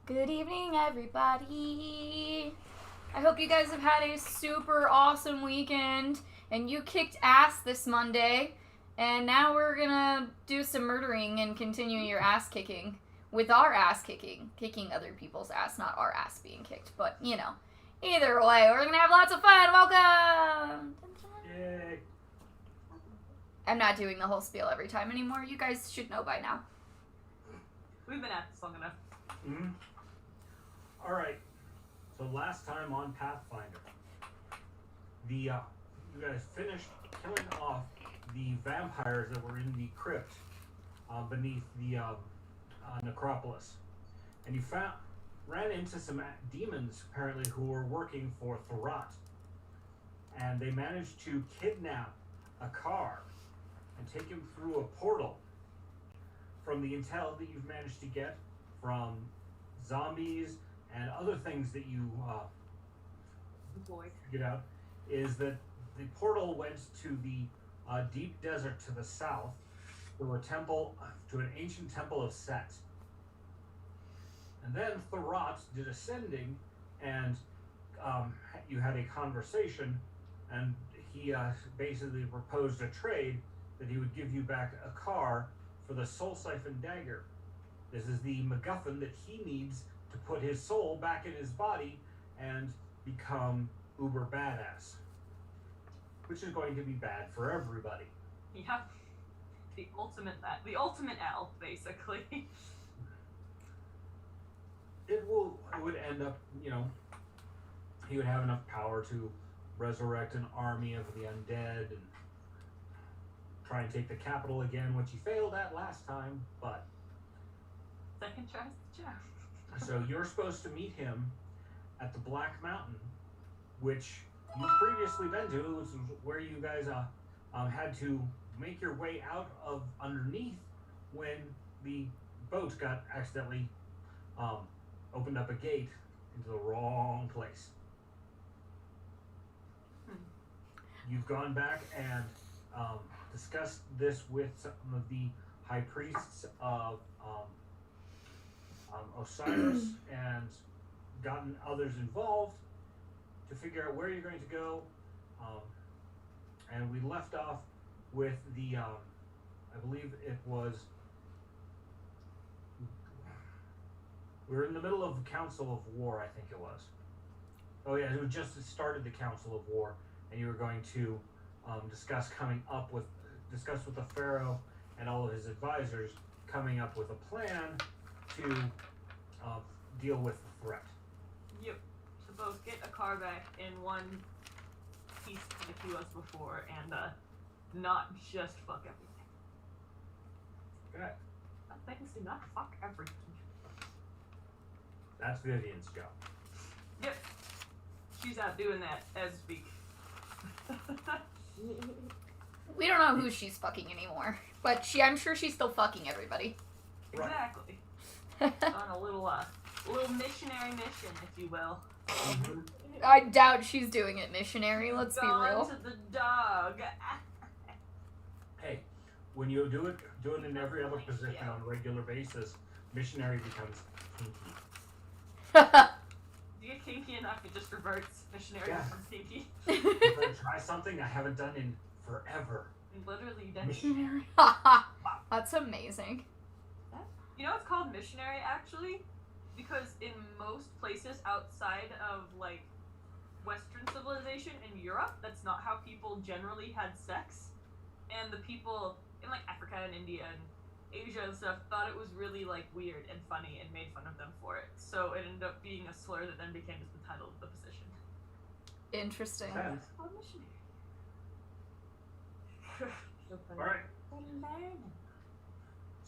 Good evening, everybody. I hope you guys have had a super awesome weekend and you kicked ass this Monday. And now we're gonna do some murdering and continue your ass kicking with our ass kicking. Kicking other people's ass, not our ass being kicked. But, you know, either way, we're gonna have lots of fun. Welcome! Yay. I'm not doing the whole spiel every time anymore. You guys should know by now. We've been at this long enough. Mm-hmm. All right. So last time on Pathfinder, you guys finished killing off the vampires that were in the crypt beneath the necropolis, and you ran into some demons apparently who were working for THERRAT, and they managed to kidnap a car and take him through a portal. From the intel that you've managed to get from zombies and other things that you figured out, is that the portal went to the deep desert to the south, to an ancient temple of Set. And then THERRAT did ascending, and you had a conversation, and he basically proposed a trade that he would give you back a car for the Soul Siphon Dagger. This is the MacGuffin that he needs to put his soul back in his body and become uber badass. Which is going to be bad for everybody. Yeah. The ultimate L, basically. It would end up, he would have enough power to resurrect an army of the undead and try and take the capital again, which he failed at last time, but... Second tries the charm. So you're supposed to meet him at the Black Mountain, which you've previously been to. This is where you guys had to make your way out of underneath when the boat got accidentally opened up a gate into the wrong place. You've gone back and discussed this with some of the high priests of Osiris and gotten others involved to figure out where you're going to go. And we left off with the, I believe it was, we were in the middle of the Council of War, I think it was. Oh yeah, it was just started the Council of War, and you were going to discuss with the Pharaoh and all of his advisors, coming up with a plan to deal with the threat. Yep. To both get a car back in one piece like he was before, and not just fuck everything. Okay. Things do not fuck everything. That's Vivian's job. Yep. She's out doing that as we speak. We don't know who she's fucking anymore, but I'm sure she's still fucking everybody. Right. Exactly. On a little missionary mission, if you will. Mm-hmm. I doubt she's doing it missionary, let's be real. To the dog. Hey, when you do it in every other position on a regular basis, missionary becomes kinky. You get kinky enough, it just reverts. Missionary becomes kinky. I'm gonna try something I haven't done in forever. Literally, Missionary. That's amazing. You know it's called missionary, actually? Because in most places outside of, like, Western civilization in Europe, that's not how people generally had sex. And the people in, like, Africa and India and Asia and stuff thought it was really, like, weird and funny and made fun of them for it. So it ended up being a slur that then became just the title of the position. Interesting. It's called missionary. So funny. Alright.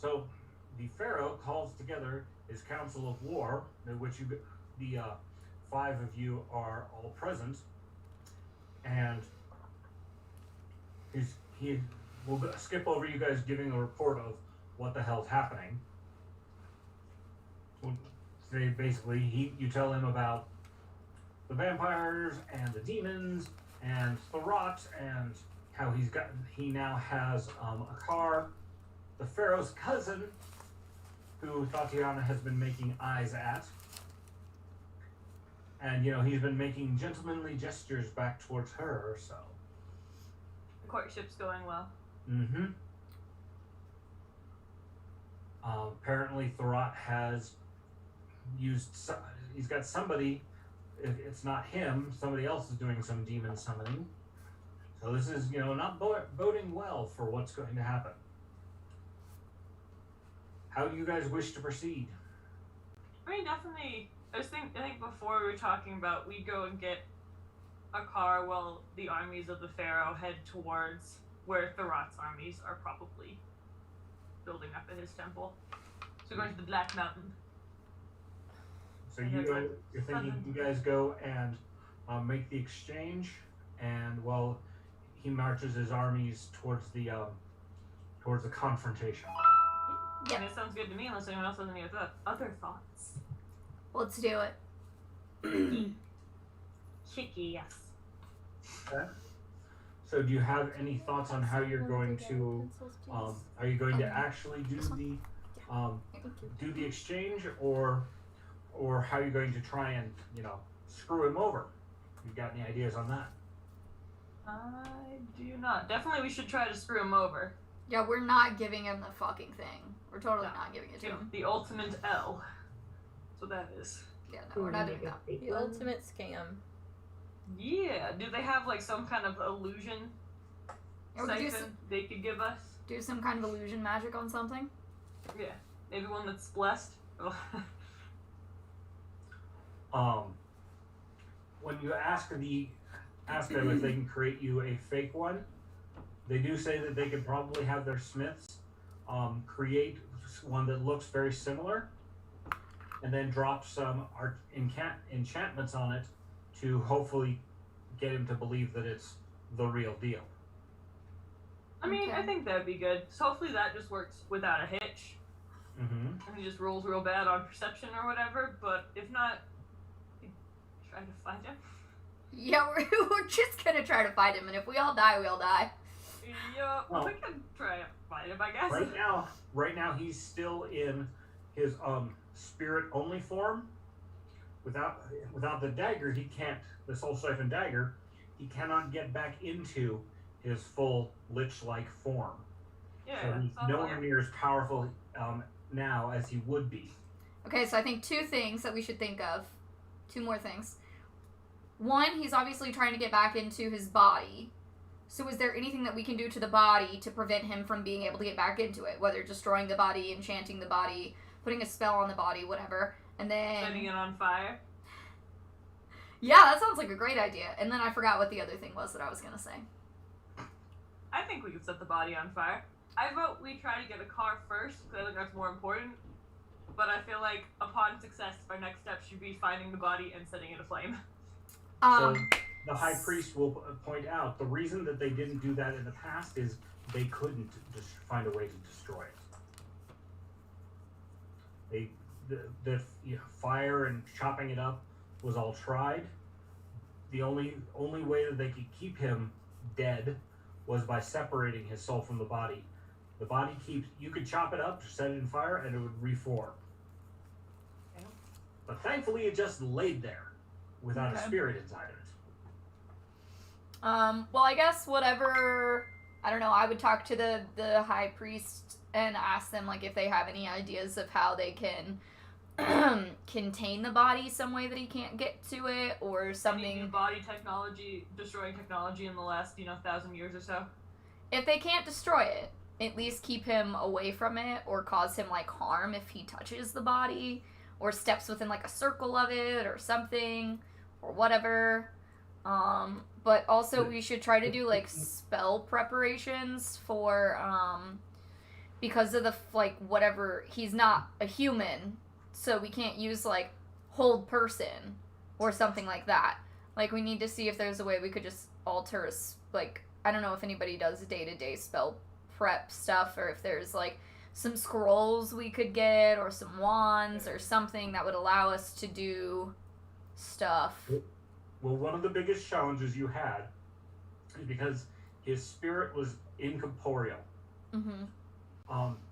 So the Pharaoh calls together his council of war, in which the 5 of you are all present, and we'll skip over you guys giving a report of what the hell's happening. You tell him about the vampires and the demons and THERRAT and how he now has a car. The Pharaoh's cousin, who Tatiana has been making eyes at, And he's been making gentlemanly gestures back towards her. So. The courtship's going well. Mm-hmm. Apparently, THERRAT has used. He's got somebody. If it's not him, somebody else is doing some demon summoning. So this is, not boding well for what's going to happen. How do you guys wish to proceed? I mean, definitely. I think before we were talking about we'd go and get a car while the armies of the Pharaoh head towards where THERRAT's armies are probably building up at his temple. So we're going to the Black Mountain. So you're thinking you guys go and make the exchange, and he marches his armies towards the confrontation. Yeah, it sounds good to me unless anyone else has any other thoughts. Let's do it. Chicky, yes. Okay. So do you have any thoughts on how you're going to are you going to actually do the exchange, or how you're going to try and screw him over? You got any ideas on that? I do not. Definitely we should try to screw him over. Yeah, we're not giving him the fucking thing. We're totally not giving it to him. The ultimate L. That's what that is. Yeah, no, we're not doing that. The ultimate scam. Yeah. Do they have like some kind of illusion siphon they could give us? Do some kind of illusion magic on something? Yeah. Maybe one that's blessed. When you ask them if they can create you a fake one, they do say that they could probably have their smiths create one that looks very similar, and then drop some enchantments on it to hopefully get him to believe that it's the real deal. I mean, I think that'd be good. So hopefully that just works without a hitch. Mm-hmm. And he just rolls real bad on perception or whatever, but if not, try to find him. Yeah, we're just gonna try to find him, and if we all die, we all die. Yeah, we can try to find him, I guess. Right now he's still in his spirit only form. Without the dagger, he can't. The soul siphon dagger, he cannot get back into his full lich-like form. Yeah, so he's nowhere near as powerful now as he would be. Okay, so I think two things that we should think of. Two more things. One, he's obviously trying to get back into his body. So is there anything that we can do to the body to prevent him from being able to get back into it? Whether destroying the body, enchanting the body, putting a spell on the body, whatever. And then... setting it on fire? Yeah, that sounds like a great idea. And then I forgot what the other thing was that I was going to say. I think we could set the body on fire. I vote we try to get a car first, because I think that's more important. But I feel like upon success, our next step should be finding the body and setting it aflame. So the high priest will point out the reason that they didn't do that in the past is they couldn't just find a way to destroy it. The fire and chopping it up was all tried. The only way that they could keep him dead was by separating his soul from the body. The body you could chop it up, set it in fire, and it would reform. Okay. But thankfully it just laid there without a spirit inside of it. Well, I guess whatever, I don't know, I would talk to the high priest and ask them, like, if they have any ideas of how they can contain the body some way that he can't get to it, or something. Any new body technology, destroying technology in the last, 1,000 years or so? If they can't destroy it, at least keep him away from it, or cause him, like, harm if he touches the body, or steps within, like, a circle of it, or something, or whatever. But also we should try to do, like, spell preparations for, because of the, like, whatever, he's not a human, so we can't use, like, hold person, or something like that. Like, we need to see if there's a way we could just alter, like, I don't know if anybody does day-to-day spell prep stuff, or if there's, like, some scrolls we could get, or some wands, or something that would allow us to do stuff. Well, one of the biggest challenges you had is because his spirit was incorporeal. Mm-hmm.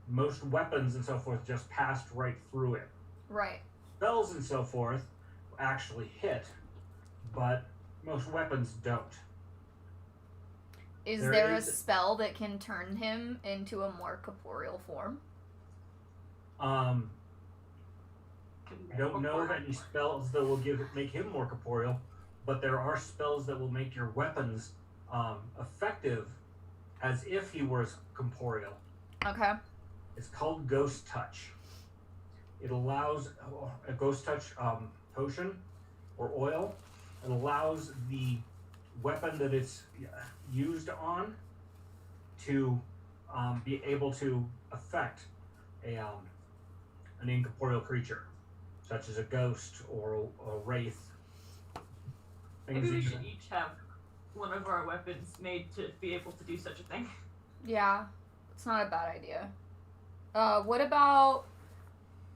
Most weapons and so forth just passed right through it. Right. Spells and so forth, actually hit, but most weapons don't. Is There there a is- spell that can turn him into a more corporeal form? I don't know of any spells that will make him more corporeal, but there are spells that will make your weapons effective as if he was corporeal. Okay. It's called Ghost Touch. It allows a Ghost Touch potion or oil. It allows the weapon that it's used on to be able to affect an incorporeal creature, such as a ghost or a wraith. Maybe we should each have one of our weapons made to be able to do such a thing. Yeah, it's not a bad idea. What about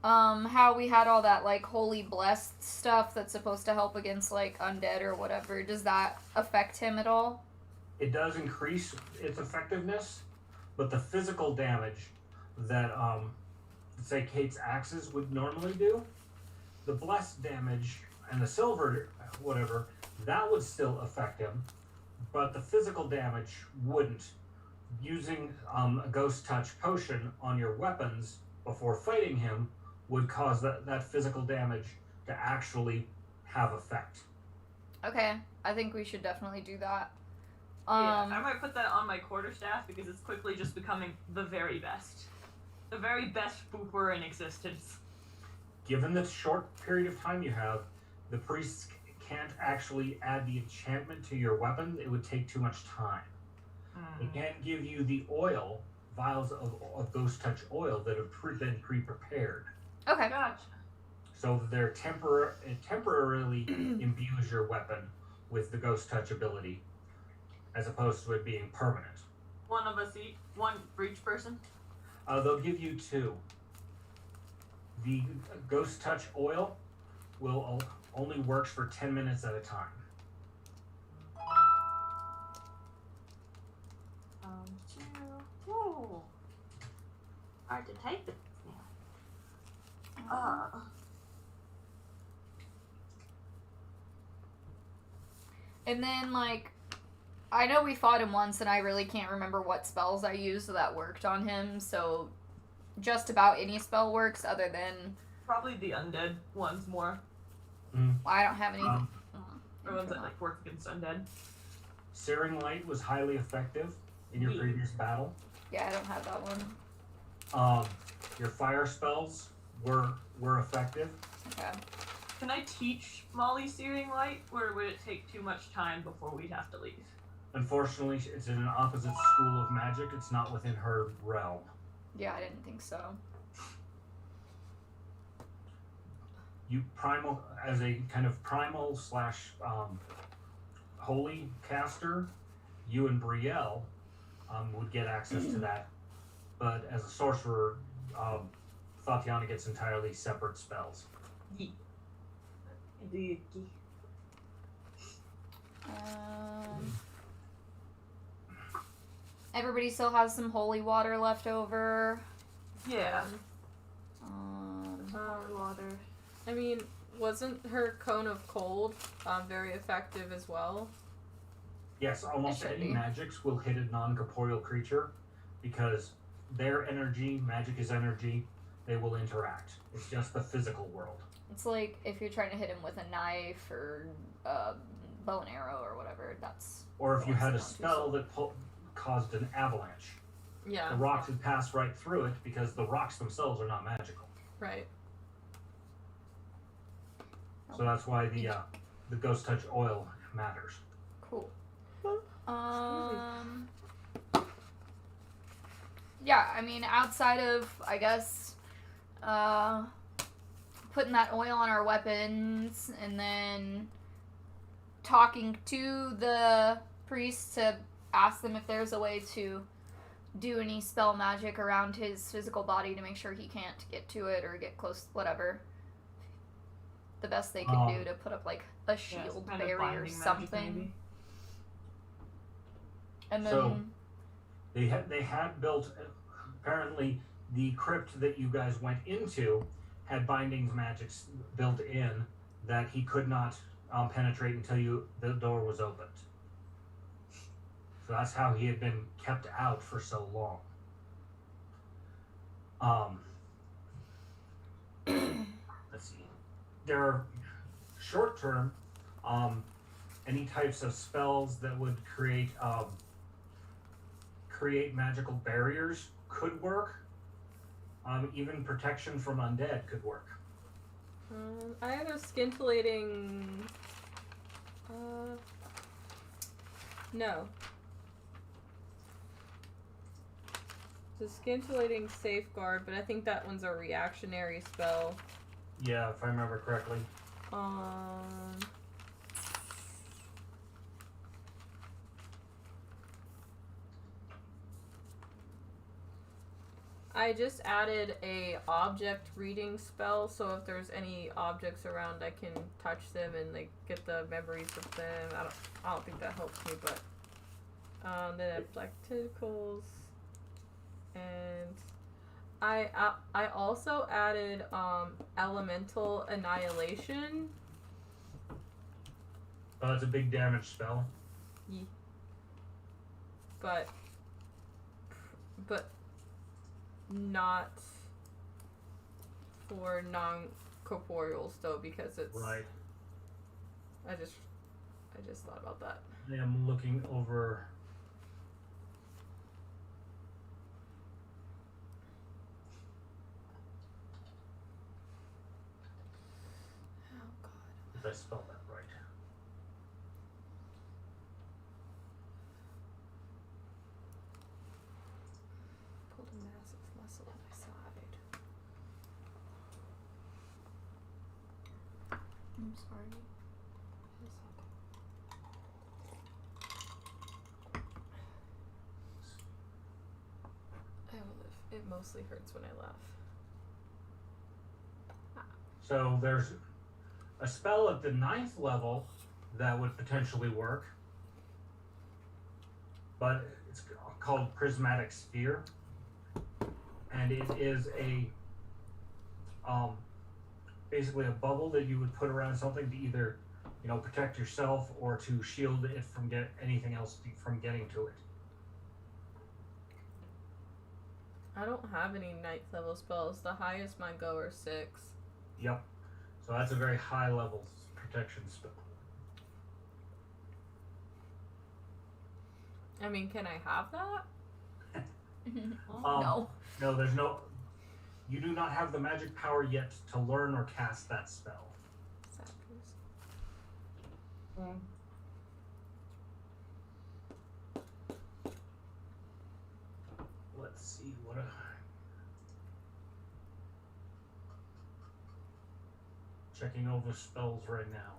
how we had all that like holy blessed stuff that's supposed to help against like undead or whatever? Does that affect him at all? It does increase its effectiveness, but the physical damage that say Kate's axes would normally do, the blessed damage and the silver whatever, that would still affect him, but the physical damage wouldn't. Using a Ghost Touch potion on your weapons before fighting him would cause that physical damage to actually have effect. Okay, I think we should definitely do that. Yeah, I might put that on my quarterstaff because it's quickly just becoming the very best. The very best pooper in existence. Given the short period of time you have, the priests can't actually add the enchantment to your weapon. It would take too much time. They can't give you the oil, vials of Ghost Touch oil that have been pre-prepared. Okay. Gotcha. So they're temporarily imbues your weapon with the Ghost Touch ability, as opposed to it being permanent. One of us each, one for each person. They'll give you 2. The Ghost Touch oil will only works for 10 minutes at a time. Ooh. Hard to type it now. And then, like, I know we fought him once, and I really can't remember what spells I used that worked on him, so just about any spell works other than... Probably the undead ones more. I don't have any... Or ones that, like, work against undead. Searing Light was highly effective in your previous battle. Yeah, I don't have that one. Your fire spells were effective. Okay. Can I teach Molly Searing Light, or would it take too much time before we'd have to leave? Unfortunately, it's in an opposite school of magic. It's not within her realm. Yeah, I didn't think so. You primal, as a kind of primal / holy caster, you and Brielle would get access to that. But as a sorcerer, Tatiana gets entirely separate spells. Everybody still has some holy water left over. Yeah. Holy water. I mean, wasn't her cone of cold very effective as well? Yes, almost It should any be. magics will hit a non-corporeal creature because their energy, magic is energy, they will interact. It's just the physical world. It's like if you're trying to hit him with a knife or a bow and arrow or whatever, that's... Or if you had a That's spell that caused an avalanche. Yeah. The rocks would pass right through it because the rocks themselves are not magical. Right. So that's why the Ghost Touch oil matters. Cool. Yeah, I mean, outside of, I guess, putting that oil on our weapons and then talking to the priests to ask them if there's a way to do any spell magic around his physical body to make sure he can't get to it or get close, whatever. The best they can do to put up, like, a shield kind of barrier or binding magic, something. maybe. And then... So, they had built, apparently, the crypt that you guys went into had bindings magics built in that he could not penetrate until the door was opened. So that's how he had been kept out for so long. Let's see. There are short-term, any types of spells that would create magical barriers could work. Even protection from undead could work. I have a scintillating. No. It's a scintillating safeguard, but I think that one's a reactionary spell. Yeah, if I remember correctly. I just added a object reading spell, so if there's any objects around, I can touch them and like get the memories of them. I don't think that helps me, but then I have black tentacles, and I also added elemental annihilation. Oh, it's a big damage spell. Yeah. But not for non-corporeals though, because it's Right. I just thought about that. I am looking over. Oh god. If I spell that right. Pulled a massive muscle on my side. I'm sorry. I will live. It mostly hurts when I laugh. So there's a spell at the 9th level that would potentially work, but it's called Prismatic Sphere, and it is a basically a bubble that you would put around something to either protect yourself or to shield it from anything else from getting to it. I don't have any 9th level spells. The highest mine go are 6. Yep. So that's a very high level protection spell. I mean, can I have that? No. No, there's no. You do not have the magic power yet to learn or cast that spell. Sappers. Let's see what. Checking over spells right now.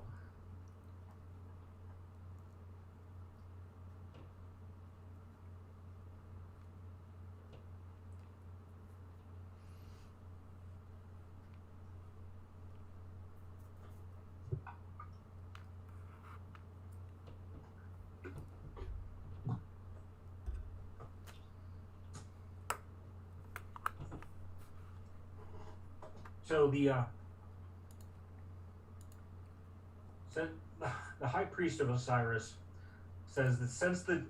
So the High Priest of Osiris says that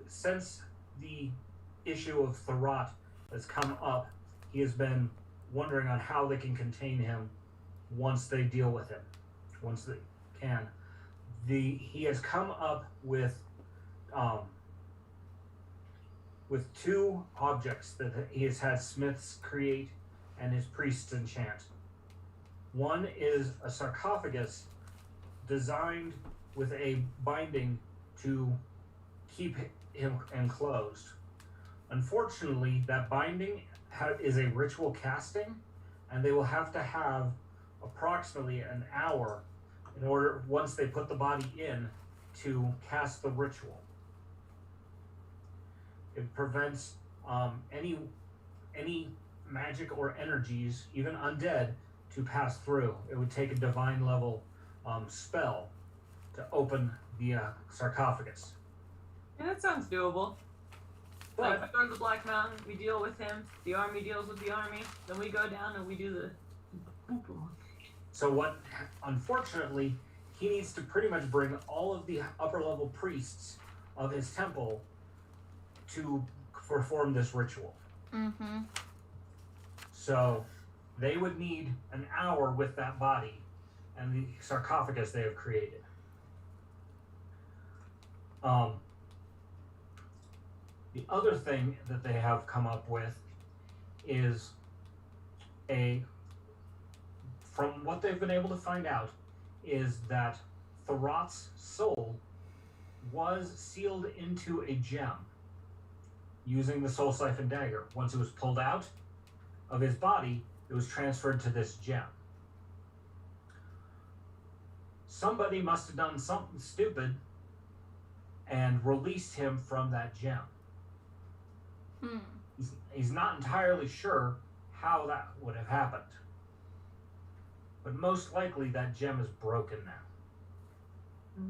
since the issue of THERRAT has come up, he has been wondering on how they can contain him once they deal with him, once they can. He has come up with 2 objects that he has had smiths create and his priests enchant. One is a sarcophagus designed with a binding to keep him enclosed. Unfortunately, that binding is a ritual casting, and they will have to have approximately an hour in order, once they put the body in, to cast the ritual. It prevents any magic or energies, even undead, to pass through. It would take a divine level spell to open the sarcophagus. Yeah, that sounds doable. So if I go to the Black Mountain, we deal with him, the army deals with the army, then we go down and we do the... So what, unfortunately, he needs to pretty much bring all of the upper level priests of his temple to perform this ritual. Mm-hmm. So they would need an hour with that body and the sarcophagus they have created. The other thing that they have come up with is from what they've been able to find out, is that THERRAT's soul was sealed into a gem using the soul siphon dagger. Once it was pulled out of his body, it was transferred to this gem. Somebody must have done something stupid and released him from that gem. He's not entirely sure how that would have happened. But most likely that gem is broken now.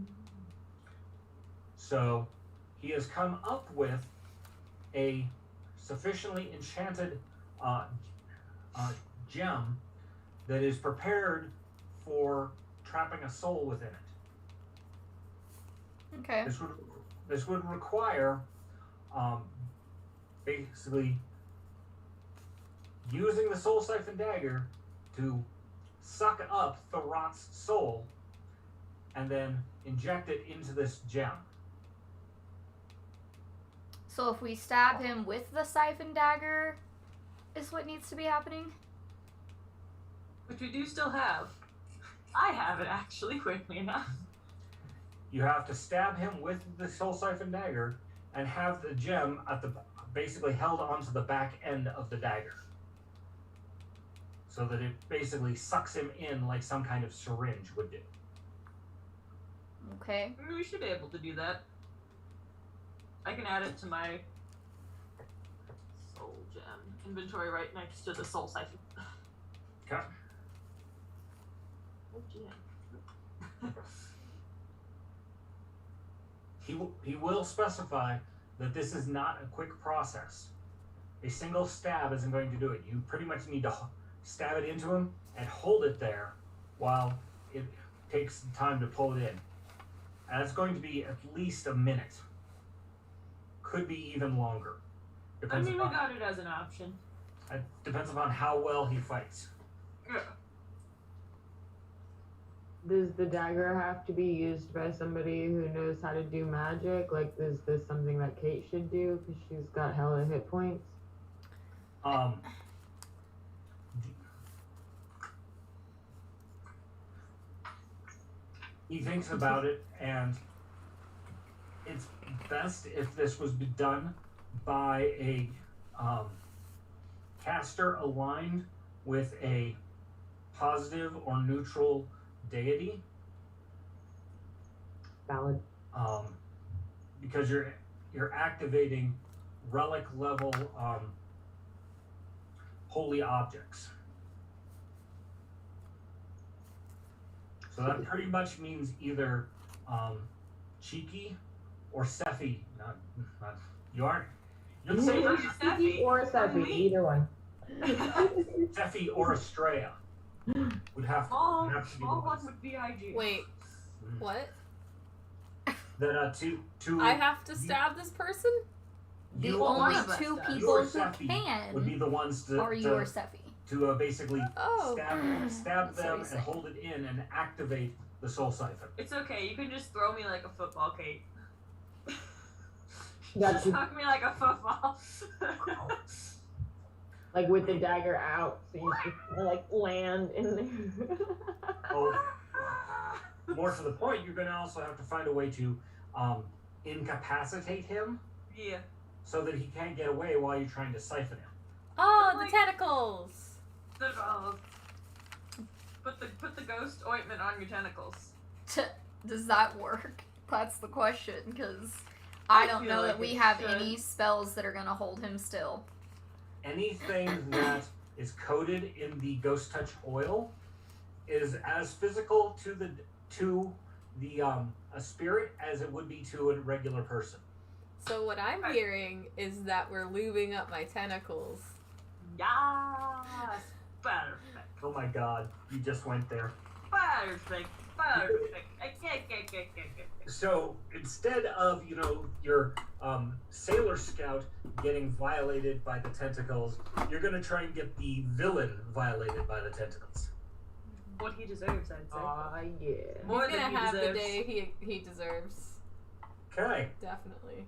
So he has come up with a sufficiently enchanted gem that is prepared for trapping a soul within it. Okay. This would require basically using the soul siphon dagger to suck up THERRAT's soul and then inject it into this gem. So if we stab him with the siphon dagger, is what needs to be happening? Which we do still have. I have it actually, weirdly enough. You have to stab him with the soul siphon dagger and have the gem at the basically held onto the back end of the dagger, so that it basically sucks him in like some kind of syringe would do. Okay. We should be able to do that. I can add it to my soul gem inventory right next to the soul siphon. Okay. Oh, gem. He will specify that this is not a quick process. A single stab isn't going to do it. You pretty much need to stab it into him and hold it there while it takes time to pull it in. And it's going to be at least a minute. Could be even longer. I Depends mean, we upon, got it as an option. it depends upon how well he fights. Yeah. Does the dagger have to be used by somebody who knows how to do magic? Like, is this something that Kate should do because she's got hella hit points? He thinks about it, and it's best if this was done by a caster aligned with a positive or neutral deity. Valid. Because you're activating relic level holy objects. So that pretty much means either Cheeky or Sephi. You're the same Either person. Sephi or Sephi, me. either one. Sephi or Estrella would have Small to be the one ones. would be IG. Wait, what? That to I have to stab this person? The you only one of us two does. you people or who Sephi would be can the ones to are you or Sephi. basically Oh. stab That's what them he's and saying. hold it in and activate the soul siphon. It's okay, you can just throw me like a football, Kate. Got Just you. hug me like a football. Like with the dagger out, so you just like land in there. Oh, more to the point, you're going to also have to find a way to incapacitate him Yeah. so that he can't get away while you're trying to siphon him. Oh, Like- the tentacles! Put the ghost ointment on your tentacles. Does that work? That's the question, because I don't feel know like that we it have should. any spells that are gonna hold him still. Anything that is coated in the ghost touch oil is as physical to a spirit as it would be to a regular person. So what I'm hearing is that we're lubing up my tentacles. Yes! Perfect. Oh my god, you just went there. Perfect. So instead of your sailor scout getting violated by the tentacles, you're gonna try and get the villain violated by the tentacles. What he deserves, I'd say. Yeah. More He's than gonna he have deserves. the day he deserves. Okay. Definitely.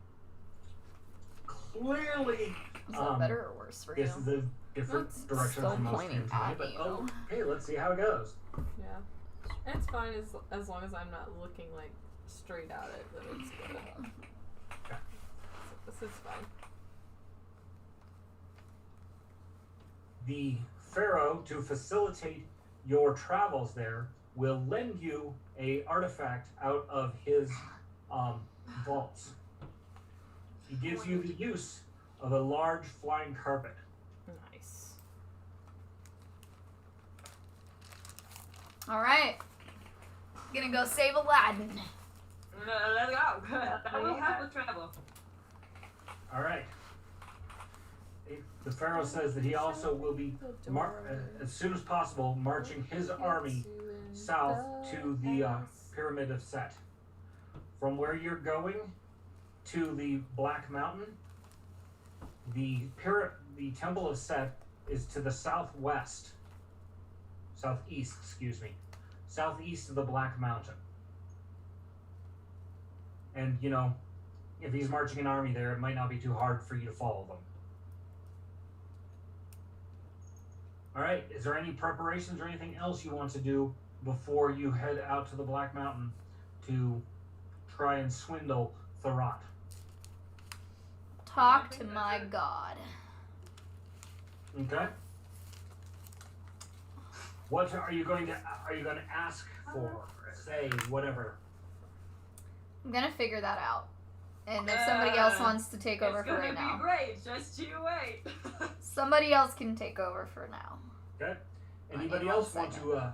Clearly, Is that better or worse for you? this is a different That's direction still from most pointing games, right? at But you. okay, let's see how it goes. Yeah. It's fine as long as I'm not looking like straight at it, then it's good. Okay. So this is fine. The Pharaoh, to facilitate your travels there, will lend you a artifact out of his vaults. He gives you the use of a large flying carpet. Nice. All right. Gonna go save Aladdin. Let's go. That will help with travel. All right. The Pharaoh says that he also will be, as soon as possible, marching his army south to the Pyramid of Set. From where you're going to the Black Mountain, the Temple of Set is to the southeast, southeast of the Black Mountain. And, if he's marching an army there, it might not be too hard for you to follow them. All right, is there any preparations or anything else you want to do before you head out to the Black Mountain to try and swindle THERRAT? Talk to my god. Okay. What are you going to ask for? Say whatever. I'm gonna figure that out. And if somebody else wants to take over for right It's now, gonna be great. Just you wait. somebody else can take over for now. Okay. I Anybody need else one want to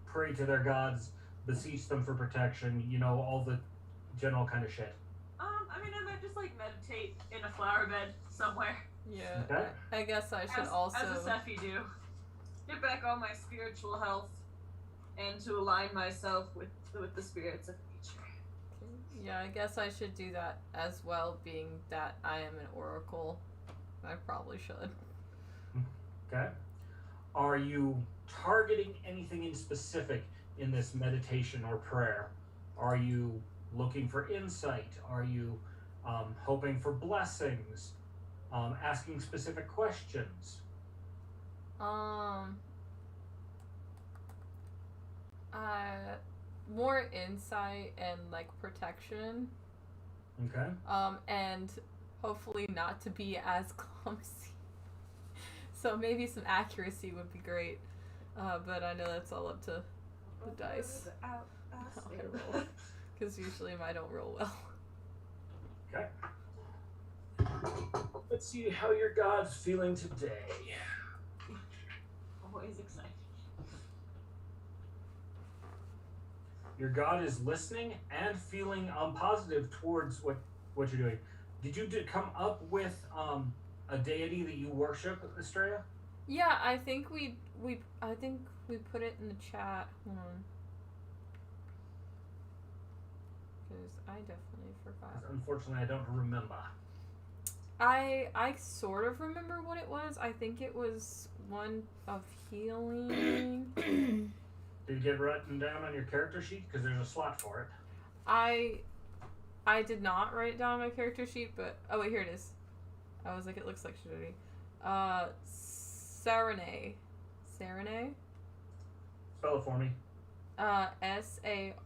pray to their gods, beseech them for protection? All the general kind of shit. I might just meditate in a flower bed somewhere. Yeah. Okay. I guess I should As also. a Sephi do. Get back all my spiritual health, and to align myself with the spirits of nature. Yeah, I guess I should do that as well, being that I am an oracle. I probably should. Okay. Are you targeting anything in specific in this meditation or prayer? Are you looking for insight? Are you hoping for blessings? Asking specific questions? More insight and protection. Okay. And hopefully not to be as clumsy. So maybe some accuracy would be great. But I know that's all up to the dice. Because usually I don't roll well. Okay. Let's see how your god's feeling today. Always excited. Your god is listening and feeling positive towards what you're doing. Did you come up with a deity that you worship, Estrella? Yeah, I think we put it in the chat. Hold on. Because I definitely forgot. Unfortunately, I don't remember. I sort of remember what it was. I think it was one of healing. Did you get it written down on your character sheet? Because there's a slot for it. I did not write it down on my character sheet, but oh wait, here it is. I was like, it looks like Shidori. Sarene. Sarene? Spell it for me. Sarenrae.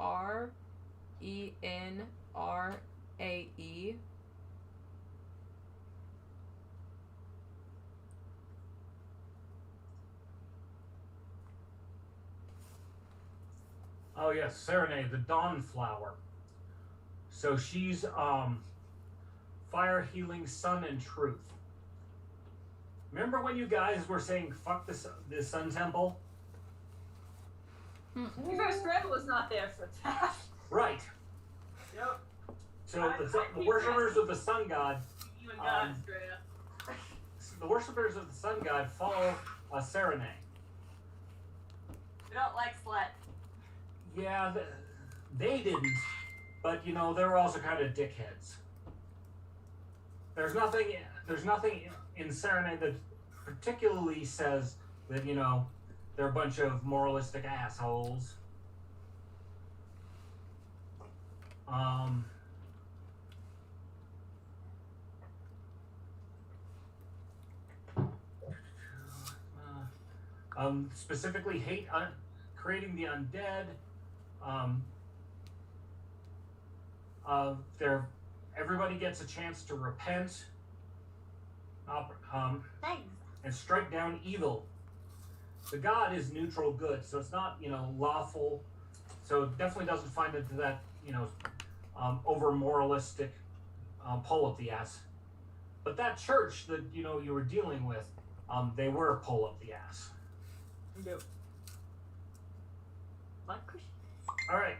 Oh yes, Serene, the Dawn Flower. So she's fire, healing, sun, and truth. Remember when you guys were saying fuck the Sun Temple? First Red was not there for that. Right. Yep. So the worshippers of the Sun God, You and God, Estrella. the worshippers of the Sun God follow Serene. We don't like slut. Yeah, they didn't, but you know, they were also kind of dickheads. There's nothing in Serenade that particularly says that, you know, they're a bunch of moralistic assholes. Specifically hate creating the undead. Everybody gets a chance to repent, Thanks. and strike down evil. The god is neutral good, so it's not, you know, lawful. So it definitely doesn't find into that, you know, over moralistic pull up the ass. But that church that, you know, you were dealing with, they were pull up the ass. Yep. Like Christian. All right.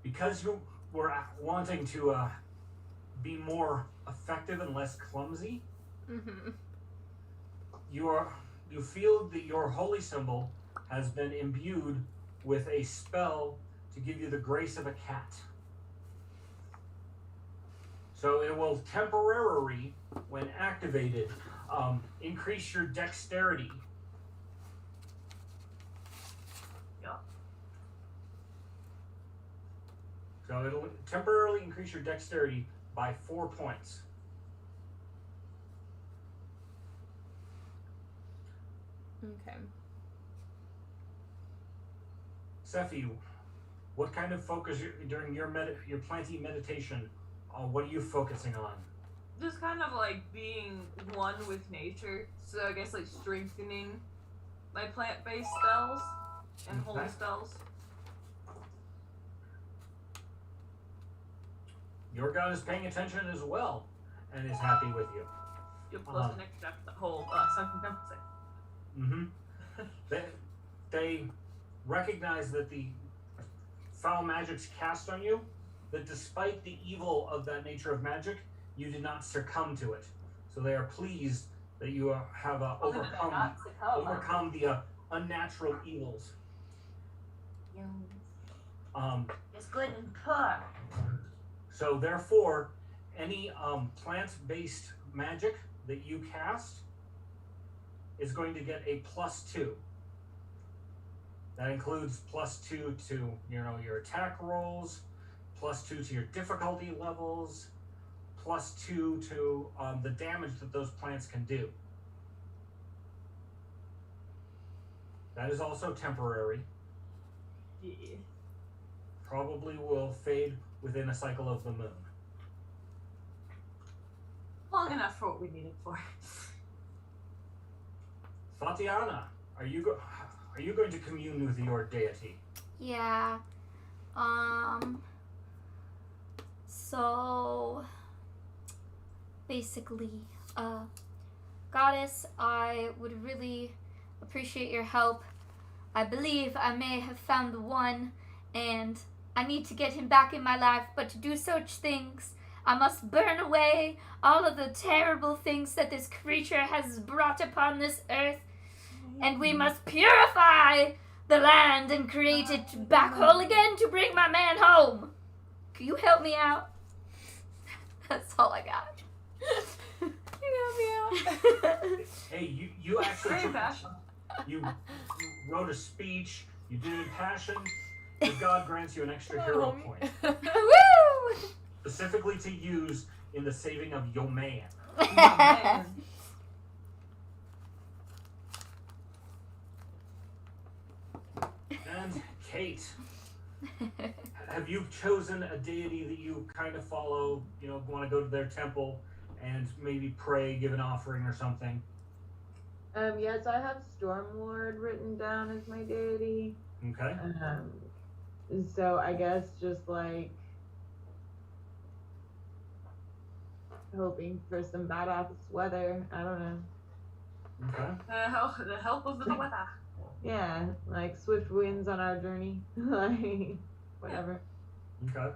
Because you were wanting to be more effective and less clumsy, you feel that your holy symbol has been imbued with a spell to give you the grace of a cat. So it will temporarily, when activated, increase your dexterity. So it'll temporarily increase your dexterity by 4 points. Okay. Sephi, what kind of focus during your planting meditation? What are you focusing on? Just kind of like being one with nature. So I guess like strengthening my plant-based spells and holy spells. Your god is paying attention as well, and is happy with you. You'll plus an extra after the whole sunken temple thing. They recognize that the foul magic's cast on you, that despite the evil of that nature of magic, you did not succumb to it. So they are pleased that you have overcome the unnatural evils. It's good and pure. So therefore, any plant-based magic that you cast is going to get a +2. That includes +2 to, you know, your attack rolls, +2 to your difficulty levels, +2 to the damage that those plants can do. That is also temporary. Yeah. Probably will fade within a cycle of the moon. Long enough for what we need it for. Tatiana, are you going to commune with your deity? Yeah. So basically, Goddess, I would really appreciate your help. I believe I may have found the one, and I need to get him back in my life, but to do such things, I must burn away all of the terrible things that this creature has brought upon this earth, and we must purify the land and create it back whole again to bring my man home. Can you help me out? That's all I got. You help me out. Hey, you actually Very passionate. you wrote a speech, you did it in passion, but God grants you an extra hero point. Woo! Specifically to use in the saving of your man. And Kate, have you chosen a deity that you kind of follow, you know, want to go to their temple and maybe pray, give an offering or something? Yes, I have Stormlord written down as my deity. Okay. So I guess just like hoping for some badass weather. I don't know. Okay. The help of the weather. Yeah, like swift winds on our journey. Like, whatever. Okay.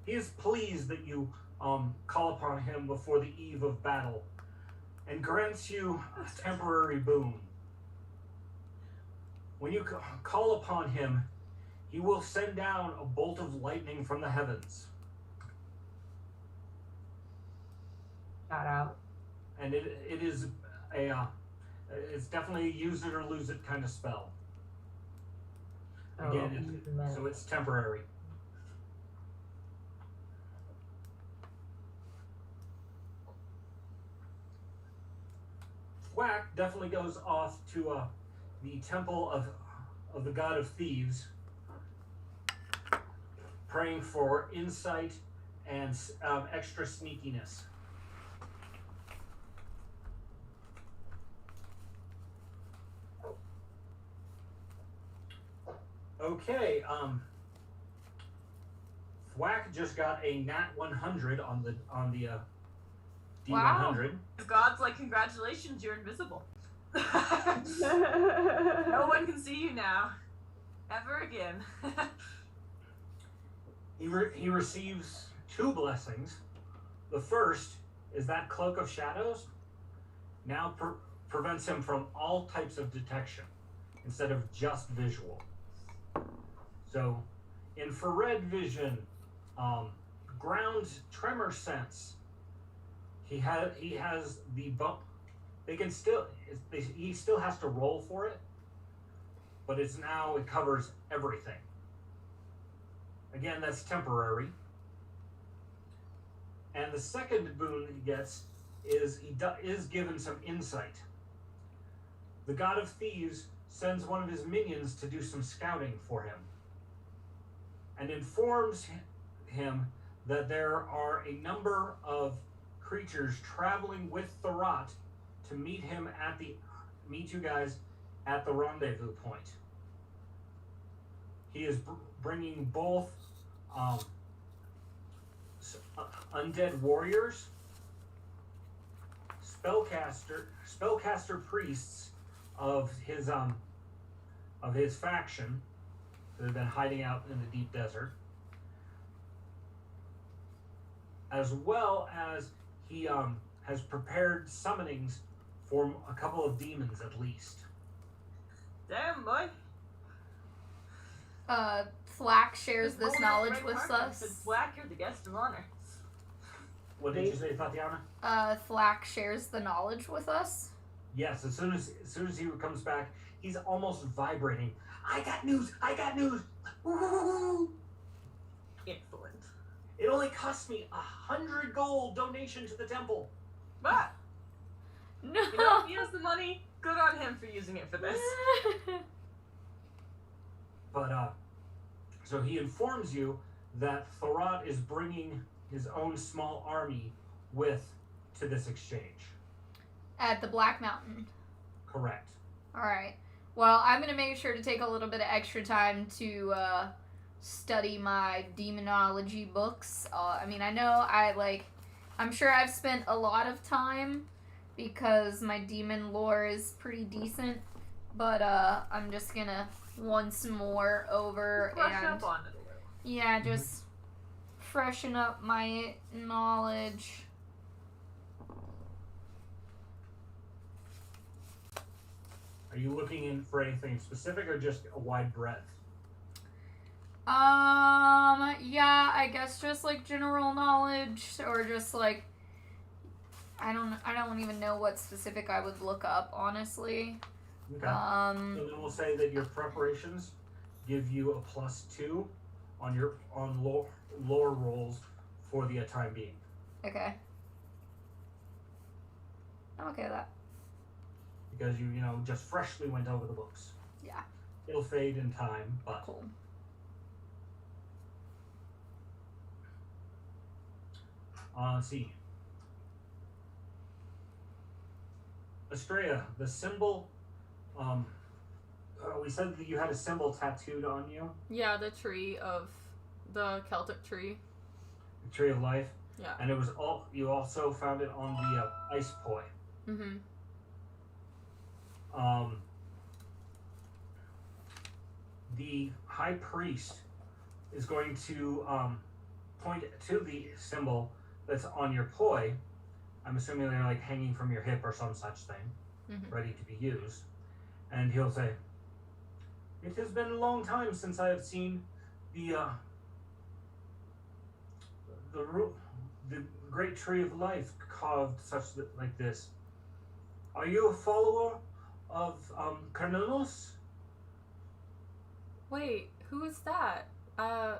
He is pleased that you call upon him before the eve of battle, and grants you a temporary boon. When you call upon him, he will send down a bolt of lightning from the heavens, Shout out. and it is a it's definitely a use it or lose it kind of spell. Oh, Again, so it's temporary. Thwack definitely goes off to the temple of the god of thieves, praying for insight and extra sneakiness. Okay, Thwack just got a nat 100 on the Wow. D100. God's like, congratulations, you're invisible. No one can see you now. Ever again. He receives 2 blessings. The first is that Cloak of Shadows now prevents him from all types of detection instead of just visual. So, infrared vision, ground tremor sense. He has the bump. He still has to roll for it, but it covers everything. Again, that's temporary. And the second boon he gets is he is given some insight. The God of Thieves sends one of his minions to do some scouting for him, and informs him that there are a number of creatures traveling with THERRAT to meet you guys at the rendezvous point. He is bringing both undead warriors, spellcaster priests of his faction that have been hiding out in the deep desert, as well as he has prepared summonings for a couple of demons at least. Damn, boy. Thwack shares Just this rolled out knowledge red with marker and us. said, Black, you're the guest of honor. What did you say, Tatiana? Thwack shares the knowledge with us. Yes, as soon as he comes back, he's almost vibrating. I got news! I got news! Woo-hoo-hoo-hoo! Excellent. It only cost me 100 gold donation to the temple. But, No. you know, if he has the money, good on him for using it for this. But so he informs you that THERRAT is bringing his own small army to this exchange. At the Black Mountain. Correct. Alright. Well, I'm going to make sure to take a little bit of extra time to study my demonology books. I mean, I'm sure I've spent a lot of time because my demon lore is pretty decent. But I'm just going to once more over Brush and up on it a little. yeah, just freshen up my knowledge. Are you looking in for anything specific or just a wide breadth? Yeah, I guess just like general knowledge or just like I don't even know what specific I would look up, honestly. Okay. So then we'll say that your preparations give you a +2 on lore rolls for the time being. Okay. I'm okay with that. Because you just freshly went over the books. Yeah. It'll fade in time, but Cool. let's see. Estrella, the symbol. We said that you had a symbol tattooed on you. Yeah, the tree of the Celtic tree. The tree of life. Yeah. And it was all. You also found it on the ice poi. Mm-hmm. The high priest is going to point to the symbol that's on your poi. I'm assuming they're like hanging from your hip or some such thing, ready to be used. And he'll say, "It has been a long time since I have seen the the great tree of life carved like this. Are you a follower of Carnunos?" Wait, who is that? I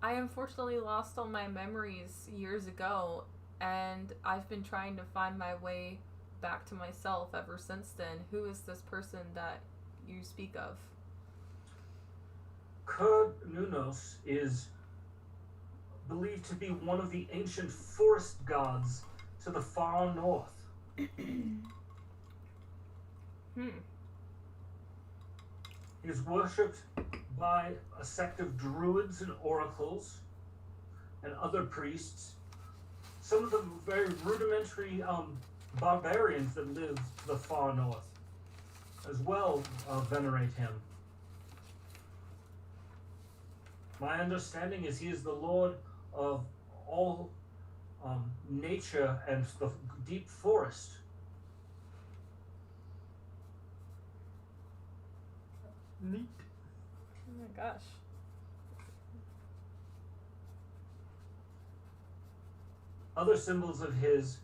unfortunately lost all my memories years ago, and I've been trying to find my way back to myself ever since then. Who is this person that you speak of? Carnunos is believed to be one of the ancient forest gods to the far north. He is worshipped by a sect of druids and oracles and other priests. Some of the very rudimentary barbarians that live the far north as well venerate him. My understanding is he is the lord of all nature and the deep forest. Neat. Oh my gosh. Other symbols of his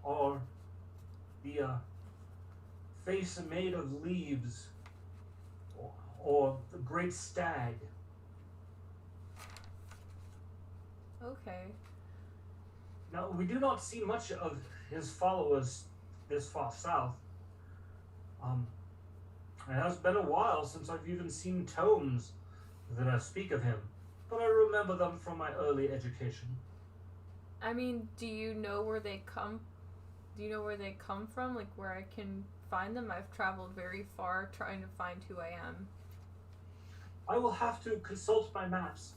are the face made of leaves or the great stag. Okay. Now, we do not see much of his followers this far south. It has been a while since I've even seen tomes that speak of him, but I remember them from my early education. I mean, do you know where they come? Do you know where they come from? Like where I can find them? I've traveled very far trying to find who I am. I will have to consult my maps,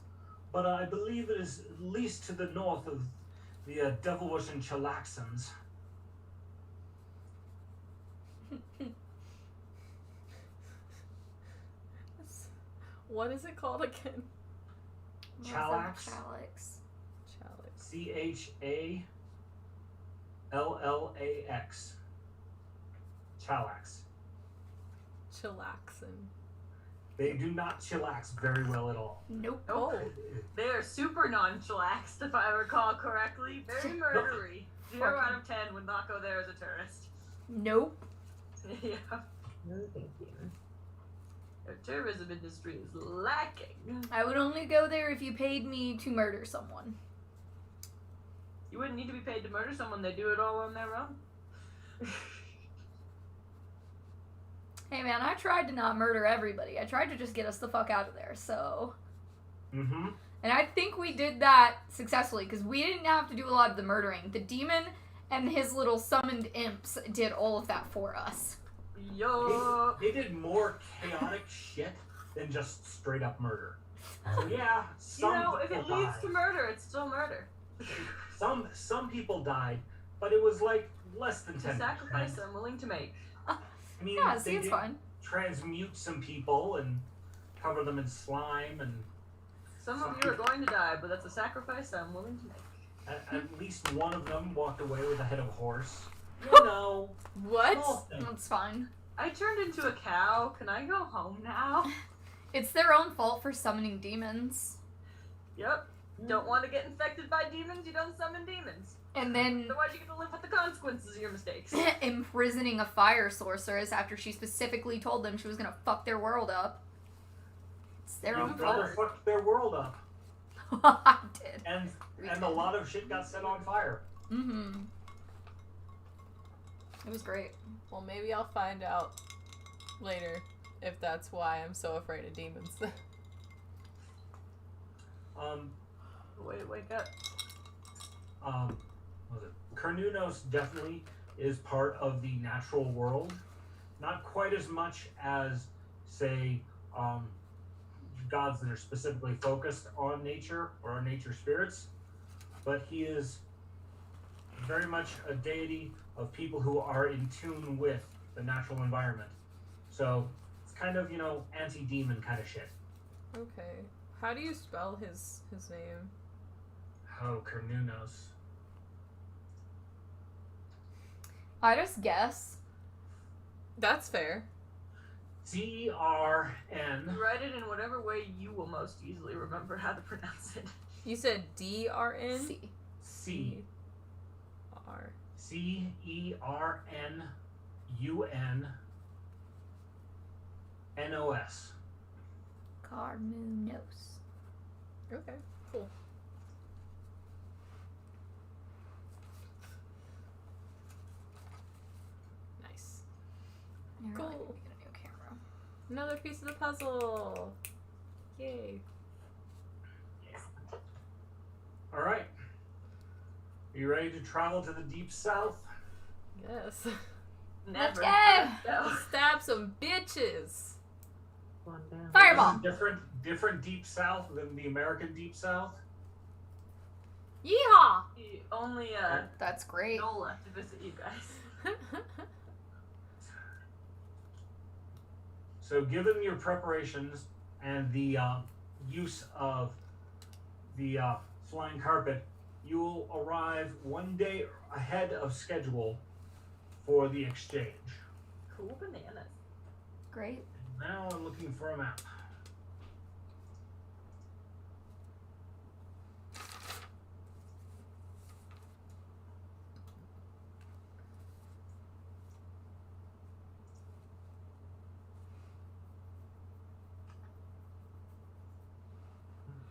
but I believe it is at least to the north of the devilish and Chilaxans. What is it called again? Chalax. Chalax. Challax. Chalax. Chillaxin. They do not chillax very well at all. Nope. Oh. They are super non-chillaxed, if I recall correctly. Very murdery. 0 out of 10 would not go there as a tourist. Nope. Yeah. No, thank you. Their tourism industry is lacking. I would only go there if you paid me to murder someone. You wouldn't need to be paid to murder someone, they do it all on their own. Hey man, I tried to not murder everybody. I tried to just get us the fuck out of there, so... Mm-hmm. And I think we did that successfully, because we didn't have to do a lot of the murdering. The demon and his little summoned imps did all of that for us. Yo. They did more chaotic shit than just straight up murder. So yeah, If it leads to murder, it's still murder. Some people died, but it was like less than 10%. It's a sacrifice I'm willing to make. I mean, Yeah, see, they it's did fine. transmute some people and cover them in slime, and Some of you are going to die, but that's a sacrifice I'm willing to make. at least one of them walked away with a head of a horse. You know, What? small thing. That's fine. I turned into a cow. Can I go home now? It's their own fault for summoning demons. Yep. Don't want to get infected by demons, you don't summon demons. And then Otherwise you get to live with the consequences of your mistakes. imprisoning a fire sorceress after she specifically told them she was gonna fuck their world up. It's their Your own brother fault. fucked their world up, I did. and a lot of shit got set on fire. Mm-hmm. It was great. Well, maybe I'll find out later if that's why I'm so afraid of demons. Wake up. What was it? Carnunos definitely is part of the natural world. Not quite as much as, say, gods that are specifically focused on nature or on nature spirits. but he is very much a deity of people who are in tune with the natural environment. So it's kind of, anti-demon kind of shit. Okay. How do you spell his name? Oh, Carnunos. I just guess. That's fair. D-R-N. Write it in whatever way you will most easily remember how to pronounce it. You said D-R-N? C. R. C-E-R-N-U-N-N-O-S. Carnunos. Okay, cool. Nice. You're Cool. right, we get a new camera. Another piece of the puzzle. Yay. All right. Are you ready to travel to the deep south? Yes. Let's Never. go! No. Stab some bitches. One down. Fireball! This is different deep south than the American deep south. Yeehaw! Only That's great. Nola to visit you guys. So given your preparations and the use of the flying carpet, you will arrive one day ahead of schedule for the exchange. Cool bananas. Great. Now I'm looking for a map.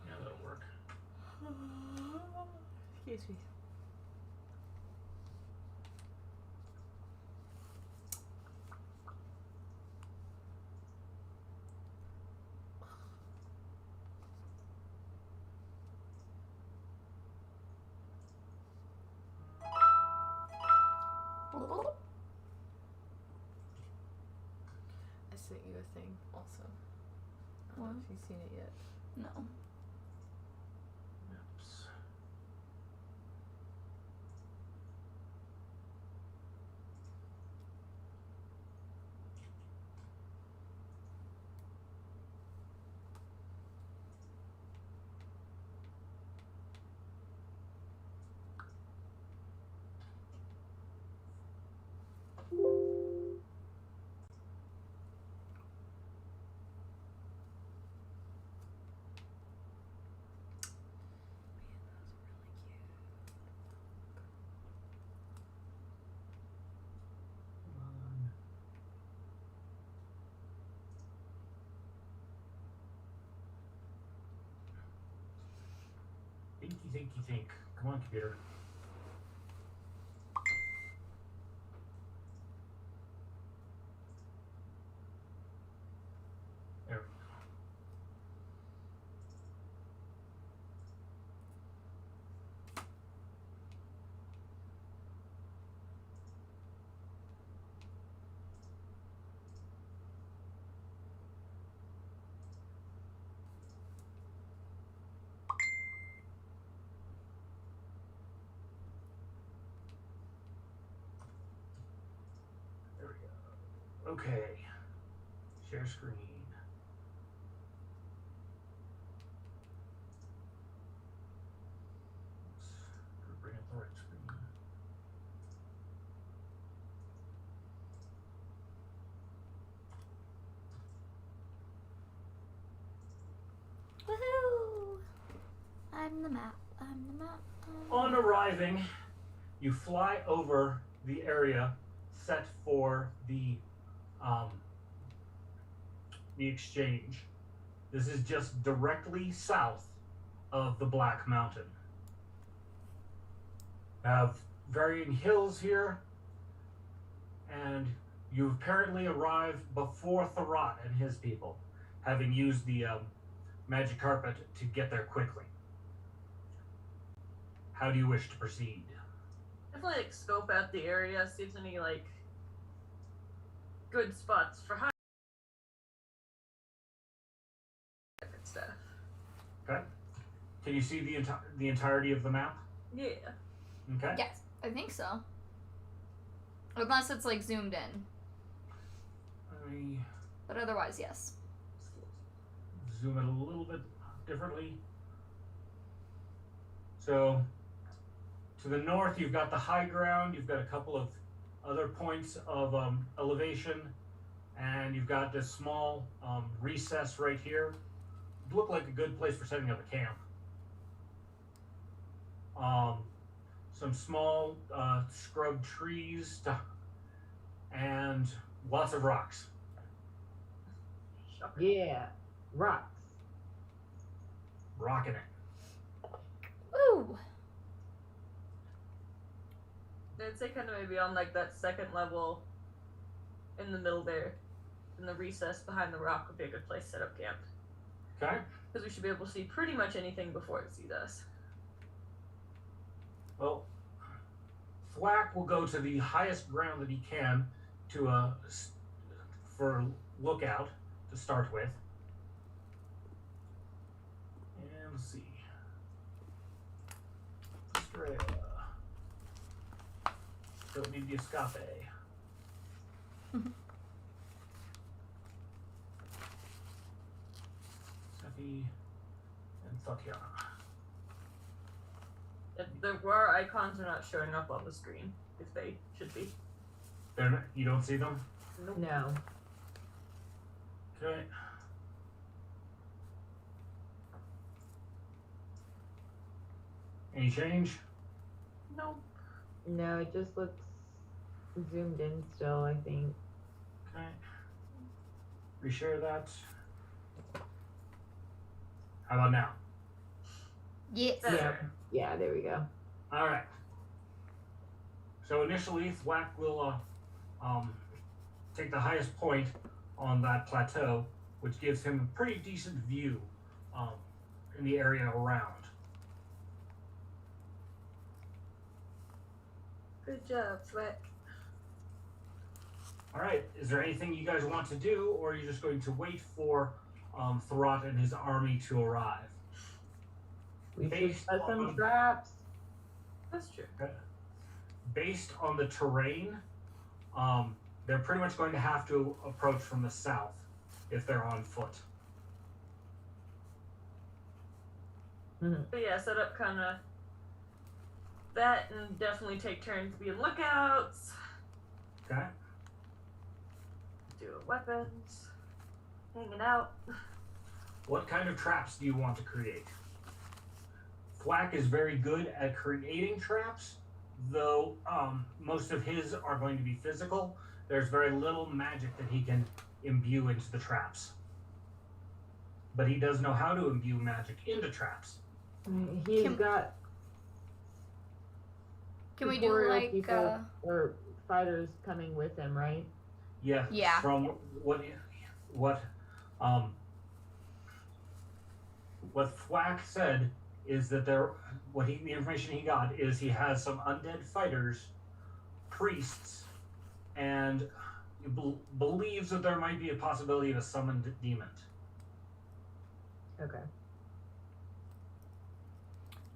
Yeah, that'll work. Excuse me. I sent you a thing also. I don't know if you've seen it yet. No. Maps. Think. Come on, computer. There we go. There we go. Okay. Share screen. Let's bring up the right screen. Woohoo! I'm the map. On arriving, you fly over the area set for the exchange. This is just directly south of the Black Mountain. Have varying hills here, and you've apparently arrived before THERRAT and his people, having used the magic carpet to get there quickly. How do you wish to proceed? Definitely scope out the area, see if there's any good spots for high stuff. Okay. Can you see the entirety of the map? Yeah. Okay. Yes, I think so. Unless it's like zoomed in. Let me But otherwise, yes. zoom it a little bit differently. So, to the north, you've got the high ground. You've got a couple of other points of elevation, and you've got this small recess right here. It'd look like a good place for setting up a camp. Some small scrub trees and lots of rocks. Shocker. Yeah, rocks. Rocking it. Ooh. I'd say kind of maybe on like that second level in the middle there, in the recess behind the rock would be a good place to set up camp. Okay. Because we should be able to see pretty much anything before it sees us. Well, Thwack will go to the highest ground that he can to for lookout to start with. And let's see. Estrella. Don't need the escape. Steffi and Tatiana. The RAR icons are not showing up on the screen, if they should be. They're not, you don't see them? Nope. No. Okay. Any change? Nope. No, it just looks zoomed in still, I think. Okay. Reshare that. How about now? Yes. Better. Yeah. Yeah, there we go. All right. So initially, Thwack will take the highest point on that plateau, which gives him a pretty decent view in the area around. Good job, Thwack. All right. Is there anything you guys want to do, or are you just going to wait for THERRAT and his army to arrive? We should Based set some on- traps. That's true. Based on the terrain, they're pretty much going to have to approach from the south if they're on foot. But yeah, set up kind of that and definitely take turns being lookouts, Okay. doing weapons, hanging out. What kind of traps do you want to create? Thwack is very good at creating traps, though most of his are going to be physical. There's very little magic that he can imbue into the traps. But he does know how to imbue magic into traps. He's Can- got Can we do tutorial like people or fighters coming with him, right? Yeah. Yeah. From what Thwack said is that the information he got is he has some undead fighters, priests, and he believes that there might be a possibility of a summoned demon. Okay.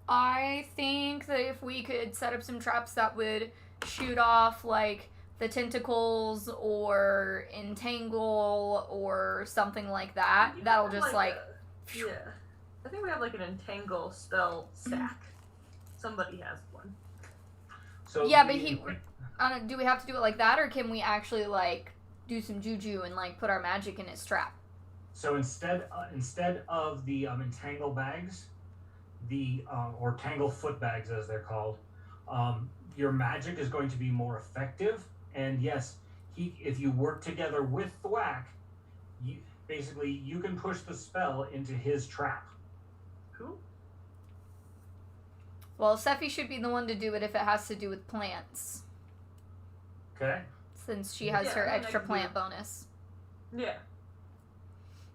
I think that if we could set up some traps that would shoot off like the tentacles or entangle or something like that, We that'll have, just like yeah. I think we have like an entangle spell stack. Somebody has one. So Yeah, but I don't, do we have to do it like that, or can we actually like do some juju and like put our magic in its trap? So instead of the entangle bags, or tangle foot bags as they're called, your magic is going to be more effective. And yes, if you work together with Thwack, you can push the spell into his trap. Cool. Well, Sephi should be the one to do it if it has to do with plants, Okay. since she has Yeah, her I mean, I extra can do plant it. bonus. Yeah.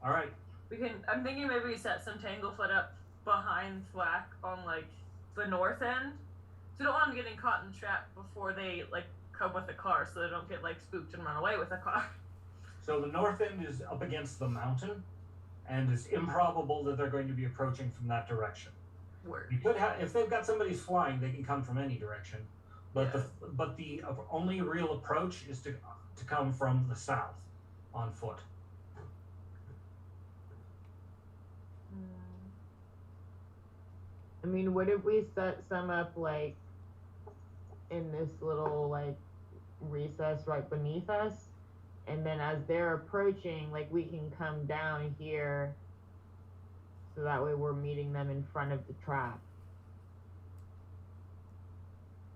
All right. We can. I'm thinking maybe we set some tanglefoot up behind Thwack on like the north end. So we don't want them getting caught in the trap before they like come with a car, so they don't get like spooked and run away with a car. So the north end is up against the mountain, and it's improbable that they're going to be approaching from that direction. Word. You could have, if they've got somebody flying, they can come from any direction. But the only real approach is to come from the south on foot. I mean, what if we set some up like in this little like recess right beneath us, and then as they're approaching, like we can come down here, so that way we're meeting them in front of the trap.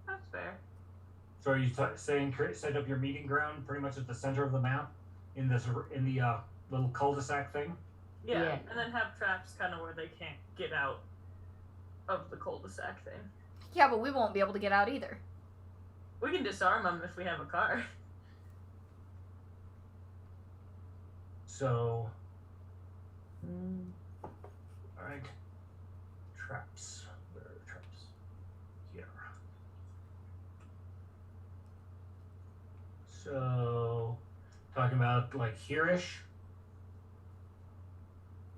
That's fair. So are you saying set up your meeting ground pretty much at the center of the map in the little cul-de-sac thing? Yeah, Yeah. and then have traps kind of where they can't get out of the cul-de-sac thing. Yeah, but we won't be able to get out either. We can disarm them if we have a car. So, Mm. all right, traps. Where are the traps? Here. So, talking about like here-ish.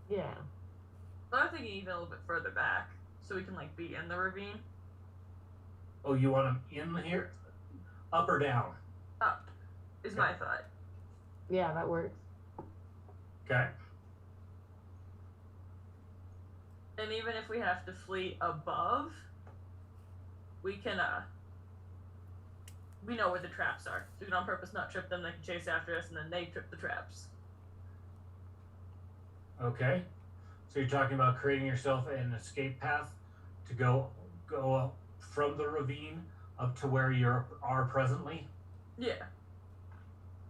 Yeah. I was thinking even a little bit further back, so we can like be in the ravine. Oh, you want them in here? Up or down? Up is my thought. Yeah, that works. Okay. And even if we have to flee above, we can we know where the traps are. So we can on purpose not trip them, they can chase after us and then they trip the traps. Okay. So you're talking about creating yourself an escape path to go from the ravine up to where you are presently? Yeah.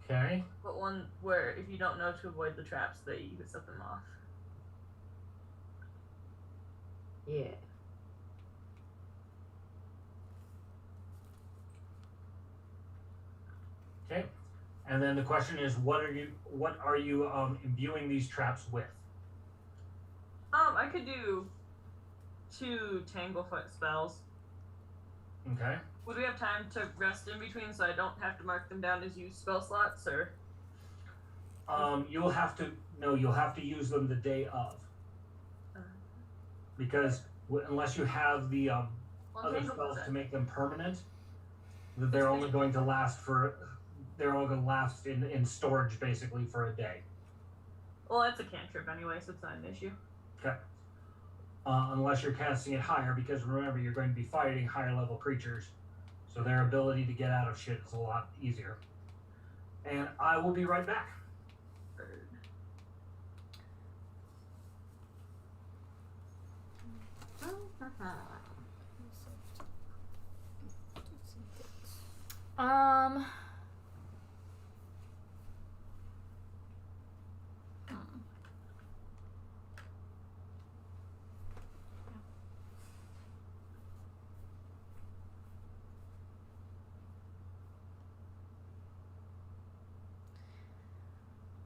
Okay. But one where if you don't know to avoid the traps, you can set them off. Yeah. Okay. And then the question is, what are you imbuing these traps with? I could do 2 Tanglefoot spells. Okay. Would we have time to rest in between so I don't have to mark them down as used spell slots, or? You'll have to use them the day of. Because unless you have the other spells to make them permanent, they're only going to last in storage basically for a day. Well, that's a cantrip anyway, so it's not an issue. Okay. Unless you're casting it higher, because remember, you're going to be fighting higher level creatures, so their ability to get out of shit is a lot easier. And I will be right back. Um.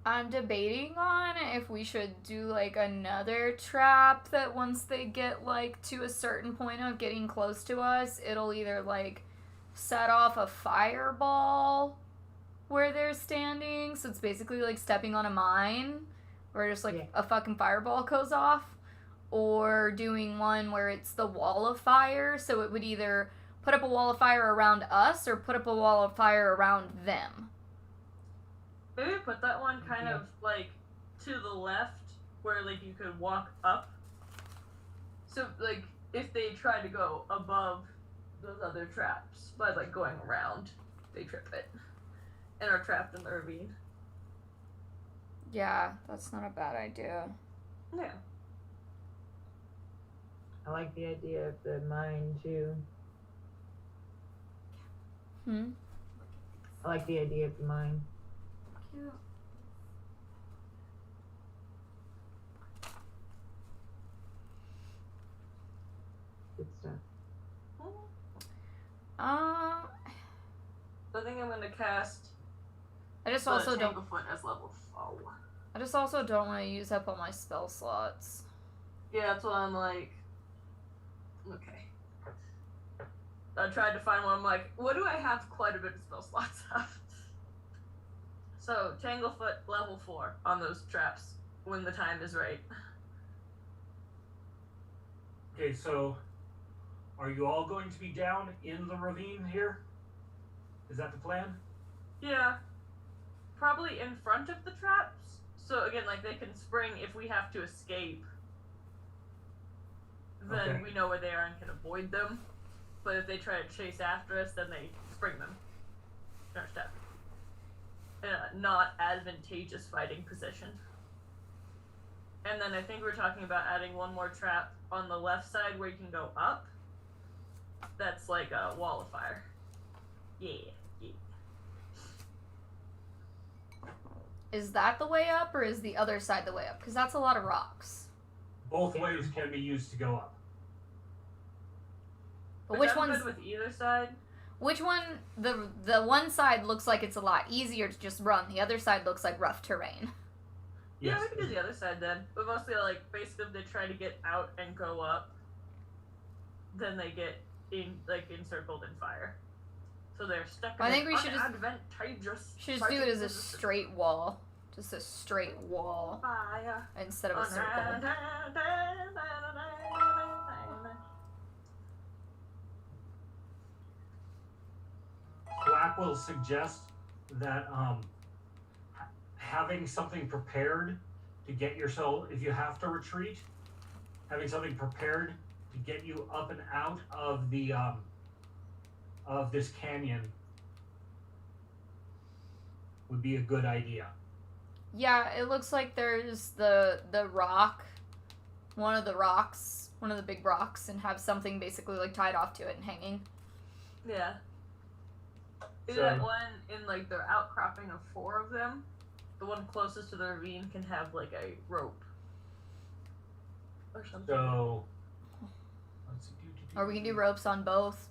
I'm debating on if we should do like another trap that once they get like to a certain point of getting close to us, it'll either like set off a fireball where they're standing, so it's basically like stepping on a mine where just like a fucking fireball goes off, or doing one where it's the wall of fire, so it would either put up a wall of fire around us or put up a wall of fire around them. Maybe put that one kind of like to the left where like you could walk up. So like if they try to go above those other traps by like going around, they trip it and are trapped in the ravine. Yeah, that's not a bad idea. Yeah. I like the idea of the mine too. I like the idea of the mine. Cute. Good stuff. So I think I'm gonna cast. I just also don't. Tanglefoot as level 4. I just also don't want to use up all my spell slots. Yeah, that's why I'm like. Okay. I tried to find one. I'm like, what do I have quite a bit of spell slots of? So Tanglefoot level 4 on those traps when the time is right. Okay, so are you all going to be down in the ravine here? Is that the plan? Yeah. Probably in front of the traps. So again, like they can spring if we have to escape. Then Okay. we know where they are and can avoid them. But if they try to chase after us, then they spring them. In our step. In a not advantageous fighting position. And then I think we're talking about adding one more trap on the left side where you can go up. That's like a wall of fire. Yeah. Is that the way up, or is the other side the way up? Because that's a lot of rocks. Both ways can be used to go up. But Like, which I'm one's good with either side? which one? The one side looks like it's a lot easier to just run. The other side looks like rough terrain. Yeah, Yes. we can do the other side then. But mostly, like, basically, if they try to get out and go up, then they get encircled in fire. So they're stuck in I think an we should just- unadvantageous Should just do it as a position. straight wall, just a straight wall Fire. instead of a circle. Black will suggest that having something prepared to get yourself, if you have to retreat, having something prepared to get you up and out of the of this canyon would be a good idea. Yeah, it looks like there's the rock, one of the big rocks, and have something basically like tied off to it and hanging. Yeah. Is So- that one in like the outcropping of 4 of them? The one closest to the ravine can have like a rope or something. So let's see. Or we can do ropes on both,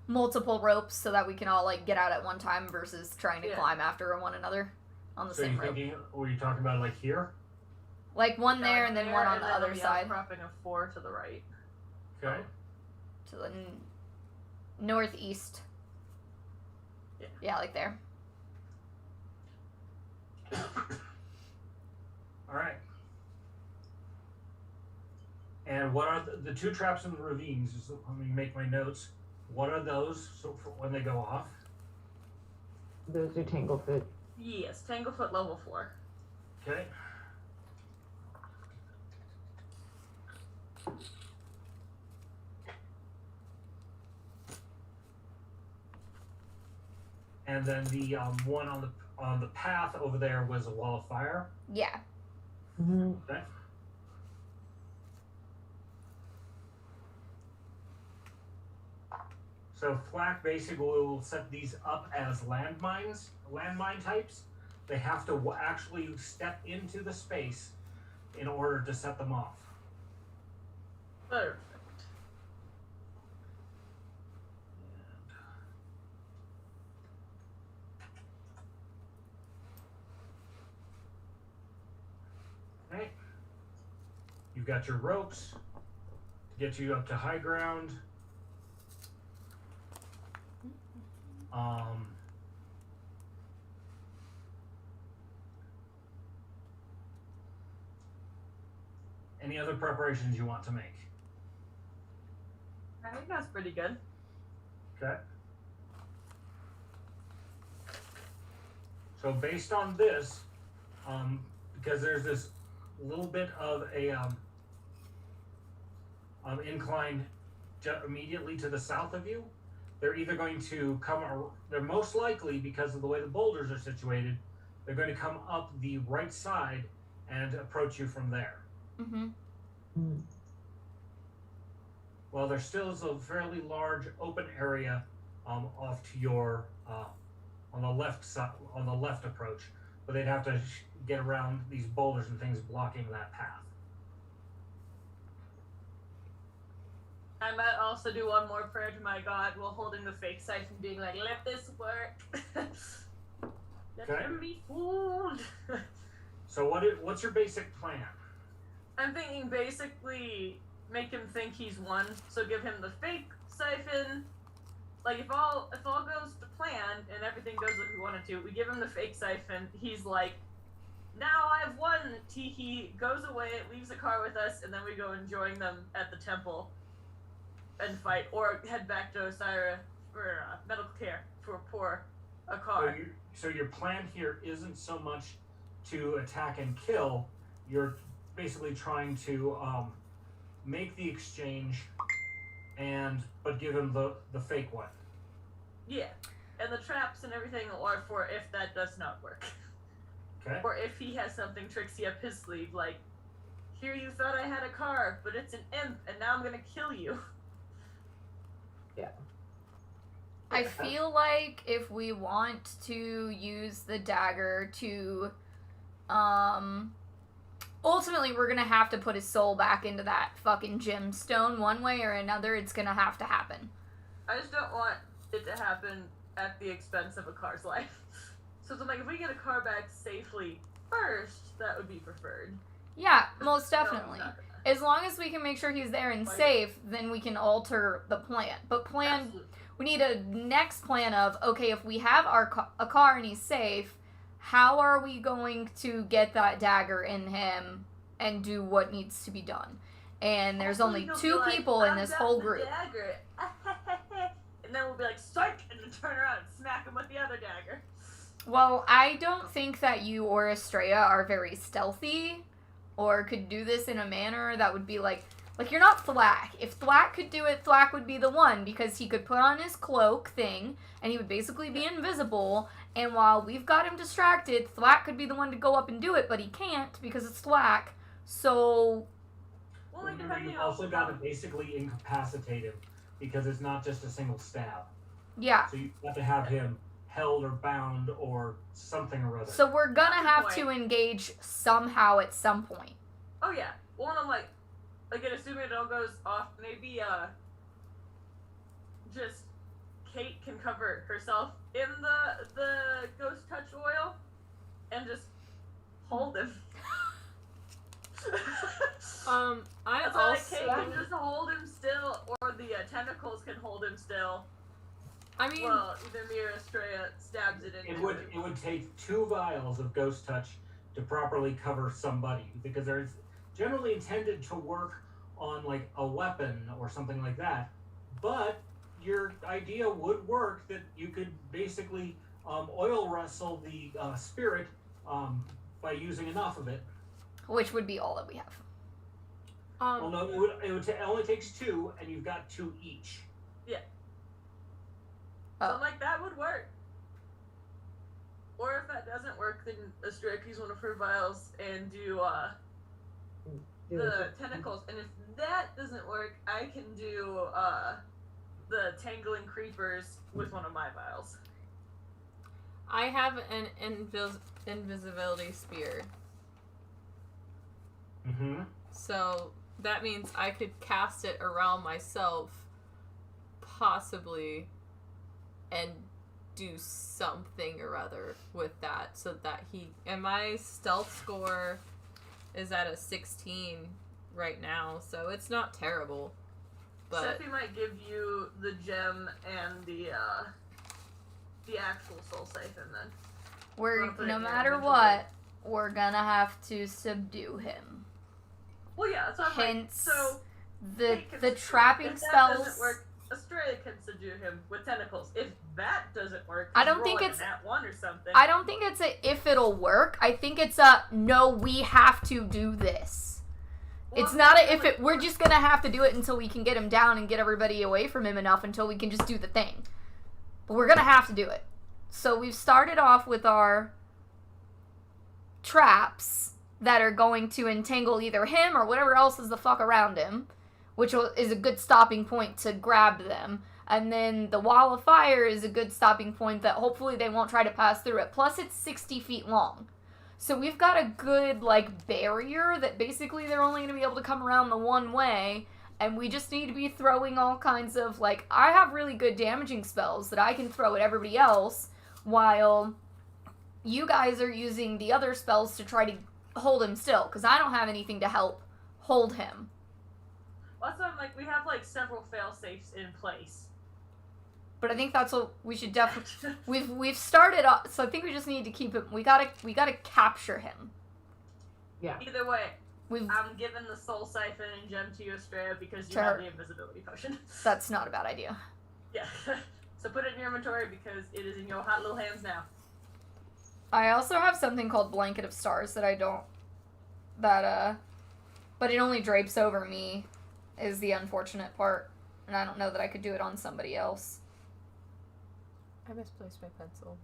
multiple ropes, so that we can all like get out at one time versus trying to Yeah. climb after one another on the So same you rope. thinking? Were you talking about like here? Like one there and then There, one on and the then other side outcropping of 4 to the right. Okay. to the northeast. Yeah. Yeah, like there. All right. And what are the 2 traps in the ravines? Just let me make my notes. What are those? So for when they go off? Those are Tanglefoot. Yes, Tanglefoot level 4. Okay. And then the one on the path over there was a wall of fire. Yeah. Mm-hmm. Okay. So Flack basically will set these up as landmine types. They have to actually step into the space in order to set them off. Perfect. Okay. You've got your ropes to get you up to high ground. Any other preparations you want to make? I think that's pretty good. Okay. So based on this, because there's this little bit of a incline immediately to the south of you, they're either going to come, they're most likely, because of the way the boulders are situated, they're going to come up the right side and approach you from there. Mm-hmm. Mm. Well, there still is a fairly large open area off to your on the left side, on the left approach, but they'd have to get around these boulders and things blocking that path. I might also do one more prayer to my God while holding the fake siphon, being like, "Let this work. Let Okay. him be fooled." So what's your basic plan? I'm thinking basically make him think he's won. So give him the fake siphon. Like if all goes to plan and everything goes like we want it to, we give him the fake siphon. He's like, "Now I've won." He goes away, leaves the car with us, and then we go and join them at the temple. and fight, or head back to Osira for medical care for a car. So your plan here isn't so much to attack and kill. You're basically trying to make the exchange, but give him the fake one. Yeah, and the traps and everything are for if that does not work. Okay. Or if he has something tricksy up his sleeve, like, here you thought I had a car, but it's an imp, and now I'm gonna kill you. Yeah. I feel like if we want to use the dagger to, ultimately we're gonna have to put his soul back into that fucking gemstone one way or another. It's gonna have to happen. I just don't want it to happen at the expense of a car's life. So it's like, if we get a car back safely first, that would be preferred. Yeah, most No, definitely. not gonna. As long as we can make sure he's there and Like- safe, then we can alter the plan. But Absolutely. we need a next plan of, okay, if we have a car and he's safe, how are we going to get that dagger in him and do what needs to be done? And there's Hopefully only he'll 2 be like, people in "I've this got whole the group. Dagger. And then we'll be like, psych, and then turn around and smack him with the other dagger. Well, I don't think that you or Estrella are very stealthy or could do this in a manner that would be like you're not Thwack. If Thwack could do it, Thwack would be the one, because he could put on his cloak thing and he would basically be invisible, and while we've got him distracted, Thwack could be the one to go up and do it, but he can't because it's Thwack. So Well, like, Remember, depending you on also got to basically incapacitate him, because it's not just a single stab. yeah. So you have to have him held or bound or something or other. So we're gonna That's a have point. to engage somehow at some point. Oh yeah. Well, and I'm like, again, assuming it all goes off, maybe just Kate can cover herself in the ghost touch oil, and just hold him. I That's why, like, also, Kate can just hold him still, or the tentacles can hold him still. I mean, Well, either me or Estrella stabs it into it would take 2 vials of ghost touch to properly cover somebody, because they're generally intended to work on like a weapon or something like that. But your idea would work that you could basically oil wrestle the spirit by using enough of it. Which would be all that we have. Well, no, it only takes 2, and you've got 2 each. So Oh. I'm like, that would work. Or if that doesn't work, then Estrella can use one of her vials and do the tentacles. And if that doesn't work, I can do the tangling creepers with one of my vials. I have an invisibility spear. Mm-hmm. So that means I could cast it around myself, possibly, and do something or other with that, so that and my stealth score is at a 16 right now, so it's not terrible. But Sephi might give you the gem and the actual soul siphon then. We're Wanna put it no in your matter inventory? what, we're gonna have to subdue him. Well, yeah, so I'm like, Hence so the Kate can the subdue him. trapping If that spells. doesn't work, Australia can subdue him with tentacles. If that doesn't work, I he's don't think rolling it's- a nat 1 or something. I don't think it's a if it'll work. I think it's a no, we have to do this. Well, It's I'm not a saying, if like, it. We're just gonna have to do it until we can get him down and get everybody away from him enough until we can just do the thing. But we're gonna have to do it. So we've started off with our traps that are going to entangle either him or whatever else is the fuck around him, which is a good stopping point to grab them. And then the wall of fire is a good stopping point that hopefully they won't try to pass through it. Plus it's 60 feet long. So we've got a good, like, barrier that basically they're only going to be able to come around the one way. And we just need to be throwing all kinds of, like, I have really good damaging spells that I can throw at everybody else, while you guys are using the other spells to try to hold him still, because I don't have anything to help hold him. Also, I'm like, we have like several fail safes in place. But I think that's what we should definitely. We've started off, so I think we just need to keep him. We gotta capture him. Yeah. Either way, I'm giving the soul siphon and gem to you, Estrella, because you To have her. the invisibility potion. That's not a bad idea. Yeah. So put it in your inventory because it is in your hot little hands now. I also have something called Blanket of Stars that I don't... But it only drapes over me, is the unfortunate part. And I don't know that I could do it on somebody else. I misplaced my pencil.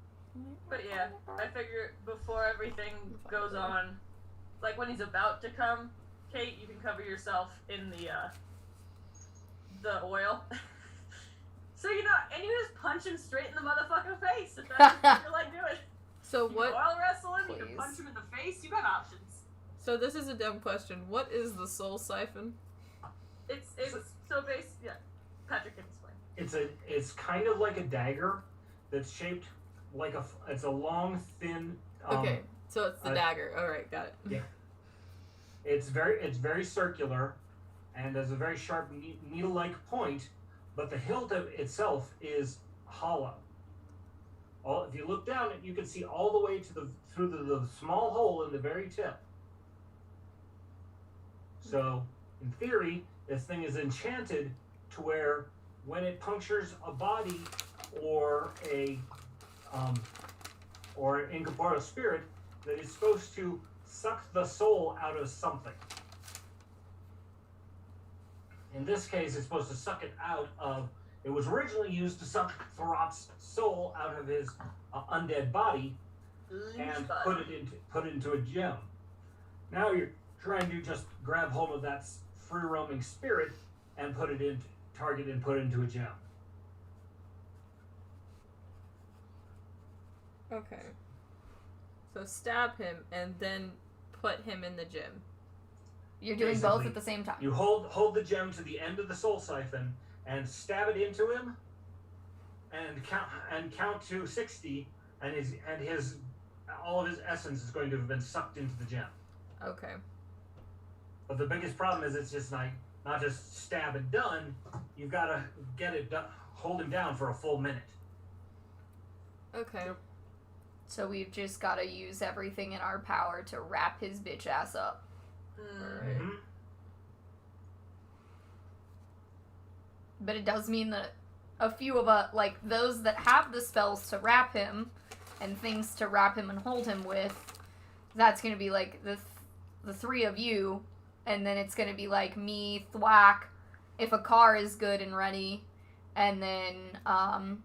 But yeah, I figure before everything goes on, like when he's about to come, Kate, you can cover yourself in the oil. So and you just punch him straight in the motherfucking face if that's what you feel like doing. So You what? can oil wrestle him, you Please. can punch him in the face, you got options. So this is a dumb question. What is the soul siphon? It's so basically, yeah. Patrick can explain. It's kind of like a dagger that's shaped like it's a long, thin. Okay, so it's the dagger. All right, got it. Yeah. It's very circular, and there's a very sharp needle-like point, but the hilt of itself is hollow. If you look down, you can see all the way through the small hole in the very tip. So, in theory, this thing is enchanted to where when it punctures a body or or an incorporeal spirit, that it's supposed to suck the soul out of something. In this case, it's supposed to suck it out of... It was originally used to suck THERRAT's soul out of his undead body and put it into a gem. Now you're trying to just grab hold of that free-roaming spirit and put it into a gem. Okay. So stab him and then put him in the gym. You're doing Basically, both at the same time. You hold the gem to the end of the soul siphon and stab it into him, and count to 60, and all of his essence is going to have been sucked into the gem. Okay. But the biggest problem is it's just not just stab and done. You've got to get it done, hold him down for a full minute. Okay. So we've just got to use everything in our power to wrap his bitch ass up. Alright. Mm-hmm. But it does mean that a few of us, like those that have the spells to wrap him and things to wrap him and hold him with, that's going to be like the three of you, and then it's going to be like me, Thwack, if a car is good and ready, and then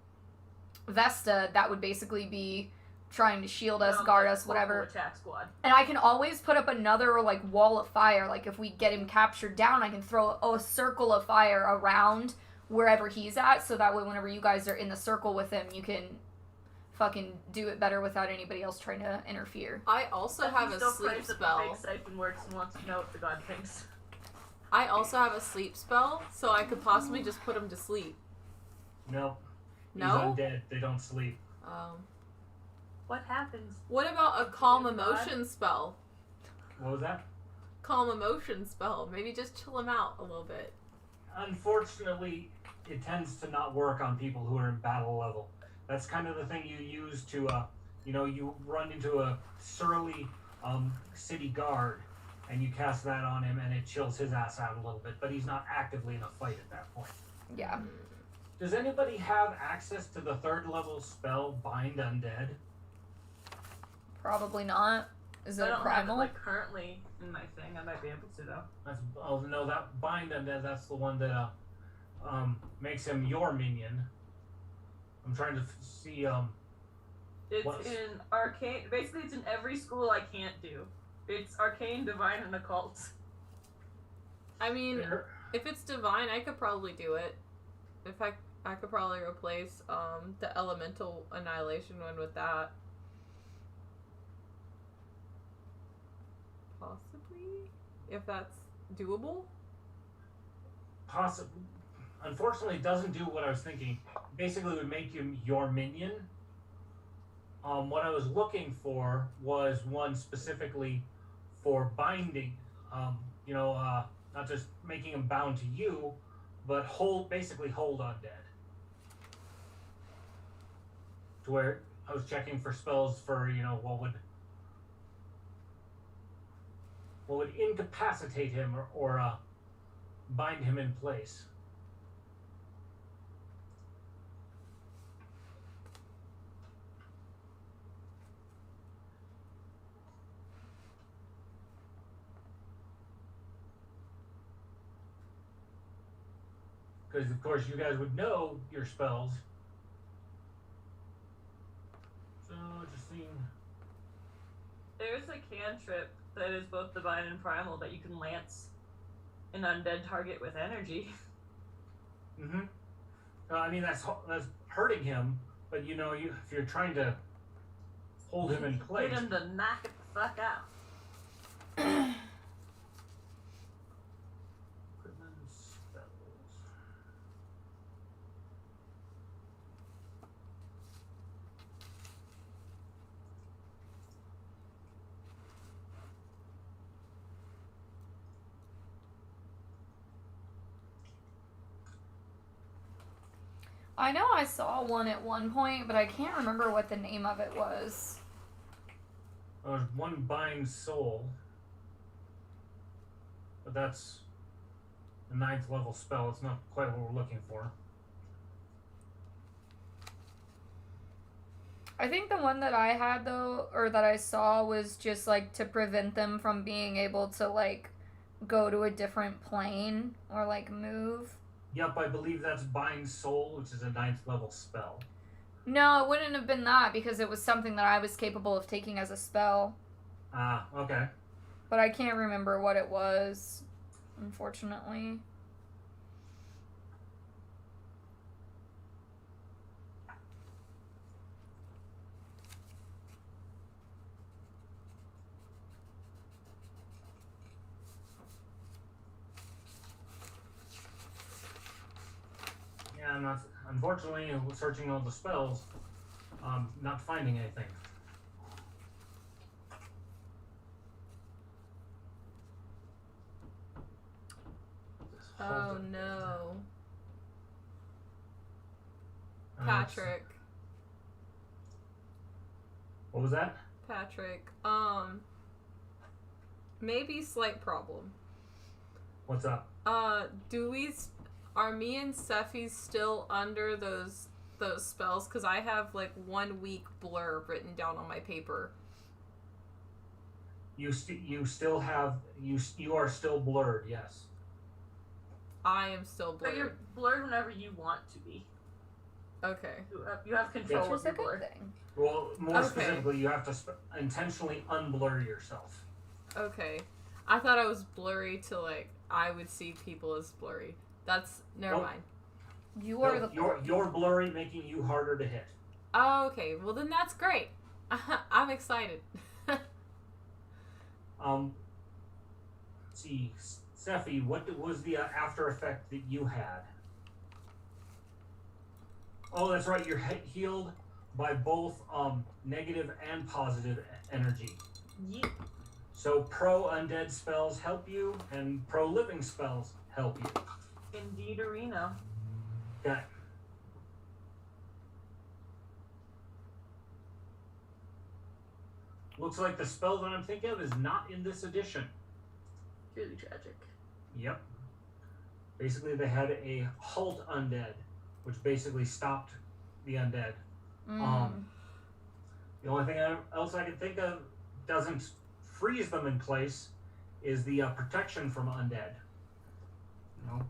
Vesta, that would basically be trying to shield us, guard us, whatever. Attack squad. And I can always put up another like wall of fire. Like if we get him captured down, I can throw a circle of fire around wherever he's at, so that way whenever you guys are in the circle with him, you can fucking do it better without anybody else trying to interfere. I also have a Still sleep prays that spell. the fake siphon works and wants to know what the god thinks. I also have a sleep spell, so I could possibly just put him to sleep. Nope. No? He's undead. They don't sleep. What happens? What about a calm God? emotion spell? What was that? Calm emotion spell. Maybe just chill him out a little bit. Unfortunately, it tends to not work on people who are in battle level. That's kind of the thing you use to, you run into a surly city guard, and you cast that on him, and it chills his ass out a little bit, but he's not actively in a fight at that point. Yeah. Does anybody have access to the 3rd level spell, Bind Undead? Probably not. Is it I a don't primal? have it, currently in my thing. I might be able to, though. No, that Bind Undead, that's the one that makes him your minion. I'm trying to see, It's What's- in arcane. Basically, it's in every school I can't do. It's arcane, divine, and occult. I mean, if it's divine, I could probably do it. If I could probably replace the elemental annihilation one with that. Possibly, if that's doable. possibly. Unfortunately, it doesn't do what I was thinking. Basically, it would make him your minion. What I was looking for was one specifically for binding. Not just making him bound to you, but basically hold undead. To where I was checking for spells for what would. what would incapacitate him or bind him in place. Because, of course, you guys would know your spells. So, just seeing. There's a cantrip that is both divine and primal that you can lance an undead target with energy. Mm-hmm. I mean, that's hurting him, but if you're trying to hold him in place. Get him to knock it the fuck out. Equipment spells. I know I saw one at one point, but I can't remember what the name of it was. There's one bind soul, but that's a 9th level spell. It's not quite what we're looking for. I think the one that I had though, or that I saw, was just like to prevent them from being able to like go to a different plane or like move. Yep, I believe that's bind soul, which is a 9th level spell. No, it wouldn't have been that because it was something that I was capable of taking as a spell. Ah, okay. But I can't remember what it was, unfortunately. Yeah, I'm not. Unfortunately, searching all the spells, not finding anything. Oh no. Patrick. What was that? Patrick. Maybe slight problem. What's up? Are me and Sephi still under those spells? Because I have like 1 week blur written down on my paper. You still have you are still blurred. Yes. I am still But blurred. you're blurred whenever you want to be. Okay. You have control Which of is your a good blur. thing. Well, more Okay. specifically, you have to intentionally unblur yourself. Okay. I thought I was blurry to like I would see people as blurry. That's never Nope. mind. You are No, the you're blurry, making you harder to hit. Oh, okay. Well then that's great. I'm excited. Let's see, Sephi, what was the after effect that you had? Oh, that's right. You're healed by both negative and positive energy. Yeet. So pro undead spells help you, and pro living spells help you. Indeed, Arena. Okay. Looks like the spell that I'm thinking of is not in this edition. Truly tragic. Yep. Basically, they had a halt undead, which basically stopped the undead. The only thing else I can think of doesn't freeze them in place is the protection from undead.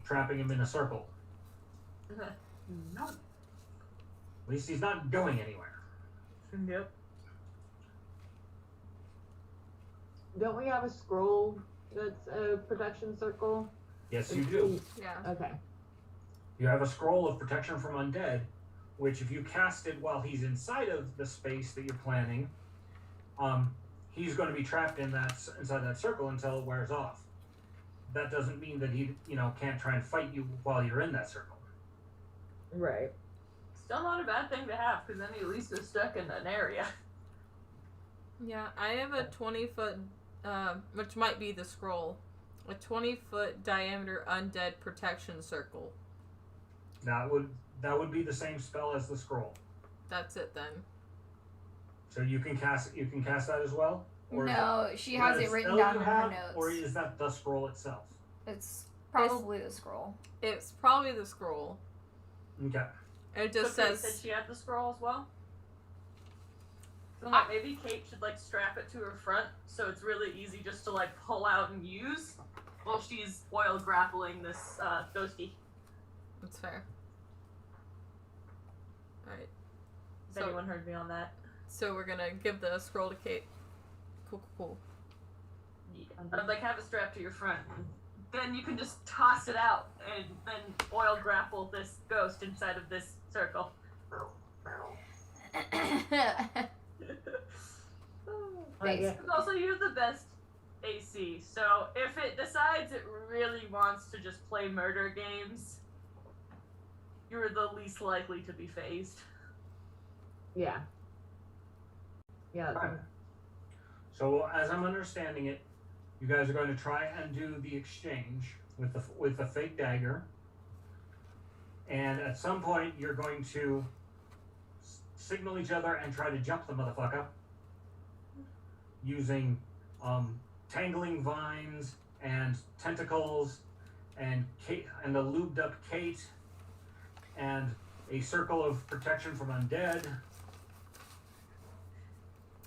Trapping him in a circle. No. At least he's not going anywhere. Yep. Don't we have a scroll that's a protection circle? Yes, you do. Yeah. Okay. You have a scroll of protection from undead, which if you cast it while he's inside of the space that you're planning, he's going to be trapped inside that circle until it wears off. That doesn't mean that he, can't try and fight you while you're in that circle. Right. Still not a bad thing to have, because then he at least is stuck in an area. Yeah, I have a 20-foot, which might be the scroll, a 20-foot diameter undead protection circle. That would be the same spell as the scroll. That's it then. So you can cast that as well. Or No, she is has that it a written spell down you in have, her notes. or is that the scroll itself? It's probably the scroll. It's probably the scroll. Okay. It just so Kate says said she had the scroll as well. So like maybe Kate should like strap it to her front so it's really easy just to like pull out and use while she's oil grappling this ghosty. it's fair. Alright. If So, anyone heard me on that. so we're gonna give the scroll to Kate. Cool. Yeah. I'd like have it strapped to your front. Then you can just toss it out and then oil grapple this ghost inside of this circle. Like, Thanks. And also, you have the best AC, so if it decides it really wants to just play murder games, you're the least likely to be phased. yeah. Yeah. Right. So as I'm understanding it, you guys are going to try and do the exchange with the fake dagger, and at some point you're going to signal each other and try to jump the motherfucker using tangling vines and tentacles and a lubed up Kate and a circle of protection from undead.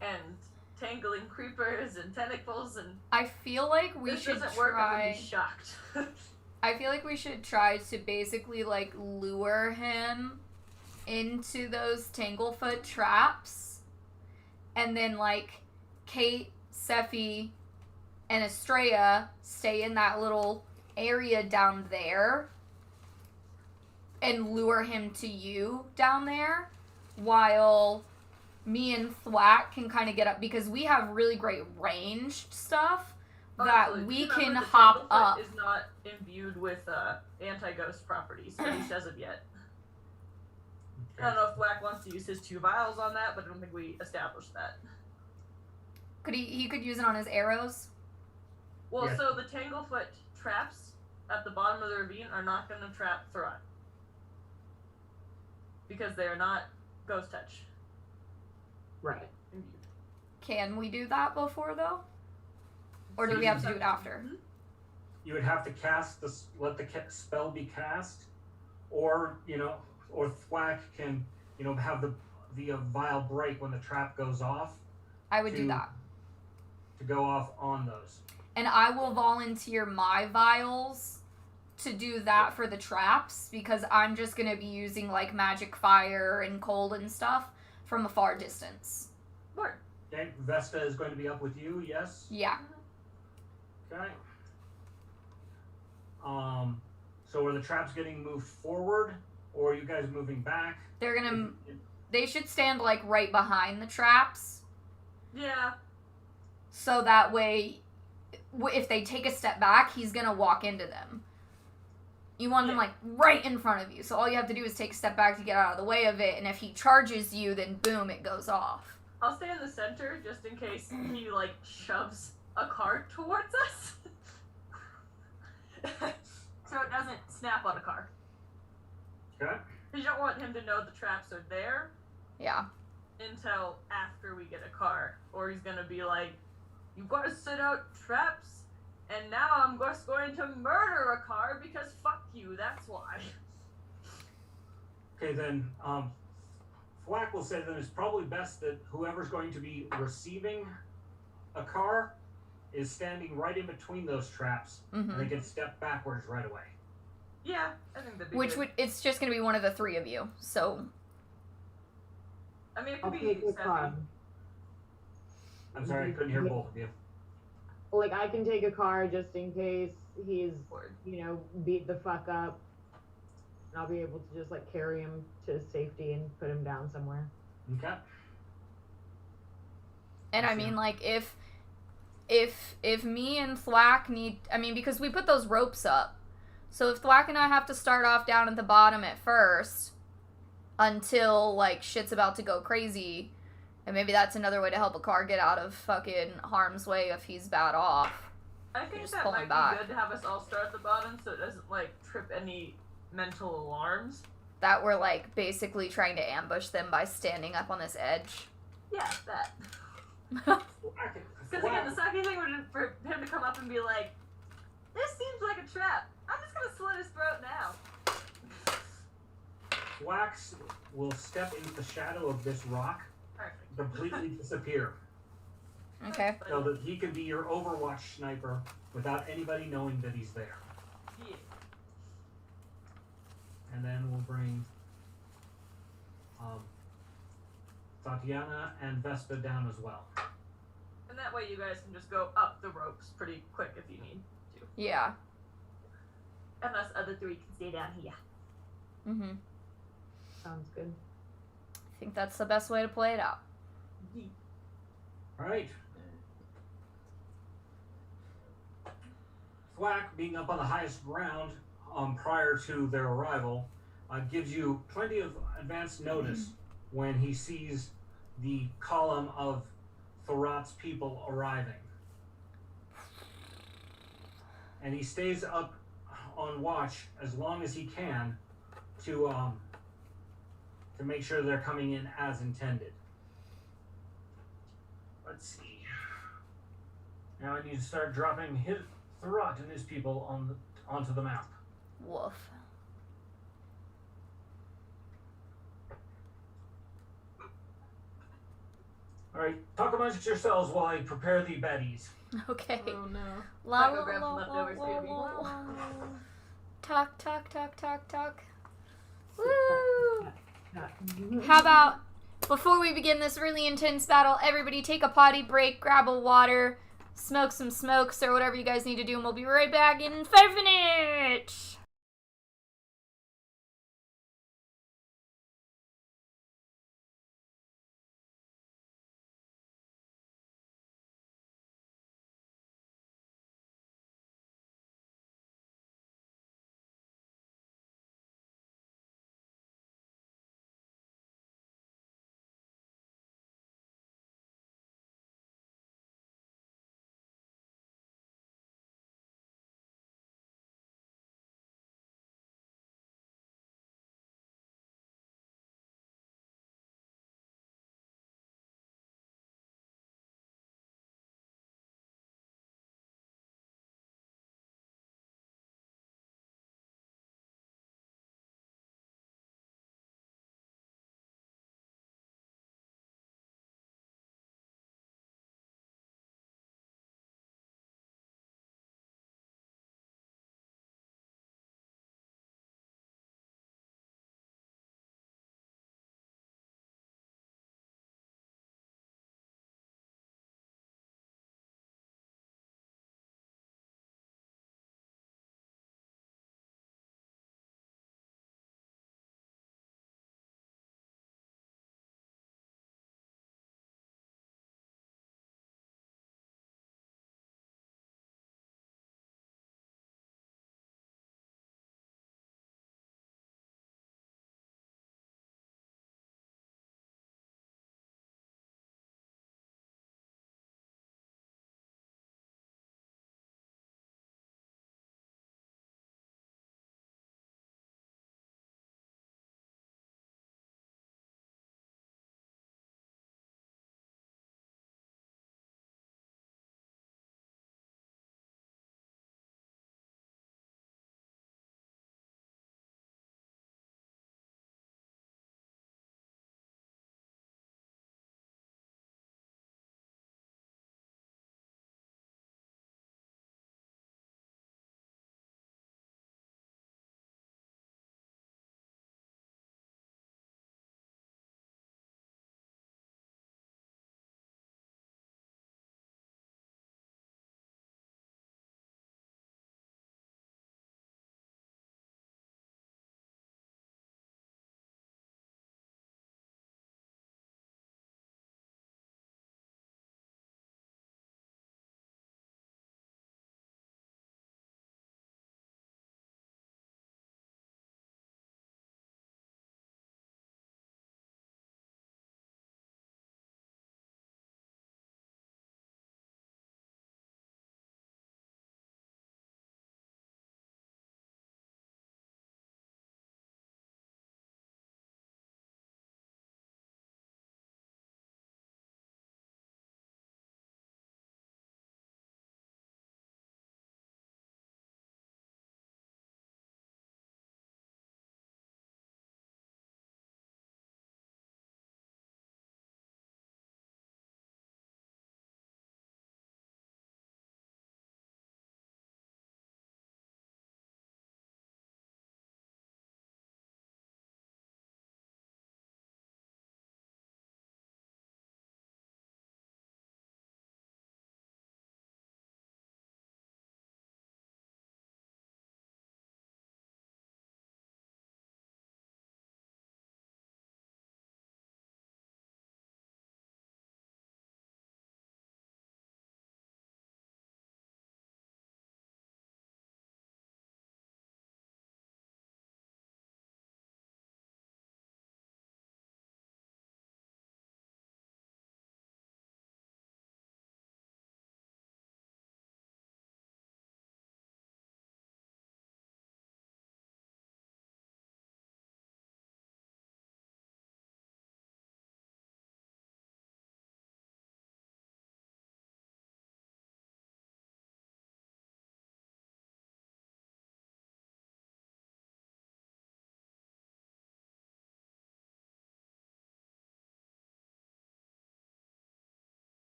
And tangling creepers and tentacles and I feel like we this should doesn't work, I would try. be shocked. I feel like we should try to basically like lure him into those Tanglefoot traps, and then like Kate, Sephi, and Estrella stay in that little area down there and lure him to you down there, while me and Thwack can kind of get up, because we have really great ranged stuff that Honestly, we remember can the hop Tanglefoot up. is not imbued with anti-ghost properties, at least as of yet. I don't know if Black wants to use his 2 vials on that, but I don't think we established that. Could he could use it on his arrows? Well, Yeah. so the Tanglefoot traps at the bottom of the ravine are not going to trap THERRAT. Because they are not ghost touch Right. imbued. Can we do that before though? Or do we have to do it after? You would have to cast let the spell be cast, or or Thwack can have the vial break when the trap goes off I would do that. to go off on those. And I will volunteer my vials to do that for the traps, because I'm just going to be using like magic fire and cold and stuff from a far distance. Word. Okay, Vesta is going to be up with you. Yes. Yeah. Okay. So are the traps getting moved forward, or are you guys moving back? They're going to they should stand like right behind the traps, Yeah. so that way if they take a step back, he's going to walk into them. You want them like right in front of you. So all you have to do is take a step back to get out of the way of it, and if he charges you, then boom, it goes off. I'll stay in the center just in case he like shoves a cart towards us. So it doesn't snap on a car. Okay. Because you don't want him to know the traps are there Yeah. until after we get a car. Or he's gonna be like, you've got to set out traps, and now I'm just going to murder a car because fuck you, that's why. Okay, then Thwack will say that it's probably best that whoever's going to be receiving a car is standing right in between those traps, and they can step backwards right away. Yeah, I think that'd be Which good. would, it's just going to be one of the 3 of you. So I mean, it I'll could be take the car. Stephanie. I'm sorry, I couldn't hear both of you. Like, I can take a car just in case he's, Word. beat the fuck up. And I'll be able to just, like, carry him to safety and put him down somewhere. Okay. And I mean, like, if me and Thwack need, I mean, because we put those ropes up, so if Thwack and I have to start off down at the bottom at first until like shit's about to go crazy, and maybe that's another way to help a car get out of fucking harm's way if he's bad off. I think Just that pull might him be back. good to have us all start at the bottom so it doesn't like trip any mental alarms. That we're like basically trying to ambush them by standing up on this edge. Yeah, that. Because again, the sucky thing would be for him to come up and be like, "This seems like a trap. I'm just gonna slit his throat now." Wax will step into the shadow of this rock, Perfect. completely disappear, Okay. so that he can be your Overwatch sniper without anybody knowing that he's there. Yeah. And then we'll bring Tatiana and Vespa down as well. And that way you guys can just go up the ropes pretty quick if you need to. Yeah. And us other three can stay down here. Mm-hmm. Sounds good. I think that's the best way to play it out. All right. Thwack, being up on the highest ground prior to their arrival, gives you plenty of advance notice when he sees the column of THERRAT's people arriving. And he stays up on watch as long as he can to make sure they're coming in as intended. Let's see. Now I need to start dropping THERRAT and his people onto the map. Woof. All right, talk amongst yourselves while I prepare the betties. Okay. Oh no. La, Go la, grab la, some la, leftovers, la, baby. la, la. Talk, talk, talk, talk, talk. Woo! How about, before we begin this really intense battle, everybody take a potty break, grab a water, smoke some smokes, or whatever you guys need to do, and we'll be right back in 5 minutes!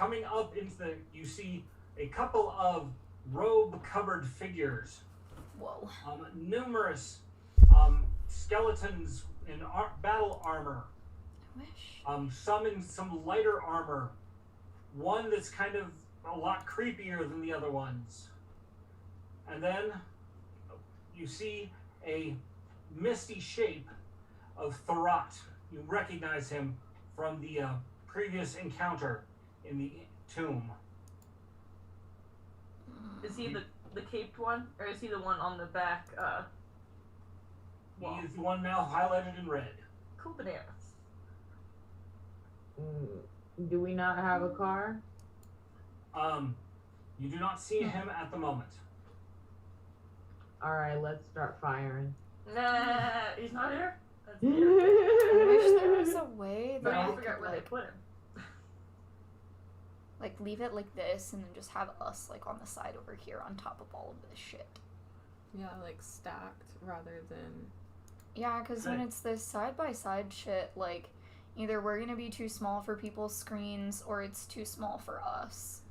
coming up into the, you see a couple of robe-covered figures. Whoa. Numerous skeletons in battle armor. I wish. Some in some lighter armor. One that's kind of a lot creepier than the other ones. And then you see a misty shape of THERRAT. You recognize him from the previous encounter in the tomb. Is he the caped one, or is he the one on the back? Wall? He is the one now highlighted in red. Cool bananas. Do we not have a car? You do not see him at the moment. Alright, let's start firing. Nah, he's not here. That's I weird. wish there was a way But that I I forgot could where they like put him. leave it like this and then just have us like on the side over here on top of all of this shit. Yeah, like stacked rather than. Yeah, because when Right. it's this side by side shit, like either we're gonna be too small for people's screens or it's too small for us.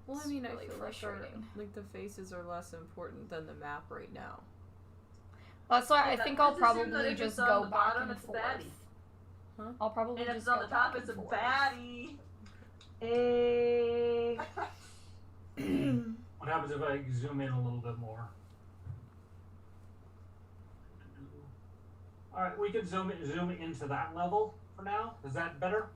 Well, I It's mean, really I feel frustrating. like the faces are less important than the map right now. That's why I Yeah, think let's I'll assume that probably if just it's on go the back bottom, and it's a forth. Huh? I'll probably And if just it's on go the top, back it's a and forth. baddie. Hey. What happens if I zoom in a little bit more? Alright, we can zoom into that level for now. Is that better?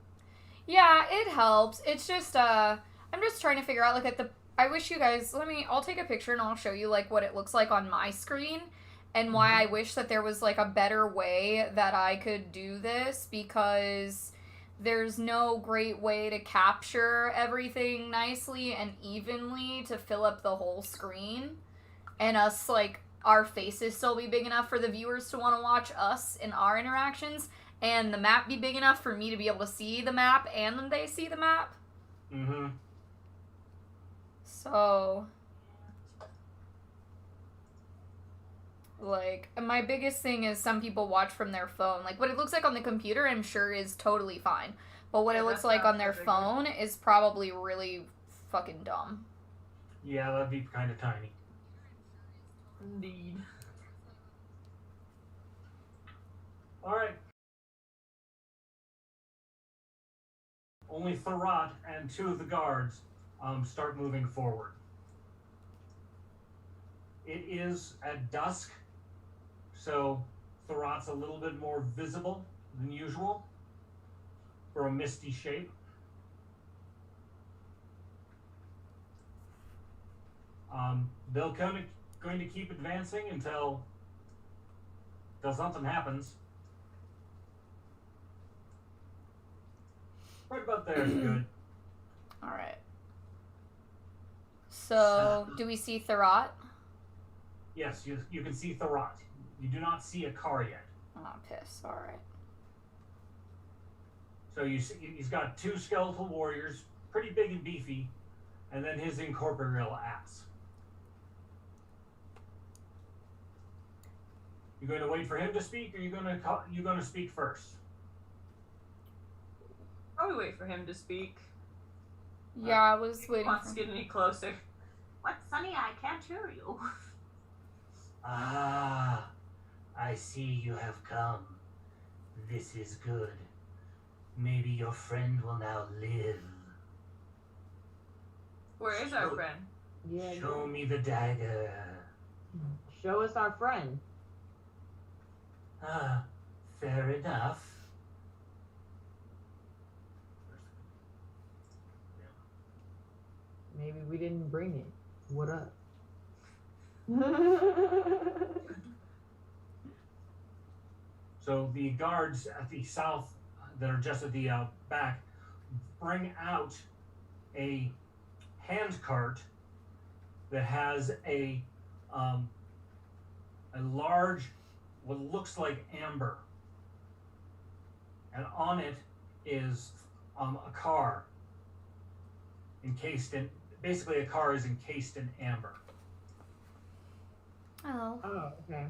Yeah, it helps. It's just I'm just trying to figure out like I wish you guys I'll take a picture and I'll show you like what it looks like on my screen and why I wish that there was like a better way that I could do this, because there's no great way to capture everything nicely and evenly to fill up the whole screen and us like our faces still be big enough for the viewers to want to watch us and our interactions, and the map be big enough for me to be able to see the map and then they see the map. Mm-hmm. So, like, my biggest thing is some people watch from their phone. Like, what it looks like on the computer, I'm sure, is totally fine. But what Yeah, it looks that's like not on their so big. phone is probably really fucking dumb. Yeah, that'd be kind of tiny. Indeed. Alright. Only THERRAT and two of the guards start moving forward. It is at dusk, so THERRAT's a little bit more visible than usual for a misty shape. They're going to keep advancing until something happens. Right about there is good. Alright. So, do we see THERRAT? Yes, you can see THERRAT. You do not see a car yet. Oh, piss. Alright. So you see, he's got two skeletal warriors, pretty big and beefy, and then his incorporeal ass. You going to wait for him to speak, or you going to speak first? Probably wait for him to speak. Yeah, I was He waiting wants for to get any closer. What, Sonny? I can't hear you. Ah, I see you have come. This is good. Maybe your friend will now live. Where is our friend? Yeah. Show me the dagger. Show us our friend. Ah, fair enough. Maybe we didn't bring it. What up? So the guards at the south, that are just at the back, bring out a hand cart that has a large, what looks like amber, and on it is a car encased in. Basically, a car is encased in amber. Oh. Oh, okay.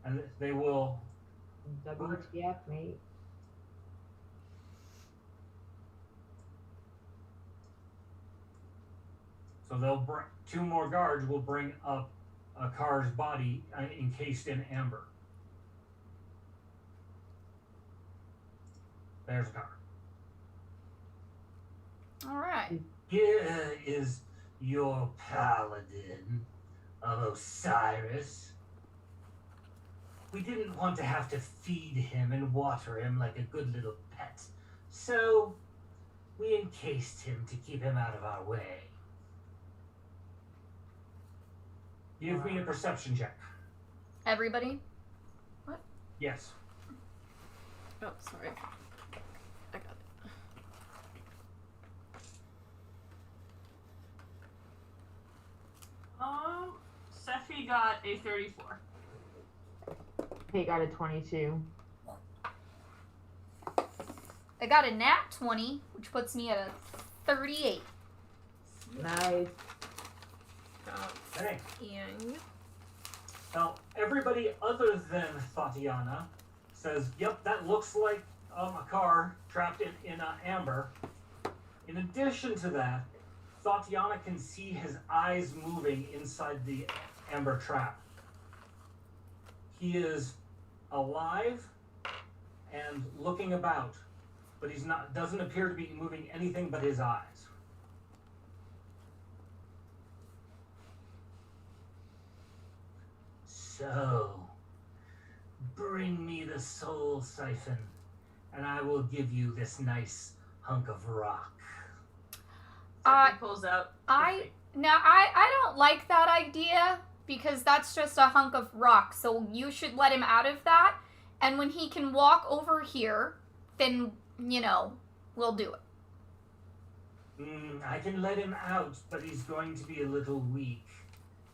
And they will. WTF, mate. So they'll bring 2 more guards will bring up a car's body encased in amber. There's a car. All right. Here is your paladin of Osiris. We didn't want to have to feed him and water him like a good little pet, so we encased him to keep him out of our way. Give me a perception check. Everybody? Yes. Oh, sorry. I got it. Sephi got a 34. He got a 22. I got a nat 20, which puts me at a 38. Nice. Hey. And Now, everybody other than Tatiana says, yep, that looks like a car trapped in amber. In addition to that, Tatiana can see his eyes moving inside the amber trap. He is alive and looking about, but doesn't appear to be moving anything but his eyes. So, bring me the soul siphon, and I will give you this nice hunk of rock. Sephi pulls out. I don't like that idea because that's just a hunk of rock. So you should let him out of that, and when he can walk over here, then we'll do it. I can let him out, but he's going to be a little weak.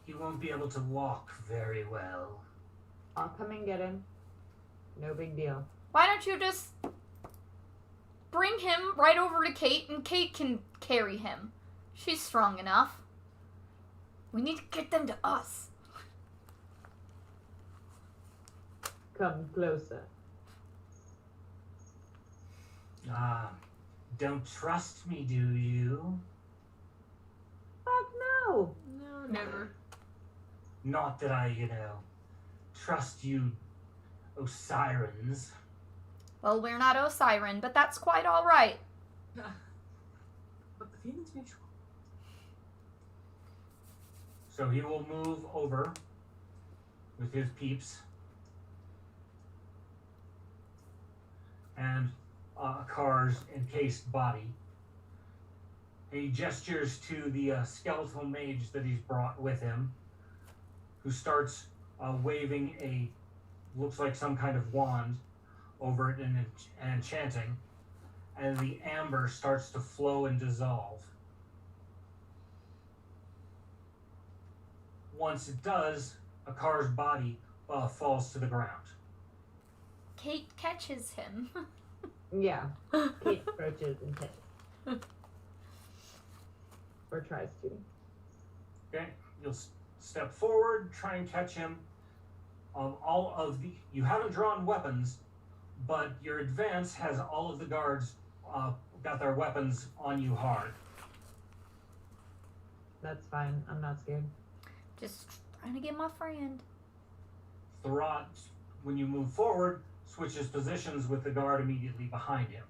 He won't be able to walk very well. I'll come and get him. No big deal. Why don't you just bring him right over to Kate, and Kate can carry him. She's strong enough. We need to get them to us. Come closer. Don't trust me, do you? Fuck no. no, never. Not that I, trust you, Osirans. Well, we're not Osiren, but that's quite all right. But the feeling's mutual. So he will move over with his peeps. And a car's encased body. He gestures to the skeletal mage that he's brought with him, who starts waving looks like some kind of wand over it and enchanting, and the amber starts to flow and dissolve. Once it does, a car's body falls to the ground. Kate catches him. Yeah. Kate approaches and takes. Or tries to. Okay, you'll step forward, try and catch him. You haven't drawn weapons, but your advance has all of the guards got their weapons on you hard. That's fine. I'm not scared. Just trying to get my friend. THERRAT, when you move forward, switches positions with the guard immediately behind him.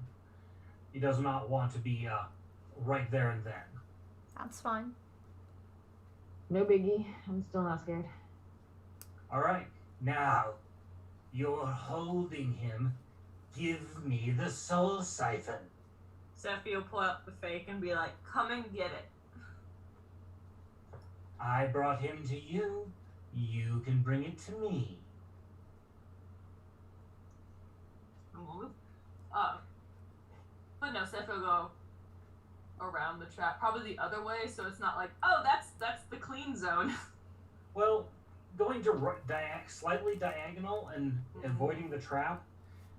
He does not want to be right there and then. That's fine. No biggie. I'm still not scared. All right, now you're holding him. Give me the soul siphon. Sephi will pull out the fake and be like, come and get it. I brought him to you. You can bring it to me. But no, Sephi will go around the trap, probably the other way, so it's not like, oh, that's the clean zone. Well, going to slightly diagonal and avoiding the trap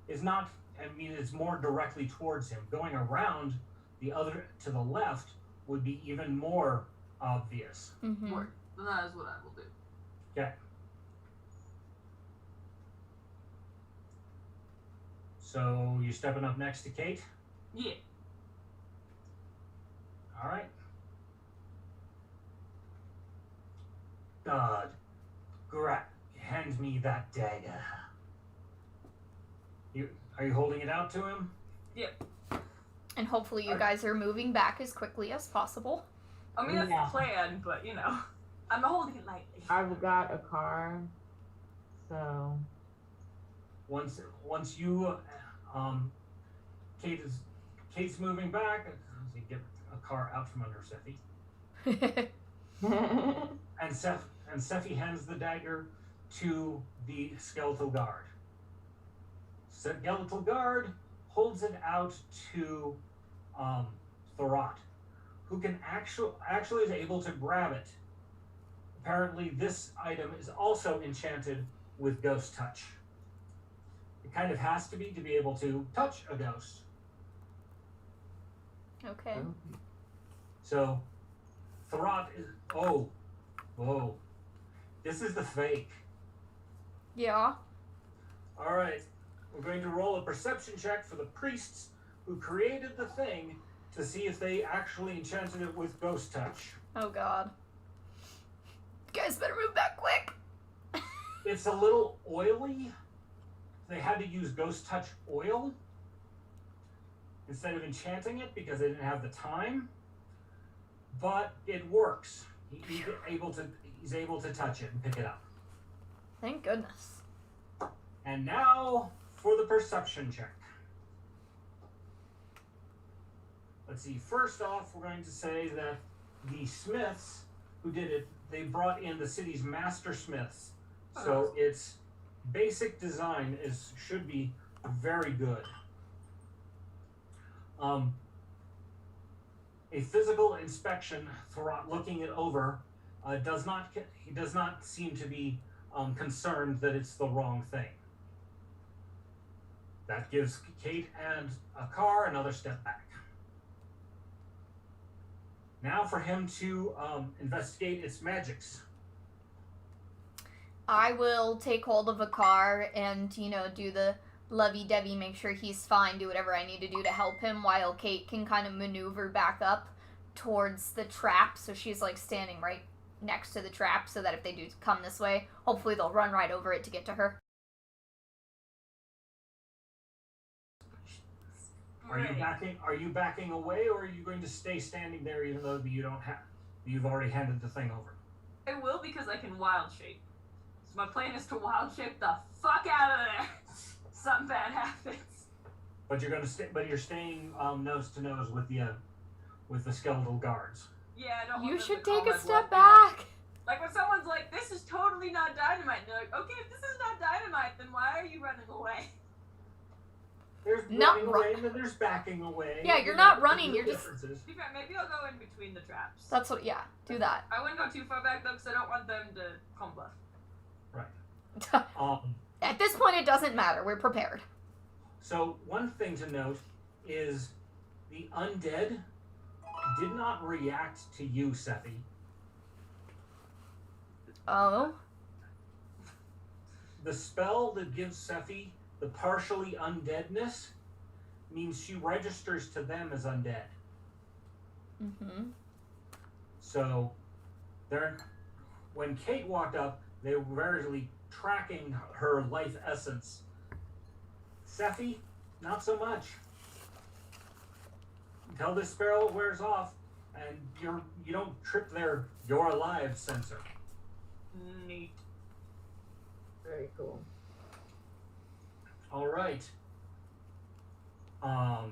is not. It's more directly towards him. Going around the other to the left would be even more obvious. Mm-hmm. Word. Then that is what I will do. Okay. So you're stepping up next to Kate? Yeah. All right. that dagger. Are you holding it out to him? And hopefully you guys are moving back as quickly as possible. I mean, that's Yeah. the plan, but you know, I'm holding it lightly. I've got a car, so Once you, Kate's moving back. You get a car out from under Sephi, and Sephi hands the dagger to the skeletal guard. Skeletal guard holds it out to THERRAT, who can actually is able to grab it. Apparently, this item is also enchanted with ghost touch. It kind of has to be able to touch a ghost. Okay. So, THERRAT is. Oh, whoa. This is the fake. Yeah. All right. We're going to roll a perception check for the priests who created the thing to see if they actually enchanted it with ghost touch. Oh god. You guys better move back quick. It's a little oily. They had to use ghost touch oil instead of enchanting it because they didn't have the time. But it works. He's able to touch it and pick it up. Thank goodness. And now for the perception check. Let's see. First off, we're going to say that the smiths who did it, they brought in the city's master smiths. So its basic design should be very good. A physical inspection, THERRAT looking it over, he does not seem to be concerned that it's the wrong thing. That gives Kate and a car another step back. Now for him to investigate its magics. I will take hold of a car and, do the lovey-dovey, make sure he's fine, do whatever I need to do to help him, while Kate can kind of maneuver back up towards the trap, so she's, standing right next to the trap, so that if they do come this way, hopefully they'll run right over it to get to her. Are you backing away, or are you going to stay standing there even though you've already handed the thing over? I will, because I can wild shape. So my plan is to wild shape the fuck out of there. Something bad happens. But you're staying nose to nose with the skeletal guards. Yeah, I don't want You them should to call take a my step bluff. back. Like when someone's like, "This is totally not dynamite," and they're like, "Okay, if this is not dynamite, then why are you running away?" There's Not running away, and then there's backing away. Yeah, you're not running, you're just- differences. To be fair, maybe I'll go in between the traps. That's what, yeah, do that. I wouldn't go too far back though, because I don't want them to come bluff. At this point, it doesn't matter. We're prepared. So one thing to note is the undead did not react to you, Sephi. Oh? The spell that gives Sephi the partially undeadness means she registers to them as undead. Mm-hmm. So when Kate walked up, they were very tracking her life essence. Sephi, not so much. Until this spell wears off, and you don't trip their "you're alive" sensor. Neat. very cool. All right. Okay.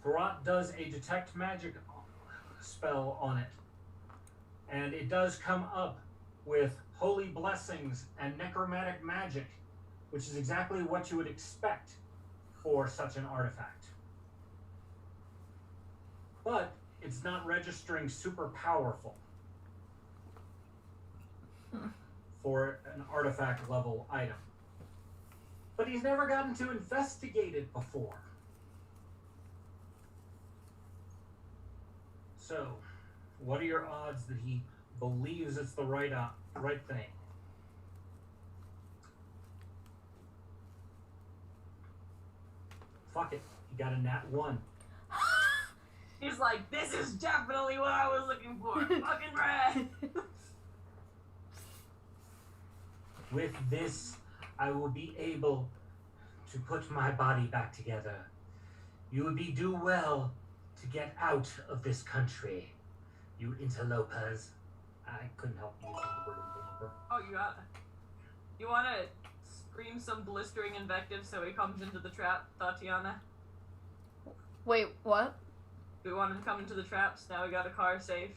THERRAT does a detect magic spell on it, and it does come up with holy blessings and necromantic magic, which is exactly what you would expect for such an artifact. But it's not registering super powerful for an artifact level item. But he's never gotten to investigate it before. So, what are your odds that he believes it's the right thing? Fuck it. He got a nat 1. He's like, this is definitely what I was looking for. Fucking bread. With this, I will be able to put my body back together. You would do well to get out of this country, you interlopers. I couldn't help using the word interloper. Oh, you wanna scream some blistering invective so he comes into the trap, Tatiana? Wait, what? Do we want him to come into the traps? Now we got a car safe.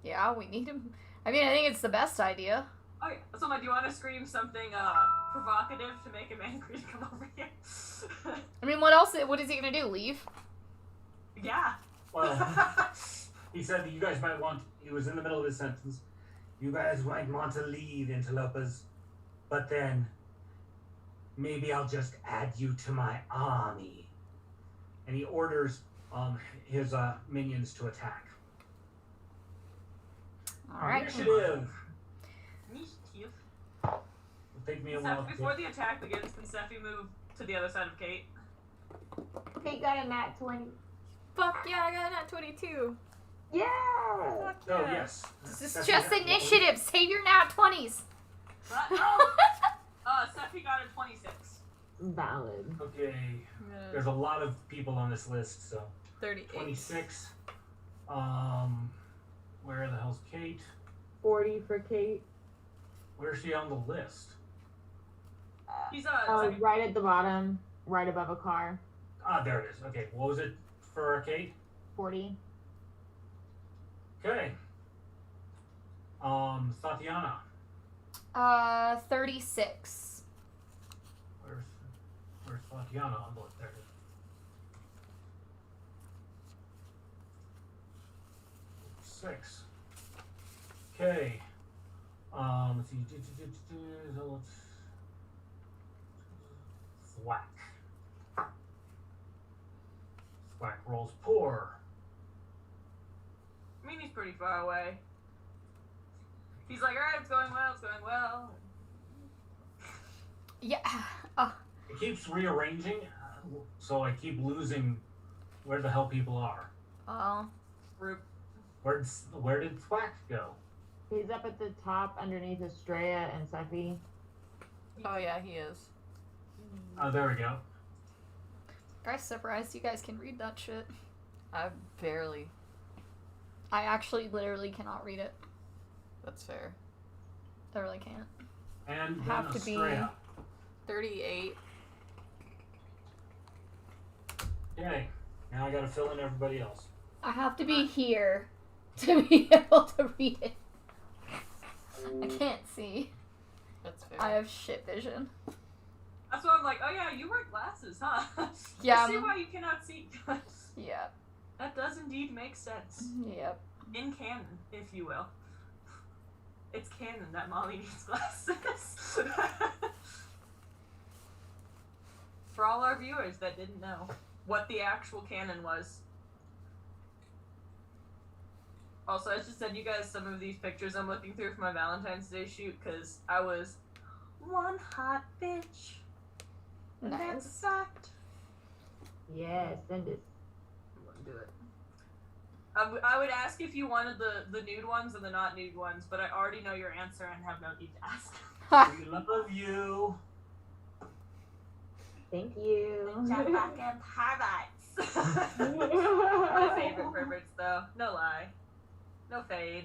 Yeah, we need him. I mean, I think it's the best idea. Oh yeah. So, do you want to scream something provocative to make him angry to come over here? I mean, what is he gonna do? Leave? Yeah. Well, he said that you guys might want, he was in the middle of his sentence, you guys might want to leave, interlopers, but then maybe I'll just add you to my army. And he orders his minions to attack. Alright. Initiative! Initiative. It'll take me a while to Before the attack begins, can Sephi move to the other side of Kate? He got a nat 20. Fuck yeah, I got a nat 22. Yeah! Fuck Oh, yeah. yes. This is That's just exactly- initiative. Save your nat 20s. Sephi got a 26. Valid. Okay, Yeah, there's a lot of people on this list, so 38. 26. Where the hell's Kate? 40 for Kate. Where's she on the list? He's Right at the bottom, right above a car. Ah, there it is. Okay, what was it for Kate? 40. Okay. Tatiana. 36. Where's Tatiana on the list? There it is. 6. Okay. Let's see. So let's Thwack. Thwack rolls poor. I mean, he's pretty far away. He's like, alright, it's going well. Yeah. It keeps rearranging, so I keep losing where the hell people are. Oh. Rip. Where did Thwack go? He's up at the top underneath Estrella and Sephi. Oh yeah, he is. Oh, there we go. I'm surprised you guys can read that shit. I barely. I actually literally cannot read it. That's fair. I really can't. And then Have to be- Estrella. 38. Okay, now I gotta fill in everybody else. I have to be here to be able to read it. I can't see. That's fair. I have shit vision. That's why I'm like, oh yeah, you wear glasses, huh? Yeah. I see why you cannot see. Yep. That does indeed make sense. Yep. In canon, if you will. It's canon that Molly needs glasses. For all our viewers that didn't know what the actual canon was. Also, I just sent you guys some of these pictures I'm looking through for my Valentine's Day shoot because I was one hot bitch. And that's a Nice. fact. Yeah, send it. I'm gonna do it. I would ask if you wanted the nude ones and the not nude ones, but I already know your answer and have no need to ask. We love you. Thank you. Jetpack and highlights. My favorite perverts, though. No lie. No fade.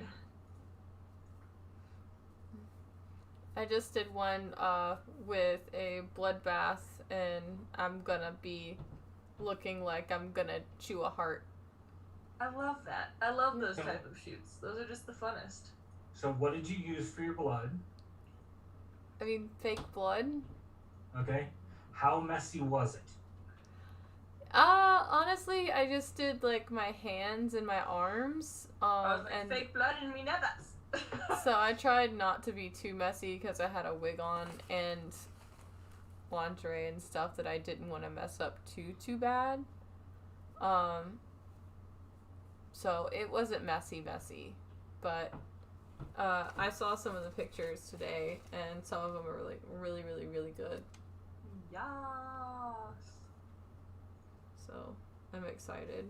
I just did one with a bloodbath, and I'm gonna be looking like I'm gonna chew a heart. I love that. I love those Okay. type of shoots. Those are just the funnest. So what did you use for your blood? I mean, fake blood? Okay. How messy was it? Honestly, I just did like my hands and my arms. I was like, And fake blood in me never. so I tried not to be too messy because I had a wig on and lingerie and stuff that I didn't want to mess up too bad. So it wasn't messy, but I saw some of the pictures today, and some of them are really good. Yes. So I'm excited.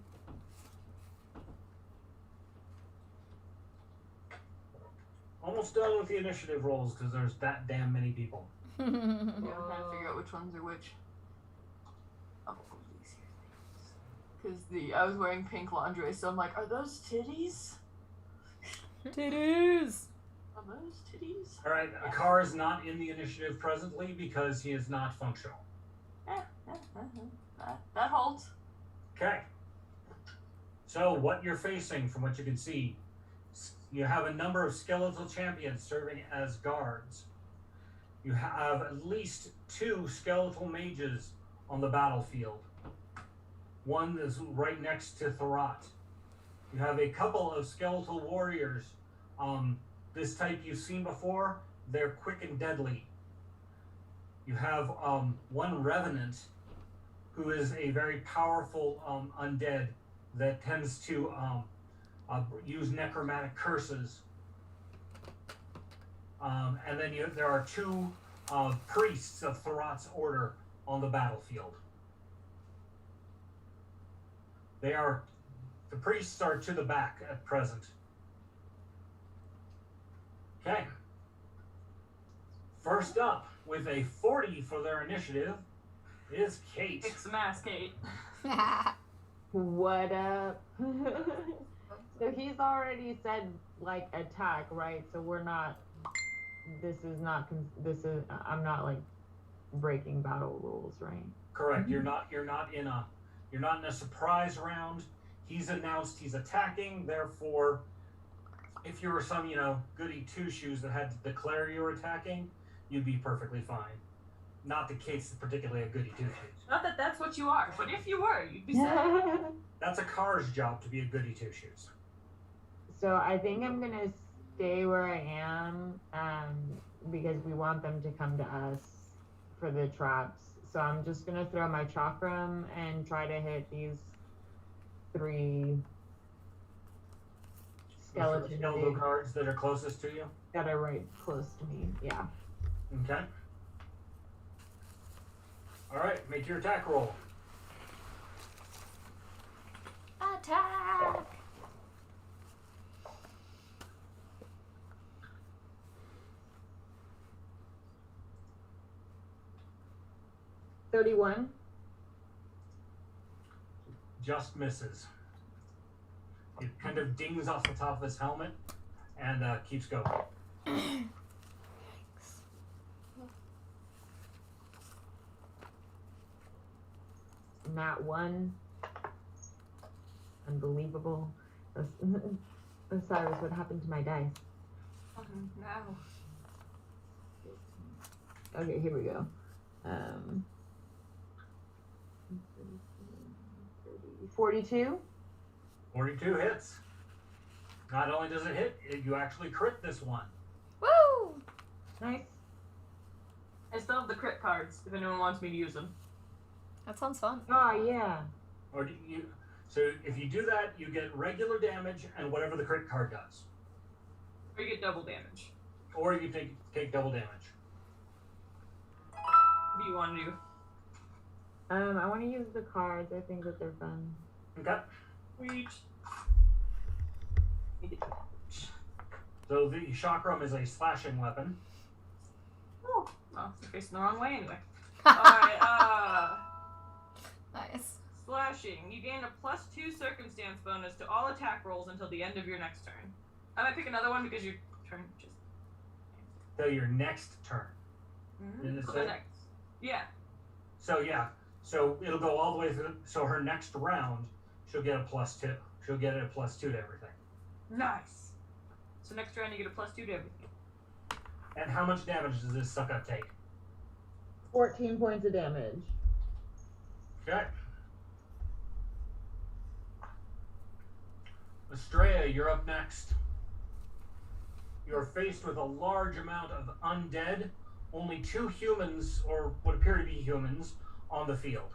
almost done with the initiative rolls because there's that damn many people. Yeah, I'm trying to figure out which ones are which. Oh, these here things. Because I was wearing pink lingerie, so I'm like, are those titties? Titties! Are those titties? All right, Akar is not in the initiative presently because he is not functional. That holds. Okay. So what you're facing, from what you can see, you have a number of skeletal champions serving as guards. You have at least 2 skeletal mages on the battlefield. One is right next to THERRAT. You have a couple of skeletal warriors. This type you've seen before. They're quick and deadly. You have one revenant who is a very powerful undead that tends to use necromantic curses. And then there are 2 priests of THERRAT's order on the battlefield. The priests are to the back at present. Okay. First up, with a 40 for their initiative, is Kate. Kick some ass, Kate. What up? So he's already said like attack, right? So we're not. This is not. I'm not like breaking battle rules, right? Correct. You're not in a surprise round. He's announced he's attacking. Therefore, if you were some goody two shoes that had to declare you were attacking, you'd be perfectly fine. Not the case particularly a goody two shoes. Not that that's what you are, but if you were, you'd be sad. That's a car's job to be a goody two shoes. So I think I'm gonna stay where I am, because we want them to come to us for the traps. So I'm just gonna throw my chakram and try to hit these 3 skeletal cards that are closest to you. that are right close to me. Yeah. Okay. All right, make your attack roll. Attack! $31. Just misses. It kind of dings off the top of his helmet and keeps going. Nat 1. Unbelievable. Osiris, what happened to my dice? No. Okay, here we go. 42. 42 hits. Not only does it hit, you actually crit this one. Woo! Nice. I still have the crit cards if anyone wants me to use them. That sounds fun. Oh, yeah. Or do you? So if you do that, you get regular damage and whatever the crit card does. Or you get double damage. Or you take double damage. What do you want to do? I want to use the cards. I think that they're fun. Okay. Reach. So the chakram is a slashing weapon. Oh, well, you're facing the wrong way anyway. Alright, Nice. slashing. You gain a +2 circumstance bonus to all attack rolls until the end of your next turn. I might pick another one because your turn just... So your next turn. Did it So say? the next. Yeah. So yeah. So it'll go all the way through. So her next round, she'll get a +2. She'll get a +2 to everything. Nice. So next round you get a +2 to everything. And how much damage does this sucker take? 14 points of damage. Okay. Estrella, you're up next. You're faced with a large amount of undead, only 2 humans, or what appear to be humans, on the field.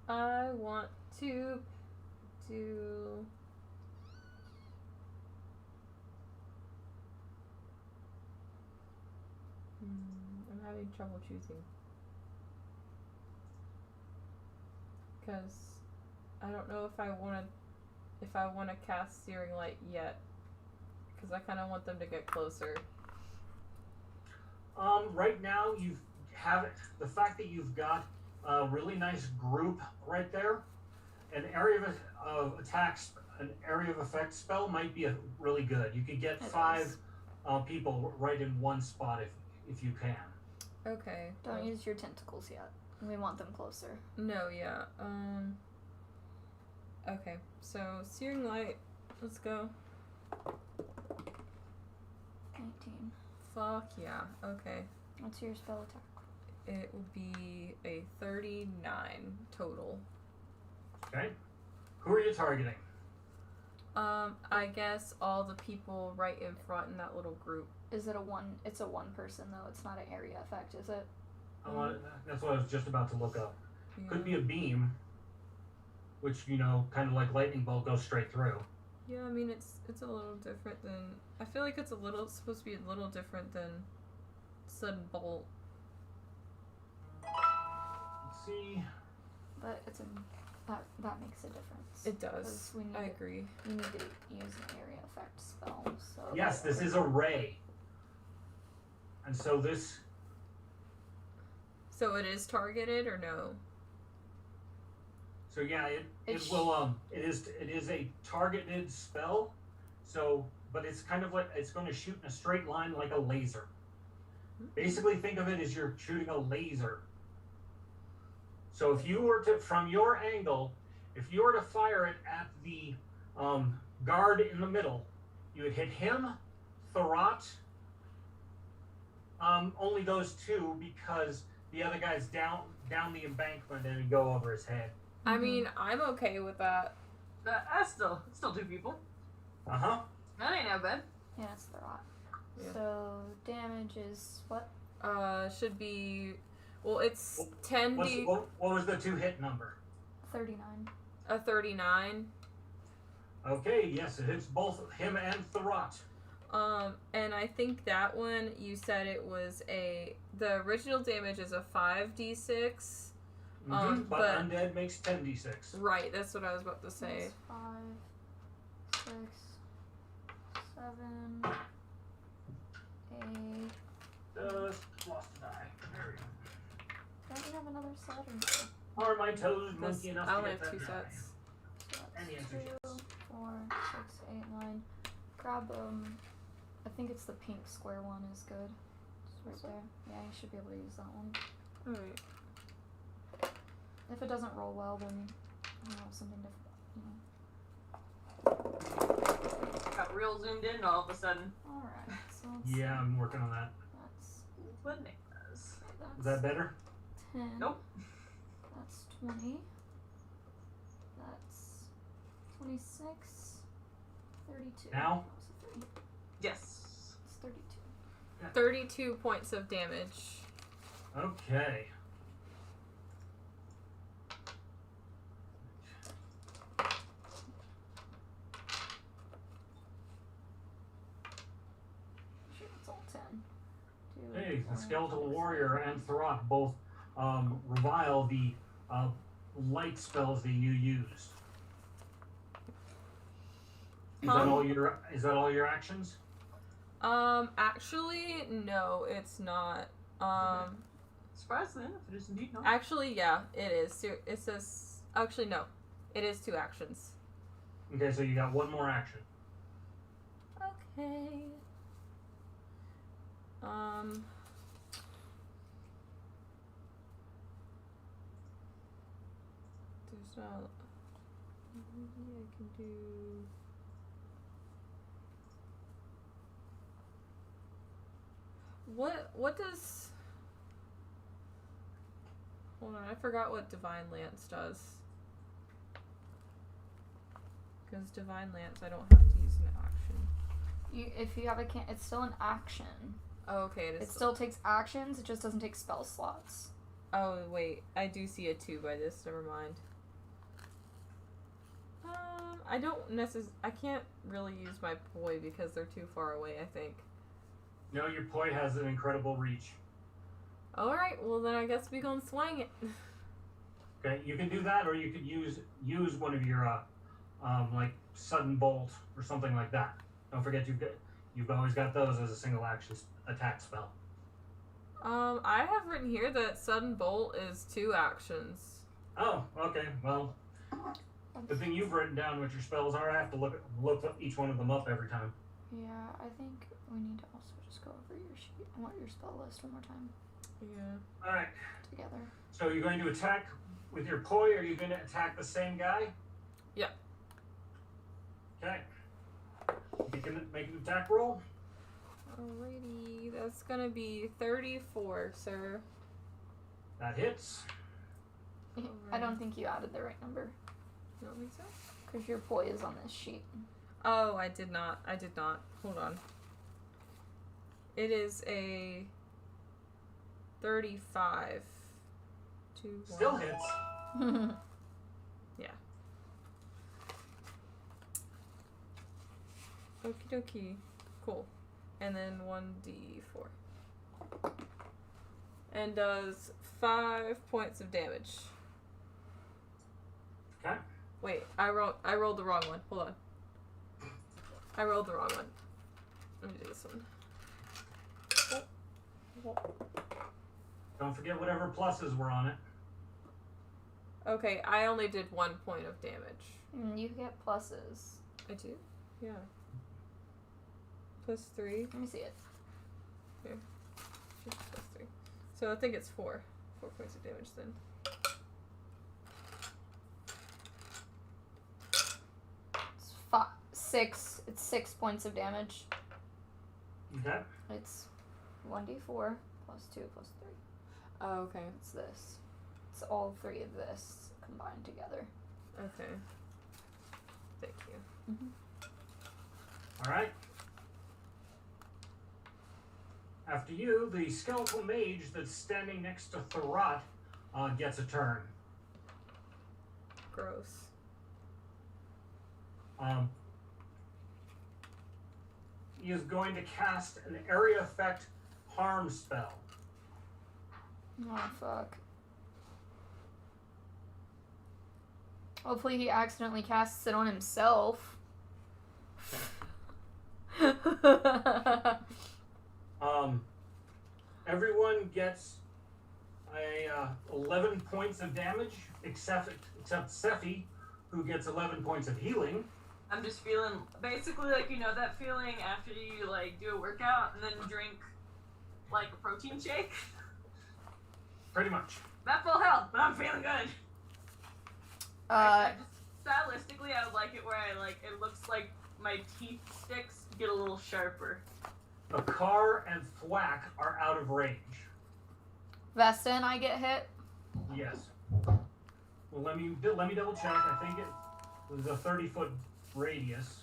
I want to do... I'm having trouble choosing. Because I don't know if I want to cast Searing Light yet. Because I kind of want them to get closer. Right now you have it. The fact that you've got a really nice group right there, an area of attacks, an area of effect spell might be really good. You could get It 5 people right in one spot if you can. Okay. Don't use your tentacles yet. We want them closer. No, yeah. Okay, so Searing Light. Let's go. 19. Fuck yeah. Okay. What's your spell attack? It would be a 39 total. Okay. Who are you targeting? I guess all the people right in front in that little group. Is it a one? It's a one person though. It's not an area effect, is it? That's what I was just about to look up. Yeah. Could be a beam, which kind of like lightning bolt goes straight through. Yeah, I mean it's a little different than. I feel like it's supposed to be a little different than sudden bolt. Let's see. But it's that makes a difference. It does. 'Cause we need I agree. We need to use an area effect spell. So Yes, this is a ray. And so this. So it is targeted or no? So yeah, it is a targeted spell. So, but it's kind of like it's going to shoot in a straight line like a laser. Basically, think of it as you're shooting a laser. So if you were to, from your angle, if you were to fire it at the guard in the middle, you would hit him, THERRAT. Only those 2 because the other guy's down the embankment and it'd go over his head. I mean, I'm okay with that. That's still 2 people. Uh-huh. That ain't no bad. Yeah, it's the rot. Yeah. So damage is what? Should be. Well, it's 10d. What was the 2 hit number? 39. A 39. Okay, yes, it hits both him and THERRAT. And I think that one you said it was the original damage is a 5d6. But undead makes 10d6. Right, that's what I was about to say. That's 5, 6, 7, 8. Just lost a die. There we go. Do I even have another set or Are my toes monkey enough I to only get have that 2 die? sets. So And the that's answer's 2, yes. 4, 6, 8, 9. Grab I think it's the pink square one is good. It's right there. Yeah, you should be able to use that one. Alright. If it doesn't roll well, then something different. Got real zoomed in all of a sudden. Alright, so let's Yeah, I'm working on that. that's Bananas. Is that better? 10. Nope. That's 20. That's 26. 32. Now? Oh, so 30. Yes. It's 32. 32 points of damage. Okay. Sure, it's all 10. Hey, the Skeletal Warrior and THERRAT both revile the light spells that you used. Is that all your actions? Actually, no, it's not. Surprised then, if it is indeed not. Actually, yeah, it is. It says, actually, no, it is 2 actions. Okay, so you got 1 more action. Okay. There's not. Maybe I can do. What does. Hold on, I forgot what Divine Lance does. Because Divine Lance, I don't have to use an action. If you have it's still an action. Oh, okay, it is. It still takes actions, it just doesn't take spell slots. Oh, wait, I do see a 2 by this, never mind. I don't I can't really use my boy because they're too far away, I think. No, your poi has an incredible reach. Alright, well then I guess we gonna swing it. Okay, you can do that, or you could use one of your like sudden bolt or something like that. Don't forget you've always got those as a single action attack spell. I have written here that sudden bolt is 2 actions. Oh, okay. Well, the thing you've written down what your spells are, I have to look each one of them up every time. Yeah, I think we need to also just go over your sheet. I want your spell list one more time Yeah. All right. together. So you're going to attack with your poi, or are you going to attack the same guy? Yeah. Okay. Make an attack roll. Alrighty, that's gonna be 34, sir. That hits. I don't think you added the right number. You don't think so? Because your poi is on this sheet. Oh, I did not. Hold on. It is a 35. 2, 1. Still hits. Yeah. Okie dokie. Cool. And then 1d4. And does 5 points of damage. Okay. Wait, I rolled the wrong one. Hold on. I rolled the wrong one. Let me do this one. Don't forget whatever pluses were on it. Okay, I only did 1 point of damage. You get pluses. I do? Yeah. Plus 3. Let me see it. Just plus 3. So I think it's 4. 4 points of damage then. It's 6. It's 6 points of damage. Okay. It's 1d4 plus 2 plus 3. Oh, okay. It's this. It's all 3 of this combined together. Okay. Thank you. All right. After you, the skeletal mage that's standing next to THERRAT gets a turn. Gross. He is going to cast an area effect harm spell. Oh, fuck. Hopefully he accidentally casts it on himself. Everyone gets a 11 points of damage, except Sephi, who gets 11 points of healing. I'm just feeling basically like, you know, that feeling after you like do a workout and then drink like a protein shake. Pretty much. Not full health, but I'm feeling good. I just, stylistically, I would like it where it looks like my teeth sticks get a little sharper. Bakar and Thwack are out of range. Vesta and I get hit. Yes. Well, let me double check. I think it was a 30-foot radius.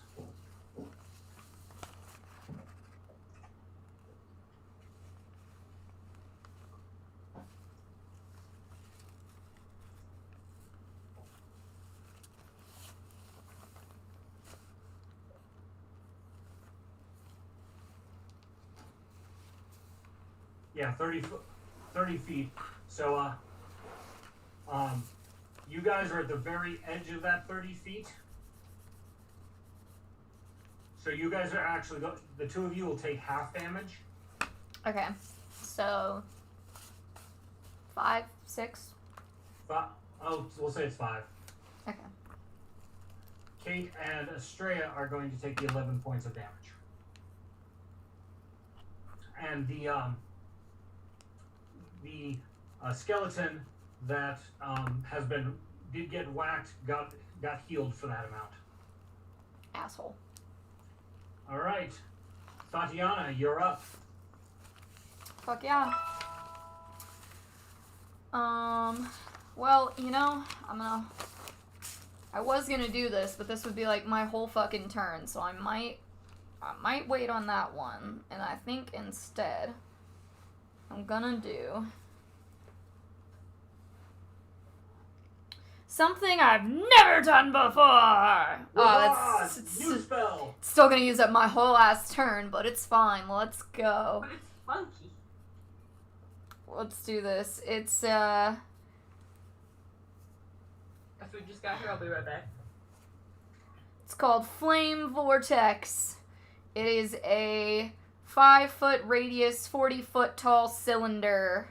Yeah, 30 feet. So, you guys are at the very edge of that 30 feet. So you guys are actually, the two of you will take half damage. Okay. So 5, 6. We'll say it's 5. Okay. Kate and Estrella are going to take the 11 points of damage. And the skeleton that did get whacked got healed for that amount. Asshole. All right, Tatiana, you're up. Fuck yeah. Well, you know, I was gonna do this, but this would be like my whole fucking turn, so I might wait on that one, and I think instead I'm gonna do Something I've never done before! Oh, new spell! Still gonna use up my whole ass turn, but it's fine. Let's go. But it's funky. Let's do this. It's, If we just got here, I'll be right back. It's called Flame Vortex. It is a 5-foot radius, 40-foot tall cylinder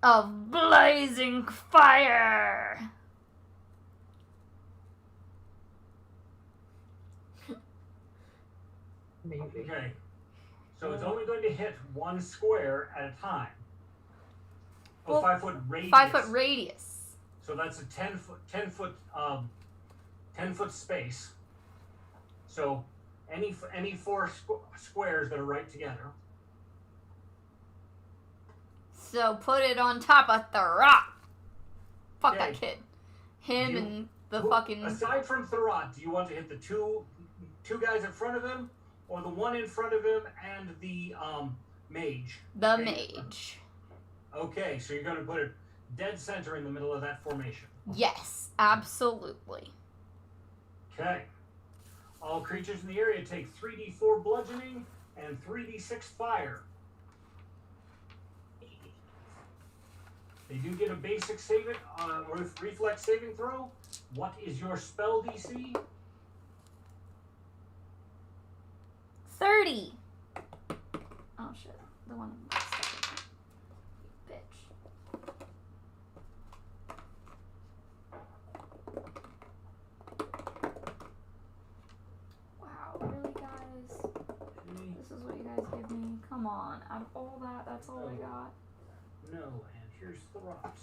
of blazing fire. Maybe. Okay. So it's only going to hit one square at a time. Well, 5-foot radius. 5-foot radius. So that's a 10 foot space. So any four squares that are right together. So put it on top of THERRAT. Fuck that Okay. kid. Him You- and the Who- fucking... Aside from THERRAT, do you want to hit the two guys in front of him, or the one in front of him and the mage? The Okay. mage. Okay, so you're going to put it dead center in the middle of that formation. Yes, absolutely. Okay. All creatures in the area take 3d4 bludgeoning and 3d6 fire. They do get a basic reflex saving throw. What is your spell DC? 30. Oh shit. The one I'm stuck in. Bitch. Wow, really, guys? This is what you guys give me? Come on. Out of all that, that's all I got. No, and here's THERRAT.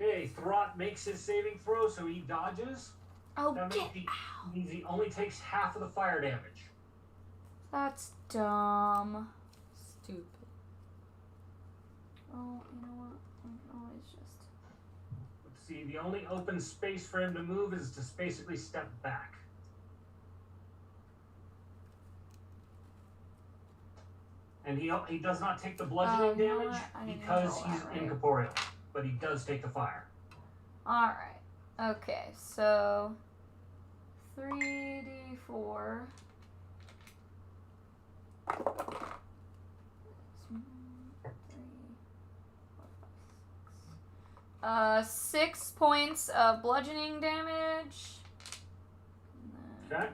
Okay, THERRAT makes his saving throw, so he dodges. Oh, That get means he only takes half of the fire damage. That's dumb. Stupid. Oh, you know what? I can always just... Let's see, the only open space for him to move is to basically step back. And he does not take the bludgeoning you know damage what? I didn't because control he's that, right? incorporeal, but he does take the fire. Alright. Okay, so 3d4. 6 points of bludgeoning damage. Okay.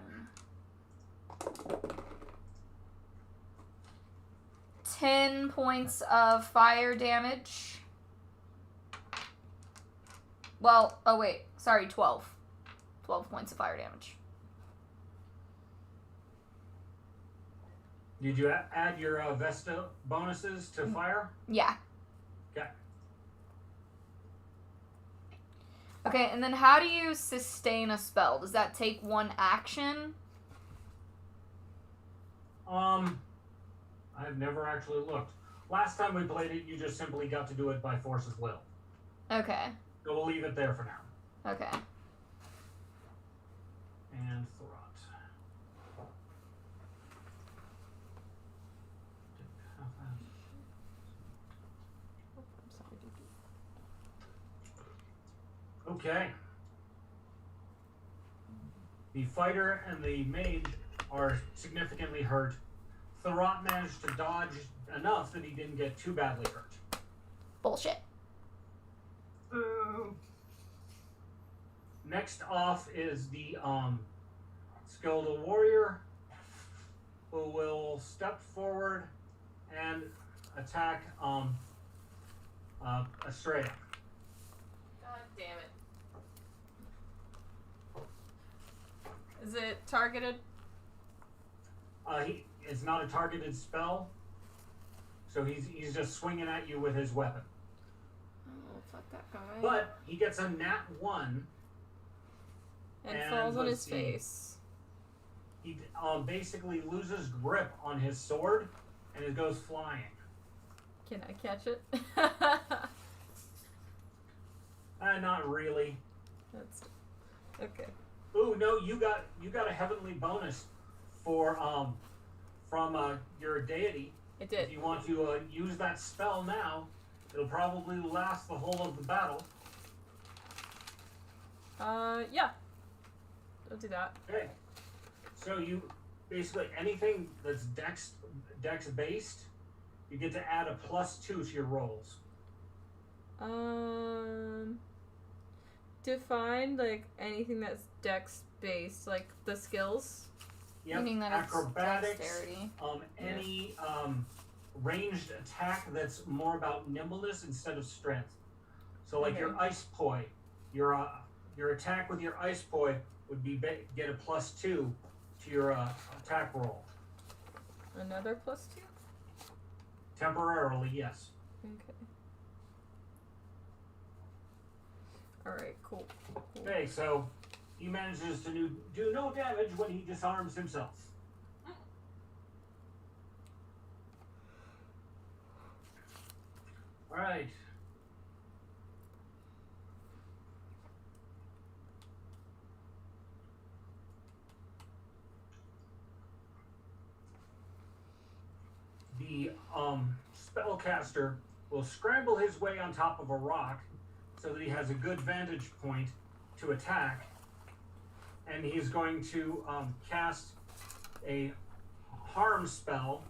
10 points of fire damage. Well, oh wait, sorry, 12. 12 points of fire damage. Did you add your Vesta bonuses to fire? Yeah. Okay. Okay, and then how do you sustain a spell? Does that take one action? I've never actually looked. Last time we played it, you just simply got to do it by force of will. Okay. So we'll leave it there for now. Okay. And THERRAT. I'm sorry, dude. Okay. The fighter and the mage are significantly hurt. THERRAT managed to dodge enough that he didn't get too badly hurt. Bullshit. Boo. Next off is the skilled warrior, who will step forward and attack Estrella. God damn it. Is it targeted? It's not a targeted spell, so he's just swinging at you with his weapon. Oh, fuck that guy. But he gets a nat 1. and and falls on let's his see. face. He basically loses grip on his sword, and it goes flying. Can I catch it? Not really. That's okay. Ooh, no, you got a heavenly bonus for from your deity. It did. If you want to use that spell now, it'll probably last the whole of the battle. Yeah. I'll do that. Okay. So you basically anything that's dex based, you get to add a +2 to your rolls. Define like anything that's dex based, like the skills. Yep. Meaning that Acrobatics. it's dexterity. Any ranged attack that's more about nimbleness instead of strength. So like your ice poi, your attack with your ice poi would be get a +2 to your attack roll. Another +2? Temporarily, yes. Okay. Alright, cool. Okay, so he manages to do no damage when he disarms himself. Alright. The spellcaster will scramble his way on top of a rock so that he has a good vantage point to attack, and he's going to cast a harm spell.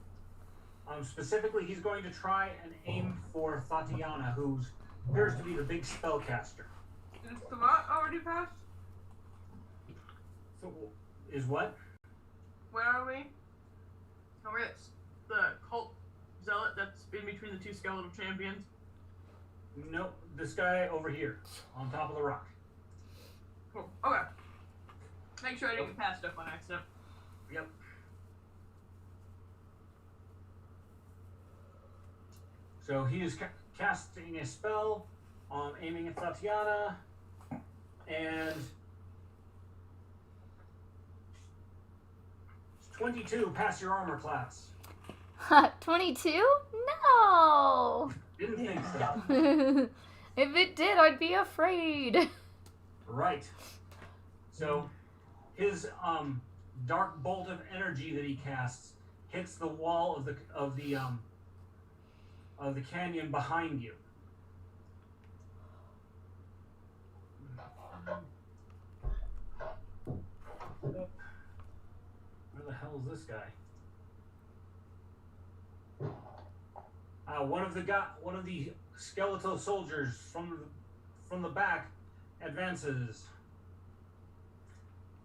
Specifically, he's going to try and aim for Tatiana, who appears to be the big spellcaster. Is THERRAT already passed? So, is what? Where are we? Oh, we're at the cult zealot that's in between the two skeletal champions. Nope, this guy over here, on top of the rock. Cool. Okay. Make sure I didn't get past stuff on accident. Yep. So he is casting a spell, aiming at Tatiana, and 22, pass your armor class. 22? No! Didn't think so. If it did, I'd be afraid. Right. So his dark bolt of energy that he casts hits the wall of the canyon behind you. Where the hell is this guy? One of the skeletal soldiers from the back advances.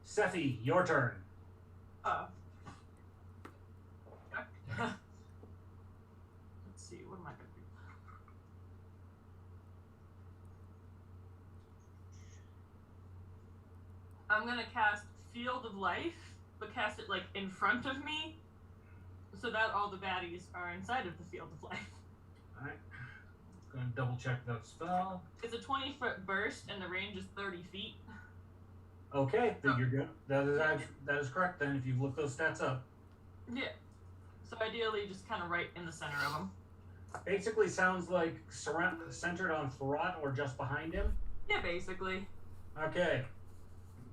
Sephi, your turn. Let's see, what am I gonna do? I'm gonna cast Field of Life, but cast it like in front of me, so that all the baddies are inside of the Field of Life. Alright. Going to double check that spell. It's a 20-foot burst, and the range is 30 feet. Okay, then you're good. That is correct then, if you've looked those stats up. Yeah. So ideally, just kind of right in the center of them. Basically sounds like centered on THERRAT or just behind him. Yeah, basically. Okay.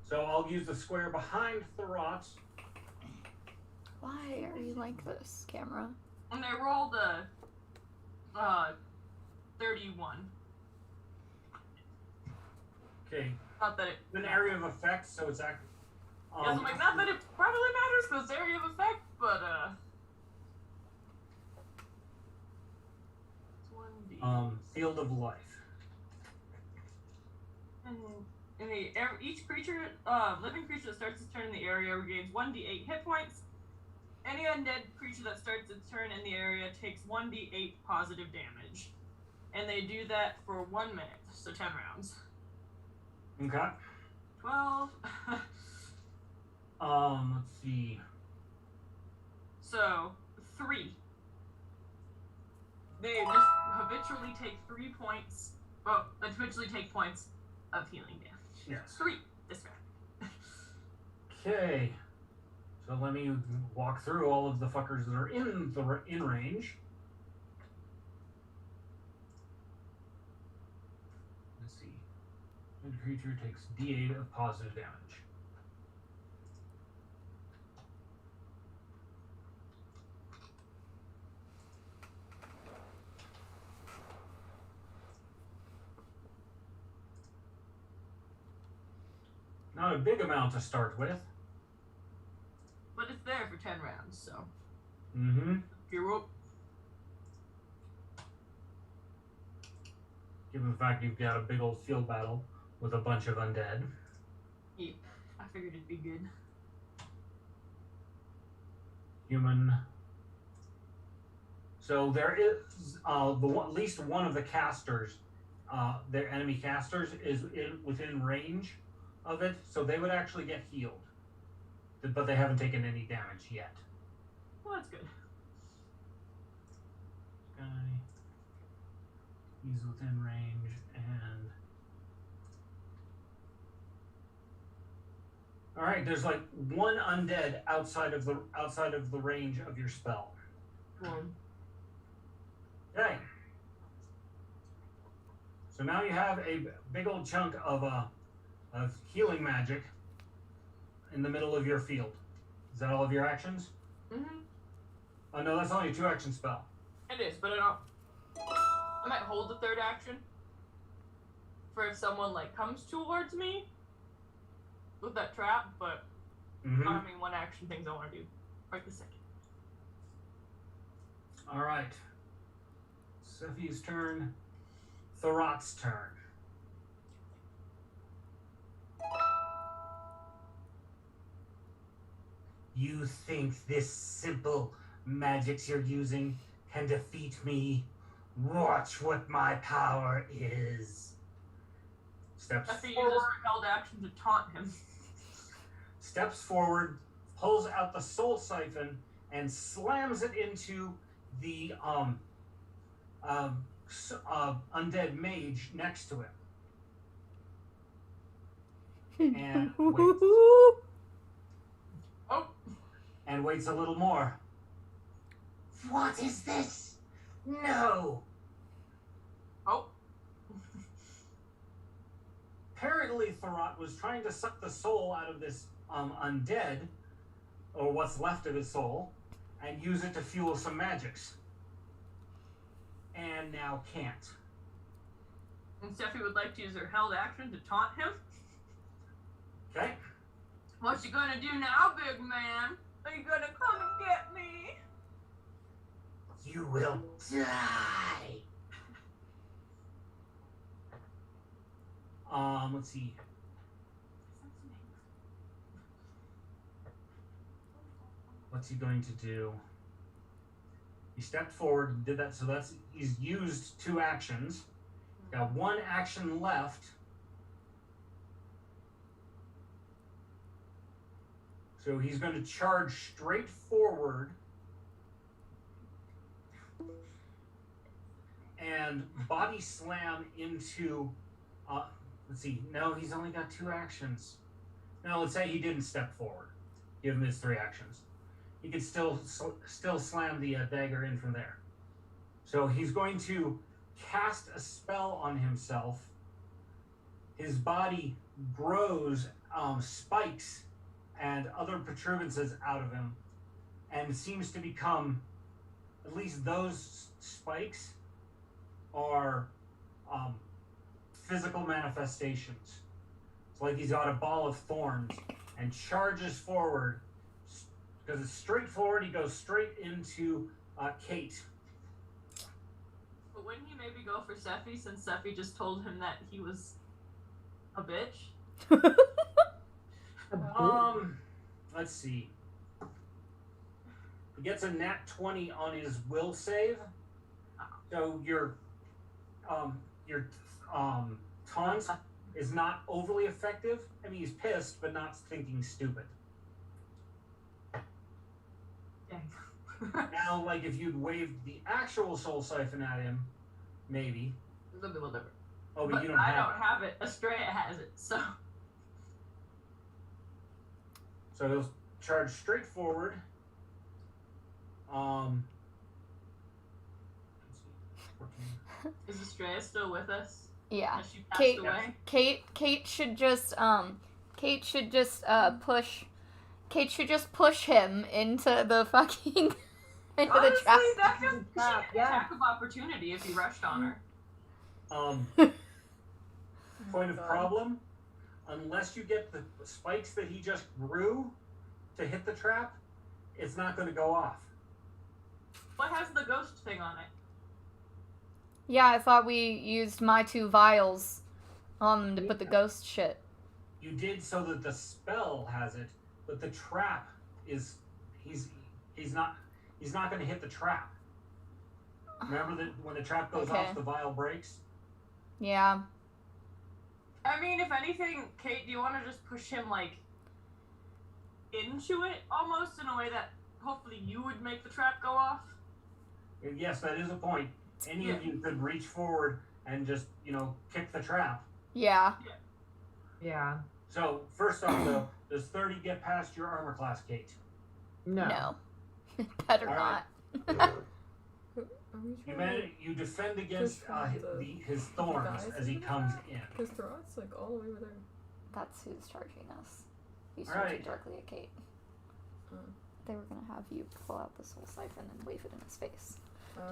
So I'll use the square behind THERRAT. Why are you like this, camera? And they rolled a 31. Okay. Not that it. An area of effect, so it's Yeah, so I'm like, not that it probably matters because it's area of effect, but it's 1d. Field of Life. And each creature, living creature that starts its turn in the area regains 1d8 hit points. Any undead creature that starts its turn in the area takes 1d8 positive damage. And they do that for 1 minute, so 10 rounds. Okay. 12. Let's see. So, 3. They just habitually take 3 points. Well, habitually take points of healing damage. Yes. 3 this round. Okay. So let me walk through all of the fuckers that are in range. Let's see. The creature takes D8 of positive damage. Not a big amount to start with. But it's there for 10 rounds, so. Mm-hmm. You're up. Given the fact you've got a big old field battle with a bunch of undead. Yep. I figured it'd be good. Human. So there is at least one of the casters, their enemy casters, is within range of it, so they would actually get healed. But they haven't taken any damage yet. Well, that's good. Guy. He's within range, and all right. There's like one undead outside of the range of your spell. Okay. So now you have a big old chunk of healing magic in the middle of your field. Is that all of your actions? Mm-hmm. Oh no, that's only a 2-action spell. It is, but I might hold the third action for if someone like comes towards me with that trap, but Mm-hmm. I mean 1 action things I want to do right this second. All right. Sephi's turn. THERRAT's turn. You think this simple magics you're using can defeat me? Watch what my power is. Steps After you forward. use her held action to taunt him. Steps forward, pulls out the soul siphon, and slams it into the undead mage next to him. And waits. Oh, And waits a little more. What is this? No! oh. Apparently, THERRAT was trying to suck the soul out of this undead, or what's left of his soul, and use it to fuel some magics. And now can't. And Steffi would like to use her held action to taunt him. Okay? What you gonna do now, big man? Are you gonna come and get me? You will die! Let's see. What's he going to do? He stepped forward and did that, so he's used 2 actions. Got 1 action left. So he's going to charge straight forward and body slam into, let's see, no, he's only got 2 actions. No, let's say he didn't step forward. Give him his 3 actions. He could still slam the dagger in from there. So he's going to cast a spell on himself. His body grows spikes and other protuberances out of him, and seems to become, at least those spikes are physical manifestations. It's like he's got a ball of thorns and charges forward. Because it's straightforward, he goes straight into Kate. But wouldn't he maybe go for Sephi since Sephi just told him that he was a bitch? Let's see. He gets a nat 20 on his will save. So your taunt is not overly effective. I mean, he's pissed, but not thinking stupid. Dang. Now, like, if you'd waved the actual soul siphon at him, maybe. It'll be whatever. Oh, but But you don't I have don't have it. Estrella has it, so. So he'll charge straight forward. Let's see. 14. Is Estrella still with us? Yeah. Has she passed Kate- away? Kate should just push him into the fucking into Honestly, the trap. that could be Trap, an yeah. attack of opportunity if he rushed on her. Point of problem. unless you get the spikes that he just grew to hit the trap, it's not going to go off. What has the ghost thing on it? Yeah, I thought we used my 2 vials on them to put the ghost shit. You did so that the spell has it, but the trap is he's not going to hit the trap. Remember that when the trap goes off, the vial breaks? Yeah. I mean, if anything, Kate, do you want to just push him, like, into it, almost, in a way that hopefully you would make the trap go off? Yes, that is a point. Any of you could reach forward and just, kick the trap. Yeah. Yeah. So, first off, though, does 30 get past your armor class, Kate? No. Better All not. You defend against his thorns as he comes in. Because THERRAT's like all the way over there. That's who's charging us. He's All charging right. directly at Kate. They were gonna have you pull out the soul siphon and wave it in his face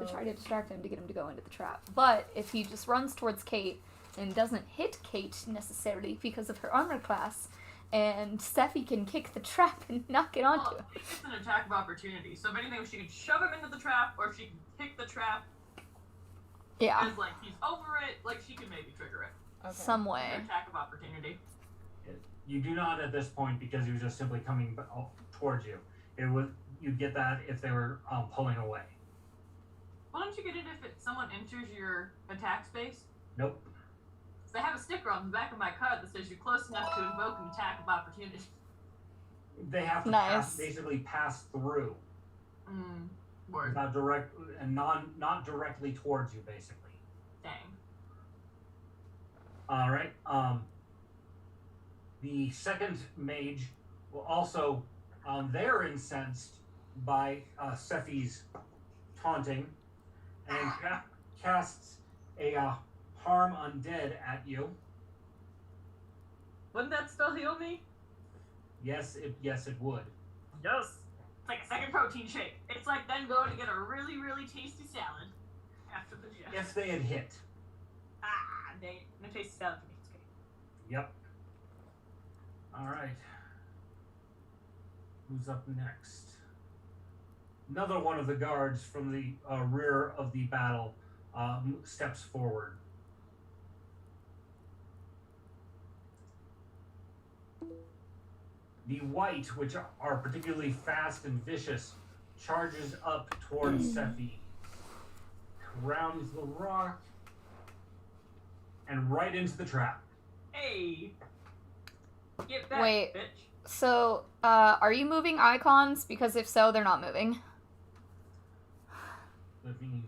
to try to distract him to get him to go into the trap. But if he just runs towards Kate and doesn't hit Kate necessarily because of her armor class, and Sephi can kick the trap and knock it onto him. It's an attack of opportunity. So if anything, if she could shove him into the trap, or if she can kick the trap, Yeah. as like he's over it, like she could maybe trigger it. Okay. Some way. An attack of opportunity. You do not at this point because he was just simply coming towards you. You'd get that if they were pulling away. Why don't you get it if someone enters your attack space? Nope. So they have a sticker on the back of my card that says you're close enough to invoke an attack of opportunity. They have to basically pass through. Word. Not direct and not directly towards you, basically. Dang. All right. The second mage will also, they're incensed by Sephi's taunting, and casts a harm undead at you. Wouldn't that still heal me? Yes, it would. Yes. It's like a second protein shake. It's like then going to get a really, really tasty salad after the gym. If they had hit. Dang it. No tasty salad for me. It's okay. Yep. All right. Who's up next? Another one of the guards from the rear of the battle steps forward. The white, which are particularly fast and vicious, charges up towards Sephi, rounds the rock, and right into the trap. Hey. Get back, Wait. bitch. So, are you moving icons? Because if so, they're not moving. Let me...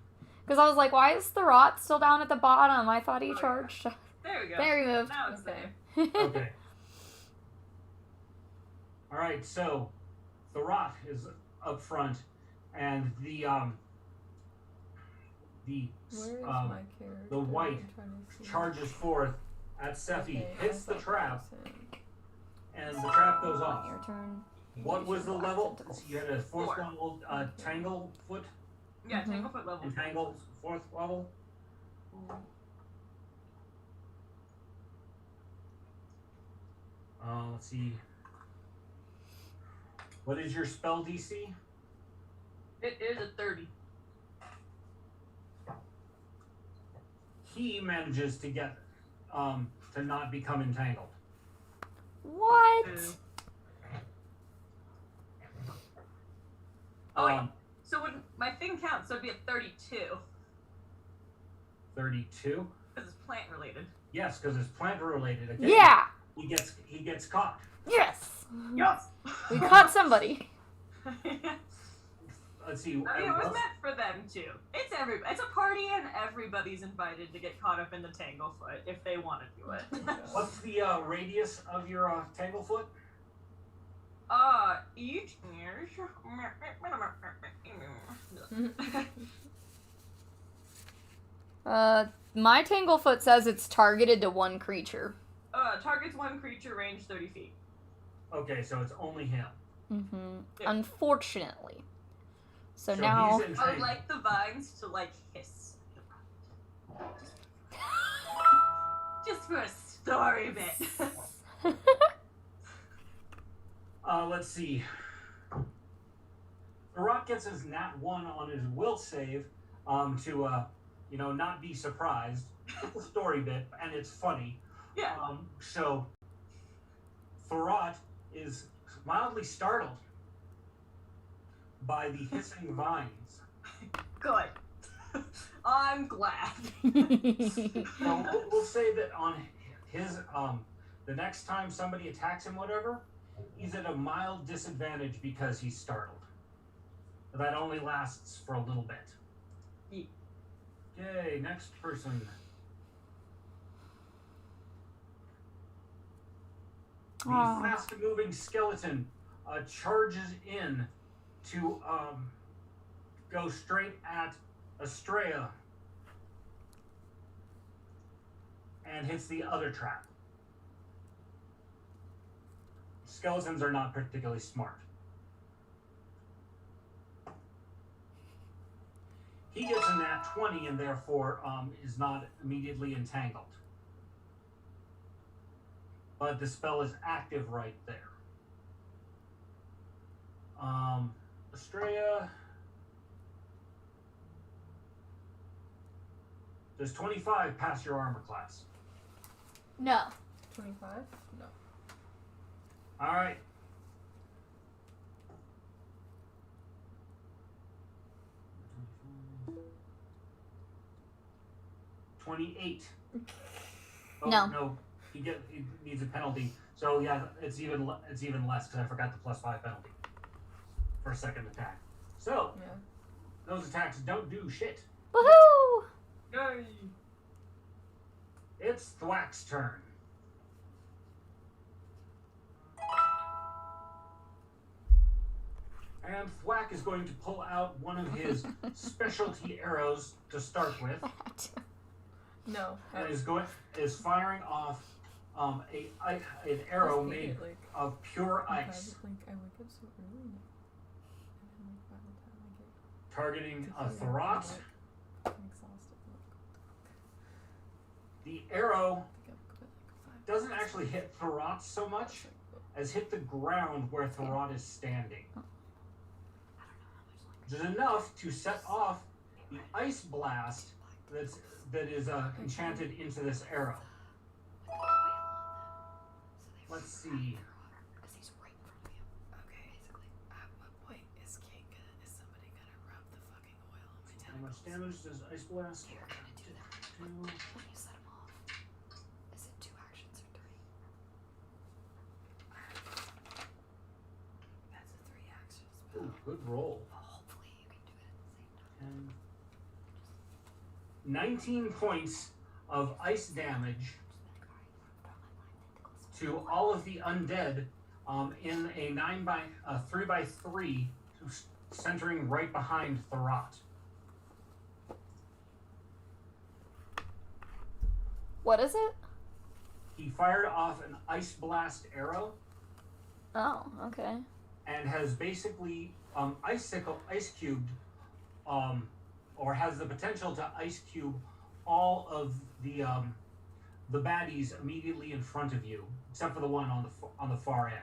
Because I was like, why is THERRAT still down at the bottom? I thought he charged. There we go. There he moved. Now it's Okay. there. Okay. All right, so THERRAT is up front, and the Where is my character? the white I'm trying to see. charges forth at Sephi, Okay, hits I the thought trap, that was him. and the trap goes On off. your turn. What was the level? You had a fourth 4. level tangle foot, Yeah, Mhm. Tanglefoot level. entangle fourth level. Let's see. What is your spell DC? It is a 30. He manages to get to not become entangled. What? Oh, wait. So would my thing count? So it'd be a 32 32. because it's plant related. Yes, because it's plant related. Again, Yeah. He gets caught. Yes. Yes. We caught somebody. Let's see. I mean, it was meant for them too. It's everybody. It's a party, and everybody's invited to get caught up in the Tanglefoot if they want to do it. What's the radius of your tanglefoot? Each year. My Tanglefoot says it's targeted to one creature. Targets one creature, range 30 feet. Okay, so it's only him. Mm-hmm. Yeah. Unfortunately. So So now. he's I would entangled. like the vines to hiss. Just for a story bit. let's see. THERRAT gets his nat 1 on his will save to not be surprised. It's a story bit, and it's funny. Yeah. So THERRAT is mildly startled by the hissing vines. Good. I'm glad. Now, we'll say that on his the next time somebody attacks him, whatever, he's at a mild disadvantage because he's startled. But that only lasts for a little bit. Yeah. Okay, next person. The fast-moving skeleton charges in to go straight at Estrella and hits the other trap. Skeletons are not particularly smart. He gets a nat 20 and therefore is not immediately entangled. But the spell is active right there. Estrella. Does 25 pass your armor class? No. 25? No. Alright. $28. Oh, No. No. He needs a penalty. So yeah, it's even less because I forgot the +5 penalty for a second attack. So Yeah. those attacks don't do shit. Woohoo! Yay. It's Thwack's turn. And Thwack is going to pull out one of his specialty arrows to start with, No. and is firing off an arrow made of pure ice, I wake up so early. And then by the time I get targeting a to THERRAT. I'm exhausted. The arrow I think I've got like 5 doesn't actually hit THERRAT so much as hit the ground where THERRAT is standing. Which is enough to set off the ice blast that is enchanted into this arrow. Let's see. Because he's right in front of you. Okay. Basically, at what point is somebody gonna rub the fucking oil on my How much tentacles? damage does ice blast? You're gonna do that when you set him off. Is it 2 actions or 3? That's a 3 action spell. Ooh, good roll. Well, hopefully you can do it at the same time. 19 points of ice damage to all of the undead in a 3x3 centering right behind THERRAT. What is it? He fired off an ice blast arrow Oh, okay. and has basically ice cubed, or has the potential to ice cube all of the baddies immediately in front of you, except for the one on the far end.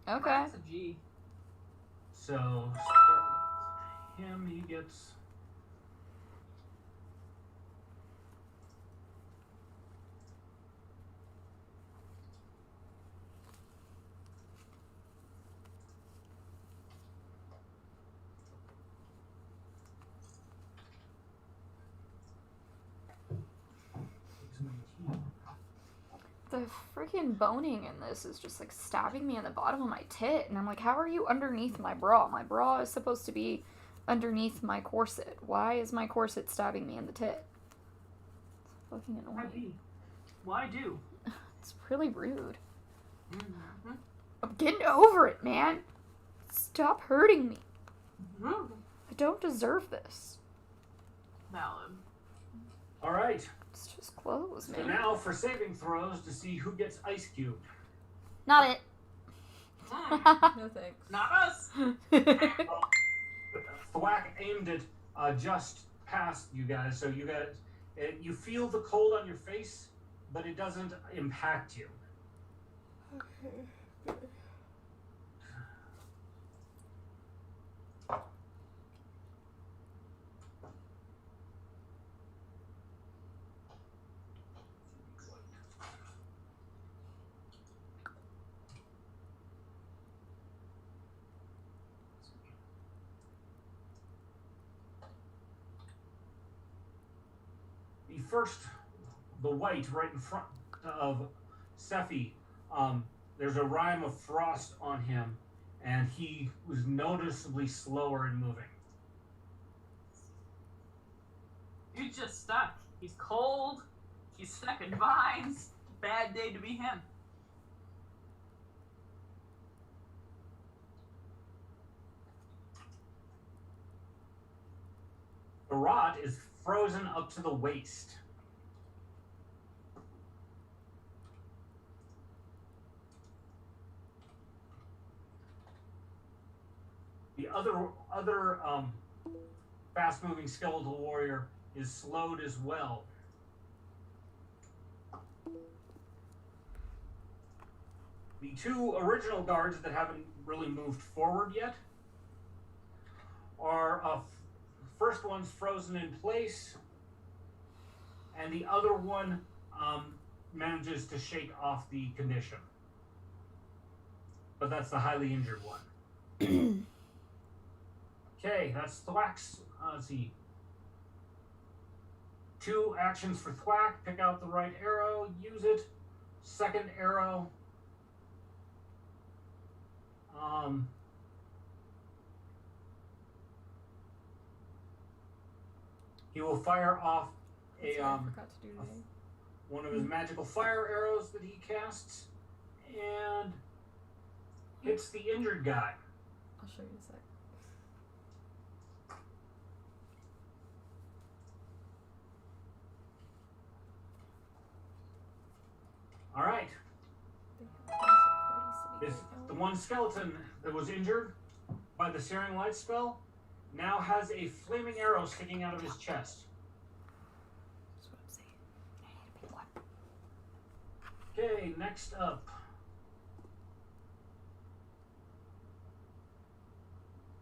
Okay. That's a G. So start with him. He gets. The freaking boning in this is just like stabbing me in the bottom of my tit, and I'm like, how are you underneath my bra? My bra is supposed to be underneath my corset. Why is my corset stabbing me in the tit? It's fucking annoying. Why do? It's really rude. Mm-hmm. I'm getting over it, man. Stop hurting me. Mm-hmm. I don't deserve this. Valid. All right. It's just clothes, So man. now for saving throws to see who gets ice cubed. Not it. No thanks. Not us. Thwack aimed it just past you guys, so you feel the cold on your face, but it doesn't impact you. first, the white right in front of Sephi, there's a rime of frost on him, and he was noticeably slower in moving. He's just stuck. He's cold. He's stuck in vines. Bad day to be him. THERRAT is frozen up to the waist. The other fast-moving skeletal warrior is slowed as well. The two original guards that haven't really moved forward yet are first one's frozen in place, and the other one manages to shake off the condition. But that's the highly injured one. Okay, that's Thwack's. Let's see. 2 actions for Thwack. Pick out the right arrow, use it. Second arrow. He will fire off That's what I forgot to do today. one of his magical fire arrows that he casts, and hits the injured guy. I'll show you in a sec. All right. There's The one skeleton that was injured by the Searing Light spell now has a flaming arrow sticking out of his chest. That's what I'm saying. Okay, next up.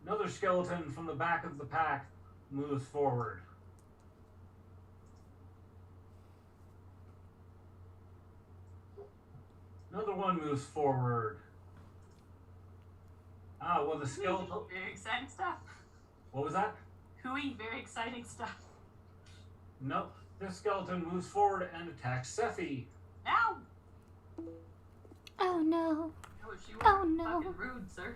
Another skeleton from the back of the pack moves forward. Another one moves forward. Well, the skeleton. Very exciting stuff. What was that? Hooey, very exciting stuff. Nope. This skeleton moves forward and attacks Sephi. Ow! Oh no. Oh, she was Oh, no. fucking rude, sir.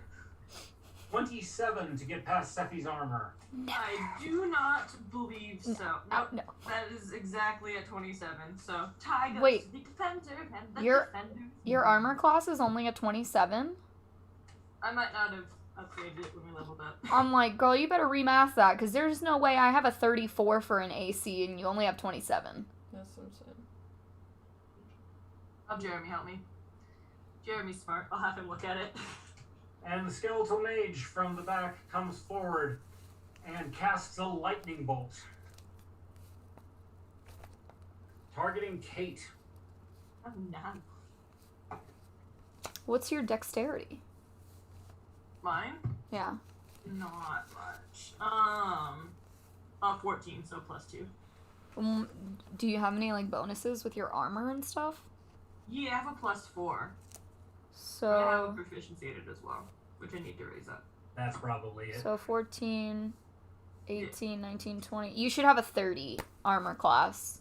27 to get past Sephi's armor. I do not believe so. Oh, Nope. no. That is exactly at 27. So, Tiger, Wait. the defender, and the Your- defender. Your armor class is only a 27? I might not have upgraded it when we leveled up. I'm like, girl, you better remath that, because there's no way I have a 34 for an AC and you only have 27. That's what I'm saying. I'll Jeremy help me. Jeremy's smart. I'll have him look at it. And the skeletal mage from the back comes forward and casts a lightning bolt, targeting Kate. Oh no. What's your dexterity? Mine? Yeah. Not much. 14, so +2. Do you have any, like, bonuses with your armor and stuff? Yeah, I have a +4. So... I have a proficiency in it as well, which I need to raise up. That's probably it. So 14, 18, 19, 20. You should have a 30 armor class.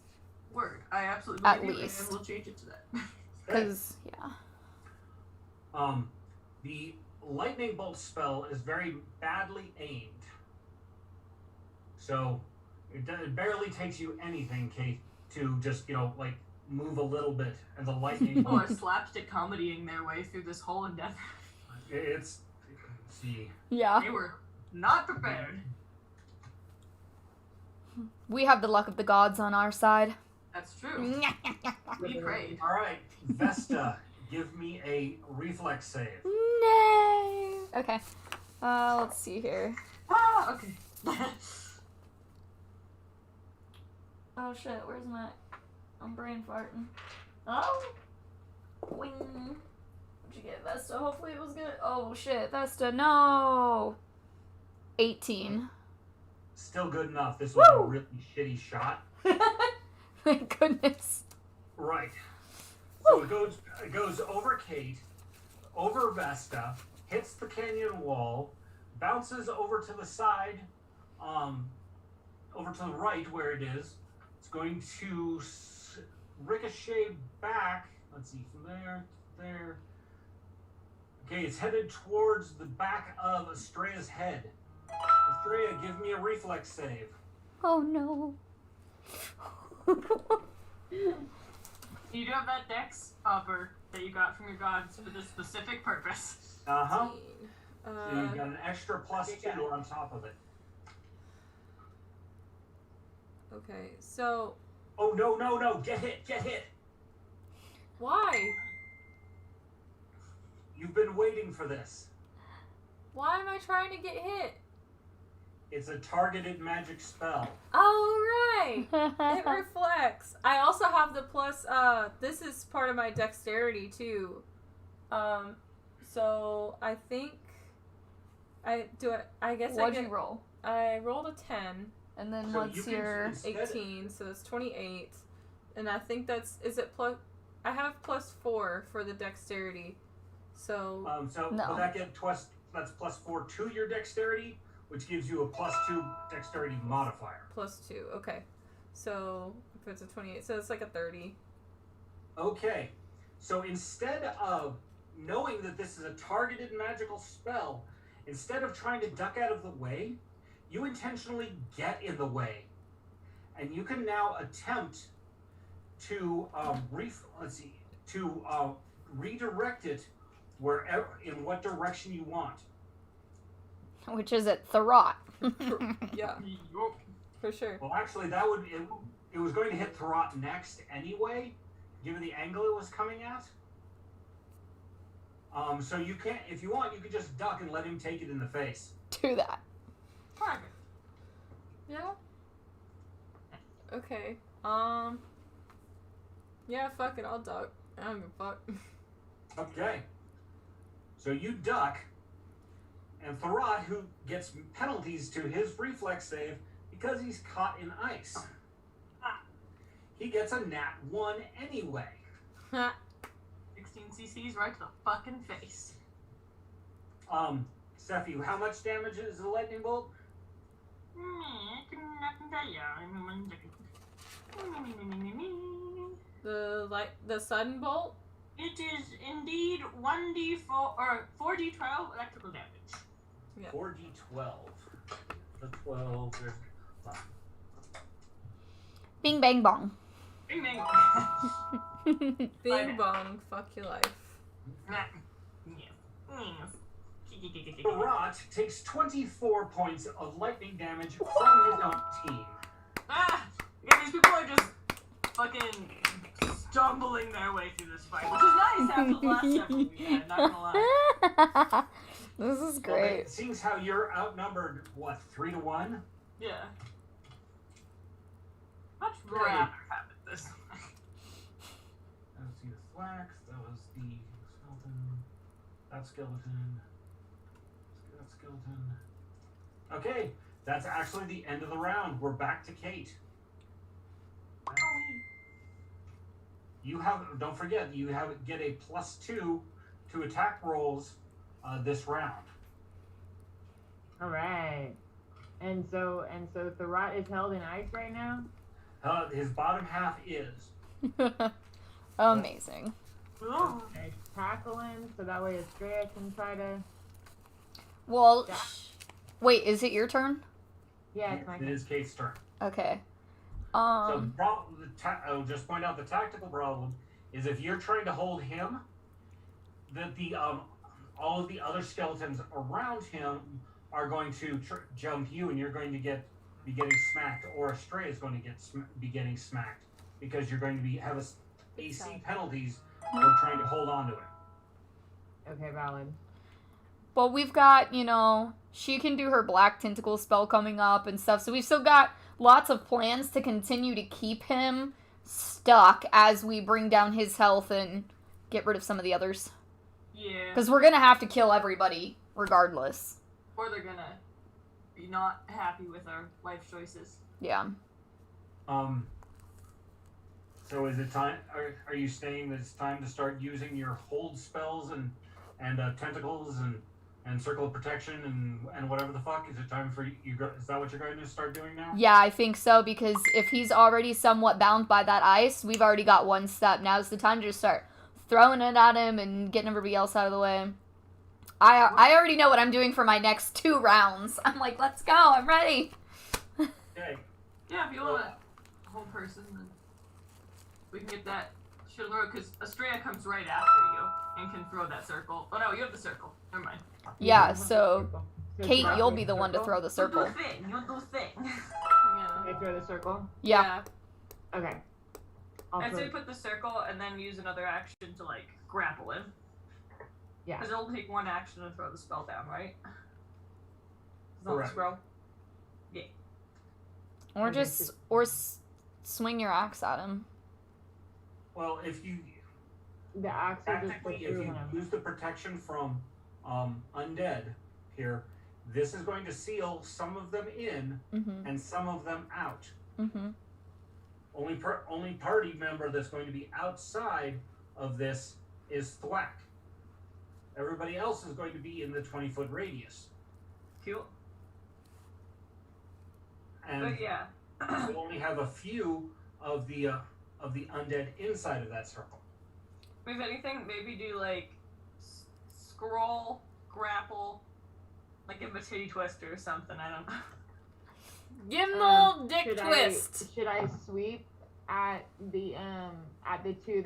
Word. I absolutely At believe you, least. and we'll change it to that. Because, yeah. The lightning bolt spell is very badly aimed. So it barely takes you anything, Kate, to just, like, move a little bit, and the lightning Oh, bolt, a slapstick comedying their way through this whole endeavor. it's, see. Yeah. They were not prepared. We have the luck of the gods on our side. That's true. We prayed. All right, Vesta, give me a reflex save. No. Okay. Let's see here. Ah, okay. Oh shit, where's my... I'm brain farting. Oh! Wing! What'd you get, Vesta? Hopefully it was good. Oh shit, Vesta, no! 18. Still good enough. This was a Woo! really shitty shot. Thank goodness. Right. So it goes over Kate, over Vesta, hits the canyon wall, bounces over to the side, over to the right where it is, It's going to ricochet back. Let's see, from there to there. Okay, it's headed towards the back of Estrella's head. Estrella, give me a reflex save. Oh no. You do have that dex upper that you got from your gods for this specific purpose. Uh-huh. 15. So you've got an extra +2 on top of it. Okay, so Oh, no. Get hit. why? You've been waiting for this. Why am I trying to get hit? It's a targeted magic spell. Oh, right. It reflects. I also have the plus, this is part of my dexterity, too. So I think I guess What'd you roll? I rolled a 10, And then So what's you can your... instead- 18, so that's 28. And I think is it plus, I have +4 for the dexterity. So, No. Will that get that's +4 to your dexterity, which gives you a +2 dexterity modifier. +2, okay. So, if it's a 28, so it's like a 30. Okay, so instead of knowing that this is a targeted magical spell, instead of trying to duck out of the way, you intentionally get in the way, and you can now attempt to redirect it wherever, in what direction you want. Which is at THERRAT. Yeah, for sure. Well, actually, it was going to hit THERRAT next anyway, given the angle it was coming at. So you can't, if you want, you could just duck and let him take it in the face. Do that. Perfect. Yeah. Okay. Yeah, fuck it, I'll duck. I don't give a fuck. Okay. So you duck, and THERRAT, who gets penalties to his reflex save because he's caught in ice, he gets a nat 1 anyway. 16 cc's right to the fucking face. Sephi, how much damage is the lightning bolt? I can tell you. The sudden bolt? It is indeed 1d4 or 4d12 electrical damage. Yeah. 4d12. The 12. There's Bing bang bong. Bing bang. Bing bong, fuck your life. THERRAT takes 24 points of lightning damage from his own team. Yeah, these people are just fucking stumbling their way through this fight, which is nice after the last several we had, not gonna lie. This is Well, great. seeing how you're outnumbered, 3-1? Yeah. Much rather have it this way. Let's see, the Thwax, that was the skeleton. That skeleton. That skeleton. Okay, that's actually the end of the round. We're back to Kate. Don't forget, you get a +2 to attack rolls this round. All right. And so THERRAT is held in ice right now. His bottom half is. Amazing. Okay, tackle him so that way Estrella can try to. Well, Yeah. wait, is it your turn? Yeah, it's my It is Kate's turn. Okay. So I'll just point out the tactical problem is if you're trying to hold him, that the all of the other skeletons around him are going to jump you, and you're going to be getting smacked, or Astray is going to be getting smacked because you're going to have AC penalties for trying to hold on to it. Okay, valid. But we've got, she can do her black tentacle spell coming up and stuff, so we've still got lots of plans to continue to keep him stuck as we bring down his health and get rid of some of the others. Yeah. Because we're going to have to kill everybody regardless. Or they're gonna be not happy with our life choices. Yeah. So is it time? Are you saying that it's time to start using your hold spells and tentacles and and circle of protection and whatever the fuck. Is it time for you? Is that what you're going to start doing now? Yeah, I think so, because if he's already somewhat bound by that ice, we've already got one step. Now's the time to just start throwing it at him and getting everybody else out of the way. I already know what I'm doing for my next 2 rounds. I'm like, let's go, I'm ready. Okay. Yeah, if you want a whole person, then we can get that shit on the road, because Estrella comes right after you and can throw that circle. Oh no, you have the circle. Never mind. Yeah, so So Kate, drop you'll the be the one to circle? throw the You circle. do thing. You do thing. Yeah. Okay, throw the circle. Yeah. Okay. I'll I'd throw- say put the circle and then use another action to like grapple him. Yeah. Because it'll take 1 action to throw the spell down, right? Not Correct. scroll. Or Okay, just, so- or swing your axe at him. Well, if you The axe will just tactically, put if through you him. use the protection from undead here, this is going to seal some of them in Mm-hmm, and some of them out. mm-hmm. Only party member that's going to be outside of this is Thwack. Everybody else is going to be in the 20-foot radius. Cool. And But yeah. we only have a few of the undead inside of that circle. If anything, maybe do like scroll, grapple, like give him a titty twister or something. I don't know. Give him the old dick Should twist. Should I sweep at the 2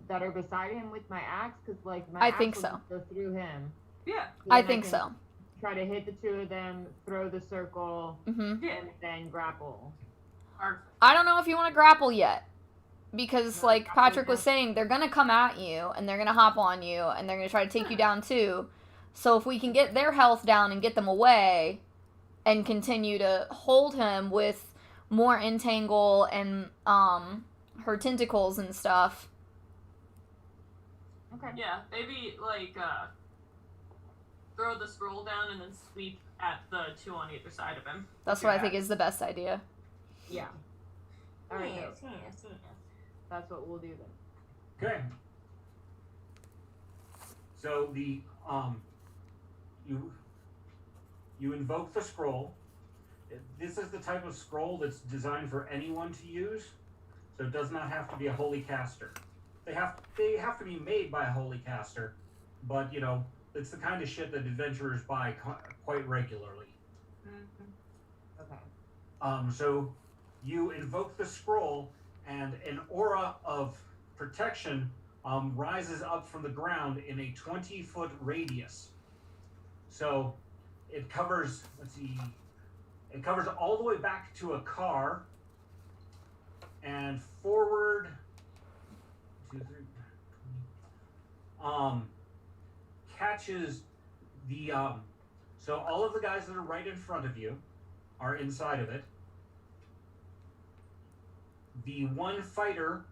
that are beside him with my axe? Because like my I axe think will so. just go through him. Yeah. So I then think can so. Try to hit the 2 of them, throw the circle, Mm-hmm. Yeah. and then grapple. Or I don't know if you want to grapple yet. Because, No, like grapple Patrick was not- saying, they're going to come at you, and they're going to hop on you, and they're going to try to take you down too. So if we can get their health down and get them away, and continue to hold him with more entangle and her tentacles and stuff. Okay. yeah, maybe like throw the scroll down and then sweep at the 2 on either side of him. That's what I think is the best idea. Yeah. All right. Yes, no, yes, yes. That's what we'll do then. Okay. So you invoke the scroll. This is the type of scroll that's designed for anyone to use, so it does not have to be a holy caster. They have to be made by a holy caster, but you know it's the kind of shit that adventurers buy quite regularly. Mhm. Okay. So you invoke the scroll, and an aura of protection rises up from the ground in a 20-foot radius. So it covers, it covers all the way back to a car and forward 2, 3, catches the so all of the guys that are right in front of you are inside of it. The one fighter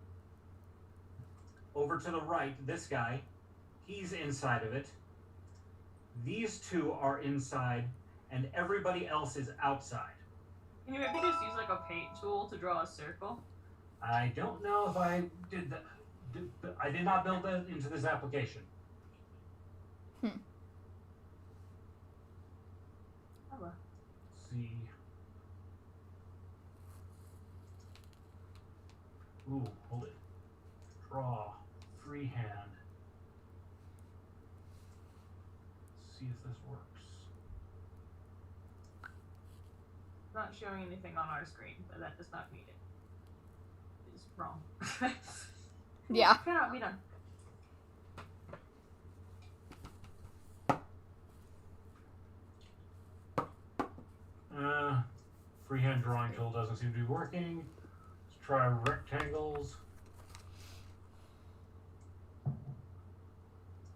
over to the right, this guy, he's inside of it. These 2 are inside, and everybody else is outside. Can you maybe just use like a paint tool to draw a circle? I don't know if I did that. I did not build that into this application. Oh, well. Let's see. Ooh, hold it. Draw. Freehand. Let's see if this works. Not showing anything on our screen, but that does not mean it is wrong. Yeah. Cannot be done. Freehand drawing tool doesn't seem to be working. Let's try rectangles.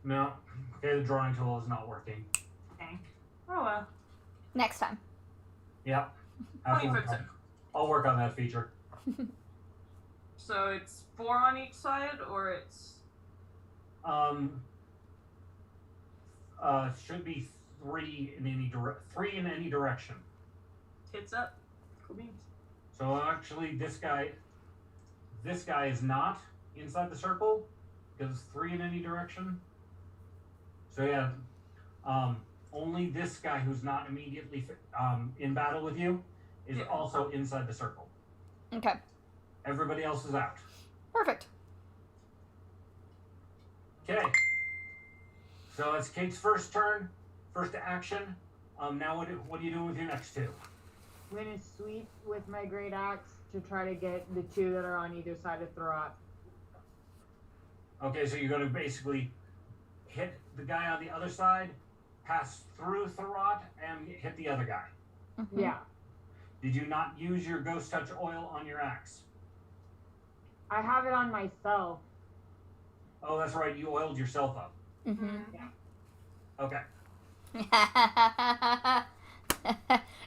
No. Okay, the drawing tool is not working. Dang. Oh well. Next time. Yep. Have to 20 work foot on- I'll work on that feature. So it's 4 on each side, or it's Should be 3 in any direction. tits up. Cool beans. So actually, this guy is not inside the circle because 3 in any direction. So yeah, Only this guy who's not immediately in battle with you is also inside the circle. Okay. Everybody else is out. Perfect. Okay. So it's Kate's first turn, first action. Now what are you doing with your next two? I'm gonna sweep with my great axe to try to get the two that are on either side of THERRAT. Okay, so you're going to basically hit the guy on the other side, pass through THERRAT, and hit the other guy. Mm-hmm. Yeah. Did you not use your ghost touch oil on your axe? I have it on myself. Oh, that's right. You oiled yourself up. Mm-hmm. Okay.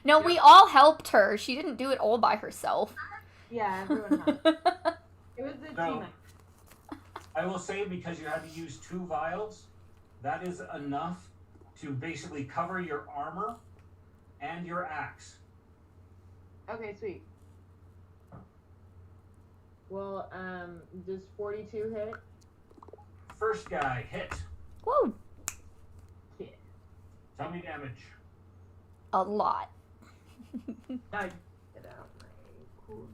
No, we all helped her. She didn't do it all by herself. Yeah, everyone has. It was a So- team. I will say, because you had to use 2 vials, that is enough to basically cover your armor and your axe. Okay, sweet. Well, does 42 hit? First guy, hit. Whoa, Hit. Tell me damage. a lot. I get out my cooldown.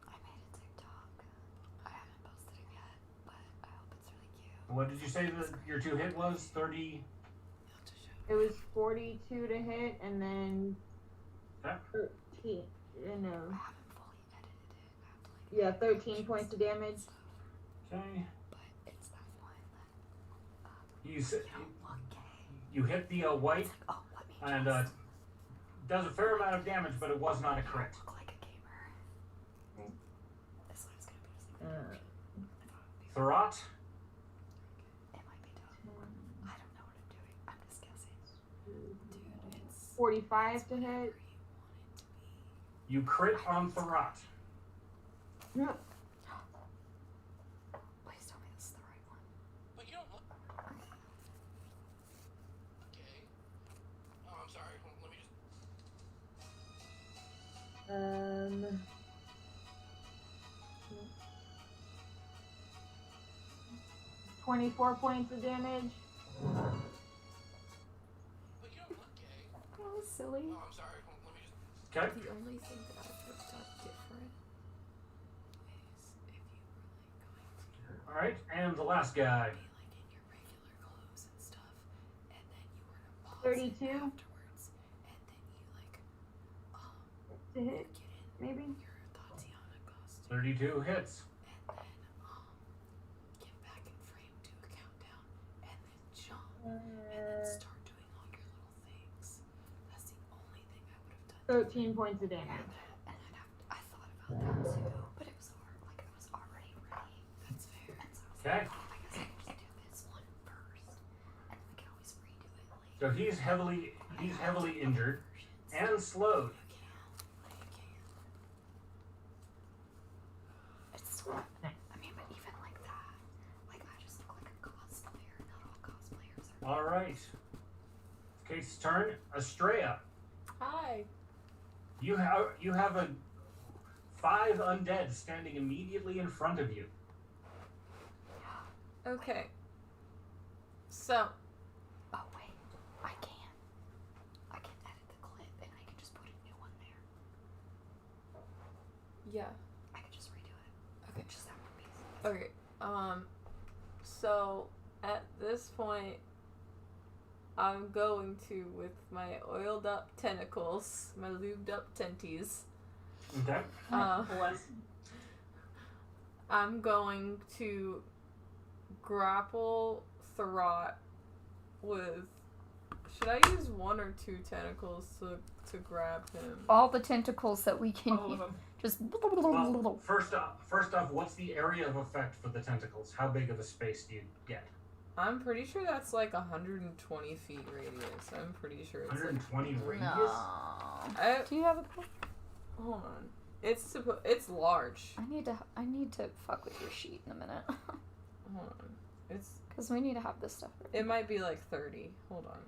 I made a TikTok. I haven't posted it yet, but I hope it's really cute. What did you say that your 2 hit was? 30? It was 42 to hit, and then Okay. 13. I No. haven't fully edited it. I have to Yeah, 13 points of damage. Okay. but it's that one that You you don't look gay. you hit the white, It's like, oh, let me and just does a fair amount of damage, but it was not a crit. look like a gamer. This one's gonna be just like Uh, I thought it'd be THERRAT, It might be dope. I don't know what I'm doing. I'm just guessing. Dude, it's 45 to hit. whatever you want it to be. you crit on THERRAT. Please tell me this is the right one. But you don't look. Okay. Oh, I'm sorry. Let me just. 24 points of damage. But you don't look gay. That was silly. Oh, I'm sorry. Let me just. Okay. The only thing that I would have done different is if you were All right, and the last guy. Be like in your regular clothes and stuff, and then you were to pause 32? it afterwards, and then you like To hit, get in maybe? your Tatiana costume, 32 hits. and then get back in frame, do a countdown, and then jump, and then start doing all your little things. That's the only thing I would have done. 13 points of damage. And I thought about that too, but it was like I was already ready. That's fair. And so I was Okay. like, oh, I guess I can just do this one first, and then we can always redo it later. So he's heavily injured and slowed. It's still, I mean, but even like that, like I just look like a cosplayer. Not all cosplayers are. All right. Kate's turn. Estrella, Hi. you have a 5 undead standing immediately in front of you. Okay. So, Oh wait, I can. I can edit the clip and I can just put a new one there. yeah. I can just redo it. Okay. Just that one piece. Okay. So at this point, I'm going to, with my oiled up tentacles, my lubed up tenties, Okay. Bless. I'm going to grapple THERRAT with. Should I use 1 or 2 tentacles to grab him? All the tentacles that we can All of use. them. Just. Well, first off, what's the area of effect for the tentacles? How big of a space do you get? I'm pretty sure that's like 120 feet radius. I'm pretty sure it's like. 120 radius? I, Do you have a? hold on. It's large. I need to fuck with your sheet in a minute. Hold on. It's. Because we need to have this stuff ready. It might be like 30. Hold on.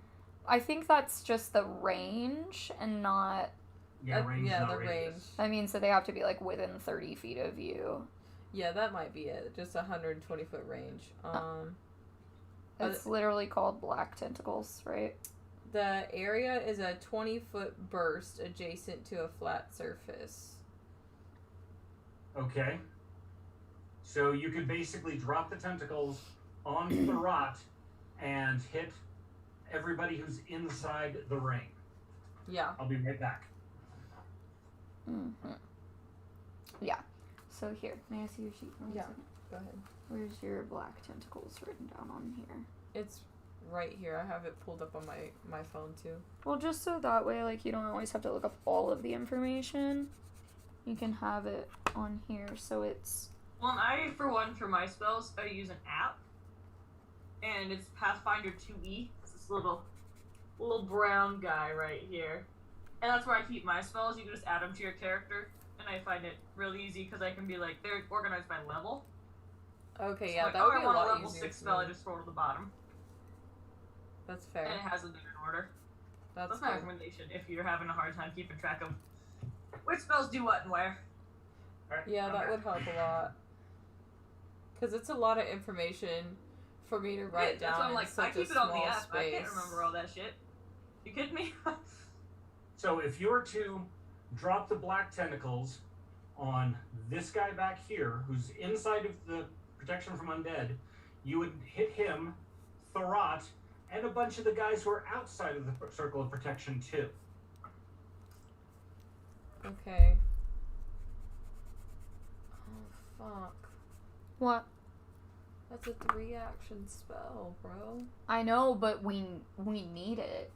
I think that's just the range and not. Yeah, range, yeah, not the radius. range. I mean, so they have to be like within 30 feet of you. Yeah, that might be it. Just 120-foot range. It's literally called black tentacles, right? The area is a 20-foot burst adjacent to a flat surface. Okay. So you could basically drop the tentacles on THERRAT and hit everybody who's inside the ring. Yeah. I'll be right back. Mm-hmm. Yeah. So here, may I see your sheet for a Yeah. second? Go ahead. Where's your black tentacles written down on here? It's right here. I have it pulled up on my phone too. Well, just so that way, like, you don't always have to look up all of the information. You can have it on here, so it's... Well, and I, for one, for my spells, I use an app. And it's Pathfinder 2E. It's this little brown guy right here. And that's where I keep my spells. You can just add them to your character. And I find it really easy because I can be like, they're organized by level. Okay, So yeah, like, that would I be a want lot a level easier 6 for spell, me. I just scroll to the bottom. That's fair. And it has them in order. That's my good. recommendation if you're having a hard time keeping track of which spells do what and where. All right, Yeah, I'm that back. would help a lot. Because it's a lot of information for me to write That's down why I'm in like, such I keep a it on small the app. space. I can't remember all that shit. You kidding me? So if you were to drop the black tentacles on this guy back here, who's inside of the protection from undead, you would hit him, THERRAT, and a bunch of the guys who are outside of the circle of protection too. Okay. Oh, fuck. What? That's a 3-action spell, bro. I know, but we need it.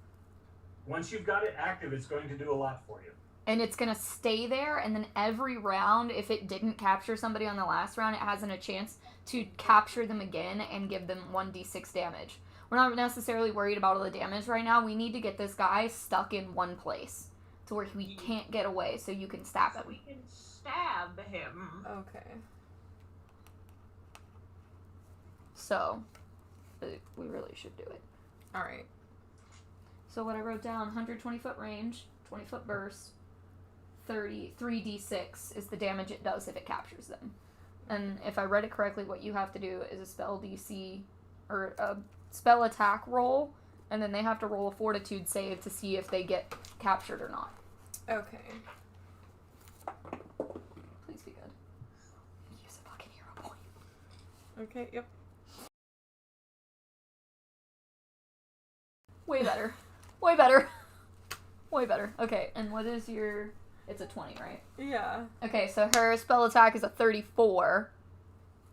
Once you've got it active, it's going to do a lot for you. And it's going to stay there, and then every round, if it didn't capture somebody on the last round, it has a chance to capture them again and give them 1d6 damage. We're not necessarily worried about all the damage right now. We need to get this guy stuck in one place to where he can't get away, so you can stab So him. we can stab him. Okay. So, we really should do it. Alright. So what I wrote down, 120-foot range, 20-foot burst, 3d6 is the damage it does if it captures them. And if I read it correctly, what you have to do is a spell DC, or a spell attack roll, and then they have to roll a fortitude save to see if they get captured or not. Okay. Please be good. Use a fucking hero point. Okay, yep. Way better. Way better. Way better. Okay, and what is your... It's a 20, right? Yeah. Okay, so her spell attack is a 34.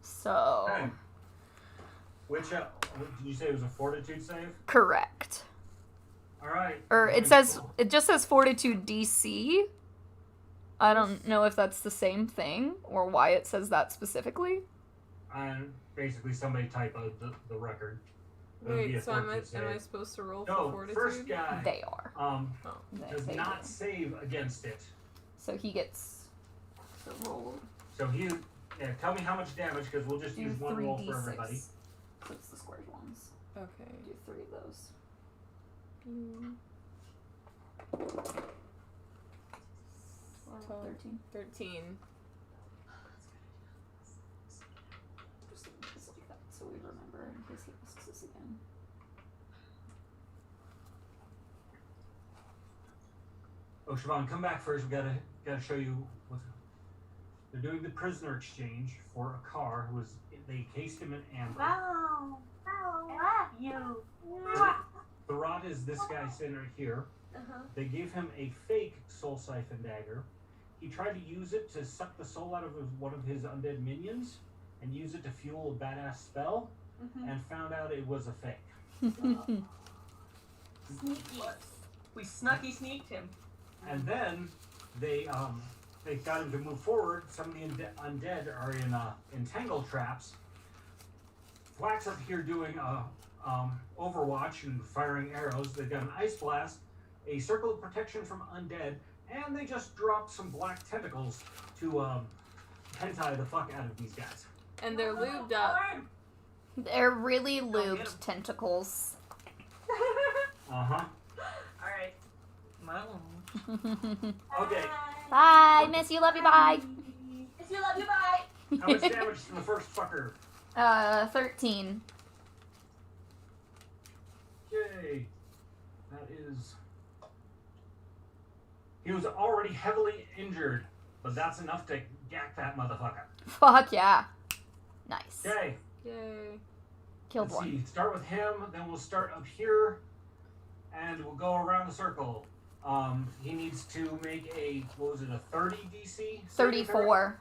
So... Okay. Which, did you say it was a fortitude save? Correct. All right. Or it says... It just says fortitude DC. I don't know if that's the same thing, or why it says that specifically. And basically somebody typoed the record. It would be a Wait, so am fortitude I save. supposed to roll No, for fortitude? first guy They are. does They not do. save against it. So he gets to roll... So tell me how much damage, because we'll just Do use one roll for 3d6. everybody. So it's the squared ones. Okay. Do 3 of those. 12, 13. 13. Just like that, so we remember in case he asks this again. Oh, Siobhan, come back first. We gotta show you what's. They're doing the prisoner exchange for a car. They cased him in amber. Wow. You. THERRAT is this guy sitting right here. They gave him a fake soul siphon dagger. He tried to use it to suck the soul out of one of his undead minions and use it to fuel a badass spell, and found out it was a fake. Sneaky. We sneaked him. And then they got him to move forward. Some of the undead are in entangled traps. Flack's up here doing Overwatch and firing arrows. They've got an ice blast, a circle of protection from undead, and they just dropped some black tentacles to hentai the fuck out of these guys. And they're lubed up. They're really get 'em. lubed tentacles. Uh-huh. Alright. Okay. Bye, miss you, love you, bye. If you love you, bye. How much damage to the first fucker? 13. Yay. That is... He was already heavily injured, but that's enough to gack that motherfucker. Fuck yeah. Nice. Okay. Yay. Killed Let's one. see. Start with him, then we'll start up here, and we'll go around the circle. He needs to make a, what was it, a 30 DC? 34.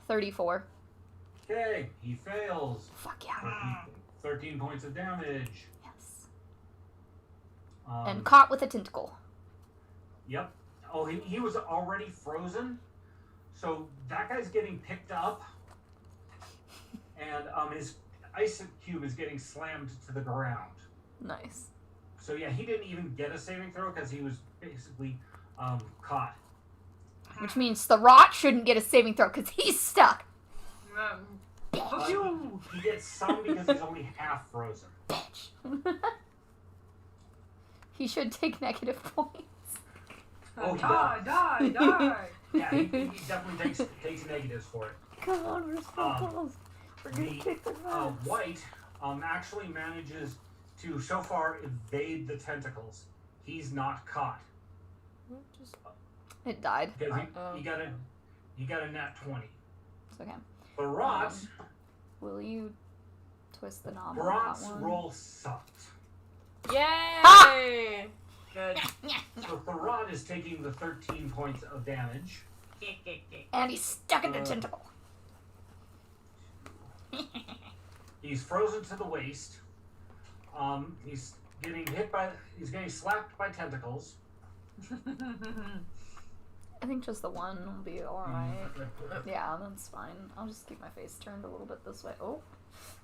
34. Okay, he fails. Fuck yeah. 13 points of damage. Yes. Um, And caught with a tentacle. Yep. Oh, he was already frozen, so that guy's getting picked up, and his ice cube is getting slammed to the ground. Nice. So yeah, he didn't even get a saving throw because he was basically caught. Which means THERRAT shouldn't get a saving throw because he's stuck. Fuck you! He gets some because he's only half frozen. Bitch. He should take negative points. Oh, he Die, does. die! Yeah, he definitely takes negatives for it. Come on, we're so close. We're gonna kick the ass. White actually manages to so far evade the tentacles. He's not caught It died. because he got a nat 20. It's okay. THERRAT, Will you twist the knob on THERRAT's that one? roll sucked. Yay! Good. So THERRAT is taking the 13 points of damage. And he's stuck in the tentacle. He's frozen to the waist. He's getting slapped by tentacles. I think just the one will be alright. Yeah, that's fine. I'll just keep my face turned a little bit this way. Oh,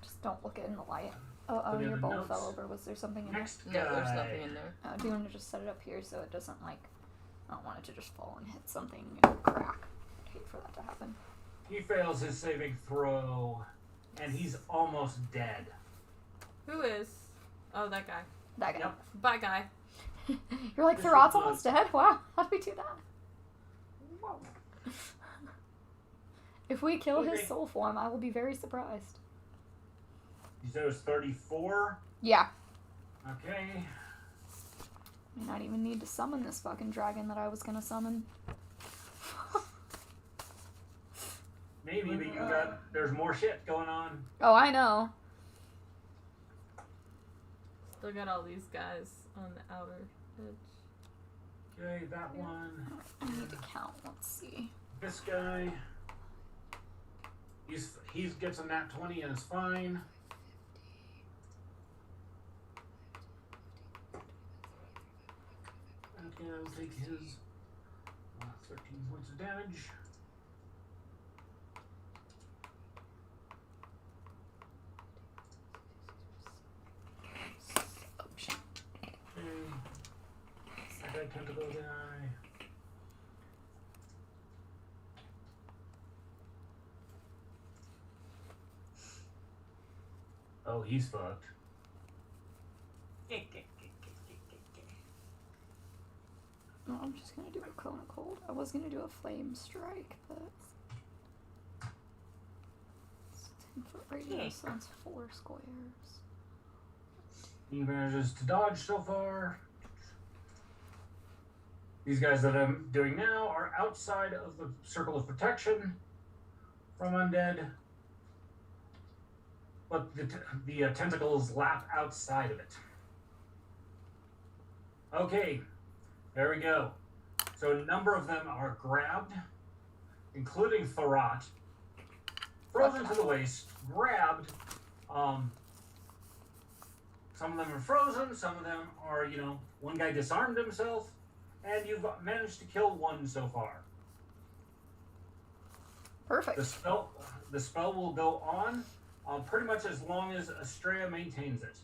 just don't look in the light. Oh, Look at your the bowl notes. fell over. Was there something in Next No, there's guy. nothing in there. there? Do you want to just set it up here so it doesn't, like, I don't want it to just fall and hit something and crack. I'd hate for that to happen. He fails his saving throw, and he's almost dead. Who is? Oh, that guy. That guy. Yep. Bye, guy. You're like, This THERRAT's is almost dead? Wow, how did we do that? If we kill his Okay. soul form, I will be very surprised. You said it was 34. Yeah. Okay. May not even need to summon this fucking dragon that I was gonna summon. Maybe, but there's more shit going on. Oh, I know. Still got all these guys on the outer edge. Okay, that one. I need to count. Let's see. This guy. He gets a nat 20 and is fine. Okay, I'll take his 13 points of damage. Oh, shit. Okay. That tentacle guy. Oh, he's fucked. No, I'm just gonna do a cone of cold. I was gonna do a flame strike, but it's 10-foot radius, so that's 4 squares. He manages to dodge so far. These guys that I'm doing now are outside of the circle of protection from undead, but the tentacles lap outside of it. Okay, there we go. So a number of them are grabbed, including THERRAT, frozen to the waist, grabbed. Some of them are frozen, some of them are, one guy disarmed himself, and you've managed to kill one so far. Perfect. The spell will go on pretty much as long as Estrella maintains it.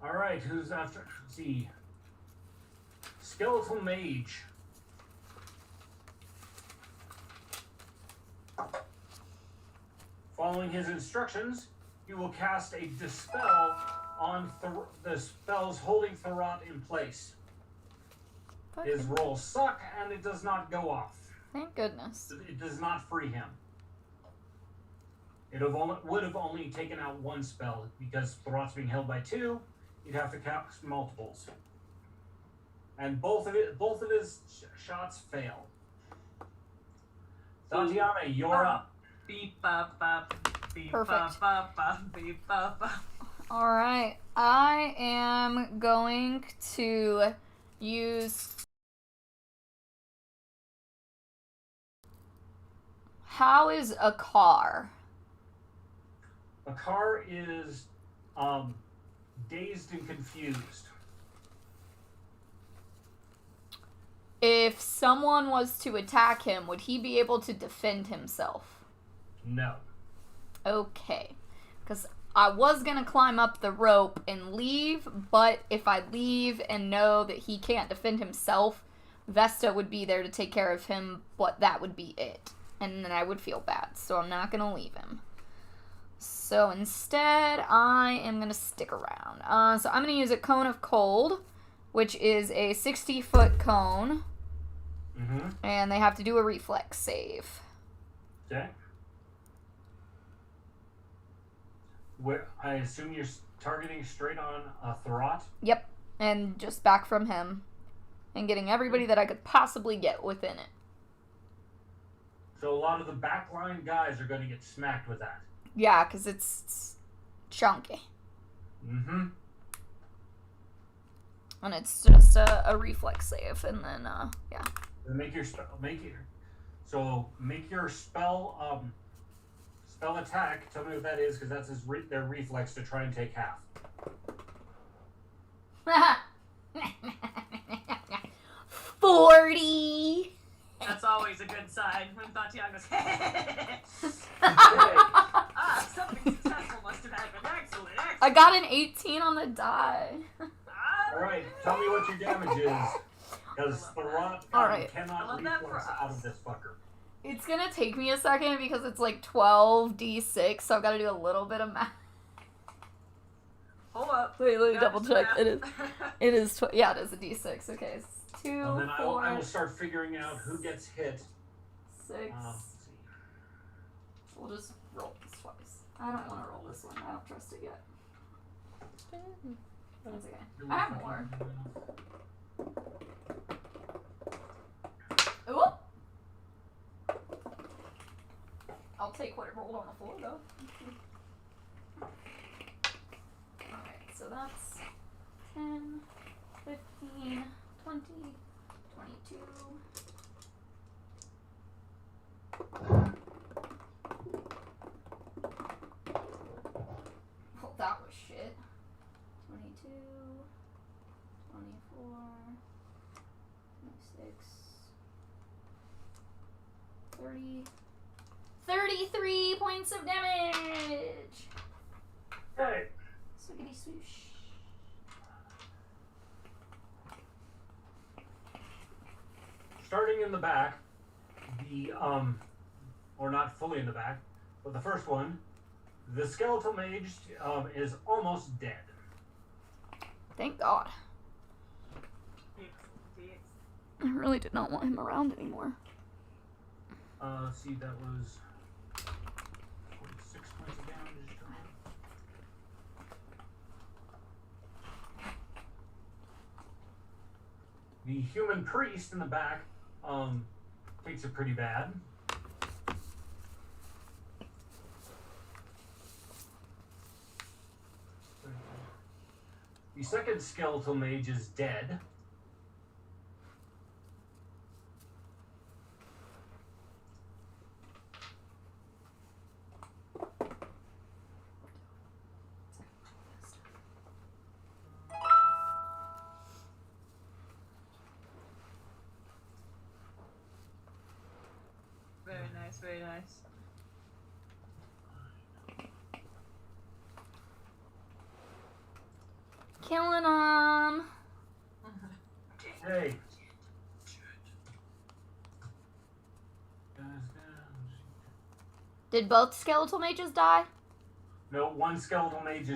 All right, who's after? Let's see. Skeletal Mage. Following his instructions, you will cast a Dispel on the spells holding THERRAT in place. His rolls suck, and it does not go off. Thank goodness. It does not free him. It would have only taken out one spell, because THERRAT's being held by 2. You'd have to cast multiples. And both of his shots fail. Tatiana, you're up. Beep bop bop. Beep Perfect. bop bop bop. Beep bop bop. All right, I am going to use. How is a car? A car is dazed and confused. If someone was to attack him, would he be able to defend himself? No. Okay. Because I was going to climb up the rope and leave, but if I leave and know that he can't defend himself, Vesta would be there to take care of him, but that would be it. And then I would feel bad, so I'm not going to leave him. So instead, I am going to stick around. So I'm going to use a Cone of Cold, which is a 60-foot cone. Mm-hmm. And they have to do a reflex save. Okay. I assume you're targeting straight on THERRAT? Yep. And just back from him. And getting everybody that I could possibly get within it. So a lot of the backline guys are going to get smacked with that. Yeah, because it's chunky. Mm-hmm. And it's just a reflex save. And then, yeah. Make your spell. Make your spell. Spell attack. Tell me what that is, because that's their reflex to try and take half. 40. That's always a good sign when Tatiana goes, something successful must have happened. Excellent. I got an 18 on the die. All right. Tell me what your damage is, because THERRAT cannot reflex out of this fucker. It's gonna take me a second because it's like 12d6, so I've got to do a little bit of math. Hold up. Wait, let me Got double check. math. It is. Yeah, it is a d6. Okay, it's 2, And then I 4, will start figuring out who gets hit. 6. Let's see. We'll just roll this twice. I don't want to roll this one. I don't trust it yet. That's okay. I have more. Ooh. I'll take what it rolled on the floor, though. Alright, so that's 10, 15, 20, 22. Well, that was shit. 22, 24, 26, 30. 33 points of damage! Okay. Swiggity swoosh. Starting in the back, or not fully in the back, but the first one, the skeletal mage is almost dead. Thank God. I really did not want him around anymore. Let's see, that was 46 points of damage. The human priest in the back takes it pretty bad. The second skeletal mage is dead. Very nice, very nice. Killing him. Hey. Did both skeletal mages die? No, one skeletal mage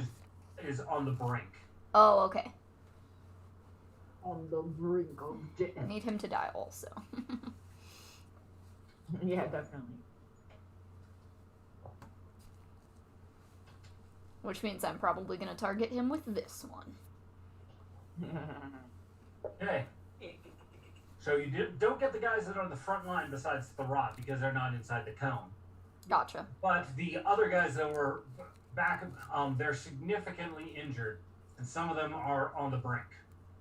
is on the brink. Oh, okay. on the brink of death. I need him to die also. Yeah, definitely. Which means I'm probably going to target him with this one. Okay. So you don't get the guys that are on the front line besides THERRAT because they're not inside the cone. Gotcha. But the other guys that were back, they're significantly injured, and some of them are on the brink.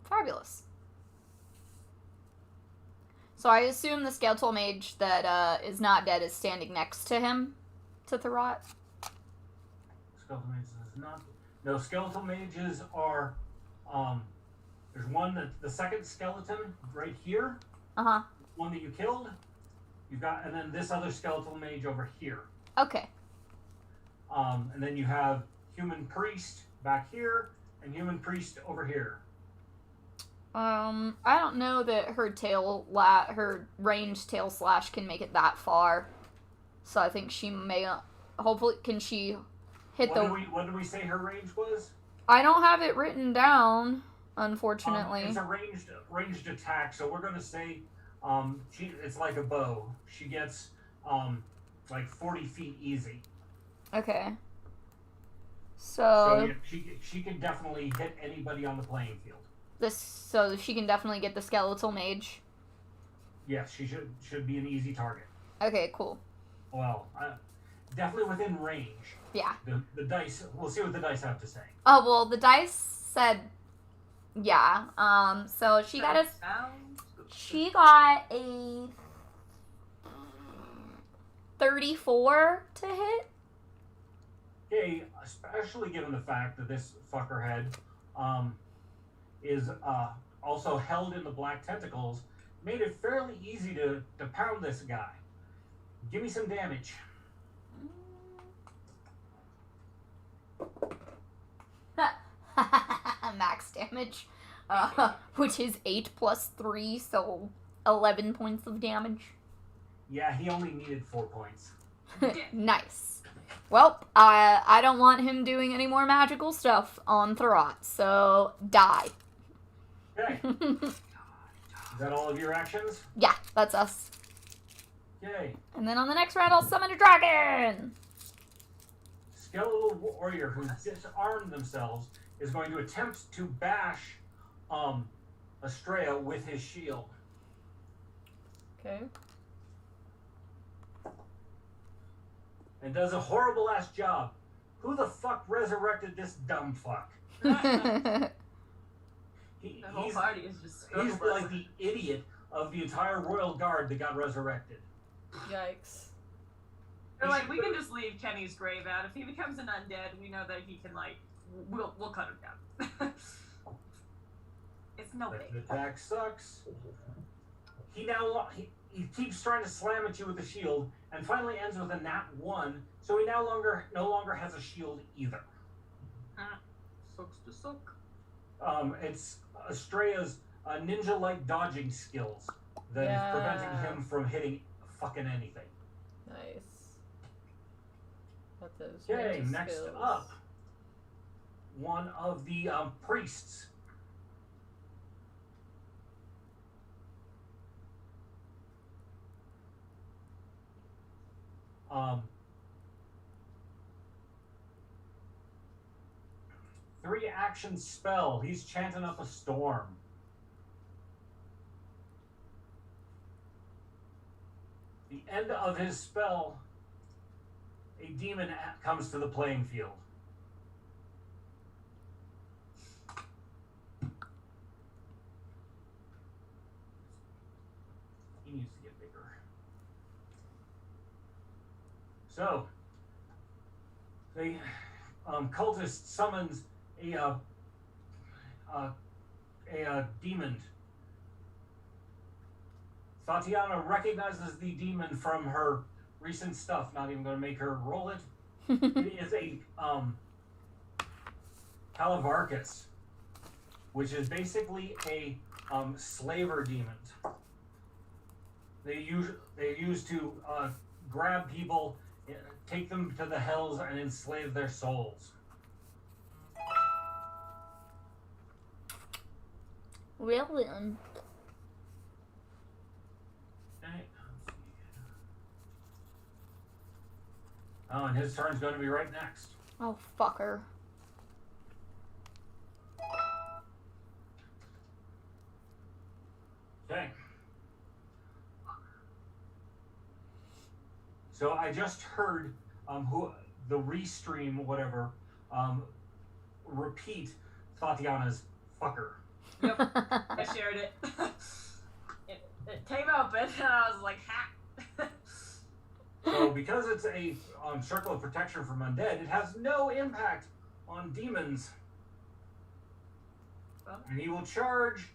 Fabulous. So I assume the skeletal mage that is not dead is standing next to him, to THERRAT. Skeletal mages is not. No, skeletal mages are. There's one that the second skeleton right here. Uh-huh. One that you killed. You've got, and then this other skeletal mage over here. Okay. And then you have human priest back here and human priest over here. I don't know that her ranged tail slash can make it that far. So I think she may, hopefully, can she hit What did we say her range was? I don't have it written down, unfortunately. It's a ranged attack, so we're gonna say, it's like a bow. She gets, like 40 feet easy. Okay. So yeah, she can definitely hit anybody on the playing field. So she can definitely get the skeletal mage. Yes, she should be an easy target. Okay, cool. Well, definitely within range. Yeah. The dice. We'll see what the dice have to say. Oh well, the dice said, yeah. So she got a 34 to hit. Okay, especially given the fact that this fuckerhead, is also held in the black tentacles, made it fairly easy to pound this guy. Give me some damage. Max damage, which is 8 plus 3, so 11 points of damage. Yeah, he only needed 4 points. Nice. Well, I don't want him doing any more magical stuff on THERRAT, so die. Okay. Is that all of your actions? Yeah, that's us. Okay. And then on the next round, I'll summon a dragon! Skeletal warrior who's disarmed themselves is going to attempt to bash Estrella with his shield. Okay. And does a horrible ass job. Who the fuck resurrected this dumb fuck? The whole party is just He's like the idiot of the entire royal guard that got resurrected. Yikes. They're like, we can just leave Kenny's grave out. If he becomes an undead, we know that he can, like, we'll cut him down. It's no But big. the attack sucks. He keeps trying to slam at you with the shield, and finally ends with a nat 1, so he no longer has a shield either. Sucks to suck. It's Estrella's ninja-like dodging skills that is preventing him from hitting fucking anything. Nice. What those Okay, ninja next skills. up, one of the priests. Three action spell. He's chanting up a storm. The end of his spell, a demon comes to the playing field. He needs to get bigger. So, the cultist summons a demon. Tatiana recognizes the demon from her recent stuff. Not even going to make her roll it. It is a Calavarcus, which is basically a slaver demon. They use to grab people, take them to the hells, and enslave their souls. Really? Okay. Let's see. Oh, and his turn's going to be right next. Oh, fucker. Okay. So I just heard who the restream whatever repeat Tatiana's fucker. Yep, I shared it. It came open, and I was like, ha! So because it's a circle of protection from undead, it has no impact on demons. Well. And he will charge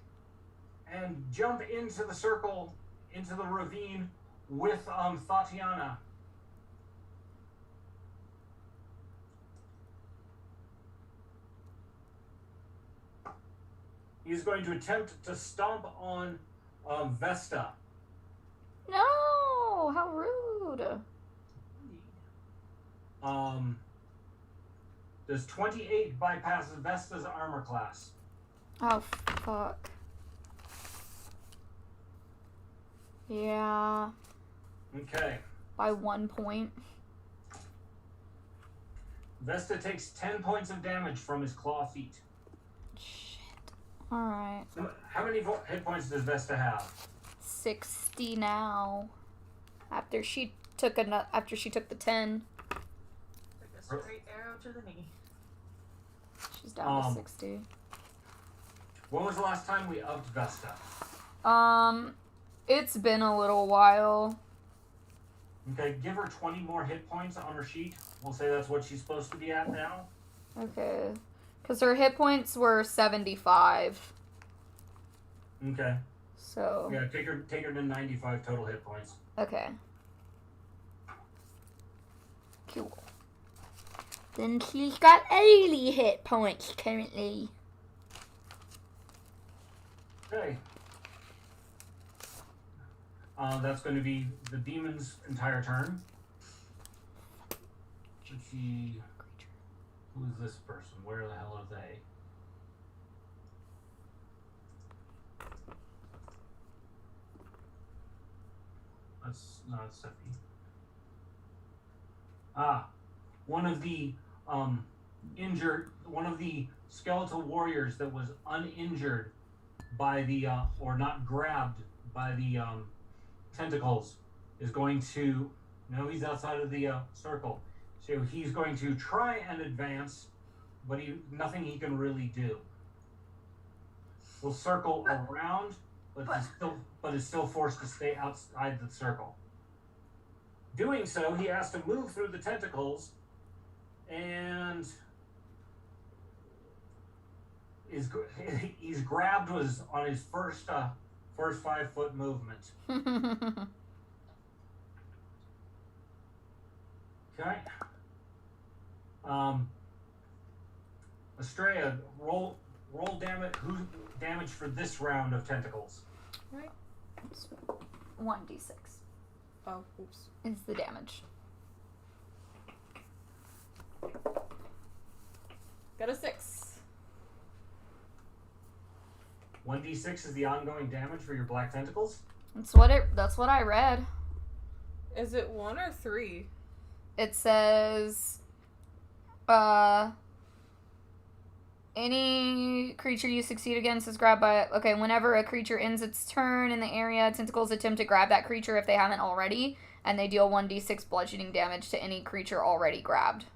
and jump into the circle, into the ravine with Tatiana. He's going to attempt to stomp on Vesta. No! How rude. Does 28 bypass Vesta's armor class? Oh, fuck. Yeah. Okay. By 1 point. Vesta takes 10 points of damage from his claw feet. Shit. Alright. How many hit points does Vesta have? 60 now. After she took the 10. Took a straight arrow to the knee. She's down to 60. When was the last time we upped Vesta? It's been a little while. Okay, give her 20 more hit points on her sheet. We'll say that's what she's supposed to be at now. Okay. Because her hit points were 75. Okay. So. Yeah, take her to 95 total hit points. Okay. Cool. Then she's got 80 hit points currently. Okay. That's going to be the demon's entire turn. Let's see. Who is this person? Where the hell are they? That's not Stephanie. One of the one of the skeletal warriors that was uninjured by the or not grabbed by the tentacles is going to. No, he's outside of the circle. So he's going to try and advance, but nothing he can really do. He'll circle around, but is still forced to stay outside the circle. Doing so, he has to move through the tentacles, and he's grabbed was on his first 5 foot movement. Okay. Estrella, roll damage for this round of tentacles. Right. 1d6 Oh, oops. is the damage. Got a 6. 1d6 is the ongoing damage for your black tentacles. That's what I read. Is it 1 or 3? It says, any creature you succeed against is grabbed by... Okay, whenever a creature ends its turn in the area, tentacles attempt to grab that creature if they haven't already, and they deal 1d6 bludgeoning damage to any creature already grabbed.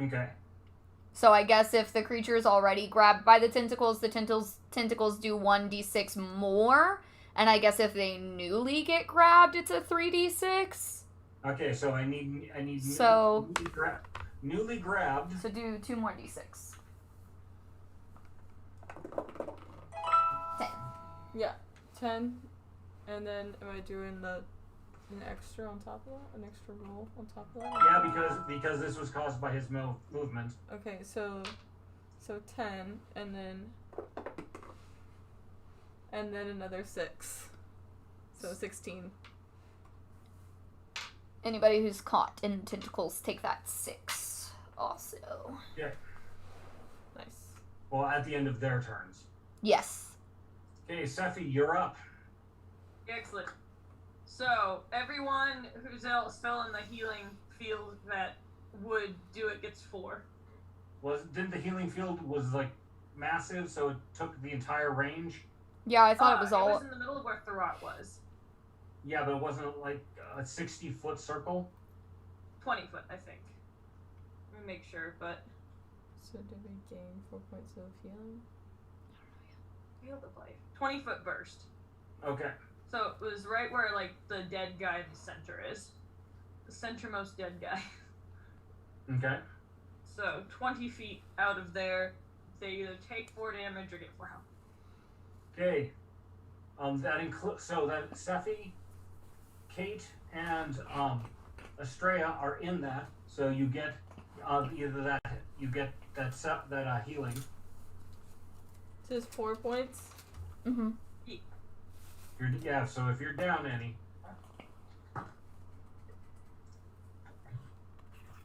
Okay. So I guess if the creature is already grabbed by the tentacles do 1d6 more, and I guess if they newly get grabbed, it's a 3d6. Okay, so I need So newly grabbed. So do 2 more d6. 10. Yeah, 10. And then am I doing an extra on top of that? An extra roll on top of that? Yeah, because this was caused by his movement. Okay, so 10 and then another 6. So 16. Anybody who's caught in tentacles take that 6 also. Yeah. Nice. Well, at the end of their turns. Yes. Okay, Sephi, you're up. Excellent. So, everyone who's still in the healing field that would do it gets 4. Didn't the healing field was like massive, so it took the entire range? Yeah, I thought it was all. It was in the middle of where THERRAT was. Yeah, but it wasn't like a 60-foot circle? 20 foot, I think. Let me make sure, but... So did we gain 4 points of healing? Field of life. 20-foot burst. Okay. So it was right where, like, the dead guy in the center is. The centermost dead guy. Okay. So 20 feet out of there, they either take 4 damage or get 4 health. Okay. That includes so that Sephi, Kate, and Estrella are in that. So you get either that healing. It says 4 points. Mm-hmm. So if you're down any.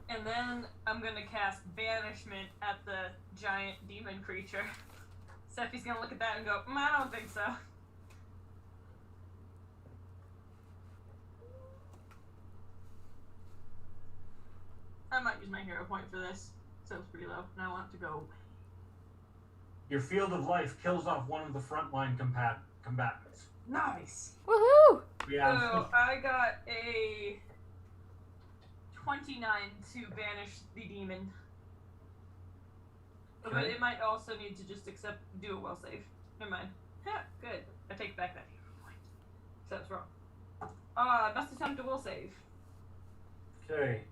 And then I'm gonna cast Banishment at the giant demon creature. Sephi's gonna look at that and go, I don't think so. I might use my hero point for this, so it's pretty low, and I want it to go. Your field of life kills off one of the frontline combatants. Nice! Woohoo! Yeah. So I got a 29 to banish the demon. But Okay. it might also need to just do a will save. Never mind. Ha, good. I take back that hero point. So that's wrong. I must attempt a will save. Okay.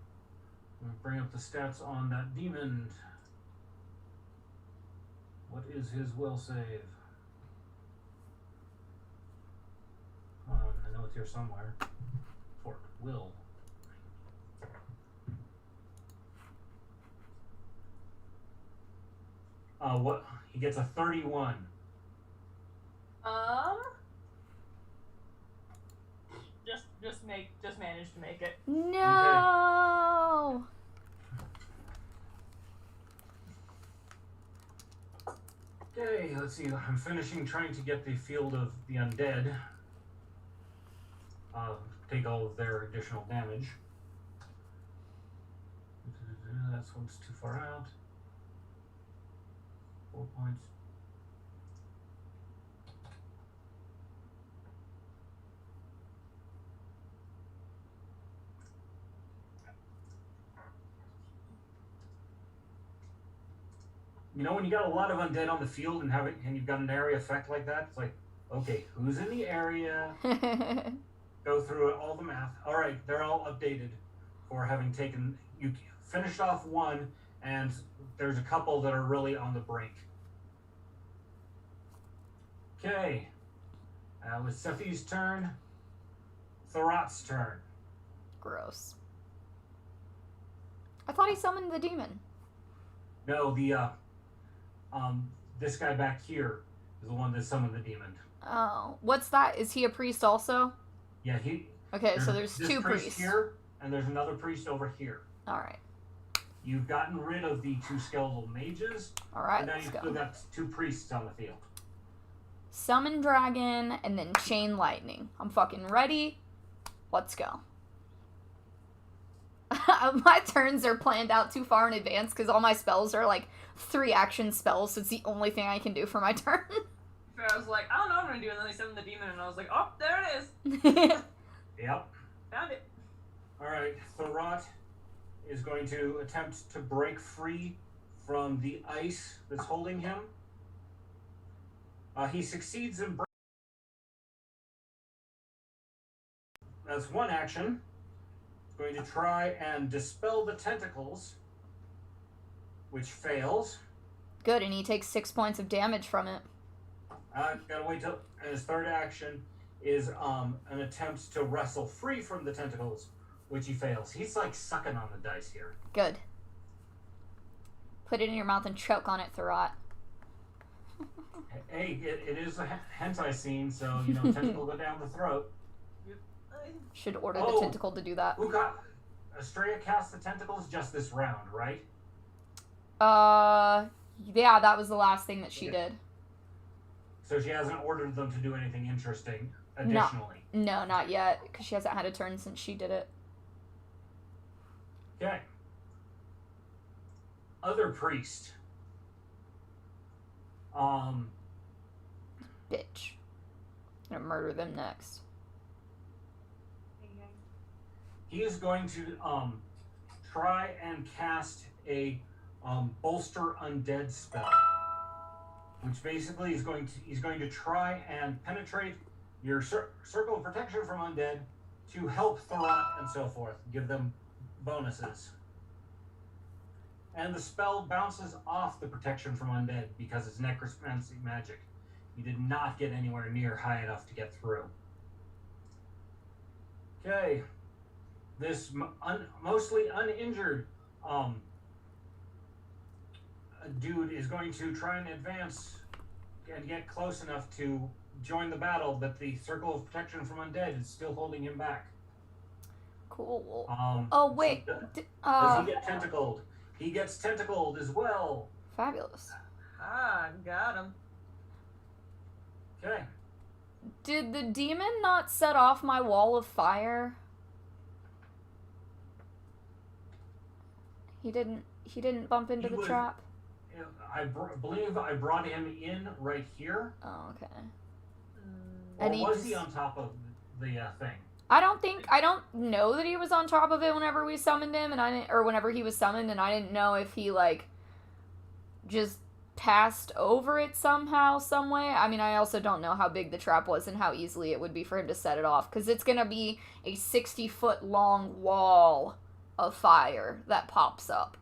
I'm gonna bring up the stats on that demon. What is his will save? I know it's here somewhere. Fort will. What? He gets a 31. Just manage to make it. No. Okay, let's see. I'm finishing trying to get the field of the undead. Take all of their additional damage. That one's too far out. 4 points. You know, when you got a lot of undead on the field and you've got an area effect like that, it's like, okay, who's in the area? Go through all the math. All right, they're all updated for having taken. You finished off one, and there's a couple that are really on the brink. Okay, with Sephi's turn, THERRAT's turn. Gross. I thought he summoned the demon. No, this guy back here is the one that summoned the demon. Oh, what's that? Is he a priest also? Yeah, Okay, so there's this two priest priests. here, and there's another priest over here. All right. You've gotten rid of the 2 skeletal mages, All right, and now let's you've go. still got 2 priests on the field. Summon dragon and then chain lightning. I'm fucking ready. Let's go. My turns are planned out too far in advance because all my spells are like 3 action spells, so it's the only thing I can do for my turn. I was like, I don't know what I'm gonna do, and then they summoned the demon, and I was like, oh, there it is. Yep. Found it. Alright, THERRAT is going to attempt to break free from the ice that's holding him. He succeeds in That's one action. Going to try and dispel the tentacles, which fails. Good, and he takes 6 points of damage from it. Gotta wait till his third action is an attempt to wrestle free from the tentacles, which he fails. He's like sucking on the dice here. Good. Put it in your mouth and choke on it, THERRAT. Hey, it is a hentai scene, so, tentacle go down the throat. Should order the tentacle to do that. Who got... Estrella cast the tentacles just this round, right? Yeah, that was the last thing that she did. So she hasn't ordered them to do anything interesting No. additionally. No, not yet, because she hasn't had a turn since she did it. Okay. Other priest. Bitch. I'm gonna murder them next. He is going to try and cast a bolster undead spell, which basically is he's going to try and penetrate your circle of protection from undead to help THERRAT and so forth, give them bonuses. And the spell bounces off the protection from undead because it's necromancy magic. You did not get anywhere near high enough to get through. Okay. This mostly uninjured dude is going to try and advance and get close enough to join the battle, but the circle of protection from undead is still holding him back. Cool. Oh, wait. So does he get tentacled? He gets tentacled as well. Fabulous. Ah, got him. Okay. Did the demon not set off my wall of fire? He didn't bump into the trap? I believe I brought him in right here. Oh, okay. Or was he on top of the thing? I don't know that he was on top of it whenever we summoned him, or whenever he was summoned, and I didn't know if he, like, just passed over it somehow, some way. I mean, I also don't know how big the trap was and how easily it would be for him to set it off, because it's gonna be a 60-foot long wall of fire that pops up.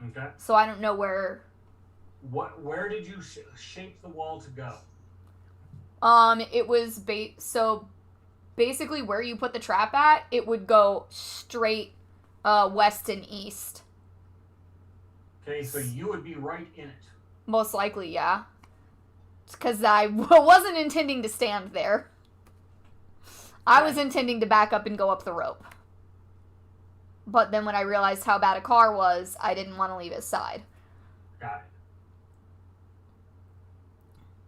Okay. So I don't know where... Where did you shape the wall to go? It was so basically where you put the trap at, it would go straight west and east. Okay, so you would be right in it. Most likely, yeah. Because I wasn't intending to stand there. I was intending to back up and go up the rope. But then when I realized how bad a car was, I didn't want to leave his side. Got it.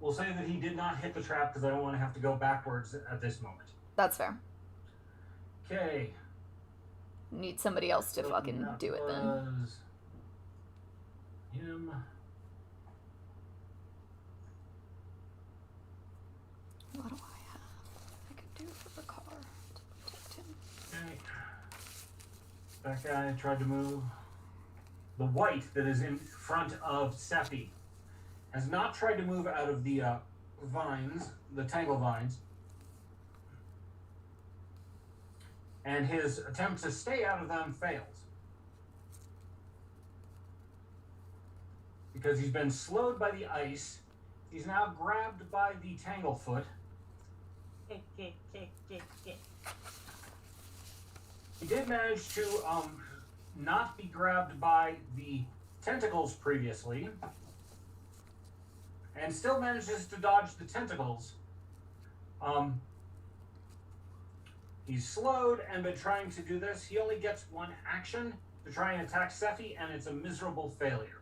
We'll say that he did not hit the trap because I don't want to have to go backwards at this moment. That's fair. Okay. Need somebody else to fucking do it then. Him. What do I have I could do for the car to protect him? Okay. That guy tried to move. The white that is in front of Seppi has not tried to move out of the vines, the tangle vines. And his attempt to stay out of them fails. Because he's been slowed by the ice. He's now grabbed by the tanglefoot. He did manage to not be grabbed by the tentacles previously. And still manages to dodge the tentacles. He's slowed and been trying to do this. He only gets one action to try and attack Seppi, and it's a miserable failure.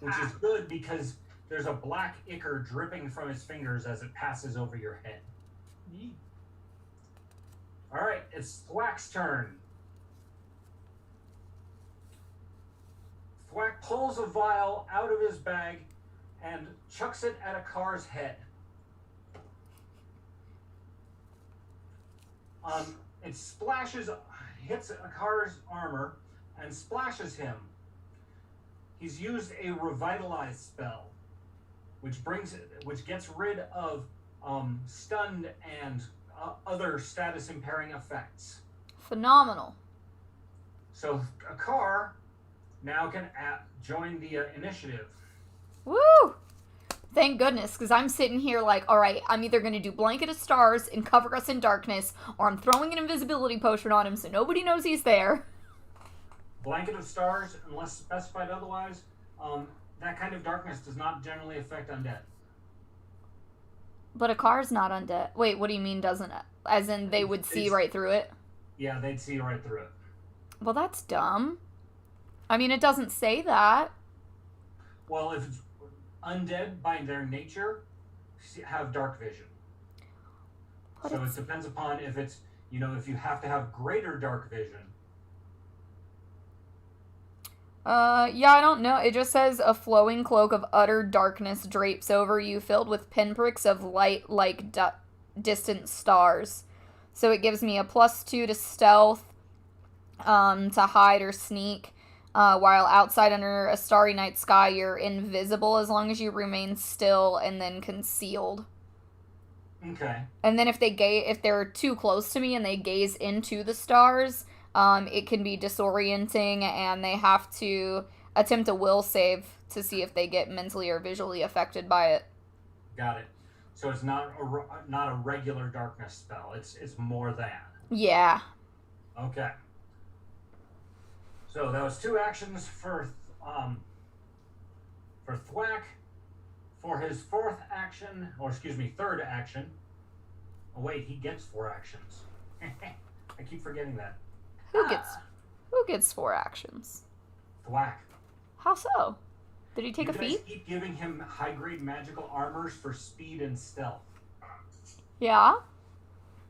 Which is good because there's a black ichor dripping from his fingers as it passes over your head. Alright, it's Thwack's turn. Thwack pulls a vial out of his bag and chucks it at a car's head. It splashes, hits a car's armor, and splashes him. He's used a revitalize spell, which gets rid of stunned and other status impairing effects. Phenomenal. So a car now can join the initiative. Woo! Thank goodness, because I'm sitting here like, alright, I'm either going to do Blanket of Stars and cover us in darkness, or I'm throwing an invisibility potion on him so nobody knows he's there. Blanket of Stars, unless specified otherwise, that kind of darkness does not generally affect undead. But a car's not undead. Wait, what do you mean doesn't? As in they would see right through it? Yeah, they'd see right through it. Well, that's dumb. I mean, it doesn't say that. Well, if it's undead by their nature, have dark vision. What So it it's- depends upon if it's, if you have to have greater dark vision. Yeah, I don't know. It just says a flowing cloak of utter darkness drapes over you, filled with pinpricks of light like distant stars. So it gives me a +2 to stealth, to hide or sneak. While outside under a starry night sky, you're invisible as long as you remain still and then concealed. Okay. And then if they're too close to me and they gaze into the stars, it can be disorienting, and they have to attempt a will save to see if they get mentally or visually affected by it. Got it. So it's not a regular darkness spell. It's more than. Yeah. Okay. So that was 2 actions for Thwack. For his 4th action, or excuse me, 3rd action. Oh wait, he gets 4 actions. I keep forgetting that. Who gets 4 actions? Thwack. How so? Did he take You a guys feat? keep giving him high-grade magical armors for speed and stealth. Yeah.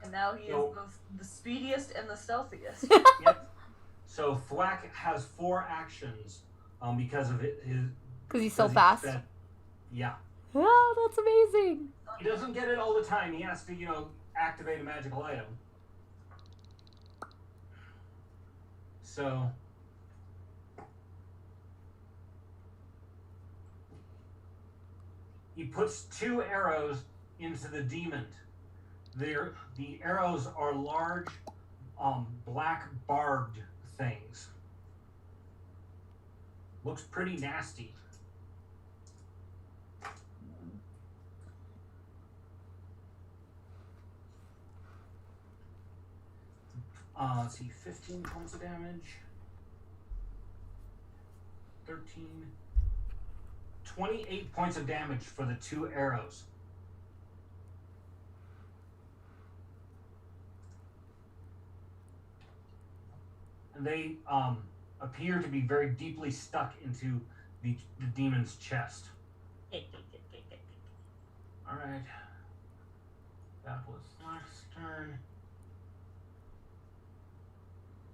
And now he So- is both the speediest and the stealthiest. Yep. So Thwack has 4 actions because of his. Because he's so because fast. Yeah. Oh, that's amazing. He doesn't get it all the time. He has to, activate a magical item. So. He puts 2 arrows into the demon. The arrows are large, black barbed things. Looks pretty nasty. Let's see, 15 points of damage. 13. 28 points of damage for the 2 arrows. And they appear to be very deeply stuck into the demon's chest. Alright. That was last turn.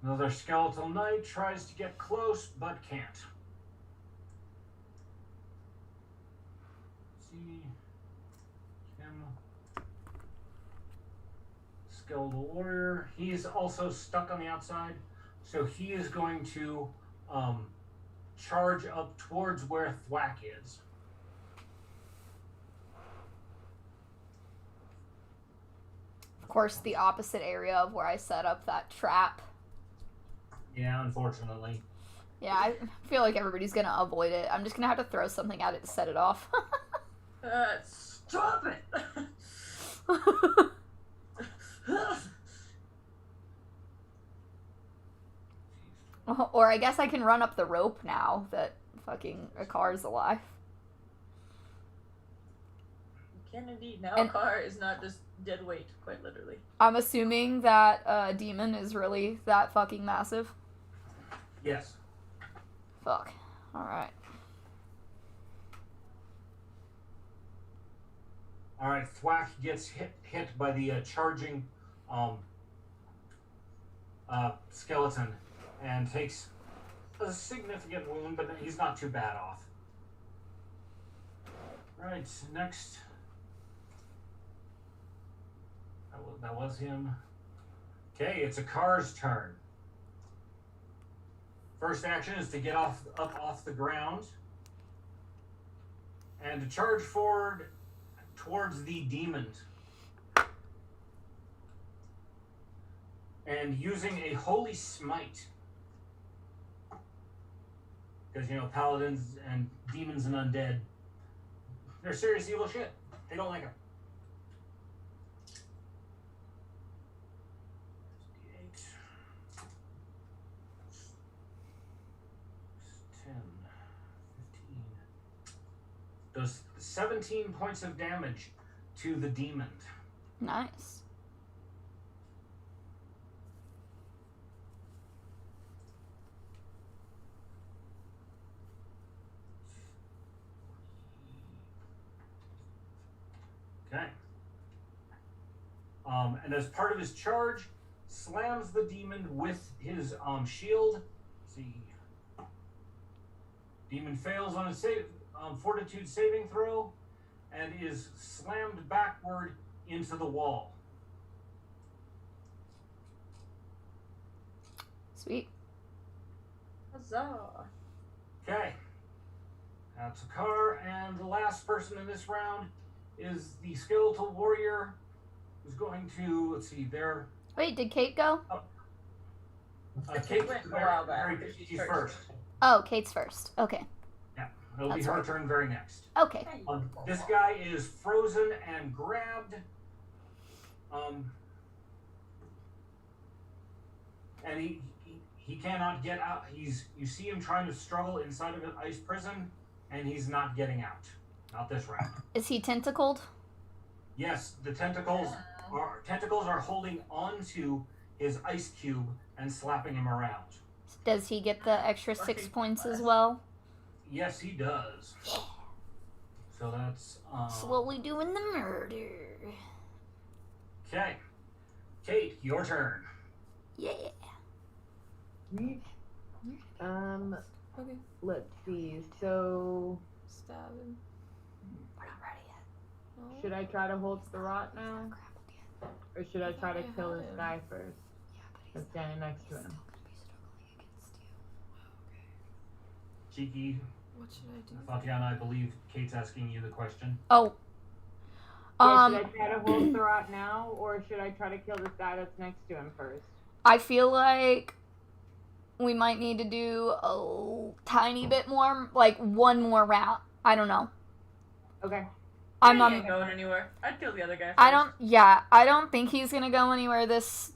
Another skeletal knight tries to get close, but can't. Let's see. Him. Skeletal warrior. He is also stuck on the outside, so he is going to charge up towards where Thwack is. Of course, the opposite area of where I set up that trap. Yeah, unfortunately. Yeah, I feel like everybody's gonna avoid it. I'm just gonna have to throw something at it to set it off. Stop it! Or I guess I can run up the rope now that fucking Akar's alive. You can indeed. Now And- Akar is not just dead weight, quite literally. I'm assuming that demon is really that fucking massive. Yes. Fuck. Alright. Alright, Thwack gets hit by the charging skeleton and takes a significant wound, but he's not too bad off. Right, next. That was him. Okay, it's Akar's turn. First action is to get up off the ground and to charge forward towards the demon. And using a holy smite. Because, paladins and demons and undead, they're serious evil shit. They don't like them. 10, 15. Does 17 points of damage to the demon. Nice. Okay. And as part of his charge, slams the demon with his shield. Let's see. Demon fails on his fortitude saving throw and is slammed backward into the wall. Sweet. Huzzah! Okay. That's a car, and the last person in this round is the skeletal warrior who's going to, let's see, there. Wait, did Kate go? Kate, went a while back, but she's she's first. Oh, Kate's first. Okay. Yeah, it'll That's be her right. turn very next. Okay. This guy is frozen and grabbed. And he cannot get out. You see him trying to struggle inside of an ice prison, and he's not getting out. Not this round. Is he tentacled? Yes, the tentacles are holding onto his ice cube and slapping him around. Does he get the extra 6 points as well? Yes, he does. So that's Slowly doing the murder. okay. Kate, your turn. Yeah. Okay. Let's see. So, Stab him. We're not ready yet. No. should I try to hold Therrat now? Grappled yet. Or should I try to I kill had this him. guy first? Yeah, but That's standing next to him. still gonna be struggling against you. Cheeky. What should I do? Tatiana, I believe Kate's asking you the question. Oh. Yeah, should I try to hold Therrat now, or should I try to kill this guy that's next to him first? I feel like we might need to do a tiny bit more, like one more round. I don't know. Okay. I'm He not. ain't going anywhere. I'd kill the other guy first. I don't think he's gonna go anywhere this,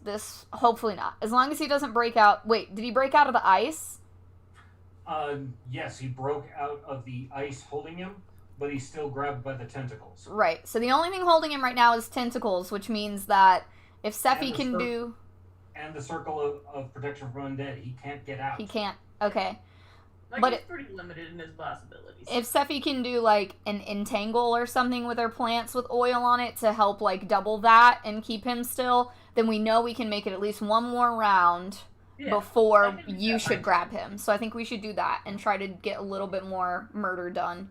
hopefully not. As long as he doesn't break out. Wait, did he break out of the ice? Yes, he broke out of the ice holding him, but he's still grabbed by the tentacles. Right. So the only thing holding him right now is tentacles, which means that if Sephi And the can cir- do, And the circle of protection from undead, he can't get out. he can't. Okay. Like, but he's pretty limited in his blast abilities. If Sephi can do like an entangle or something with her plants with oil on it to help like double that and keep him still, then we know we can make it at least one more round Yeah, I before can do you that. should grab him. So I think we should do that and try to get a little bit more murder done.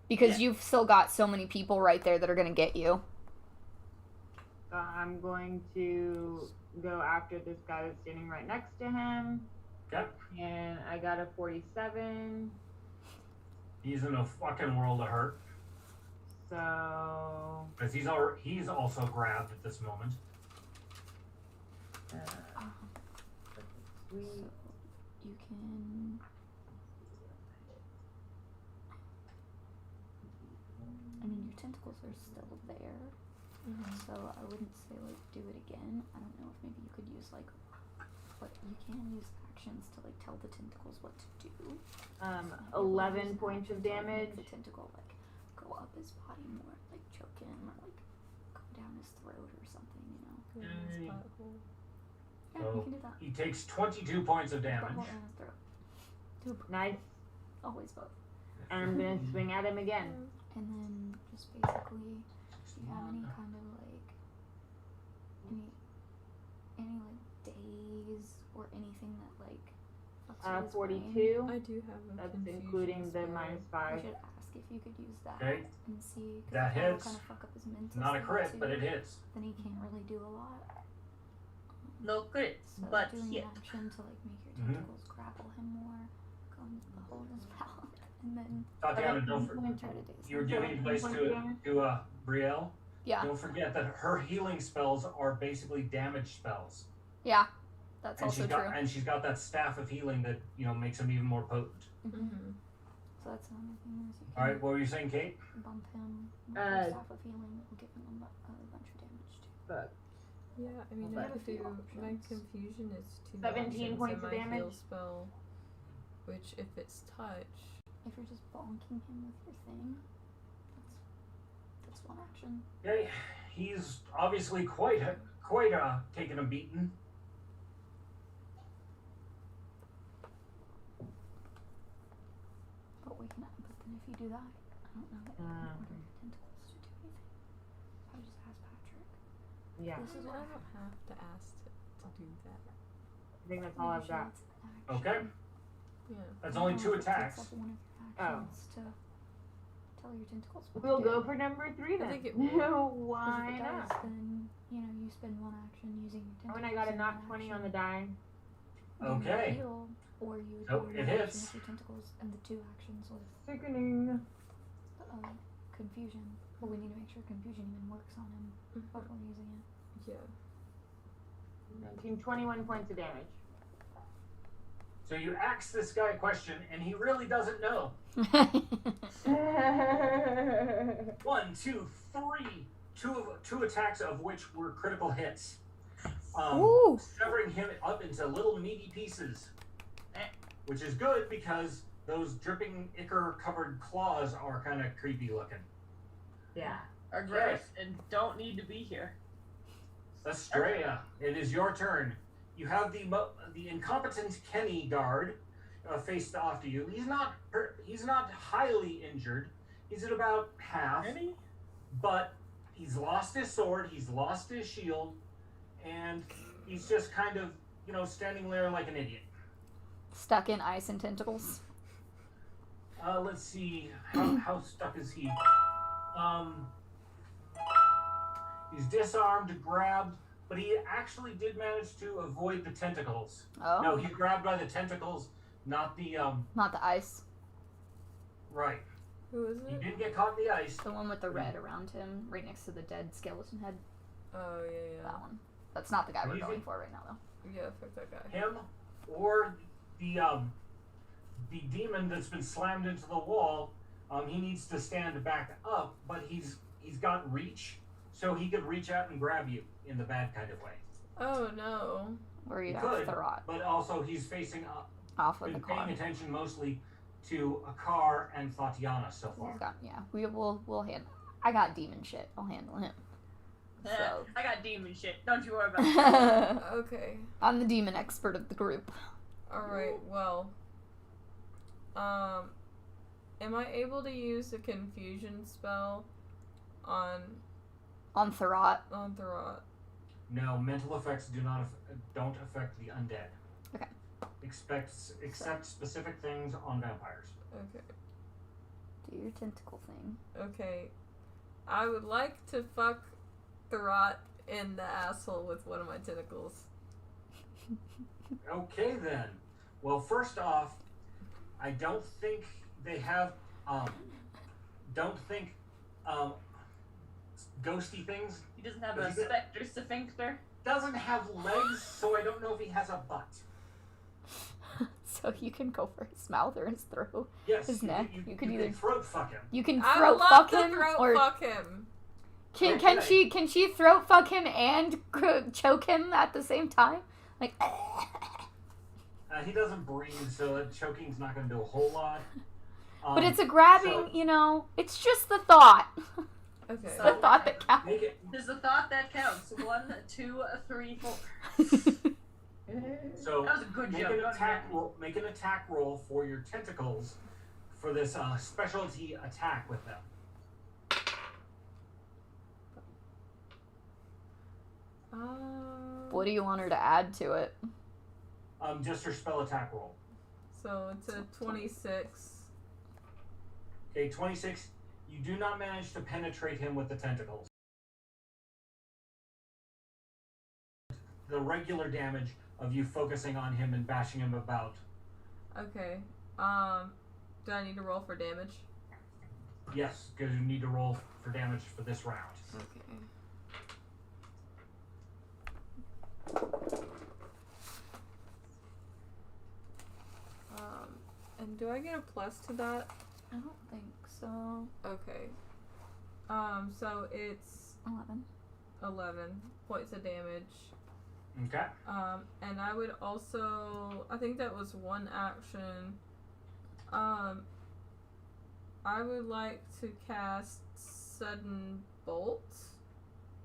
Because Yeah. you've still got so many people right there that are going to get you. I'm going to go after this guy that's standing right next to him. Yep. And I got a 47. He's in a fucking world of hurt. So, Because he's also grabbed at this moment. sweet. You can... I mean, your tentacles are still there. So I wouldn't say, like, do it again. I don't know if maybe you could use, like, what you can use actions to, like, tell the tentacles what to do. 11 points of damage. The tentacle, like, go up his body more, like, choke him, or, like, go down his throat or something, you know? Mm. Yeah, So- you can do that. He takes 22 points of damage. Butthole and his throat. Nice. Always both. And I'm going to swing at him again. And then just basically, do you have any kind of like any like days or anything that like fucks with his 42. I do have a That's confusion including the spell. minus brain? 5. We should ask if you could use that Okay. and see. 'Cause That if will hits. kind of fuck up his mental. Not a state crit, too, but it hits. Then he can't really do a lot. No crits, So but doing hit. an action to like make your Mhm. tentacles grapple him more, go into the hole in his mouth, and then Tatiana, don't try to daze you're him. giving advice to Brielle. Yeah, Don't forget that her healing spells are basically damage spells. yeah, that's And also she's true. got she's got that staff of healing that, makes him even more potent. Mm-hmm. So that's another thing is you can Alright, what were you saying, Kate? bump him with Uh, your staff of healing. Will give him a bunch of damage too. Fuck. Yeah, I mean, But I have a few to. My options. confusion is 2 17 actions points and of my heal damage. spell, which if it's touch, If you're just bonking him with your thing, that's one action. Okay, he's obviously quite taken a beating. But then if you do that, I don't know. Mm. What are your tentacles to do anything? Yeah, This is I what don't have to ask to do that. I think that's all I've got. Okay. Yeah. That's only 2 attacks. One of your actions to tell your tentacles what We'll to go do. for number 3 then. I think it will. Why If it not? does, then you spend one action using your tentacles. When I got a and nat one 20 on action the die. then you Okay. heal, or you So do it one hits. action with your tentacles and the 2 actions with Sickening. confusion. But we need to make sure confusion even works on him before using it. Yeah. 19, 21 points of damage. So you ask this guy a question, and he really doesn't know. 1, 2, 3. Two attacks of which were critical hits. Ooh. Severing him up into little meaty pieces. Which is good because those dripping ichor-covered claws are kind of creepy looking. Yeah. Are gross and don't need to be here. Estrella, it is your turn. You have the incompetent Kenny guard faced off to you. He's not highly injured. He's at about half. Kenny? But he's lost his sword, he's lost his shield, and he's just kind of, standing there like an idiot. Stuck in ice and tentacles. Let's see, how stuck is he? He's disarmed, grabbed, but he actually did manage to avoid the tentacles. Oh. No, he's grabbed by the tentacles, not the, Not the ice. right. Who is He it? didn't get caught in the ice. The one with the red around him, right next to the dead skeleton head. Oh, yeah. That one. That's not the guy we're Easy. going for right now, though. Yeah, fuck that guy. Him, or the demon that's been slammed into the wall. He needs to stand back up, but he's got reach, so he could reach out and grab you in the bad kind of way. Oh, no. Where you He have could, THERRAT but also he's facing up, off of the been car. paying attention mostly to Akar and Tatiana so far. He's got, yeah, we'll handle. I got demon shit. I'll handle him. So. I got demon shit. Don't you worry about it. Okay. I'm the demon expert of the group. Alright, well. Am I able to use the confusion spell on THERRAT. THERRAT? No, mental effects don't affect the undead. Okay. Except specific things on vampires. Okay. Do your tentacle thing. Okay. I would like to fuck THERRAT in the asshole with one of my tentacles. Okay then. Well, first off, I don't think they have ghosty things. He doesn't have Does a he get- specter sphincter. Doesn't have legs, so I don't know if he has a butt. So you can go for his mouth or his throat. Yes, His you, neck. You, You you could can either- throat fuck him. You can I would throat love fuck to him, throat or fuck him. can Okay. she throat fuck him and choke him at the same time? Like. He doesn't breathe, so choking's not going to do a whole lot. But it's a grabbing, so- it's just the thought. Okay. It's the thought that counts. Make it. There's a thought that counts. 1, 2, 3, 4. So That was a good make joke. an Don't attack get roll. Make an attack roll for your tentacles for this specialty attack with them. What do you want her to add to it? Just your spell attack roll. So it's a 26. Okay, 26. You do not manage to penetrate him with the tentacles. The regular damage of you focusing on him and bashing him about. Okay. Do I need to roll for damage? Yes, because you need to roll for damage for this round. Okay. And do I get a plus to that? I don't think so. Okay. So it's 11 points of damage. Okay. And I would also, I think that was one action. I would like to cast Sudden Bolt.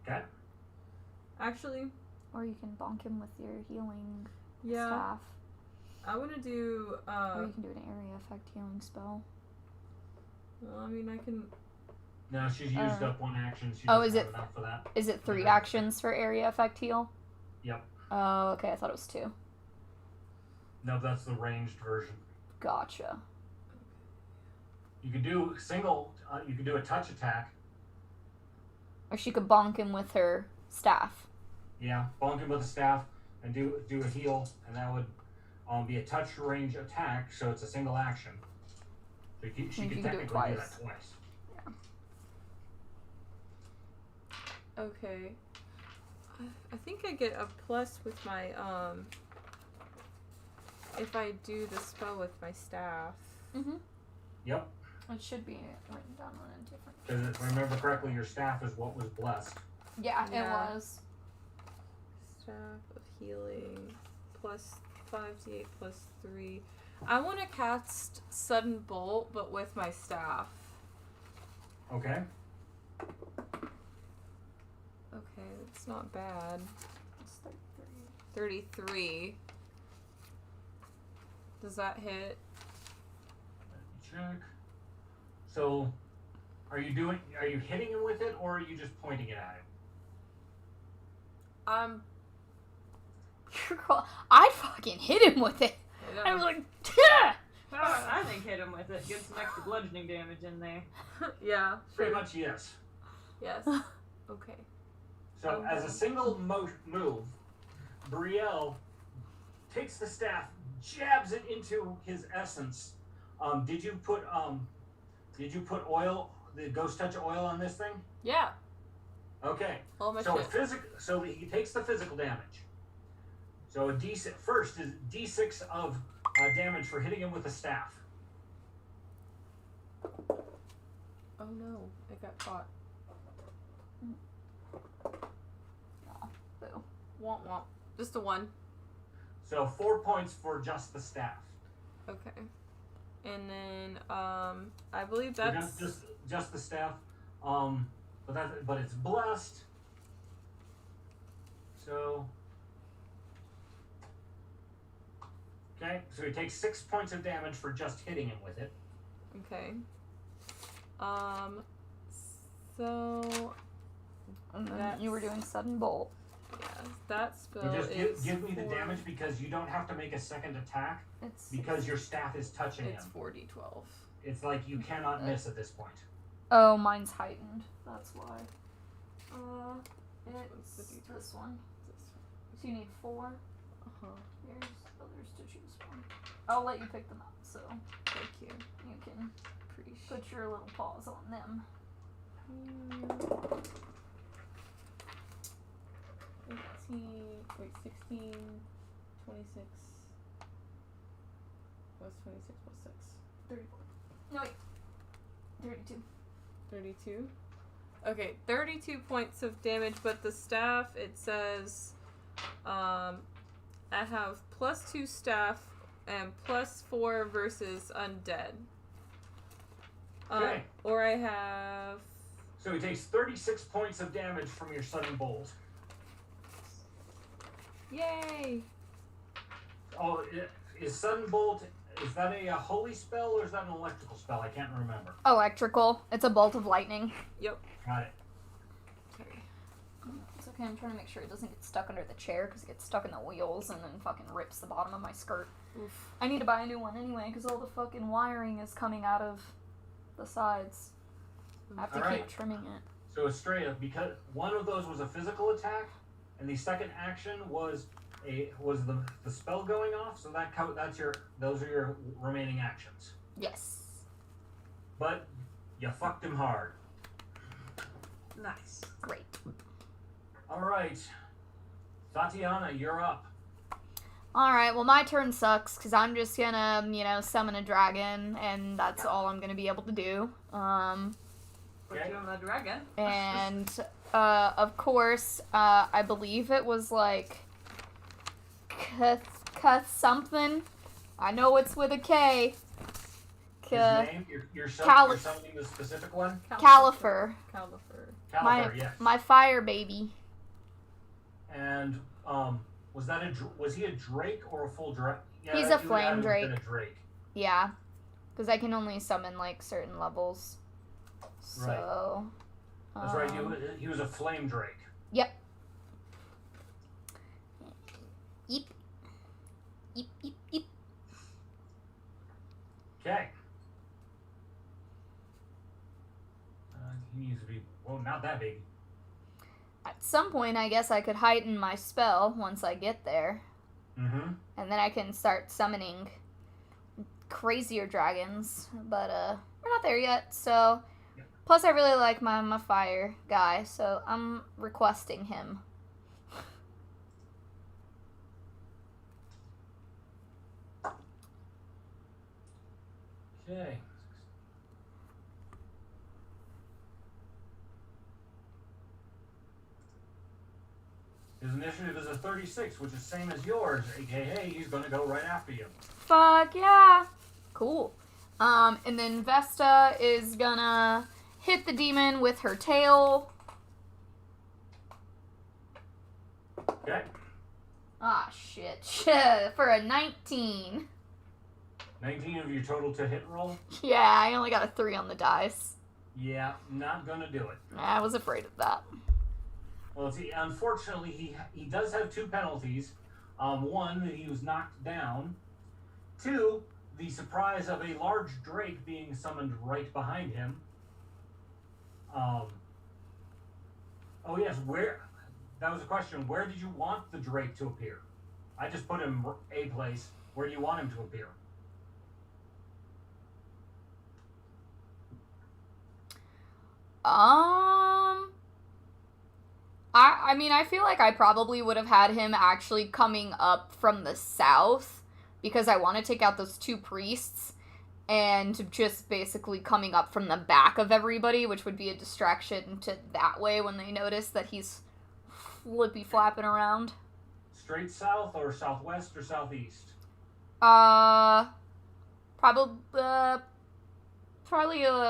Okay. Or Actually, you can bonk him with your healing yeah, staff. I want to do, Or you can do an area effect healing spell. well, I mean, I can, No, she's used up one action. She Oh, doesn't is have it- enough for that. Is it 3 Okay. actions for area effect heal? Yep. Oh, okay. I thought it was 2. No, that's the ranged version. Gotcha. You could do single. You could do a touch attack. Or she could bonk him with her staff. Yeah, bonk him with a staff and do a heal, and that would be a touch range attack. So it's a single action. So she Means could you can do it technically do twice. that twice. Okay. I think I get a plus with my, if I do the spell with my staff. Mm-hmm. Yep. It should be written down on a different. Because if I remember correctly, your staff is what was blessed. Yeah, Yeah. it was. Staff of healing plus 5d8 plus 3. I want to cast Sudden Bolt, but with my staff. Okay. Okay, that's not bad. It's 33. 33. Does that hit? Let me check. So, are you hitting him with it, or are you just pointing it at him? I'd fucking hit him with it. I was like, I think hit him with it. Get some extra bludgeoning damage in there. yeah. Pretty much, yes. Yes. Okay. So, Okay. as a single move, Brielle takes the staff, jabs it into his essence. Did you put oil, the ghost touch oil on this thing? Yeah. Okay. All my So shit. so he takes the physical damage. So a D6 first is D6 of damage for hitting him with a staff. Oh no, I got caught. Boo. Womp womp. Just a 1. So 4 points for just the staff. Okay. And then, I believe So that's... just the staff. But it's blessed. So. Okay, so he takes 6 points of damage for just hitting him with it. Okay. So... And then you were doing Sudden Bolt. Yeah, that spell You just is give me the 4 damage because you don't have to make a second attack It's because your staff is touching It's him. 4d12. It's like you cannot miss at this point. Oh, mine's heightened. That's why. What's the It's D12? this one. So you need 4. Uh-huh. There's others to choose from. I'll let you pick them up, so Thank you. you can Appreciate put your little paws on them. 16, 26. What's 26 plus 6? 34. No, wait. 32. 32? Okay, 32 points of damage, but the staff, it says, I have +2 staff and +4 versus undead. Okay. Or I have... So he takes 36 points of damage from your sudden bolt. Yay! Oh, is sudden bolt, is that a holy spell or is that an electrical spell? I can't remember. Electrical. It's a bolt of lightning. Got it. Sorry. It's okay, I'm trying to make sure it doesn't get stuck under the chair because it gets stuck in the wheels and then fucking rips the bottom of my skirt. Oof. I need to buy a new one anyway because all the fucking wiring is coming out of the sides. I have to keep Alright. trimming it. So Estrella, because one of those was a physical attack, and the second action was the spell going off. So those are your remaining actions. Yes. But you fucked him hard. Nice. Great. All right, Tatiana, you're up. Alright, well my turn sucks because I'm just gonna, summon a dragon and that's all I'm gonna be able to do. Put Okay. you on the dragon. And, of course, I believe it was like something. I know it's with a K. His name, you're Caliph- summoning the specific one? Califer. Califer. Califer, yes. My fire baby. And was he a drake or a full drake? Yeah, He's that- a he would flame have been drake. a drake. Yeah. Because I can only summon, like, certain levels. So. That's right. He was a flame drake. Yep. Eep. Eep, eep, eep. Okay. He needs to be, well, not that big. At some point, I guess I could heighten my spell once I get there. Mm-hmm. And then I can start summoning crazier dragons. But, we're not there yet, so... Yep. Plus, I really like my fire guy, so I'm requesting him. Okay. His initiative is a 36, which is same as yours, aka he's gonna go right after you. Fuck yeah! Cool. And then Vesta is gonna hit the demon with her tail. Okay. Ah, shit. Shit. For a 19. 19 of your total to hit roll? Yeah, I only got a 3 on the dice. Yeah, not gonna do it. I was afraid of that. Well, see, unfortunately, he does have 2 penalties. One, that he was knocked down. 2, the surprise of a large drake being summoned right behind him. Oh yes, where? That was a question. Where did you want the drake to appear? I just put him a place. Where do you want him to appear? I mean, I feel like I probably would have had him actually coming up from the south because I want to take out those 2 priests and just basically coming up from the back of everybody, which would be a distraction to that way when they notice that he's flippy-flapping around. Straight south or southwest or southeast? Probably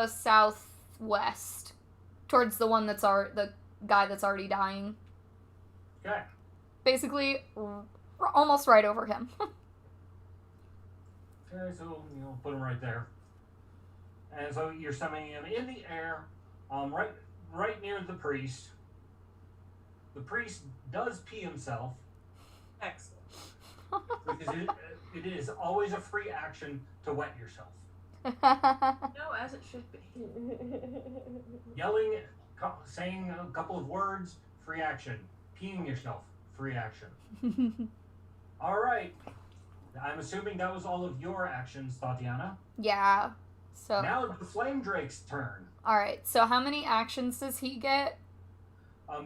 southwest, towards the one the guy that's already dying. Okay. Basically, almost right over him. Okay, so put him right there. And so you're summoning him in the air, right near the priest. The priest does pee himself. Excellent. Because it is always a free action to wet yourself. No, as it should be. Yelling, saying a couple of words, free action. Peeing yourself, free action. All right. I'm assuming that was all of your actions, Tatiana. Yeah. So Now it's the Flame Drake's turn. all right. So how many actions does he get?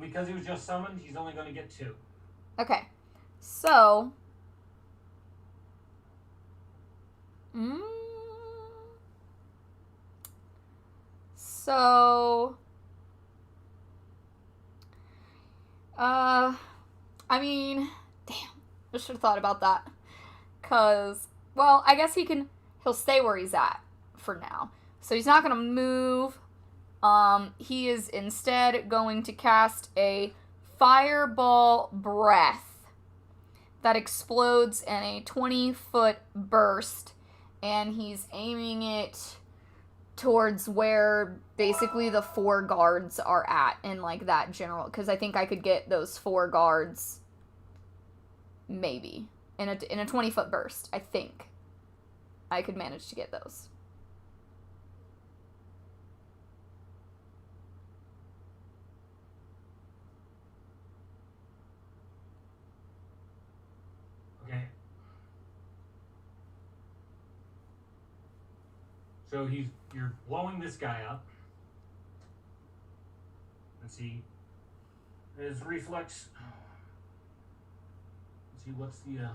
Because he was just summoned, he's only going to get 2. Okay. So So I mean, damn. I should have thought about that. Cause, well, I guess he'll stay where he's at for now. So he's not gonna move. He is instead going to cast a fireball breath that explodes in a 20-foot burst, and he's aiming it towards where basically the 4 guards are at in like that general, because I think I could get those 4 guards maybe in a 20-foot burst. I think I could manage to get those. Okay. So you're blowing this guy up. Let's see. His reflex. Let's see what's the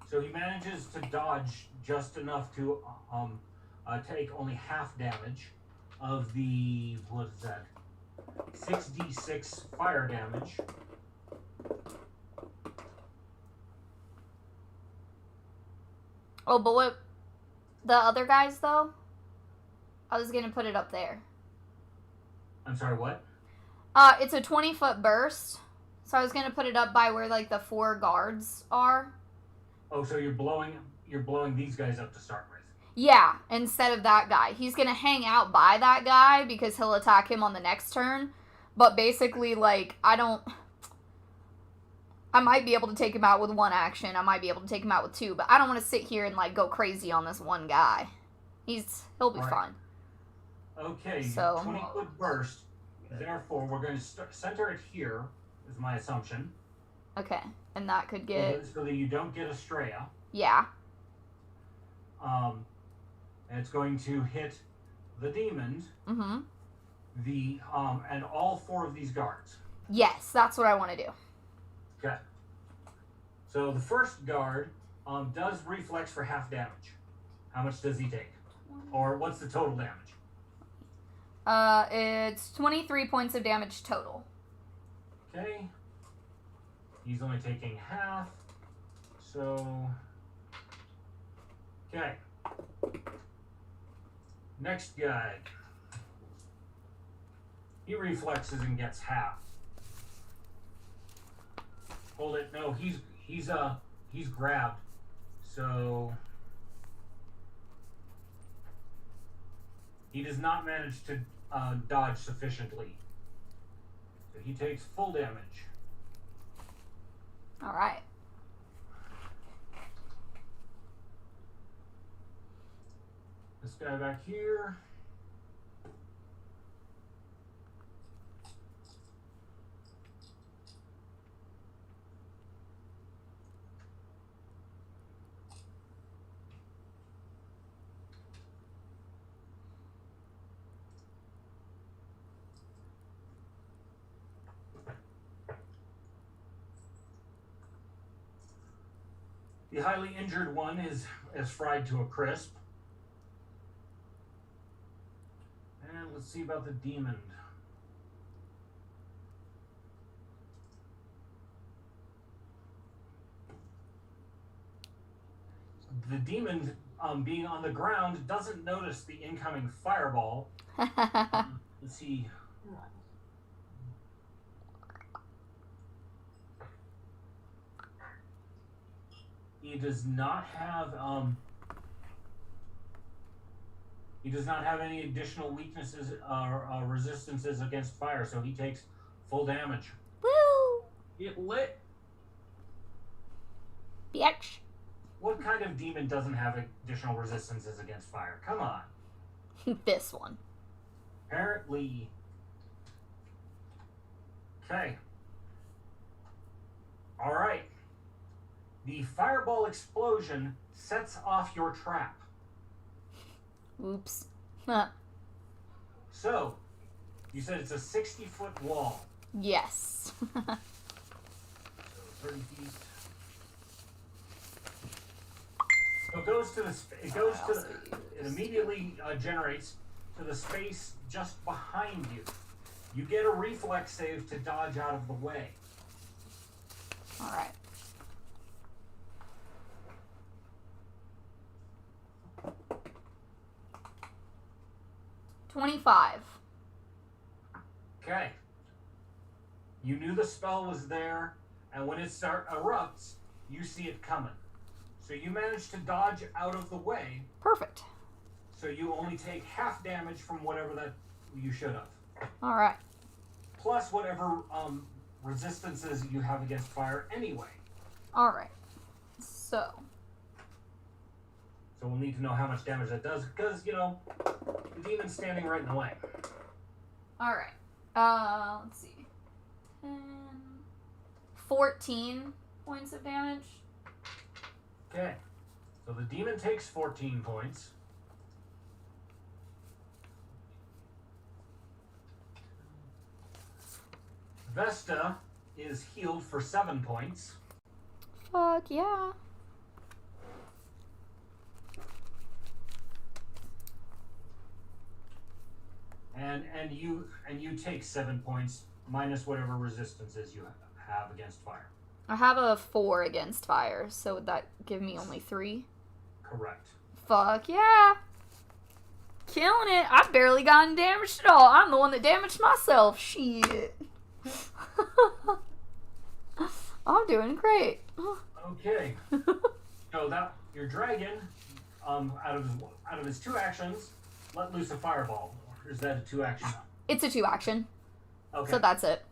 So he manages to dodge just enough to take only half damage of the, what is that? 6d6 fire damage. Oh, but what the other guys though? I was gonna put it up there. I'm sorry, what? It's a 20-foot burst, so I was gonna put it up by where like the 4 guards are. Oh, so you're blowing these guys up to start with. Yeah, instead of that guy. He's gonna hang out by that guy because he'll attack him on the next turn. But basically, like, I might be able to take him out with one action. I might be able to take him out with two. But I don't want to sit here and, like, go crazy on this one guy. He'll be fine. Okay, So 20-foot burst. Therefore, we're going to center it here, is my assumption. Okay, and that could get... So that you don't get Estrella. Yeah. And it's going to hit the demon. Mm-hmm. And all 4 of these guards. Yes, that's what I want to do. Okay. So the first guard does reflex for half damage. How much does he take? Or what's the total damage? It's 23 points of damage total. Okay. He's only taking half. So... Okay. Next guy. He reflexes and gets half. Hold it. No, he's grabbed. So he does not manage to dodge sufficiently. So he takes full damage. All right. This guy back here. The highly injured one is fried to a crisp. And let's see about the demon. The demon, being on the ground, doesn't notice the incoming fireball. Let's see. He does not have any additional weaknesses or resistances against fire, so he takes full damage. Woo! Get lit. Bitch. What kind of demon doesn't have additional resistances against fire? Come on. This one. Apparently. Okay. All right. The fireball explosion sets off your trap. Oops. So, you said it's a 60-foot wall. Yes. So 30 feet. So it immediately generates to the space just behind you. You get a reflex save to dodge out of the way. All right. $25. Okay. You knew the spell was there, and when it erupts, you see it coming. So you managed to dodge out of the way. Perfect. So you only take half damage from whatever that you should have. All right. Plus whatever resistances you have against fire anyway. All right. So we'll need to know how much damage that does, because, the demon's standing right in the way. all right. Let's see. 10, 14 points of damage. Okay. So the demon takes 14 points. Vesta is healed for 7 points. Fuck yeah. And you take 7 points minus whatever resistances you have against fire. I have a 4 against fire, so would that give me only 3? Correct. Fuck yeah. Killing it. I've barely gotten damaged at all. I'm the one that damaged myself. Shit. I'm doing great. Okay. So that your dragon, out of his 2 actions, let loose a fireball. Or is that a 2 action? It's a 2 action, Okay. so that's it.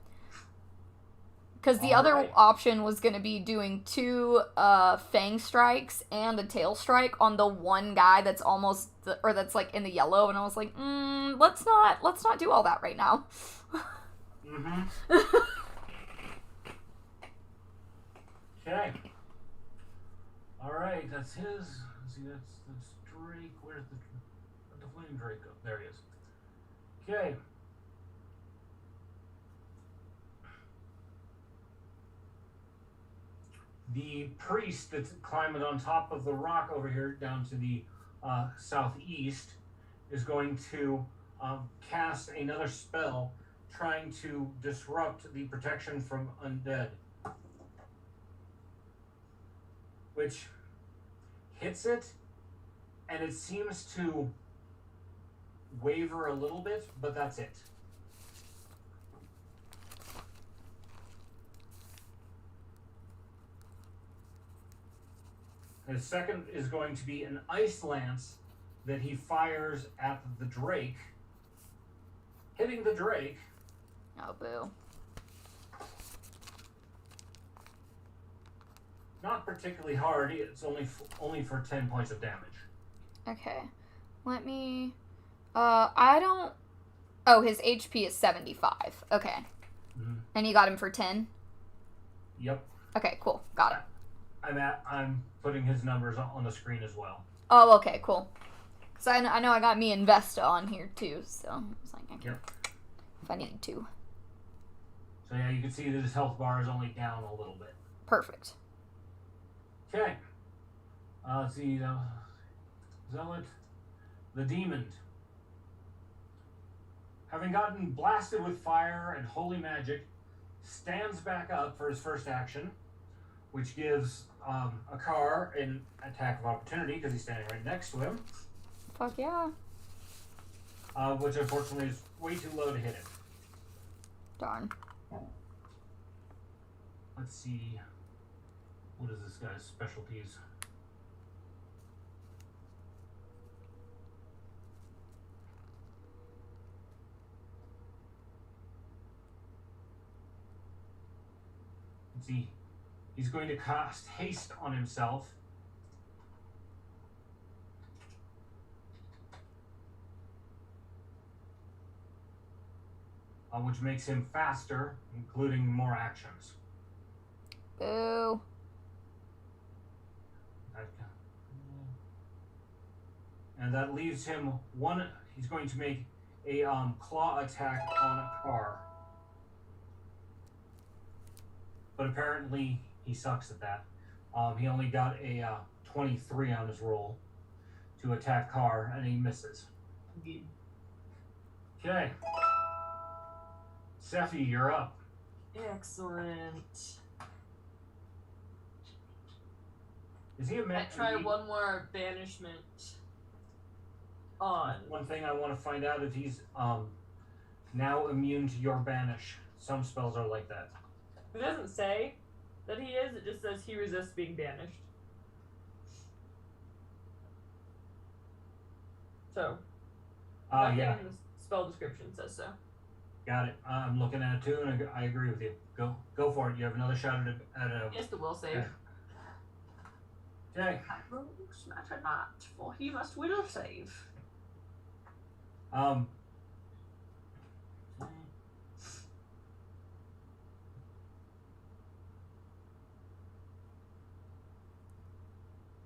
Because the All other right. option was going to be doing 2 fang strikes and a tail strike on the one guy that's almost, or that's like in the yellow, and I was like, let's not do all that right now. Mm-hmm. Okay. All right, that's his. Let's see, that's Drake. Where'd the flame Drake go? There he is. Okay. The priest that's climbing on top of the rock over here down to the southeast is going to cast another spell trying to disrupt the protection from undead, which hits it, and it seems to waver a little bit, but that's it. His second is going to be an ice lance that he fires at the drake, hitting the drake. Oh, boo. Not particularly hard. It's only for 10 points of damage. Okay. Let me... I don't... Oh, his HP is 75. Okay. Mm-hmm. And you got him for 10? Yep. Okay, cool. Got it. I'm putting his numbers on the screen as well. Oh, okay, cool. Because I know I got me and Vesta on here, too, so I was like, I can... Yep. If I need to. So yeah, you can see that his health bar is only down a little bit. Perfect. Okay. Let's see. Zealot. The demon. Having gotten blasted with fire and holy magic, stands back up for his first action, which gives a car an attack of opportunity because he's standing right next to him. Fuck yeah. Which unfortunately is way too low to hit him. Darn. Let's see. What is this guy's specialties? Let's see. He's going to cast haste on himself. Which makes him faster, including more actions. Boo. And that leaves him one. He's going to make a claw attack on a car. But apparently he sucks at that. He only got a 23 on his roll to attack car, and he misses. Okay. Sephi, you're up. Excellent. Is he a I man? try one more banishment on. One thing I want to find out if he's now immune to your banish. Some spells are like that. It doesn't say that he is, it just says he resists being banished. So, nothing Yeah, in the spell description says so. got it. I'm looking at it too, and I agree with you. Go for it. You have another shot at a. Yes, the will save. Okay. Rogues matter not, for he must will save.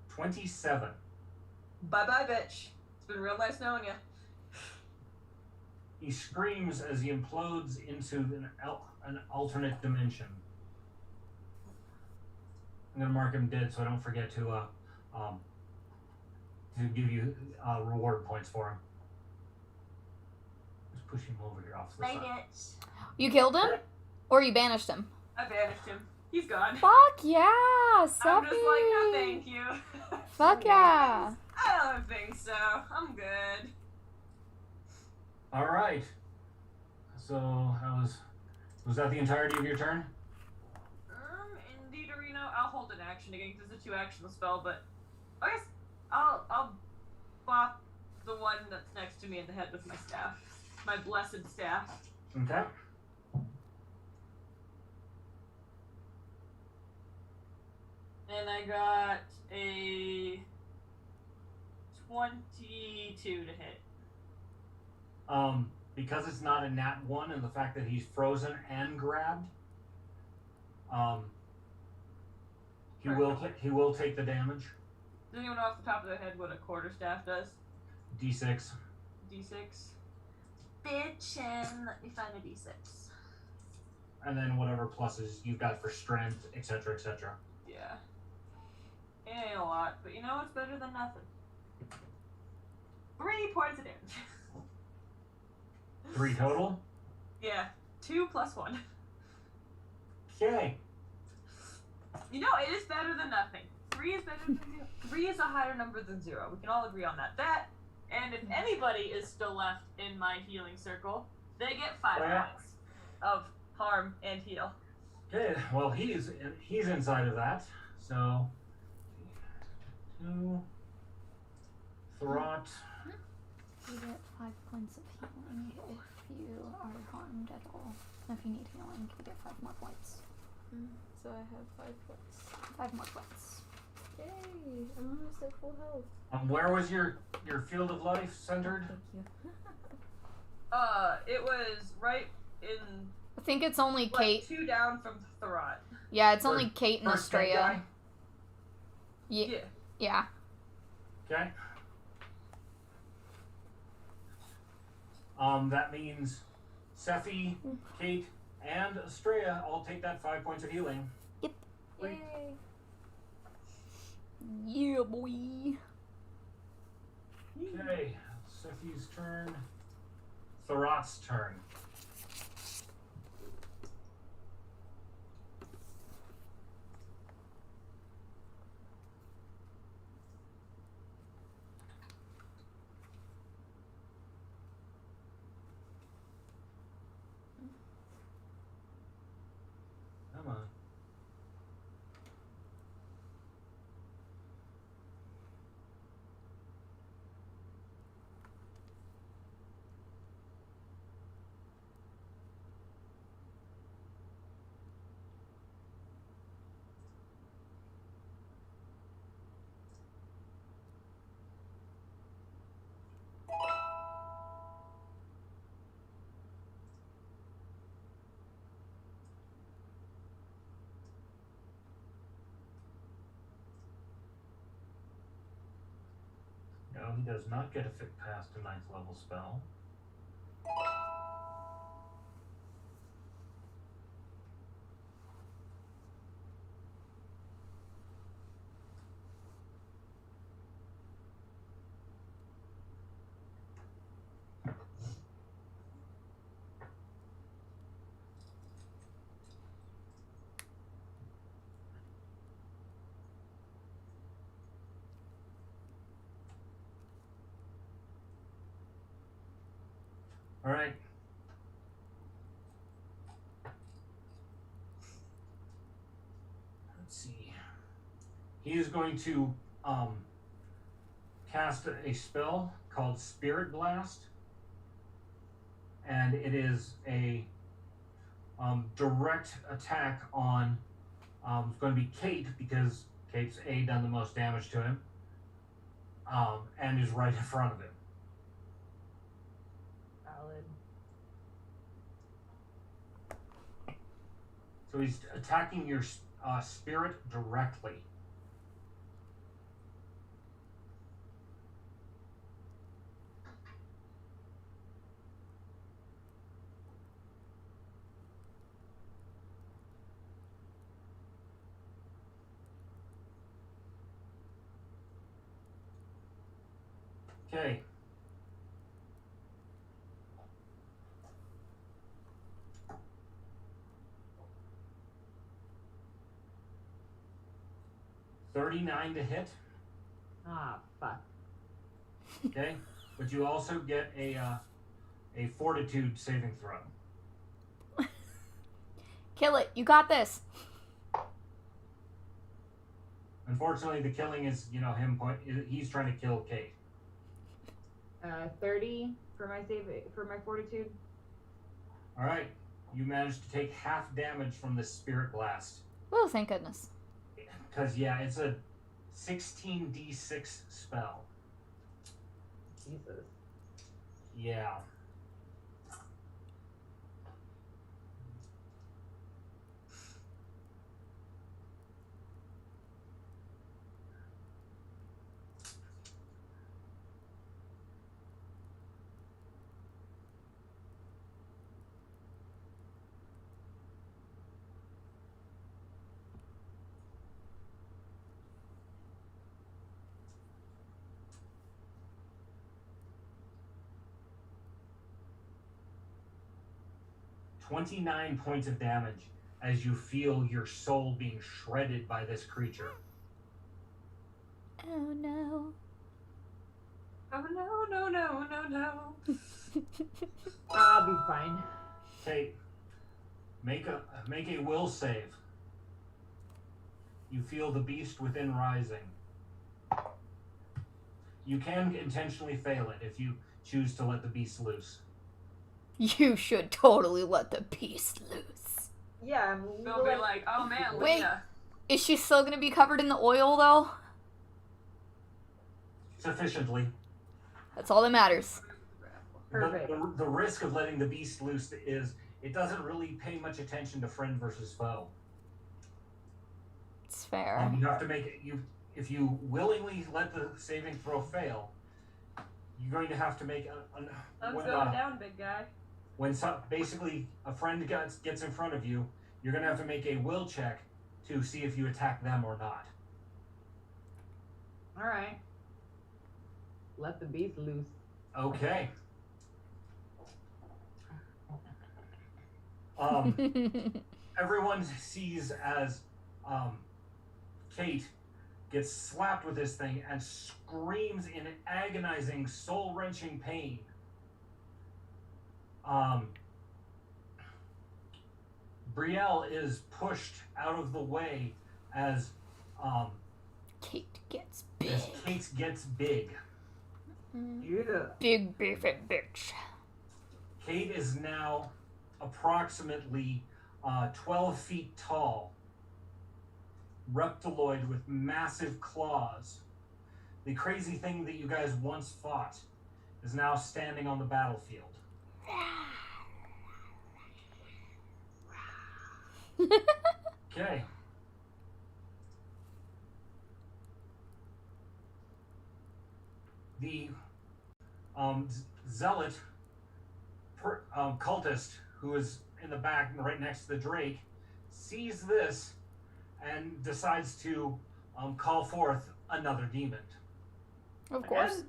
27. Bye bye, bitch. It's been real nice knowing you. He screams as he implodes into an alternate dimension. I'm gonna mark him dead so I don't forget to give you reward points for him. Let's push him over here off the side. You killed him? Or you banished him? I banished him. He's gone. Fuck yeah, I'm just like, Sephi. no thank you. Fuck yeah. I don't think so. I'm good. All right. So was that the entirety of your turn? Indeed, Areno, I'll hold an action. action again because it's a 2-action spell, but I guess I'll bop the one that's next to me in the head with my staff. My blessed staff. Okay. And I got a 22 to hit. Because it's not a nat 1 and the fact that he's frozen and grabbed, he will take the damage. Does anyone know off the top of their head what a quarterstaff does? D6. D6. Bitchin'. Let me find a D6. And then whatever pluses you've got for strength, etc., etc. Yeah. It ain't a lot, but you know what's better than nothing? 3 points of damage. 3 total? Yeah. 2 plus 1. Okay. You know, it is better than nothing. 3 is better than 0. 3 is a higher number than 0. We can all agree on that. That, and if anybody is still left in my healing circle, they get 5 points of harm and heal. Okay, well, he's inside of that, so 2 THERRAT. You get 5 points of healing if you are harmed at all. If you need healing, you get 5 more points. So I have 5 points. 5 more points. Yay! I'm almost at full health. Where was your field of life centered? Thank you. It was right in, I think it's only like, Kate. 2 down from THERRAT. Yeah, it's only Kate and First dead Estrella. guy? Yeah. Yeah. Okay. That means Sephi, Kate, and Estrella all take that 5 points of healing. Yay! Yeah, boy. Okay, Sephi's turn. THERRAT's turn. Come on. No, he does not get a fit past a 9th level spell. All right. Let's see. He is going to cast a spell called Spirit Blast, and it is a direct attack on. It's going to be Kate because Kate's done the most damage to him, and is right in front of him. Valid. So he's attacking your spirit directly. Okay. $39 to hit. Ah, fuck. Okay, but you also get a fortitude saving throw. Kill it. You got this. Unfortunately, the killing is, him he's trying to kill Kate. 30 for my fortitude. All right, you managed to take half damage from this spirit blast. Oh, thank goodness. Because it's a 16d6 spell. Jesus. Yeah. "29 points of damage as you feel your soul being shredded by this creature." Oh no. Oh no. I'll be fine. Kate, make a will save. You feel the beast within rising. You can intentionally fail it if you choose to let the beast loose. You should totally let the beast loose. Yeah, They'll be like, oh man, Wait. Leah. Is she still gonna be covered in the oil, though? Sufficiently. That's all that matters. Perfect. The risk of letting the beast loose is it doesn't really pay much attention to friend versus foe. It's fair. You have to make it. If you willingly let the saving throw fail, you're going to have to make I'm going down, big guy. when basically a friend gets in front of you, you're going to have to make a will check to see if you attack them or not. All right. Let the beast loose. Okay. Everyone sees as Kate gets slapped with this thing and screams in agonizing, soul-wrenching pain. Brielle is pushed out of the way as Kate gets big. as Kate gets big. Yeah. Big beefy bitch. Kate is now approximately 12 feet tall, reptiloid with massive claws. The crazy thing that you guys once fought is now standing on the battlefield. Okay. The zealot cultist who is in the back right next to the Drake sees this and decides to call forth another demon. Of course.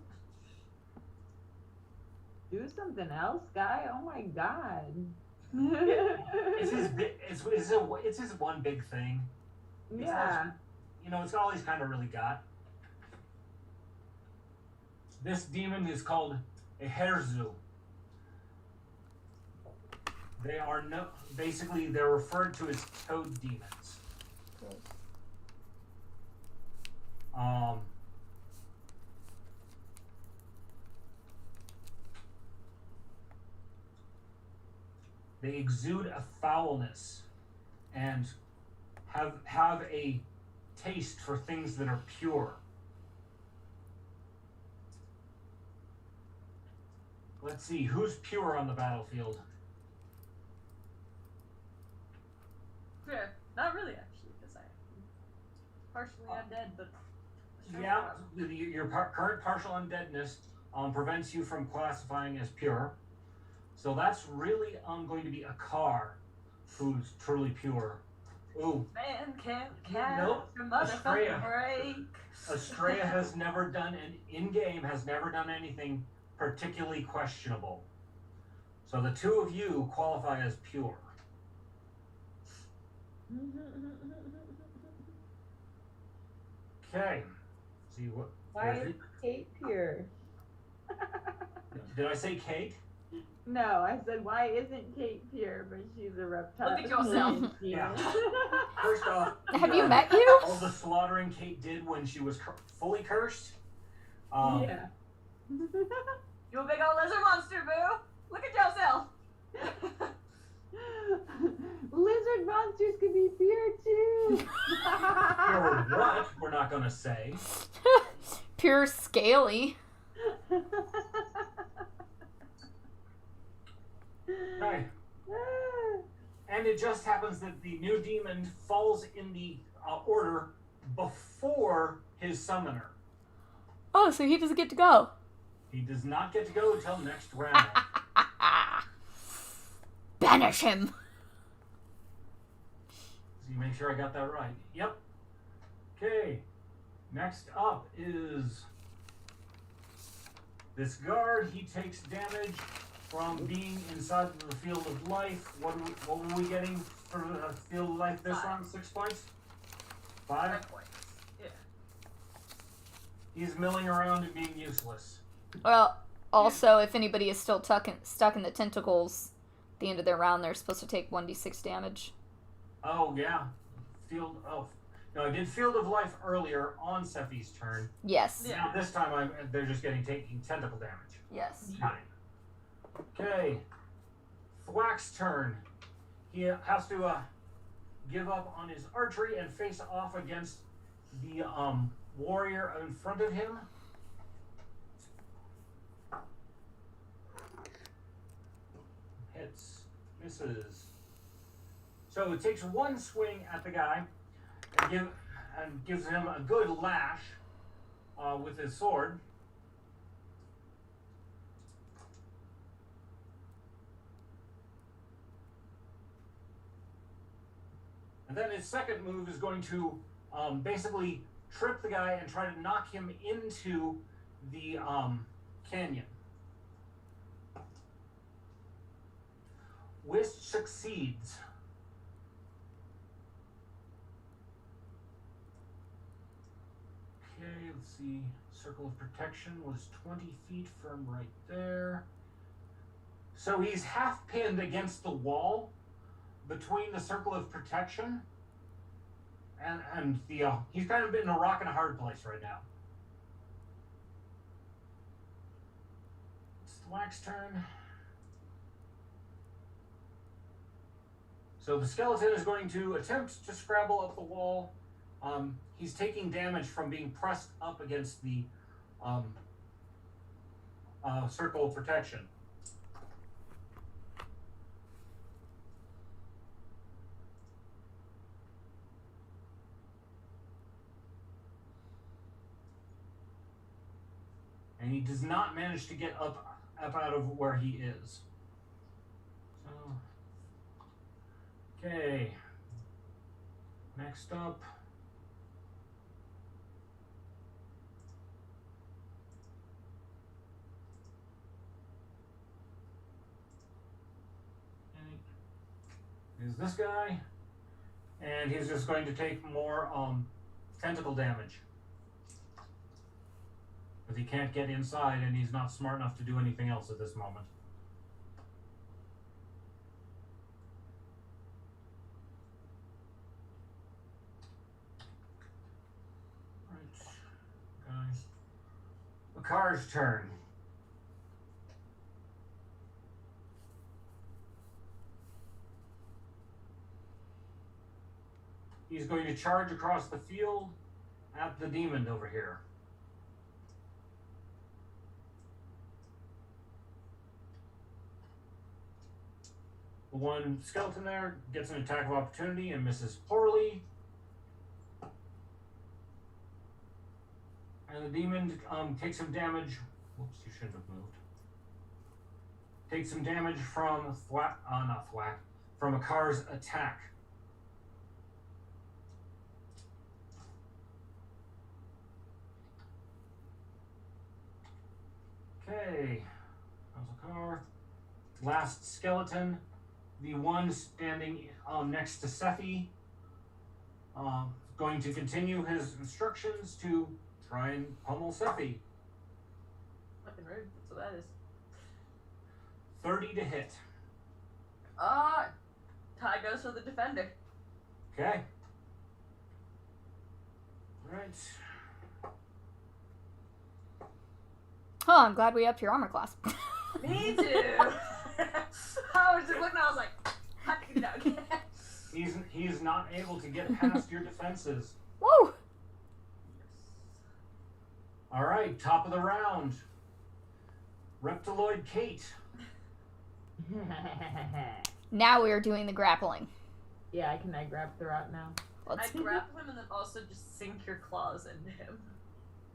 Do something else, guy. Oh my god. It's his one big thing. Yeah. It's all he's kind of really got. This demon is called a Herzu. They're referred to as toad demons. They exude a foulness and have a taste for things that are pure. Let's see, who's pure on the battlefield? Yeah, not really actually, because I'm partially undead, but Yeah, your current partial undeadness prevents you from classifying as pure. So that's really going to be a car who's truly pure. Ooh. Man can't catch Nope. a motherfucking break. Estrella has never done anything particularly questionable. So the two of you qualify as pure. Okay. See what? Why is Kate pure? Did I say Kate? No, I said, why isn't Kate pure, but she's a reptile? Look at yourself. Yeah. First off, Have you met you? all the slaughtering Kate did when she was fully cursed. Yeah. You a big old lizard monster, boo! Look at yourself! Lizard monsters can be pure too. Or what? We're not gonna say. Pure scaly. Right. And it just happens that the new demon falls in the order before his summoner. Oh, so he doesn't get to go. He does not get to go until next round. Banish him. So you make sure I got that right. Yep. Okay. Next up is this guard. He takes damage from being inside the field of life. What were we getting for the field of life this 5. round? 6 points? 5? 5 points. Yeah. He's milling around and being useless. Well, also, if anybody is still stuck in the tentacles at the end of their round, they're supposed to take 1d6 damage. Oh, yeah. No, I did Field of Life earlier on Sephi's turn. Yes. Yeah. Now this time they're just taking tentacle damage. Yes. Fine. Okay. Thwack's turn. He has to give up on his archery and face off against the warrior in front of him. Hits. Misses. So it takes one swing at the guy and gives him a good lash with his sword. And then his second move is going to basically trip the guy and try to knock him into the canyon. Which succeeds. Okay, let's see. Circle of protection was 20 feet from right there. So he's half pinned against the wall between the circle of protection and the he's kind of in a rock and a hard place right now. It's the Wax turn. So the skeleton is going to attempt to scrabble up the wall. He's taking damage from being pressed up against the circle of protection. And he does not manage to get up out of where he is. So, okay. Next up. Is this guy. And he's just going to take more tentacle damage. But he can't get inside, and he's not smart enough to do anything else at this moment. Right, guys. Makar's turn. He's going to charge across the field at the demon over here. The one skeleton there gets an attack of opportunity and misses poorly. And the demon takes some damage. Whoops, you shouldn't have moved. Takes some damage from from Makar's attack. Okay, Makar. Last skeleton. The one standing next to Sephi, going to continue his instructions to try and pummel Sephi. Fucking rude. That's what that is. 30 to hit. Tie goes for the defender. Okay. Alright. Oh, I'm glad we upped your armor class. Me too. I was just looking, I was like, hot dog. He's not able to get past your defenses. Woo! Alright, top of the round. Reptiloid Kate. Now we are doing the grappling. Yeah, can I grab THERRAT now? Let's I grapple him and then also just sink your claws into him.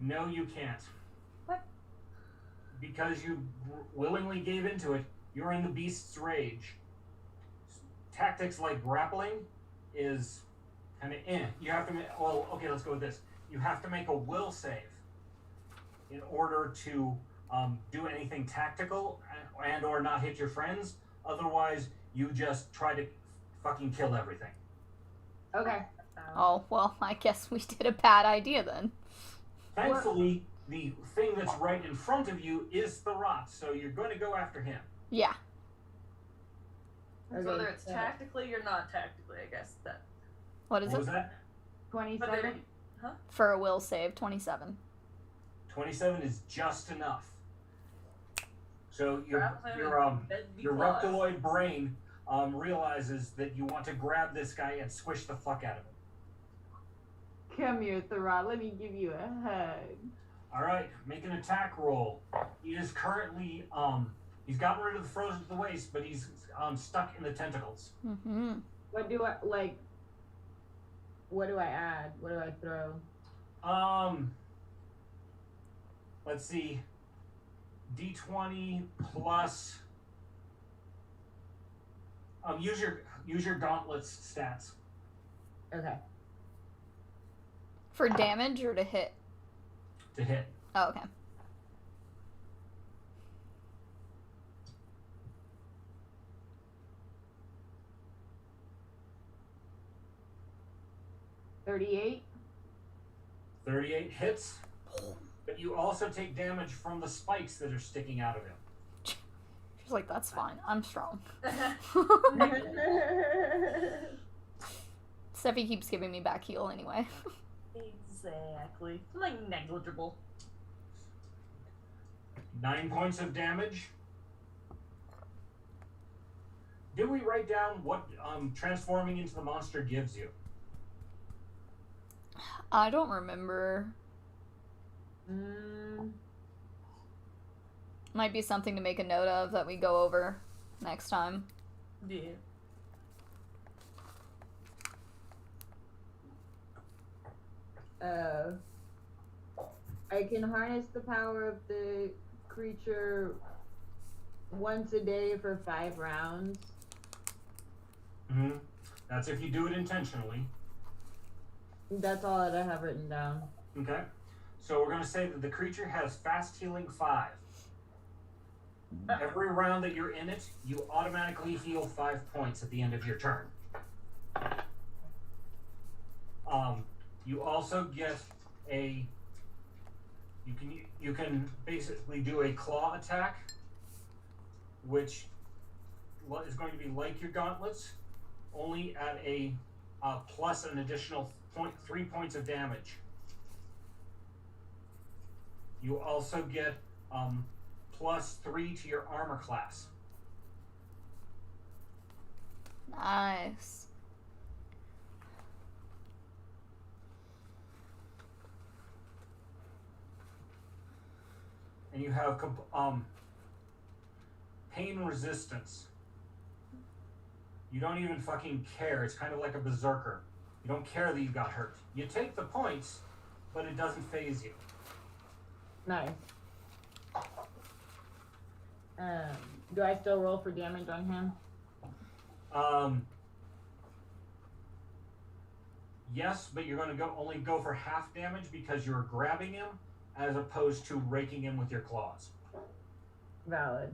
No, you can't. What? Because you willingly gave into it, you're in the beast's rage. Tactics like grappling is kind of You have to well, okay, let's go with this. You have to make a will save in order to do anything tactical and or not hit your friends. Otherwise, you just try to fucking kill everything. Okay. Oh, well, I guess we did a bad idea then. Thankfully, the thing that's right in front of you is THERRAT, so you're going to go after him. Yeah. Okay, So whether it's so- tactically or not tactically, I guess that. What is What it? was that? 27. For a will save, 27. 27 is just enough. So Grapple him your and bend the your claws. reptiloid brain realizes that you want to grab this guy and squish the fuck out of him. Come here, THERRAT. Let me give you a hug. All right, make an attack roll. He is currently he's gotten rid of the frozen to the waist, but he's stuck in the tentacles. Mm-hmm. What do I like? What do I add? What do I throw? Let's see. D20 plus. Use your gauntlets stats. Okay. For damage or to hit? To hit. Oh, okay. $38. 38 hits, but you also take damage from the spikes that are sticking out of him. She's like, that's fine. I'm strong. Steffi keeps giving me back heal anyway. Exactly. Like negligible. 9 points of damage. Did we write down what transforming into the monster gives you? I don't remember. Might be something to make a note of that we go over next time. Yeah. I can harness the power of the creature once a day for 5 rounds. Mm-hmm. That's if you do it intentionally. That's all that I have written down. Okay. So we're going to say that the creature has fast healing 5. Every round that you're in it, you automatically heal 5 points at the end of your turn. You also get a. You can basically do a claw attack, which is going to be like your gauntlets, only at a plus an additional 3 points of damage. You also get +3 to your armor class. Nice. And you have pain resistance. You don't even fucking care. It's kind of like a berserker. You don't care that you got hurt. You take the points, but it doesn't phase you. Nice. Do I still roll for damage on him? Yes, but you're going to only go for half damage because you're grabbing him as opposed to raking him with your claws. Valid.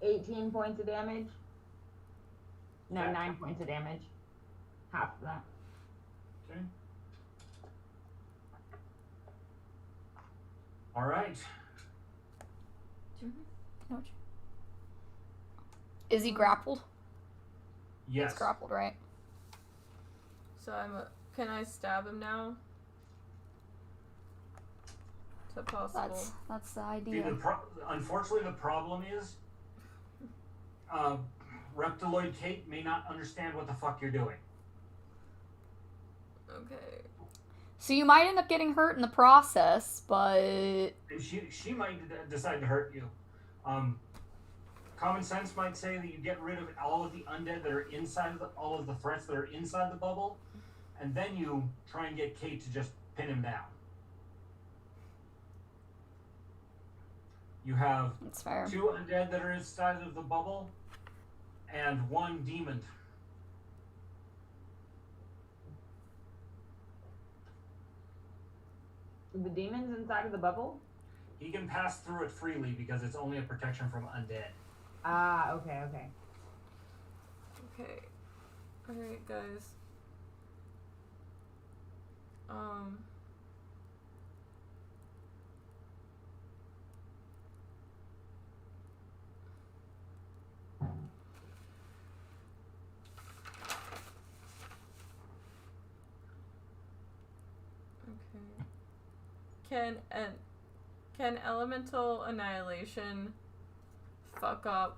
18 points of damage. No, Okay. 9 points of damage. Half of that. Okay. All right. Is he grappled? Yes. He's grappled, right? So can I stab him now? Is that possible? That's the See, idea. unfortunately, the problem is, Reptiloid Kate may not understand what the fuck you're doing. Okay. So you might end up getting hurt in the process, but And she might decide to hurt you. Common sense might say that you get rid of all of the undead that are inside of all of the threats that are inside the bubble, and then you try and get Kate to just pin him down. You have that's fair. 2 undead that are inside of the bubble, and 1 demon. The demon's inside of the bubble? He can pass through it freely because it's only a protection from undead. Ah, okay. Okay. Alright, guys. Okay. Can elemental annihilation fuck up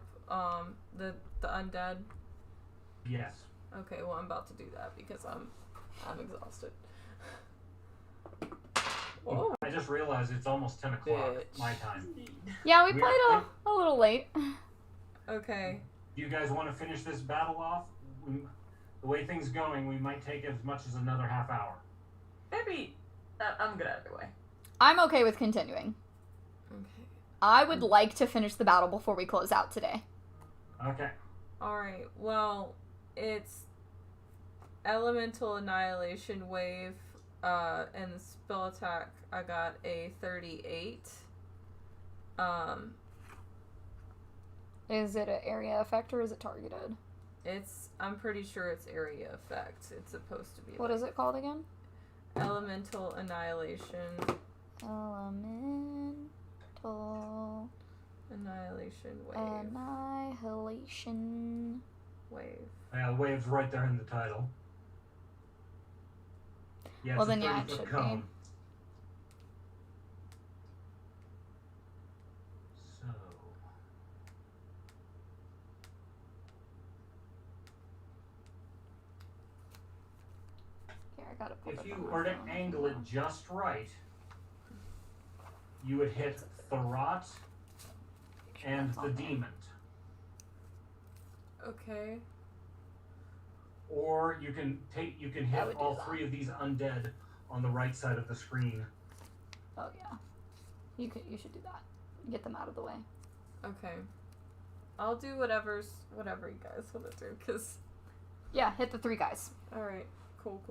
the undead? Yes. Okay, well I'm about to do that because I'm exhausted. Whoa. I just realized it's almost 10 o'clock Bitch. my time. Yeah, we played a little late. Okay. Do you guys want to finish this battle off? The way things going, we might take as much as another half hour. Maybe I'm good either way. I'm okay with continuing. Okay. I would like to finish the battle before we close out today. Okay. Alright, well, it's elemental annihilation wave, and the spell attack, I got a 38. Is it an area effect or is it targeted? I'm pretty sure it's area effect. It's supposed to be. What is it called again? Elemental annihilation. Elemental Annihilation wave. annihilation. Wave. Yeah, the wave's right there in the title. Yeah, Well, it's then, a yeah, it 30-foot should cone. So, Here, I gotta put if it you on my were to phone. angle it just right, you would hit THERRAT and That's the on there. demon. Okay. Or you can I hit would do all that. 3 of these undead on the right side of the screen. Oh yeah, you should do that. Get them out of the way. Okay. I'll do whatever you guys want to do, cause. Yeah, hit the 3 guys. Alright. Cool.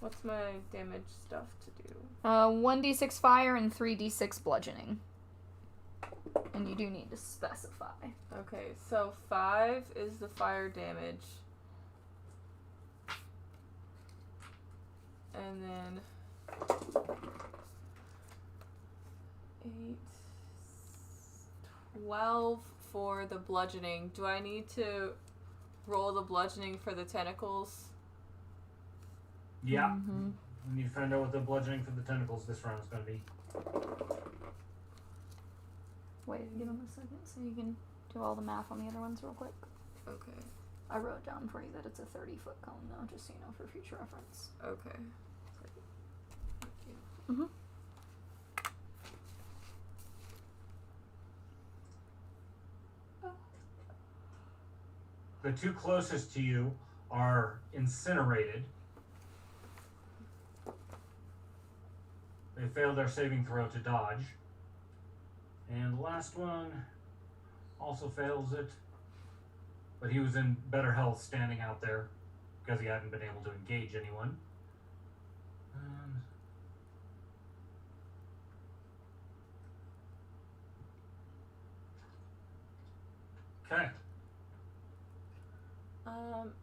What's my damage stuff to do? 1d6 fire and 3d6 bludgeoning. And you do need to specify. Okay, so 5 is the fire damage. And then 8, 12 for the bludgeoning. Do I need to roll the bludgeoning for the tentacles? Yeah. Mm-hmm. We need to find out what the bludgeoning for the tentacles this round is going to be. Wait, give him a second so you can do all the math on the other ones real quick. Okay. I wrote down for you that it's a 30-foot cone though, just so you know for future reference. Okay. Mm-hmm. The 2 closest to you are incinerated. They failed their saving throw to dodge. And the last one also fails it. But he was in better health standing out there because he hadn't been able to engage anyone. Okay.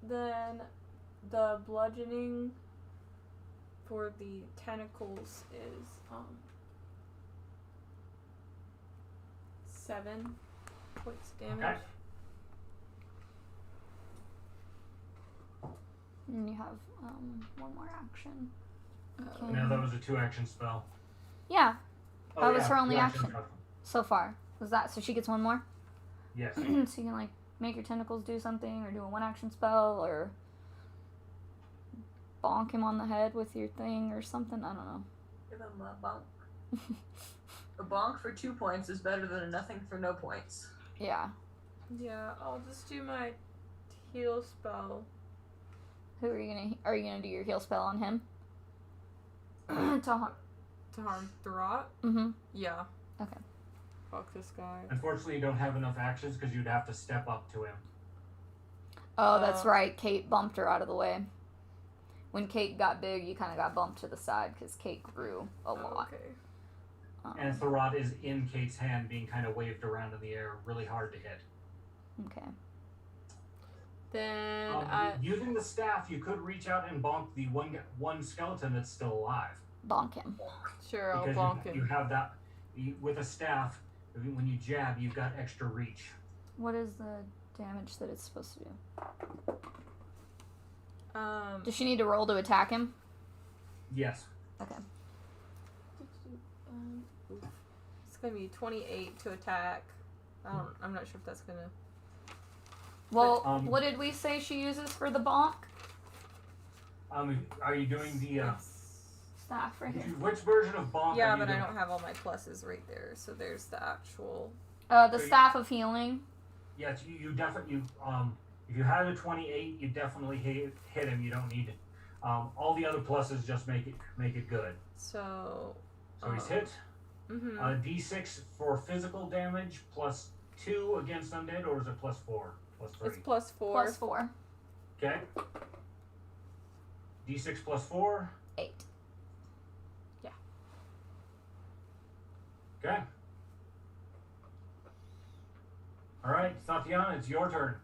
Then the bludgeoning for the tentacles is 7 points damage. Okay. And you have one more action. Okay. Now that was a 2-action spell. Yeah, Oh, That was yeah, her only 2 action. trust. so far. Was that so she gets one more? Yes. So you can like make your tentacles do something or do a 1-action spell or bonk him on the head with your thing or something. I don't know. Give him a bonk. A bonk for 2 points is better than a nothing for no points. Yeah. Yeah, I'll just do my heal spell. Who are you gonna do your heal spell on him? To harm THERRAT? Mm-hmm. Yeah. Okay. Fuck this guy. Unfortunately, you don't have enough actions because you'd have to step up to him. Oh, that's right. Kate bumped her out of the way. When Kate got big, you kind of got bumped to the side because Kate grew a lot. Okay. And THERRAT is in Kate's hand, being kind of waved around in the air, really hard to hit. Okay. Then Using the staff, you could reach out and bonk the one skeleton that's still alive. Bonk him. Sure, I'll Because bonk him. you have that with a staff. When you jab, you've got extra reach. What is the damage that it's supposed to do? Does she need to roll to attack him? Yes. Okay. It's gonna be 28 to attack. I'm not sure if that's gonna. Well, what did we say she uses for the bonk? Are you doing the Staff right here. which version of bonk? Yeah, are you but I doing? don't have all my pluses right there. So there's the actual. The staff of healing. Yes, you definitely if you had a 28, you definitely hit him. You don't need it. All the other pluses just make it good. So. So he's hit. Mm-hmm. D6 for physical damage plus 2 against undead, or is it plus 4? Plus 3. It's +4. Plus 4. Okay. D6 plus 4. 8. Yeah. Okay. All right, Tatiana, it's your turn.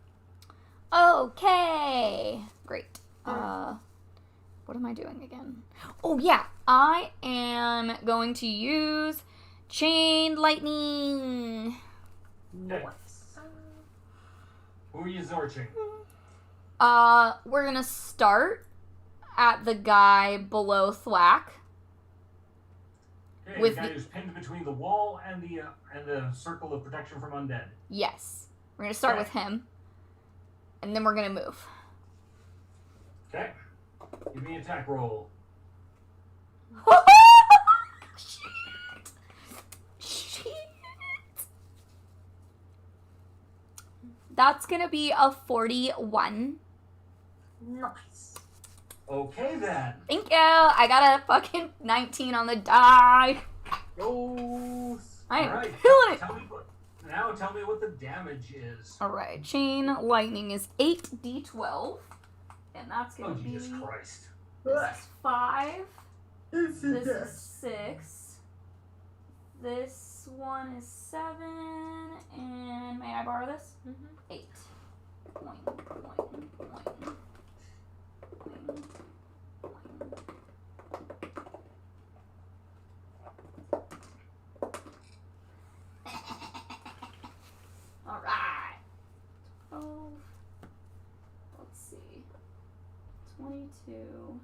Okay. Great. What am I doing again? Oh yeah, I am going to use Chain Lightning. Nice. Who are you zorching? We're gonna start at the guy below Thwack. Okay, With the guy the- who's pinned between the wall and the circle of protection from undead. Yes. We're gonna start Okay. with him. And then we're gonna move. Okay. Give me an attack roll. Shit. Shit. That's gonna be a 41. Nice. Okay then. Thank you. I got a fucking 19 on the die. Go. I am All right. killing it. Tell me what the damage is. Alright, Chain Lightning is 8d12. And that's Oh gonna be. Jesus Christ. This is 5. This is 6. This one is 7. And may I borrow this? Mm-hmm. 8. Boing, boing, boing. Boing, boing. Alright. 12. Let's see. 22.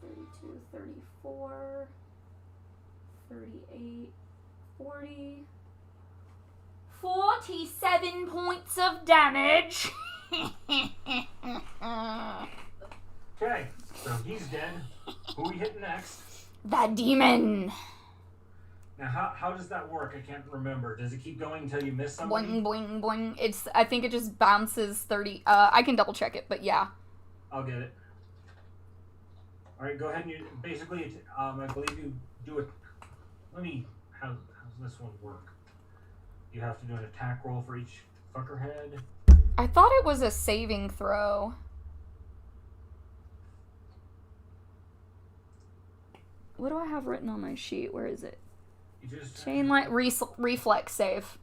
32, 34, 38, 40, 47 points of damage. Okay, so he's dead. Who are we hitting next? The demon. Now, how does that work? I can't remember. Does it keep going until you miss somebody? Boing, boing, boing. I think it just bounces 30. I can double check it, but yeah. I'll get it. All right, go ahead and basically, I believe you do it. How's this one work? You have to do an attack roll for each fucker head. I thought it was a saving throw. What do I have written on my sheet? Where is it? You just Chain light reflex save.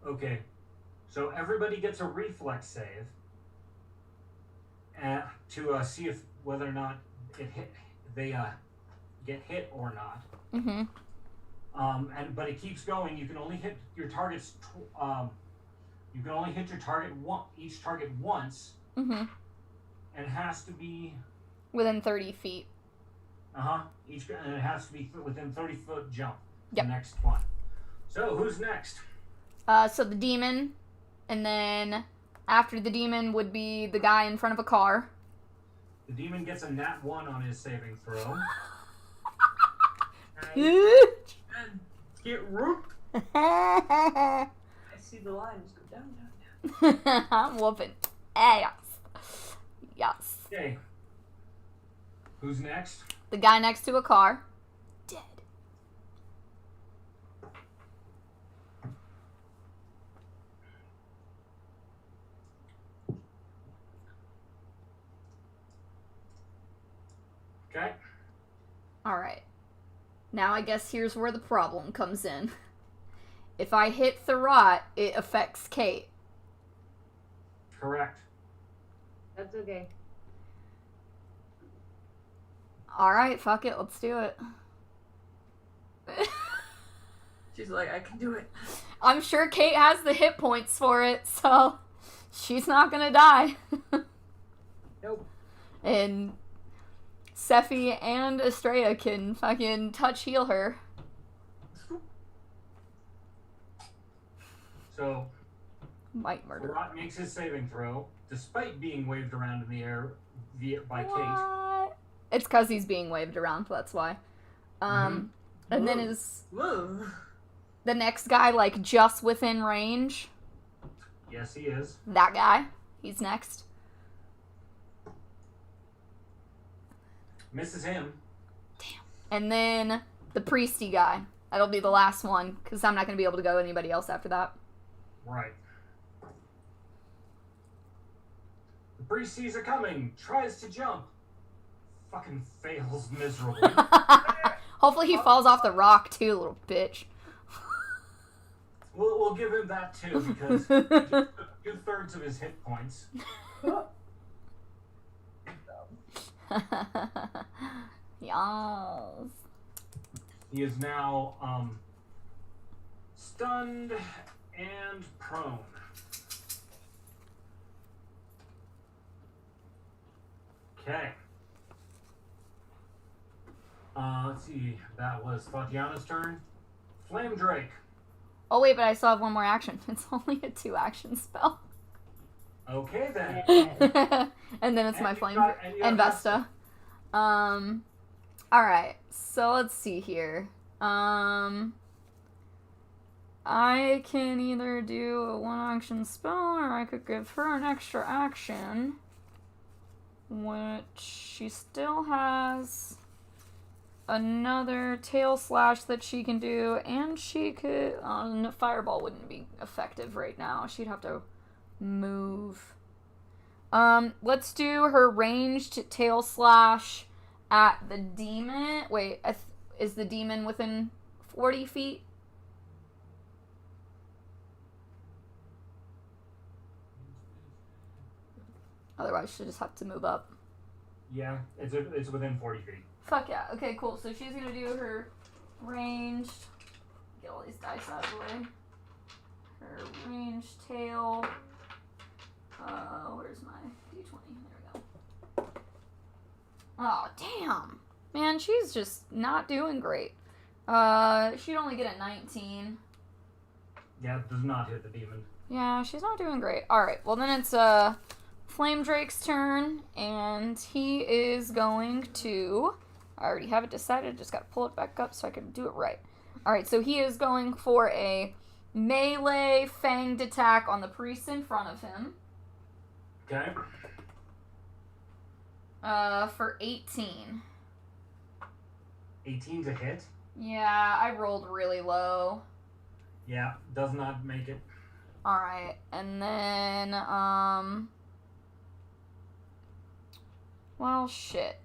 Okay. So everybody gets a reflex save to see if whether or not they get hit or not. Mm-hmm. But it keeps going. You can only hit your targets. You can only hit your target each target once. Mm-hmm. And it has to be Within 30 feet. and it has to be within 30-foot jump. Yep. The next one. So who's next? So the demon, and then after the demon would be the guy in front of a car. The demon gets a nat 1 on his saving throw. And get rooked. I see the lines go down, down, down. I'm whooping ass. Yes. Okay. Who's next? The guy next to a car. Dead. Okay. Alright. Now I guess here's where the problem comes in. If I hit THERRAT, it affects Kate. Correct. That's okay. Alright, fuck it, let's do it. She's like, I can do it. I'm sure Kate has the hit points for it, so she's not gonna die. Nope. And Sephi and Estrella can fucking touch heal her. So Might murder. Rot makes his saving throw, despite being waved around in the air by Kate. What? It's because he's being waved around, that's why. And then is Whoa. the next guy, like, just within range? Yes, he is. That guy. He's next. Misses him. And then the priesty guy. That'll be the last one, because I'm not going to be able to go anybody else after that. Right. The priest sees it coming, tries to jump. Fucking fails miserably. Hopefully he falls off the rock, too, little bitch. We'll give him that too, because he just took 2/3 of his hit points. Yes. He is now stunned and prone. Okay. Let's see. That was Tatiana's turn. Flame Drake. Oh, wait, but I still have one more action. It's only a 2-action spell. Okay then. Yeah. And then it's And my you flame got- and you and got Vesta. Alright, so let's see here. I can either do a 1-action spell, or I could give her an extra action, which she still has another tail slash that she can do, and she could, fireball wouldn't be effective right now. She'd have to move. Let's do her ranged tail slash at the demon. Wait, is the demon within 40 feet? Otherwise, she'll just have to move up. Yeah, it's within 40 feet. Fuck yeah. Okay, cool. So she's gonna do her ranged. Get all these dice out of the way. Her ranged tail. Where's my d20? There we go. Oh, damn. Man, she's just not doing great. She'd only get a 19. Yeah, it does not hit the demon. Yeah, she's not doing great. Alright, well then it's, Flame Drake's turn, and he is going to... I already have it decided, just gotta pull it back up so I can do it right. Alright, so he is going for a melee fanged attack on the priest in front of him. Okay. For 18. 18 to hit. Yeah, I rolled really low. Yeah, does not make it. Alright, and then, well, shit.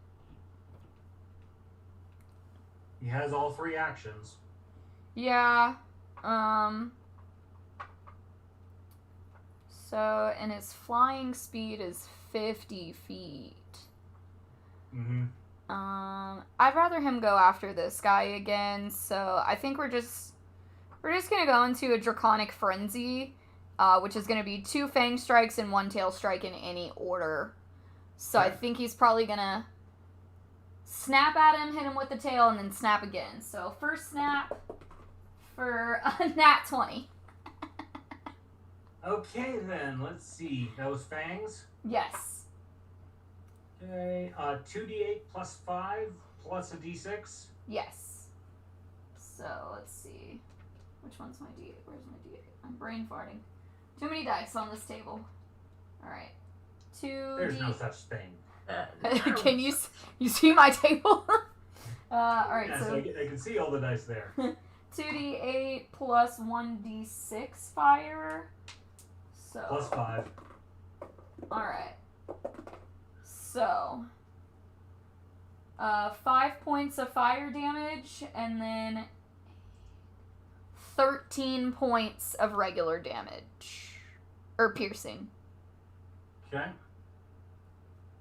He has all 3 actions. Yeah, So, and his flying speed is 50 feet. Mm-hmm. I'd rather him go after this guy again, so I think we're just gonna go into a Draconic Frenzy, which is gonna be 2 Fang Strikes and 1 Tail Strike in any order. So I Okay. think he's probably gonna snap at him, hit him with the tail, and then snap again. So first snap for a nat 20. Okay, then. Let's see. Those fangs. Yes. Okay. 2d8 plus 5 plus a d6. Yes. So let's see. Which one's my d8? Where's my d8? I'm brain farting. Too many dice on this table. Alright. 2 There's no such thing. Can you see my table? Alright, Yes, so I can see all the dice there. 2d8 plus 1d6 fire. So Plus 5. alright. So 5 points of fire damage and then 13 points of regular damage. Or piercing. Okay.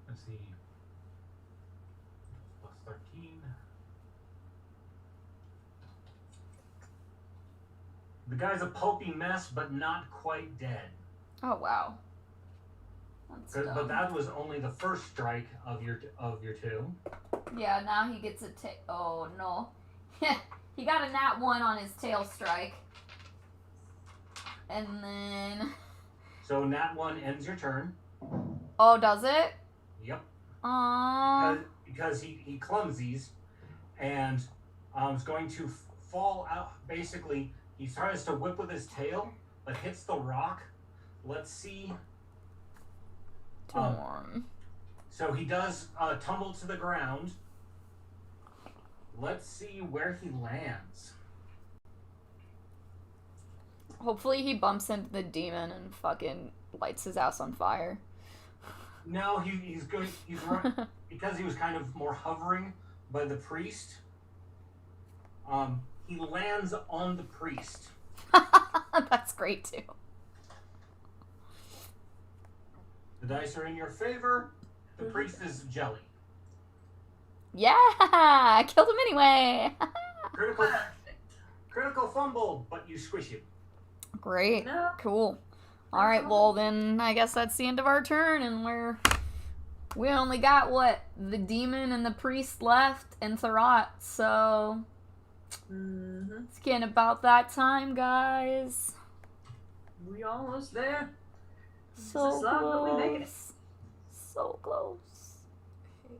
Let's see. Plus 13. The guy's a pulpy mess, but not quite dead. Oh wow. That's dumb. But that was only the first strike of your 2. Yeah, now he gets a oh no. He got a nat 1 on his tail strike. And then So nat 1 ends your turn. oh, does it? Yep. Because He clumsies and is going to fall out. Basically, he tries to whip with his tail, but hits the rock. Let's see. So he does tumble to the ground. Let's see where he lands. Hopefully he bumps into the demon and fucking lights his ass on fire. No, he's good. He's right because he was kind of more hovering by the priest. He lands on the priest. That's great too. The dice are in your favor. The priest is jelly. Yeah, I killed him anyway. Critical fumble, but you squish him. Great. No. Cool. All right, well then I guess that's the end of our turn, and we only got what, the demon and the priest left and THERRAT, so it's getting about that time, guys. We almost there. So Just long, but we making it. close. So close. Okay.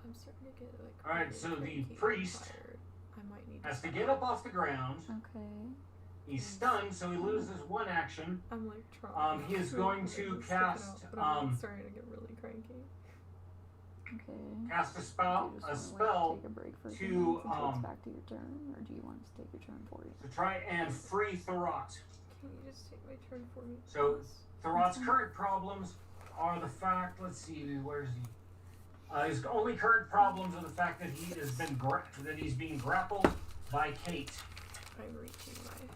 I'm starting to get like. All right, really so the cranky and priest tired. I might need Has to stop. get up off the ground. Okay. He's stunned, so he loses 1 action. I'm like trying. He is going to It's cast, sticking out, but I'm like, starting to get really cranky. Okay. Cast a Do spell, you a just wanna, spell take a break for a few to, minutes until it's um, back to your turn, or do you want us to take your turn for you? to try and free THERRAT. Can you just take my turn for me? So, please? THERRAT's current problems are the fact. Let's see, where's he? His only current problems are the fact that he has been that he's being grappled by Kate. I'm reaching my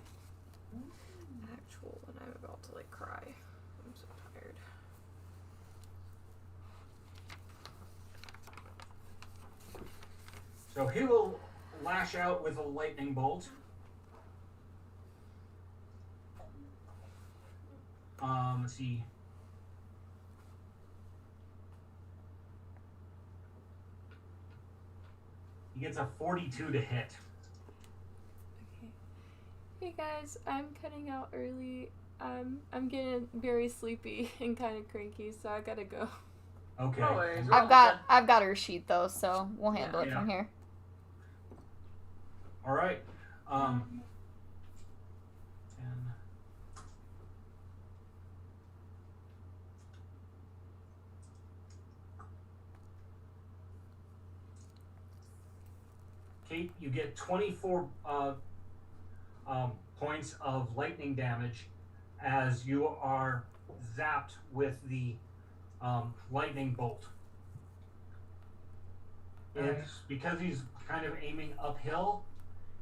actual, and I'm about to like cry. I'm so tired. So he will lash out with a lightning bolt. Let's see. He gets a 42 to hit. Okay. Hey guys, I'm cutting out early. I'm getting very sleepy and kind of cranky, so I gotta go. Okay. No worries. I've got her sheet though, so we'll handle it Yeah. from here. All right. 10. Kate, you get 24 points of lightning damage as you are zapped with the lightning bolt. It's because he's kind of aiming uphill,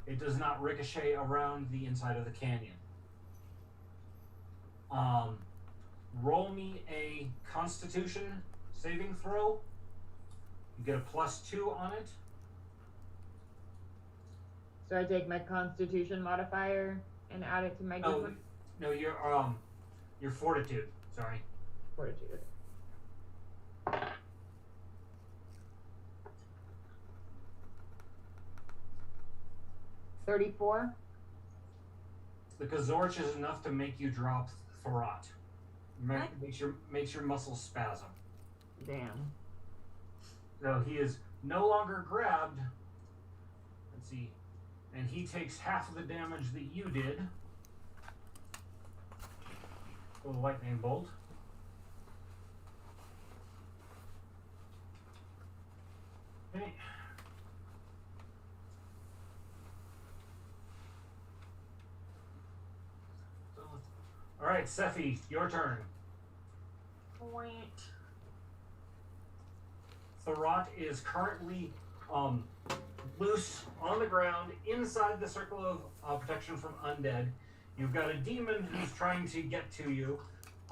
it does not ricochet around the inside of the canyon. Roll me a Constitution saving throw. You get a +2 on it. So I take my Constitution modifier and add it to my No, no, your Fortitude. Sorry. Fortitude. 34. Because Zorch is enough to make you drop THERRAT. Makes your muscles spasm. Damn. So he is no longer grabbed. Let's see. And he takes half of the damage that you did. With a lightning bolt. Okay. All right, Sephi, your turn. Point. THERRAT is currently loose on the ground inside the circle of protection from undead. You've got a demon who's trying to get to you,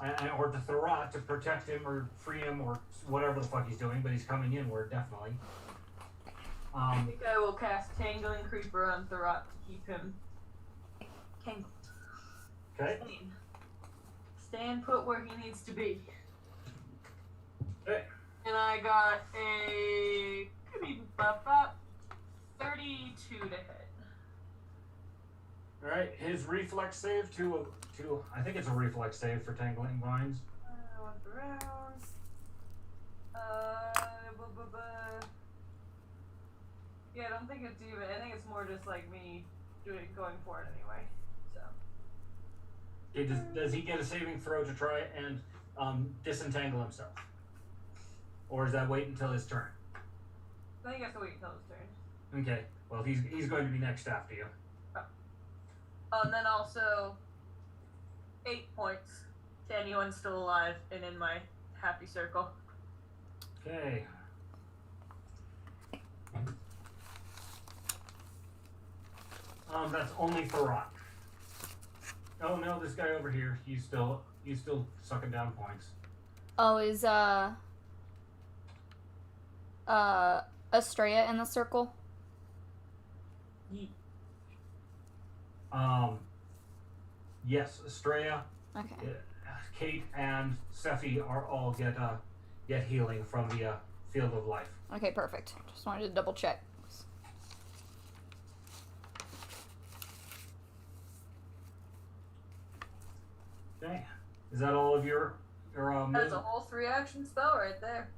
or to THERRAT to protect him or free him or whatever the fuck he's doing, but he's coming inward, definitely. I think I will cast Tangling Creeper on THERRAT to keep him tangled. Okay. Stand put where he needs to be. Okay. And I got a 32 to hit. All right, his reflex save to I think it's a reflex save for tangling vines. Once around. Yeah, I don't think it's even. I think it's more just like me going for it anyway. So. Does he get a saving throw to try and disentangle himself, or does that wait until his turn? I think I have to wait until his turn. Okay. Well, he's going to be next after you. And then also 8 points to anyone still alive and in my happy circle. Okay. That's only THERRAT. Oh no, this guy over here, he's still sucking down points. Oh, is Estrella in the circle? Yes, Estrella, Okay. Kate, and Sephi are all get healing from the field of life. Okay, perfect. Just wanted to double check. Okay, is that all of your That's moves? a whole 3-action spell right there.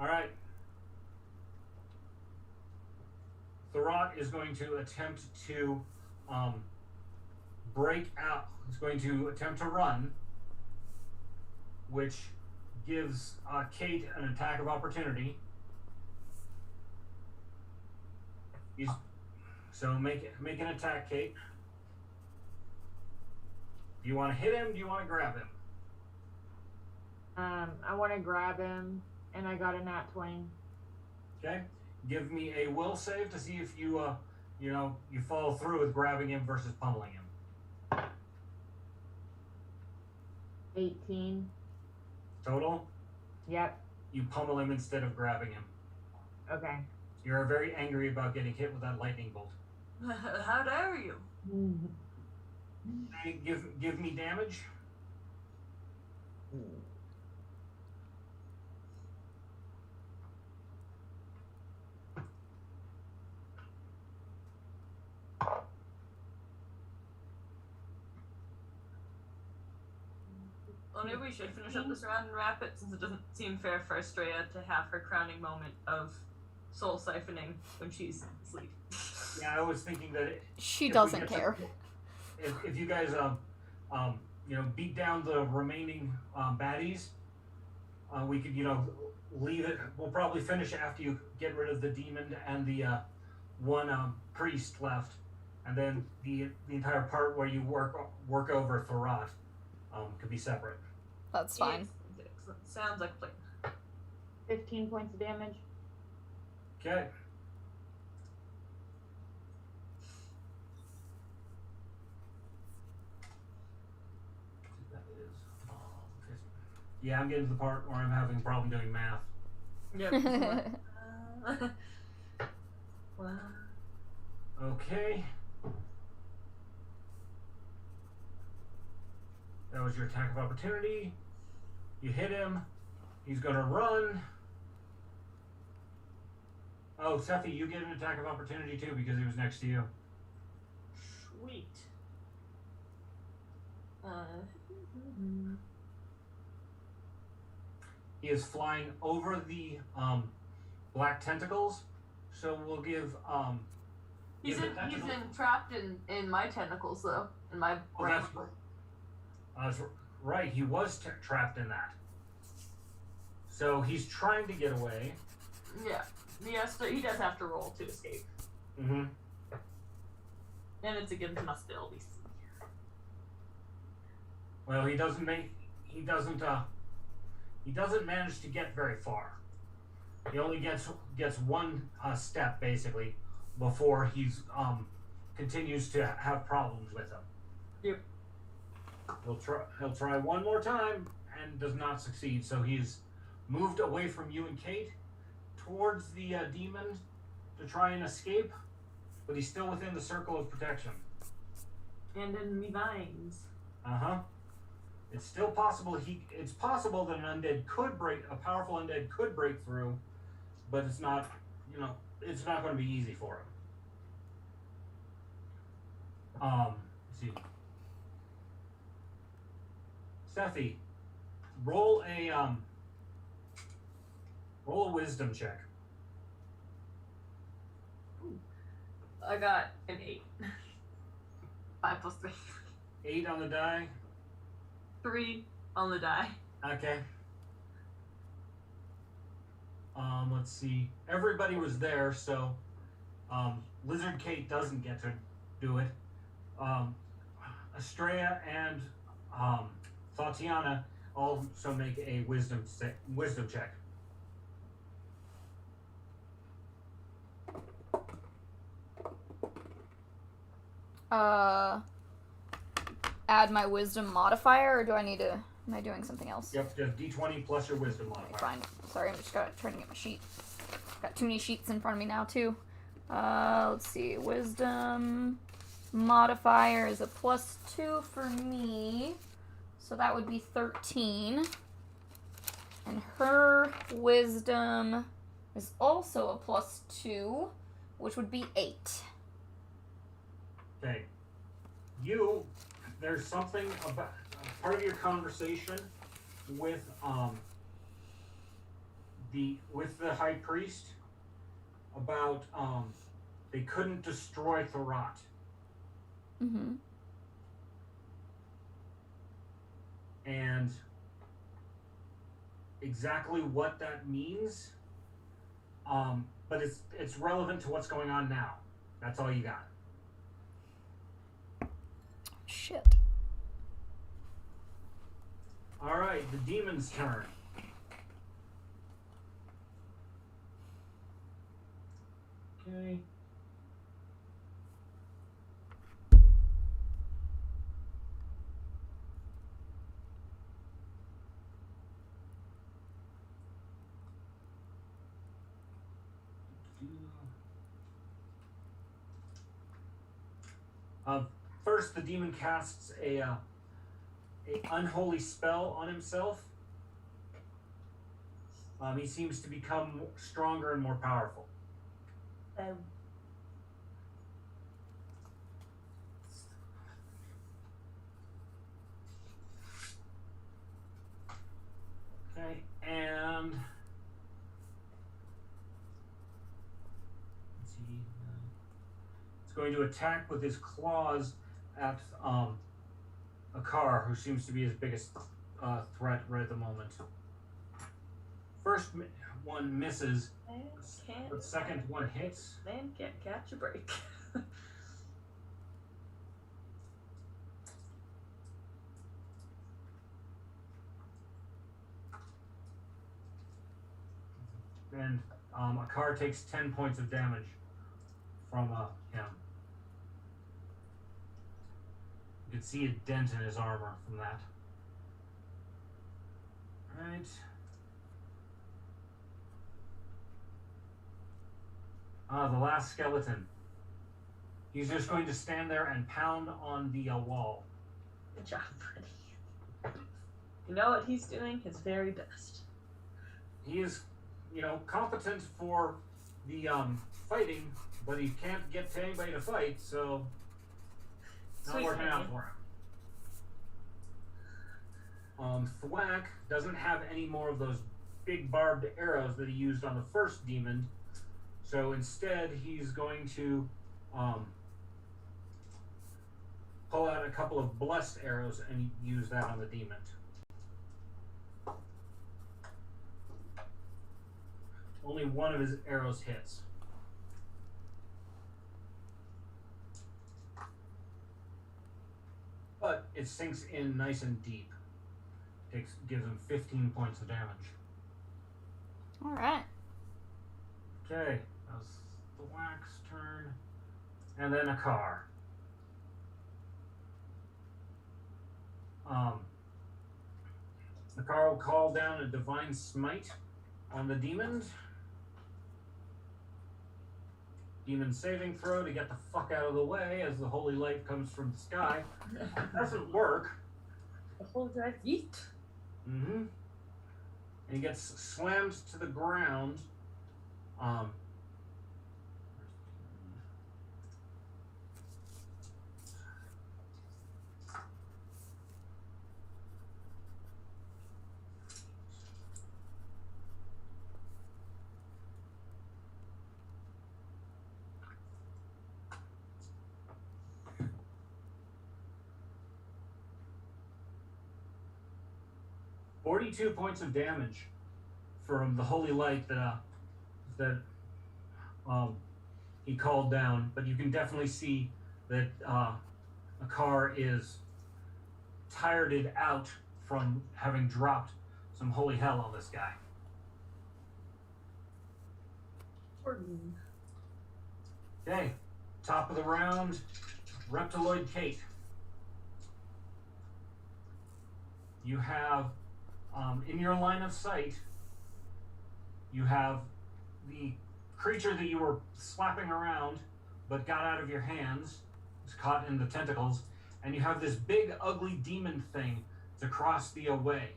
All right. THERRAT is going to attempt to break out. He's going to attempt to run, which gives Kate an attack of opportunity. So make an attack, Kate. Do you want to hit him? Do you want to grab him? I want to grab him, and I got a nat 20. Okay. Give me a will save to see if you you follow through with grabbing him versus pummeling him. 18. Total. Yep. You pummel him instead of grabbing him. Okay. You're very angry about getting hit with that lightning bolt. How dare you? Hey, give me damage. Well, maybe we should finish up this round and wrap it, since it doesn't seem fair for Estrella to have her crowning moment of soul siphoning when she's asleep. Yeah, I was thinking that She if we doesn't get to- care. if you guys beat down the remaining baddies, we could leave it. We'll probably finish after you get rid of the demon and the one priest left, and then the entire part where you work over THERRAT could be separate. That's fine. Excellent. Sounds like a plan. 15 points of damage. Okay. That Yeah, I'm getting to the part where I'm having a problem doing math. Yep. Wow. Okay. That was your attack of opportunity. You hit him. He's gonna run. Oh, Sephi, you get an attack of opportunity too because he was next to you. Sweet. He is flying over the black tentacles, so we'll give He's give in the tentacle- trapped in my tentacles though, in my Oh, brain. that's right. He was trapped in that. So he's trying to get away. Yeah. He does have to roll to escape. Mm-hmm. And it's against my abilities. Well, he doesn't manage to get very far. He only gets one step basically before he's continues to have problems with him. Yep. He'll try one more time and does not succeed. So he's moved away from you and Kate towards the demon to try and escape, but he's still within the circle of protection. And in me vines. Uh-huh. It's still possible it's possible that a powerful undead could break through, but it's not going to be easy for him. Let's see. Sephi, roll a wisdom check. I got an 8. 5 plus 3. 8 on the die. 3 on the die. Okay. Let's see. Everybody was there, so Lizard Kate doesn't get to do it. Estrella and Tatiana also make a wisdom check. Add my wisdom modifier, or do I need to? Am I doing something else? Yep, just D20 plus your wisdom Okay, modifier. fine. Sorry, I'm just trying to get my sheet. Got too many sheets in front of me now too. Let's see. Wisdom modifier is a +2 for me, so that would be 13. And her wisdom is also a +2, which would be 8. Okay. There's something about part of your conversation with the high priest about they couldn't destroy THERRAT. Mm-hmm. And exactly what that means, but it's relevant to what's going on now. That's all you got. Shit. All right, the demon's turn. Okay. First, the demon casts a unholy spell on himself. He seems to become stronger and more powerful. Okay, and let's see. It's going to attack with his claws at a car, who seems to be his biggest threat right at the moment. First one misses, the second one hits. Man can't catch a break. And a car takes 10 points of damage from him. You can see a dent in his armor from that. Right. The last skeleton. He's just going to stand there and pound on the wall. Good job, buddy. You know what he's doing his very best. He is, competent for the fighting, but he can't get to anybody to fight, so not Sweet working man. out for him. Thwack doesn't have any more of those big barbed arrows that he used on the first demon, so instead he's going to pull out a couple of blessed arrows and use that on the demon. Only one of his arrows hits. But it sinks in nice and deep. Gives him 15 points of damage. Alright. Okay, that was the wax turn. And then a car. The car will call down a divine smite on the demon. Demon saving throw to get the fuck out of the way as the holy light comes from the sky. Doesn't work. The whole drive yeet. Mm-hmm. And he gets slammed to the ground. 42 points of damage from the holy light that he called down, but you can definitely see that Akar is tireded out from having dropped some holy hell on this guy. Jordan. Okay, top of the round, Reptiloid Kate. You have, in your line of sight, you have the creature that you were slapping around but got out of your hands. It's caught in the tentacles. And you have this big, ugly demon thing to cross the way.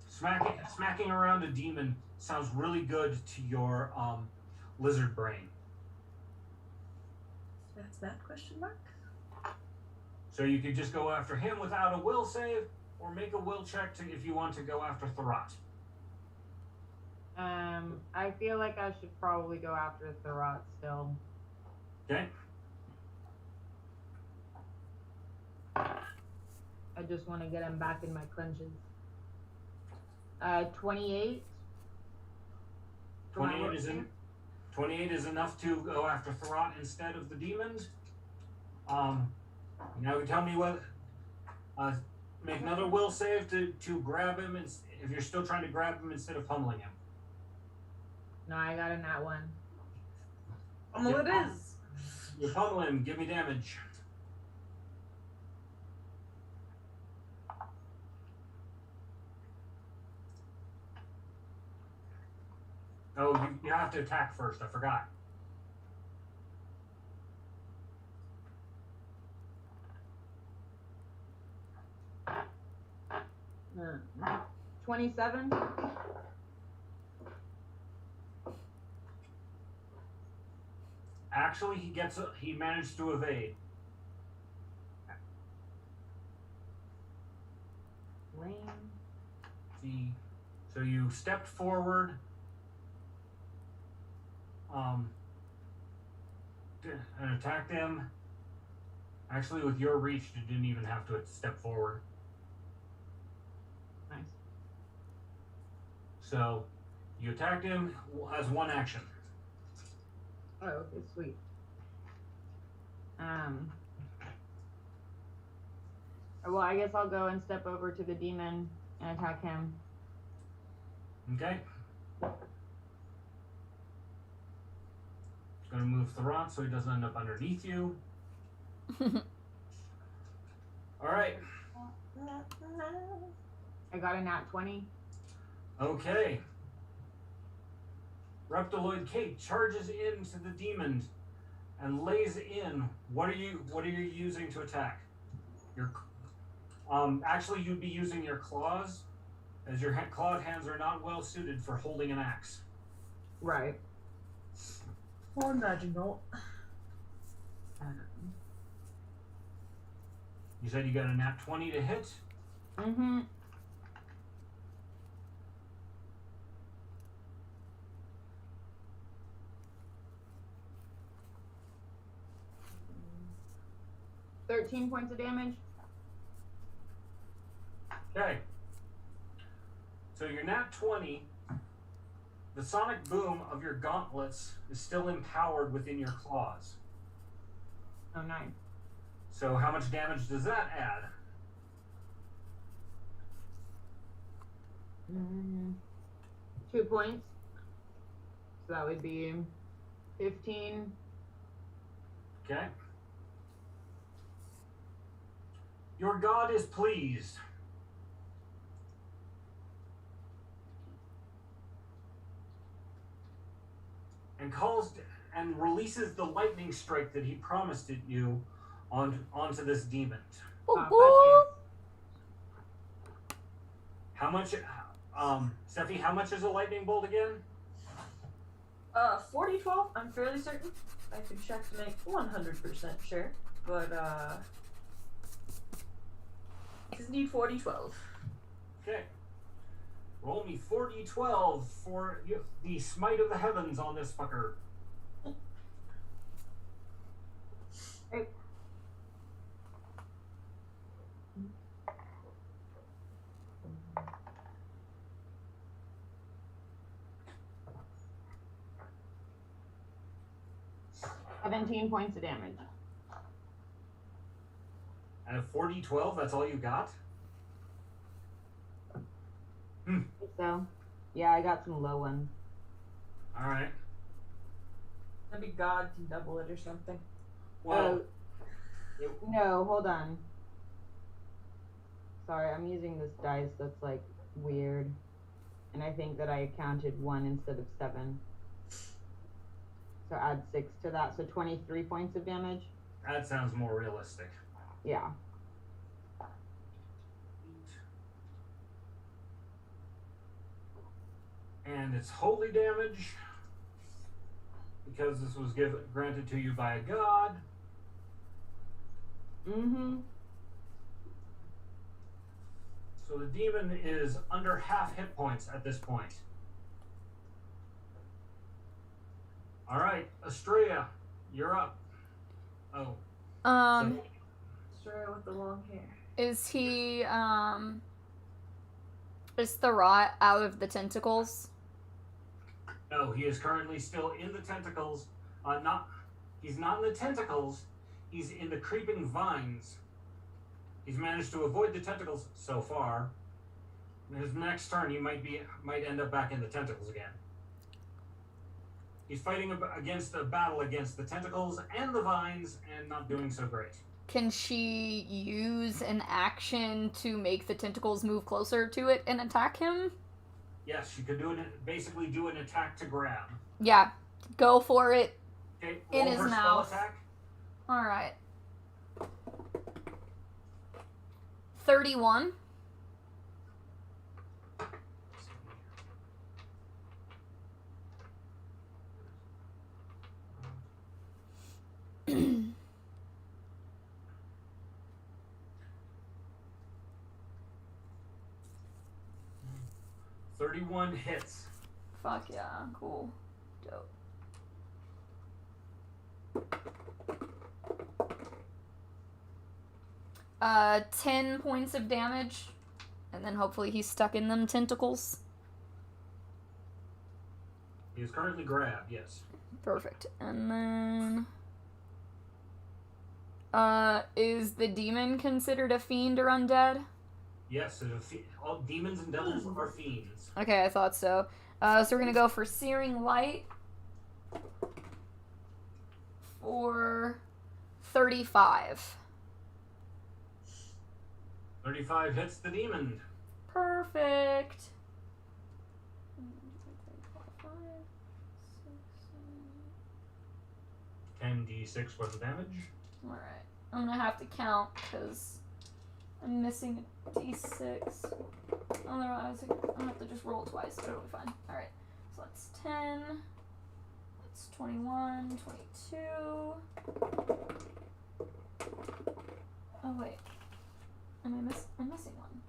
Smacking around a demon sounds really good to your lizard brain. That's that question mark? So you could just go after him without a will save, or make a will check if you want to go after THERRAT. I feel like I should probably go after THERRAT still. Okay. I just want to get him back in my clutches. 28. 28 is enough to go after THERRAT instead of the demons. Now tell me what. Make another will save to grab him, if you're still trying to grab him instead of pummeling him. No, I got a nat 1. Pummel it is. You pummel him. Give me damage. Oh, you have to attack first. I forgot. Hmm. 27. Actually, he managed to evade. Lame. So you stepped forward. And attacked him. Actually, with your reach, you didn't even have to step forward. Nice. So you attacked him as one action. Oh, okay, sweet. Well, I guess I'll go and step over to the demon and attack him. Okay. Going to move THERRAT so he doesn't end up underneath you. All right. I got a nat 20. Okay. Reptiloid Kate charges into the demon and lays in. What are you using to attack? Your actually you'd be using your claws, as your clawed hands are not well suited for holding an axe. Right. Or imaginal. You said you got a nat 20 to hit. Mm-hmm. $13 points of damage. Okay. So your nat 20, the sonic boom of your gauntlets is still empowered within your claws. Oh, nice. So how much damage does that add? 2 points. So that would be 15. Okay. Your god is pleased. And calls and releases the lightning strike that he promised it you onto this demon. Fuck you. How much Steffi, how much is a lightning bolt again? 40-12, I'm fairly certain. I could check to make 100% sure, but it's indeed 40-12. Okay. Roll me 4d12 for the smite of the heavens on this fucker. Hey. $17 points of damage. And a 4d12, that's all you got? So, yeah, I got some low ones. Alright. Maybe God can double it or something. Well, No, hold on. Sorry, I'm using this dice that's like weird. And I think that I counted 1 instead of 7. So add 6 to that, so 23 points of damage. that sounds more realistic. Yeah. And it's holy damage, because this was granted to you by a god. Mm-hmm. So the demon is under half hit points at this point. Alright, Estrella, you're up. Oh. Sorry with the long hair. Is he, is THERRAT out of the tentacles? No, he is currently still in the tentacles. He's not in the tentacles. He's in the creeping vines. He's managed to avoid the tentacles so far. In his next turn, he might end up back in the tentacles again. He's fighting against a battle against the tentacles and the vines, and not doing so great. Can she use an action to make the tentacles move closer to it and attack him? Yes, she could basically do an attack to grab. Yeah, go for it. Okay, In roll his her mouth. spell attack. Alright. 31. $31 hits. Fuck yeah, cool. Dope. Uh, 10 points of damage, and then hopefully he's stuck in them tentacles. He is currently grabbed, yes. Perfect. And then, is the demon considered a fiend or undead? Yes, all demons and devils are fiends. Okay, I thought so. So we're gonna go for Searing Light for 35. 35 hits the demon. Perfect. 10d6 worth of damage. Alright. I'm gonna have to count because I'm missing a d6. Otherwise, I'm gonna have to just roll twice. It'll be fine. Alright. So that's 10. That's 21, 22. Oh, wait. I'm missing one.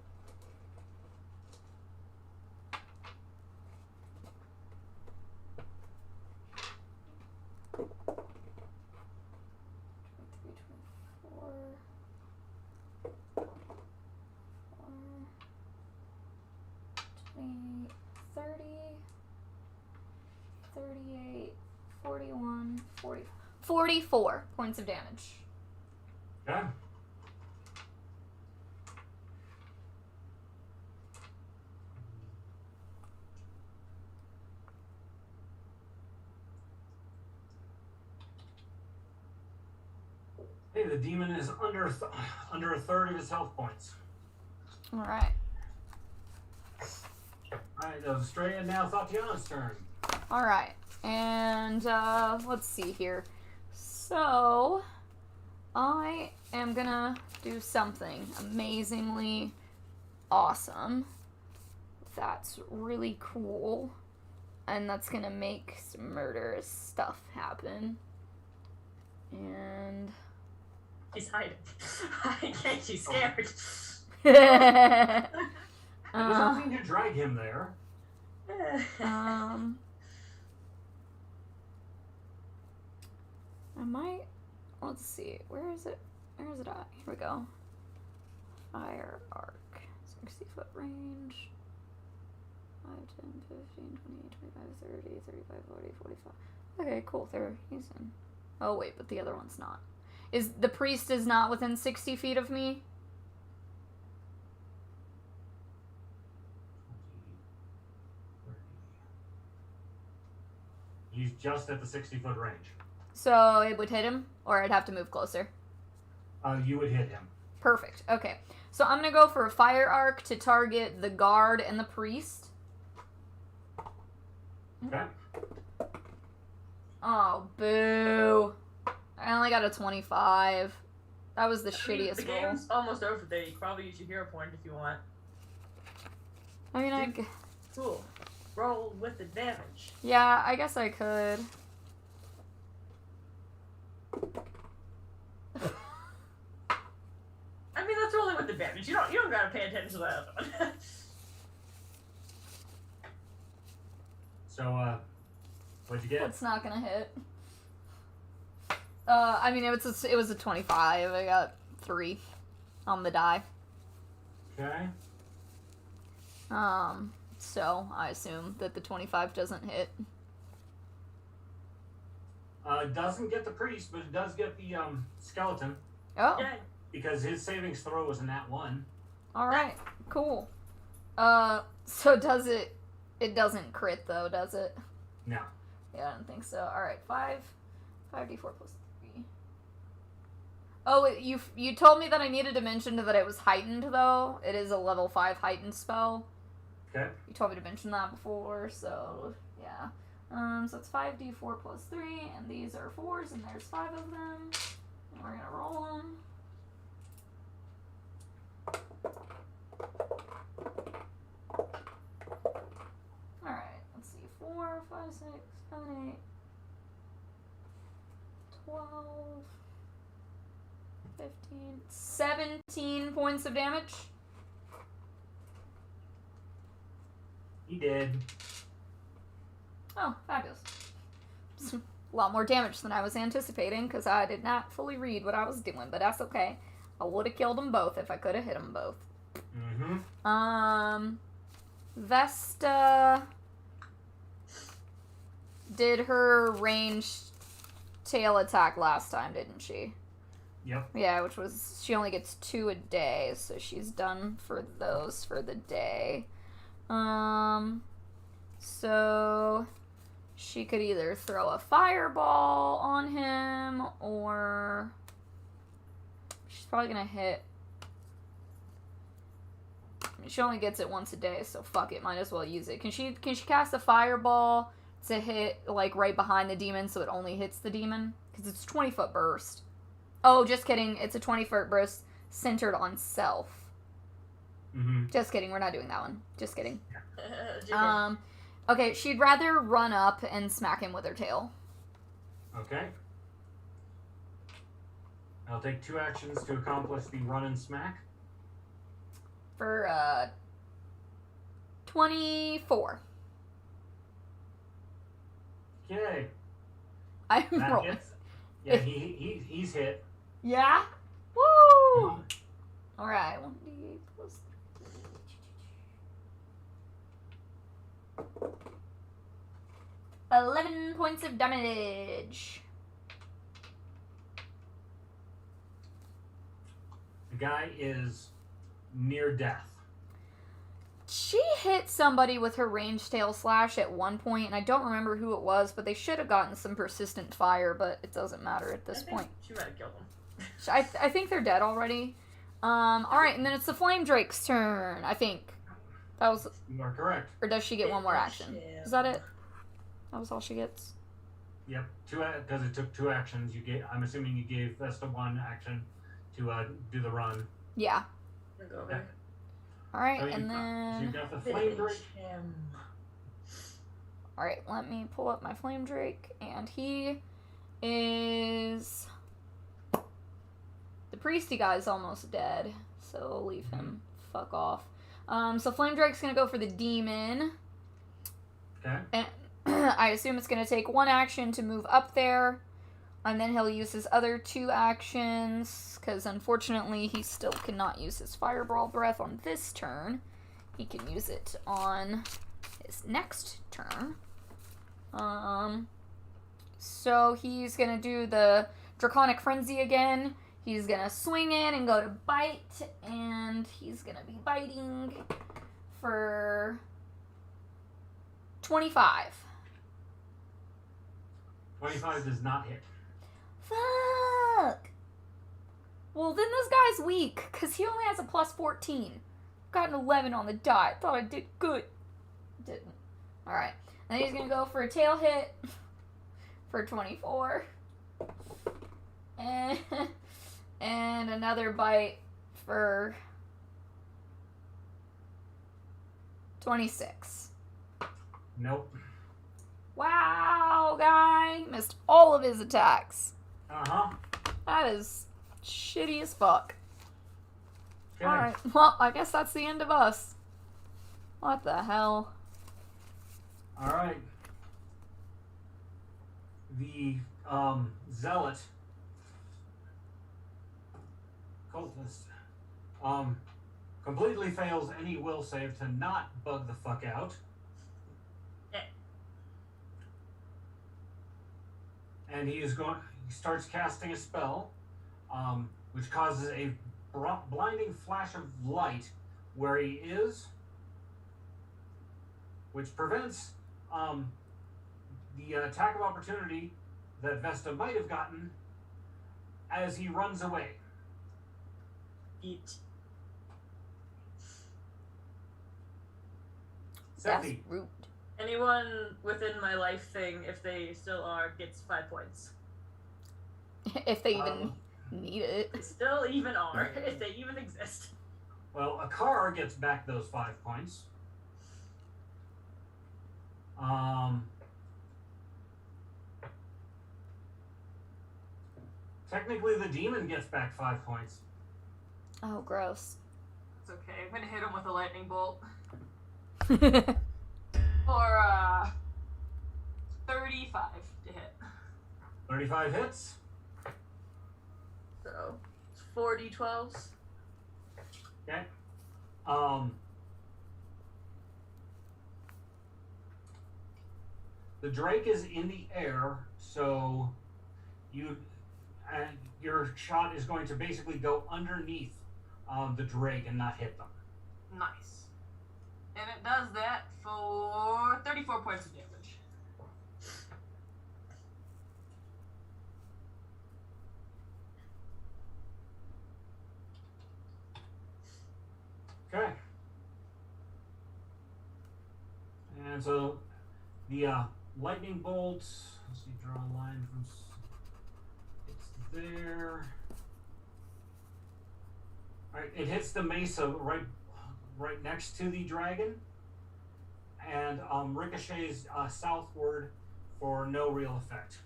$41, $40, 44 points of damage. Okay. Hey, the demon is under a third of his health points. All right. Alright, Australia, now Tatiana's turn. All right. And let's see here. So I am gonna do something amazingly awesome. That's really cool. And that's gonna make some murderous stuff happen. And He's hiding. I can't. She's scared. There's nothing to drag him there. I might, let's see, where is it at? Here we go. Fire arc, 60 foot range, 5, 10, 15, 20, 25, 30, 35, 40, 45. Okay, cool, he's in. Oh wait, but the other one's not. The priest is not within 60 feet of me? He's just at the 60-foot range. So it would hit him, or I'd have to move closer? You would hit him. Perfect. Okay. So I'm going to go for a fire arc to target the guard and the priest. Okay. Oh, boo. I only got a 25. That was the shittiest The roll. game's almost over there. You can probably use your hero point if you want. I mean, Cool. Roll with advantage. yeah, I guess I could. I mean, that's rolling with advantage. You don't gotta pay attention to that other one. So, what'd you get? That's not gonna hit. I mean, it was a 25. I got 3 on the die. Okay. So I assume that the 25 doesn't hit. It doesn't get the priest, but it does get the skeleton, Oh, Yeah. because his savings throw was a nat 1. all right, cool. So does it? It doesn't crit though, does it? No. Yeah, I don't think so. All right, 5d4 plus 3. Oh, you told me that I needed to mention that it was heightened though. It is a level 5 heightened spell. Okay. You told me to mention that before, so yeah. So it's 5d4 plus 3, and these are 4s, and there's 5 of them. And we're gonna roll them. Alright, let's see. 4, 5, 6, 7, 8, 12, 15, 17 points of damage. He did. Oh, fabulous. A lot more damage than I was anticipating because I did not fully read what I was doing, but that's okay. I would have killed them both if I could have hit them both. Mm-hmm. Vesta did her ranged tail attack last time, didn't she? Yep. Yeah, which was, she only gets 2 a day, so she's done for those for the day. So she could either throw a fireball on him, or she's probably gonna hit I mean, she only gets it once a day, so fuck it, might as well use it. Can she cast a fireball to hit, like, right behind the demon so it only hits the demon? Because it's a 20-foot burst. Oh, just kidding. It's a 20-foot burst centered on self. Mm-hmm. Just kidding. We're not doing that one. Just kidding. JK. Okay, she'd rather run up and smack him with her tail. Okay. I'll take 2 actions to accomplish the run and smack. For, 24. Okay. I'm That rolling. hits. Yeah, he's hit. Yeah? Woo! Alright, 1d8 plus 11 points of damage. The guy is near death. She hit somebody with her ranged tail slash at one point, and I don't remember who it was, but they should have gotten some persistent fire, but it doesn't matter at this point. She might have killed him. I think they're dead already. Alright, and then it's the Flame Drake's turn, I think. That was... You are correct. Or does she get one more action? Is that it? That was all she gets? Yep, 2 because it took 2 actions. I'm assuming you gave Vesta 1 action to do the run. Yeah. I'm gonna go over. Alright, So and you then... got the Flame Finish Drake. him. Alright, let me pull up my Flame Drake, and he is... The priesty guy's almost dead, so I'll leave him. Fuck off. So Flame Drake's gonna go for the demon. Okay. And I assume it's gonna take 1 action to move up there, and then he'll use his other 2 actions, because unfortunately he still cannot use his Fireball Breath on this turn. He can use it on his next turn. So he's gonna do the Draconic Frenzy again. He's gonna swing in and go to bite, and he's gonna be biting for 25. 25 does not hit. Fuck! Well, then this guy's weak, because he only has a plus 14. Got an 11 on the die. Thought I did good. Didn't. Alright. Then he's gonna go for a tail hit for 24. And another bite for 26. Nope. Wow, guy. Missed all of his attacks. Uh-huh. That is shitty as fuck. Okay. Alright, well, I guess that's the end of us. What the hell? Alright. The, zealot cultist, completely fails any will save to not bug the fuck out. And he starts casting a spell, which causes a blinding flash of light where he is, which prevents the attack of opportunity that Vesta might have gotten as he runs away. Eat. That's Sephi, rude. Anyone within my life thing, if they still are, gets 5 points. If they even need it. They still even are, if they even exist. well, a car gets back those 5 points. Technically, the demon gets back 5 points. Oh, gross. It's okay. I'm gonna hit him with a lightning bolt for 35 to hit. 35 hits. So, 40 12s. Okay. The Drake is in the air, so your shot is going to basically go underneath the Drake and not hit them. Nice. And it does that for 34 points of damage. Okay. And so the lightning bolts. Let's see, draw a line from. It's there. All right, it hits the mesa right next to the dragon, and ricochets southward for no real effect.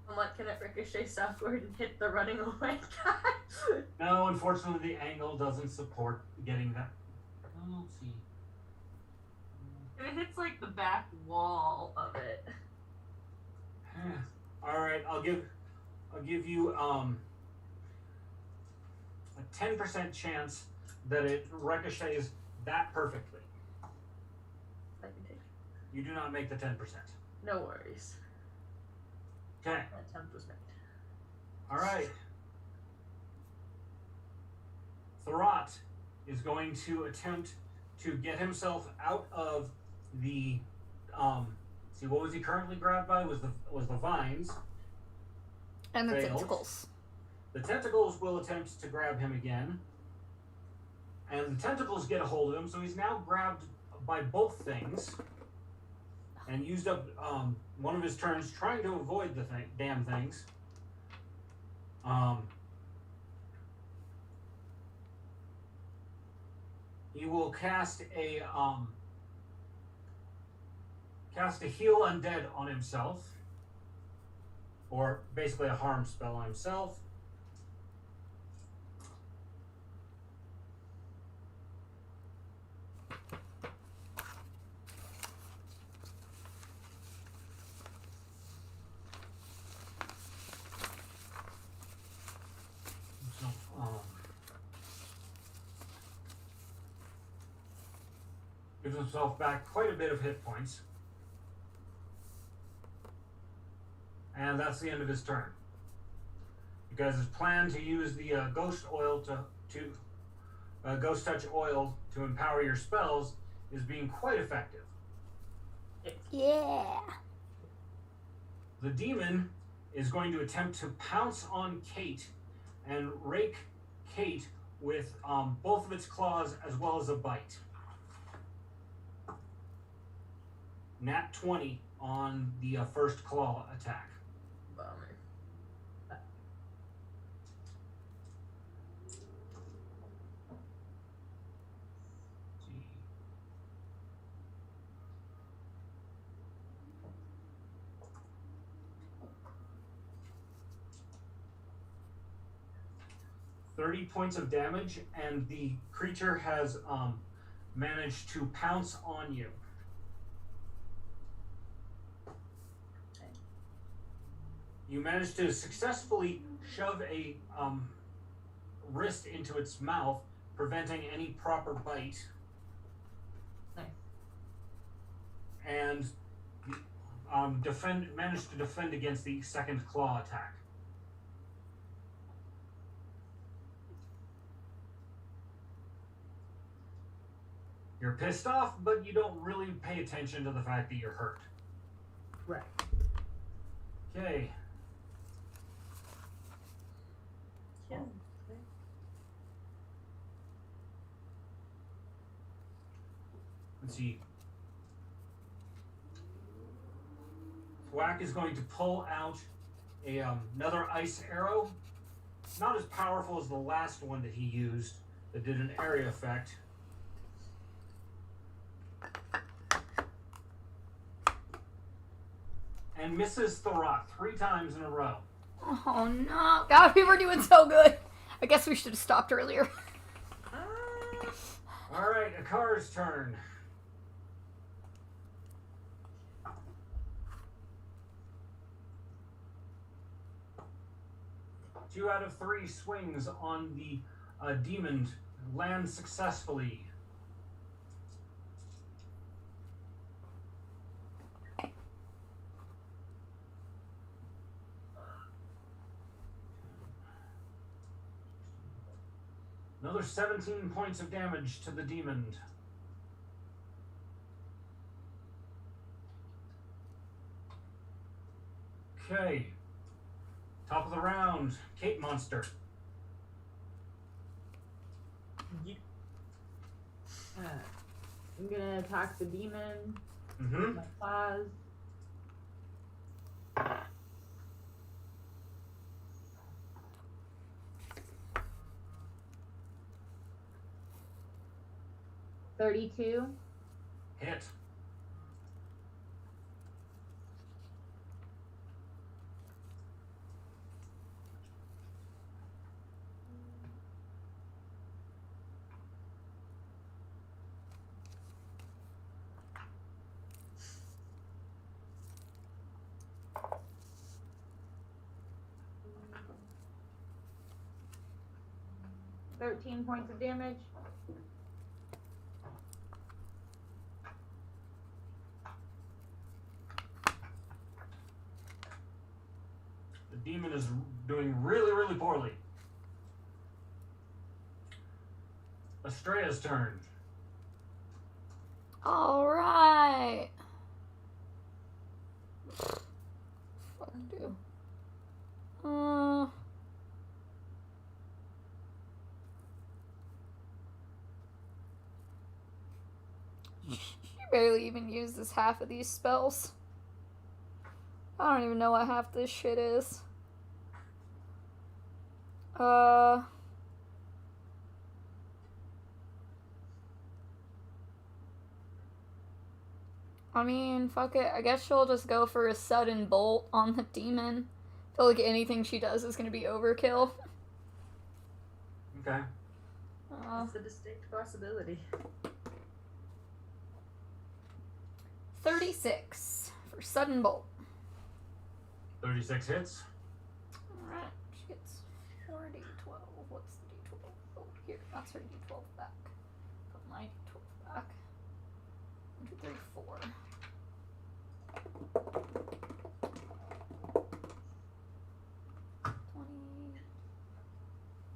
And what can it ricochet southward and hit the running away guy? No, unfortunately, the angle doesn't support getting that. Oh, let's see. If it hits like the back wall of it. All right, I'll give you a 10% chance that it ricochets that perfectly. I can take. You do not make the 10%. No worries. Okay. An attempt was made. All right. THERRAT is going to attempt to get himself out of the see, what was he currently grabbed by? Was the vines. And the Failed. tentacles. The tentacles will attempt to grab him again. And the tentacles get a hold of him, so he's now grabbed by both things. And used up one of his turns trying to avoid the damn things. He will cast a heal undead on himself, or basically a harm spell on himself. Gives himself back quite a bit of hit points. And that's the end of his turn. You guys' plan to use the ghost oil ghost touch oil to empower your spells is being quite effective. Yeah. The demon is going to attempt to pounce on Kate and rake Kate with both of its claws as well as a bite. Nat 20 on the first claw attack. Bummer. Let's see. $30 points of damage, and the creature has managed to pounce on you. You managed to successfully shove a wrist into its mouth, preventing any proper bite. Nice. And managed to defend against the second claw attack. You're pissed off, but you don't really pay attention to the fact that you're hurt. Right. Okay. Yeah. Let's see. Thwack is going to pull out another ice arrow. Not as powerful as the last one that he used that did an area effect. And misses THERRAT 3 times in a row. Oh no. God, we were doing so good. I guess we should have stopped earlier. Alright, Akar's turn. Two out of 3 swings on the demon land successfully. Another 17 points of damage to the demon. Okay. Top of the round, Kate Monster. I'm gonna attack the demon Mm-hmm. My claws. $32. Hit. $13 points of damage. The demon is doing really, really poorly. Estrella's turn. All right. Fucking do. She barely even uses half of these spells. I don't even know what half this shit is. I mean, fuck it. I guess she'll just go for a sudden bolt on the demon. I feel like anything she does is gonna be overkill. Okay. That's a distinct possibility. 36 for sudden bolt. 36 hits. Alright, she gets 4d12. What's the d12? Oh, here, that's her d12 back. Put my d12 back. 1, 2, 3, 4.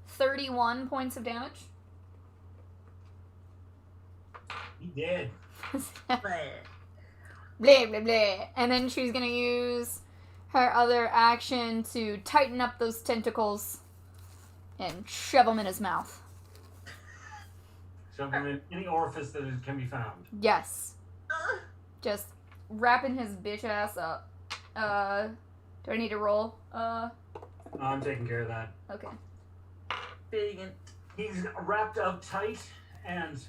31 points of damage. He did. Blah, blah, blah. And then she's gonna use her other action to tighten up those tentacles and shove them in his mouth. Shove him in any orifice that it can be found. Yes. Just wrapping his bitch ass up. Do I need to roll? I'm taking care of that. Okay. Big and He's wrapped up tight, and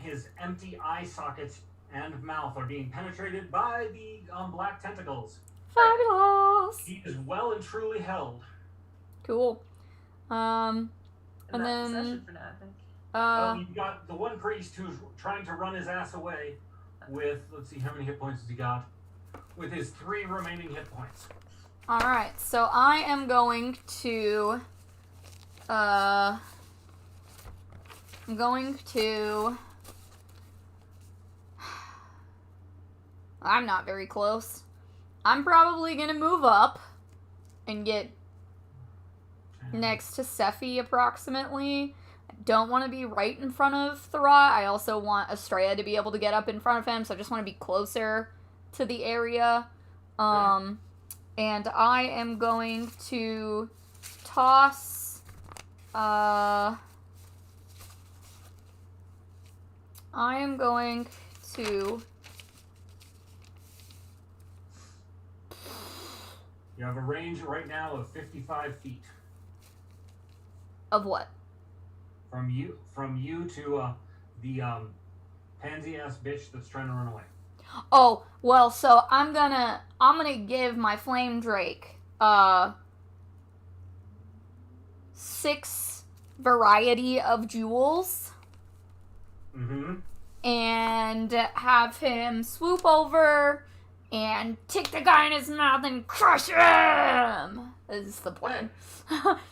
his empty eye sockets and mouth are being penetrated by the black tentacles. Fabulous! He is well and truly held. Cool. And that's the then, session for now, I think. You've got the one priest who's trying to run his ass away with, let's see, how many hit points has he got? With his 3 remaining hit points. alright, so I am going to, I'm not very close. I'm probably gonna move up and get next to Sephi approximately. I don't want to be right in front of THERRAT. I also want Estrella to be able to get up in front of him, so I just want to be closer to the area. And I am going to toss I am going to You have a range right now of 55 feet. of what? From you to the pansy ass bitch that's trying to run away. Oh, well, so I'm gonna give my Flame Drake 6 variety of jewels Mm-hmm. and have him swoop over and take the guy in his mouth and crush him. Is the plan.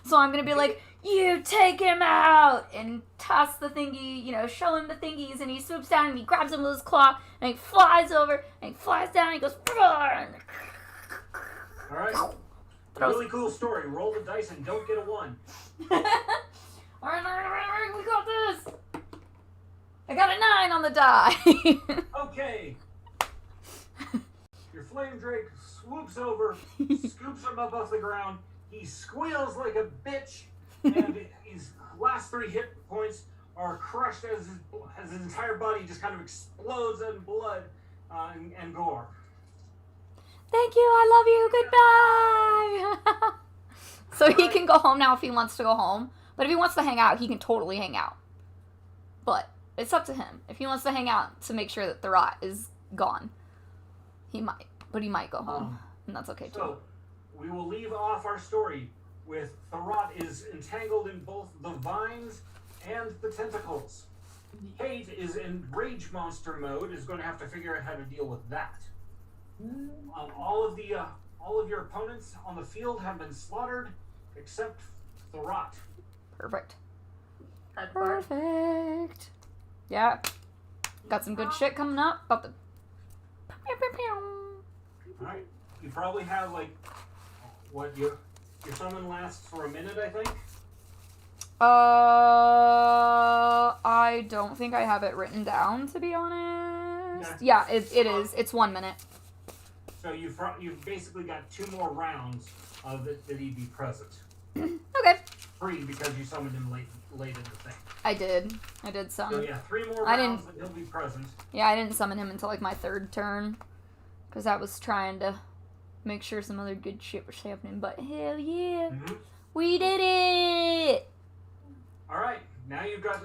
So I'm gonna be like, you take him out, and toss the thingy, show him the thingies, and he swoops down and he grabs him with his claw and he flies over and he flies down and he goes, roar, Alright. Really cool story. Roll the dice and don't get a 1. Alright, we got this. I got a 9 on the die. Okay. Your flame drake swoops over, scoops him up off the ground. He squeals like a bitch, and his last 3 hit points are crushed as his entire body just kind of explodes in blood, and Gore. Thank you, I love you, goodbye! So he can go home now if he wants to go home. But if he wants to hang out, he can totally hang out. But it's up to him. If he wants to hang out to make sure that THERRAT is gone, he might. But he might go home. And that's okay, too. So, we will leave off our story with THERRAT is entangled in both the vines and the tentacles. Kate is in rage monster mode, is going to have to figure out how to deal with that. All of your opponents on the field have been slaughtered, except THERRAT. Perfect. That part. Perfect. Yeah. Got some good shit coming up. About the... Alright. You probably have, like, what, your summon lasts for a minute, I think? I don't think I have it written down, to be honest. Yeah, it is. It's 1 minute. So you've basically got 2 more rounds that he'd be present. Okay. 3 because you summoned him late in the thing. I did some. So yeah, 3 more I rounds and he'll be present. Yeah, I didn't summon him until like my 3rd turn. Because I was trying to make sure some other good shit was happening. But hell yeah. Mm-hmm. We did it! Alright, now you've got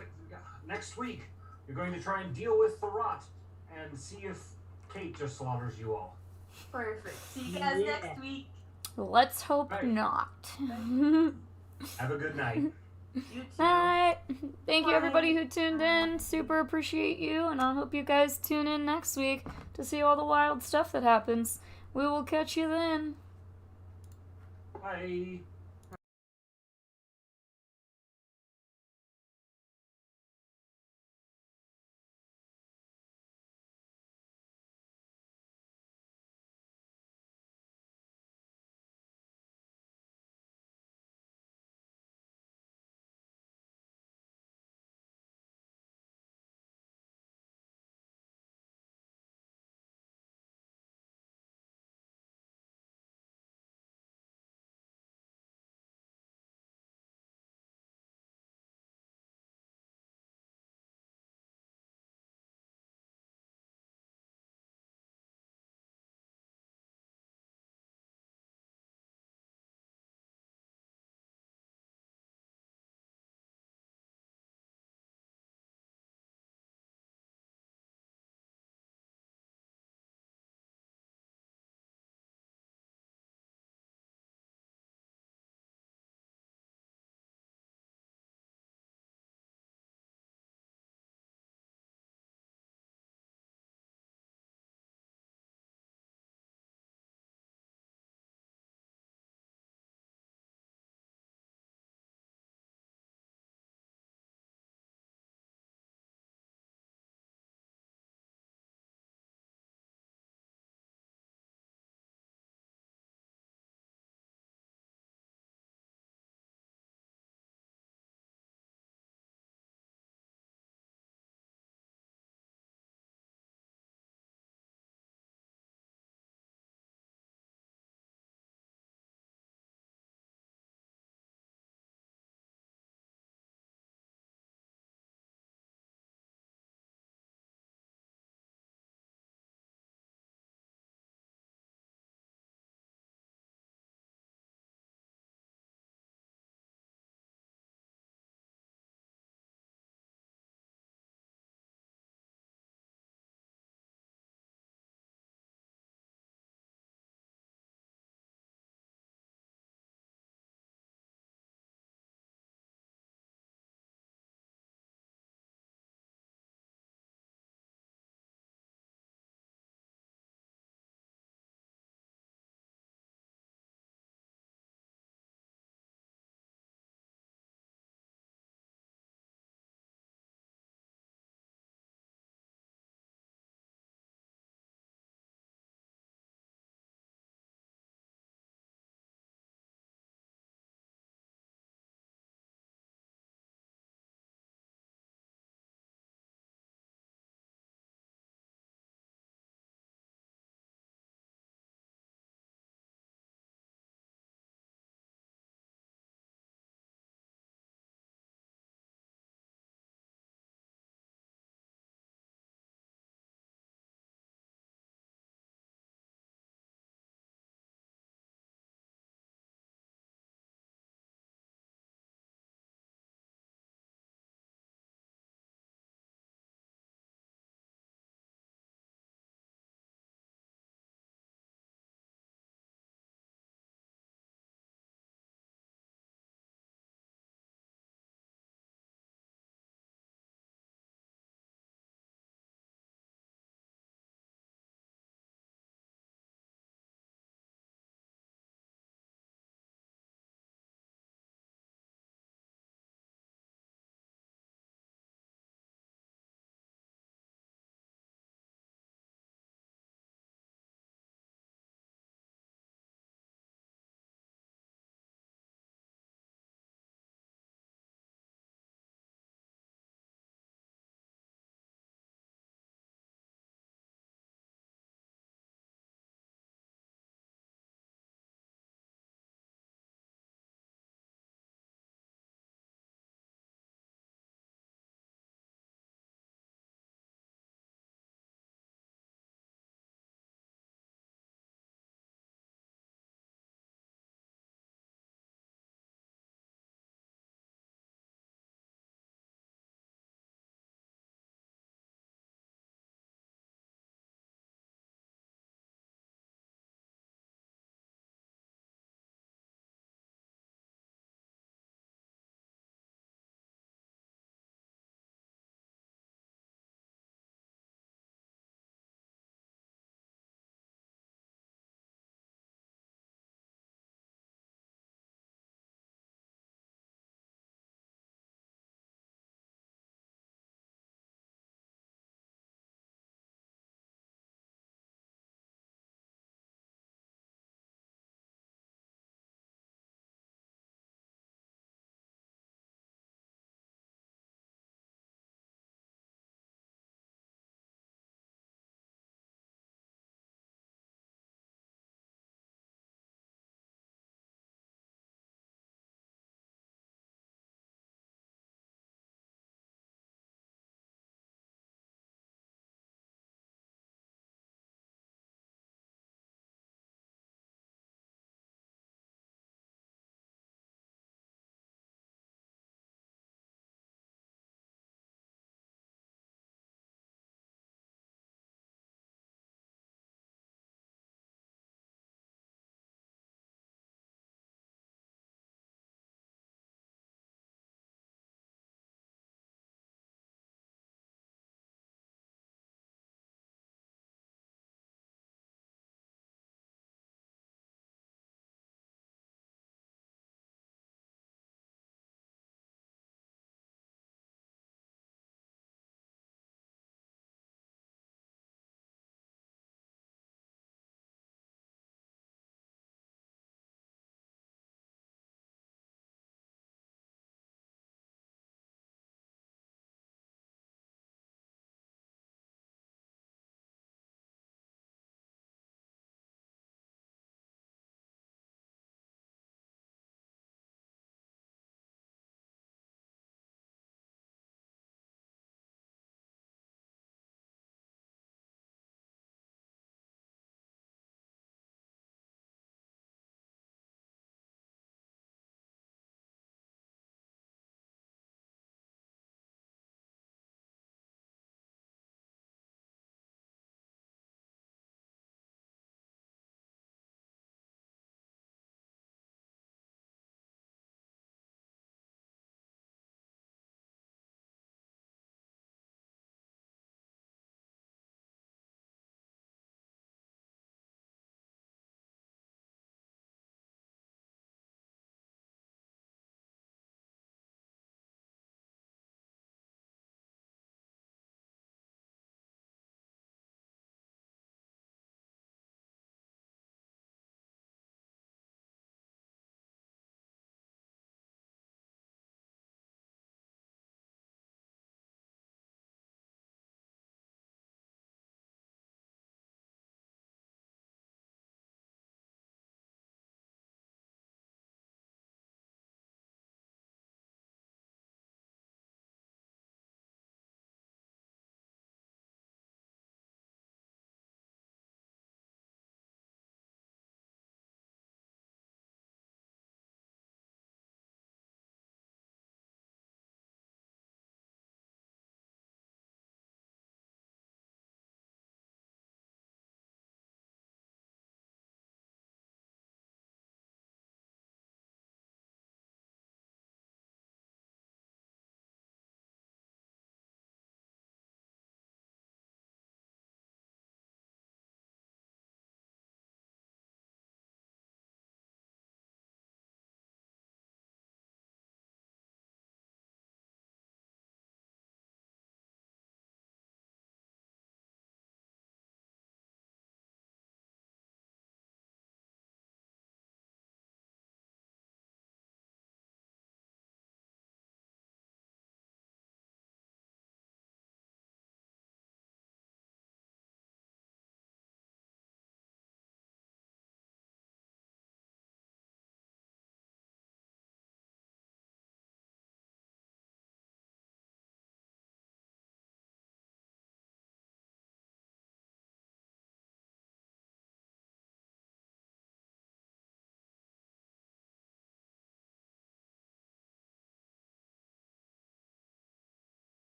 next week. You're going to try and deal with THERRAT and see if Kate just slaughters you all. Perfect. See you guys next week. Let's hope Right. not. Have a good night. You too. Alright. Thank you Bye. everybody who tuned in. Super appreciate you. And I hope you guys tune in next week to see all the wild stuff that happens. We will catch you then. Bye.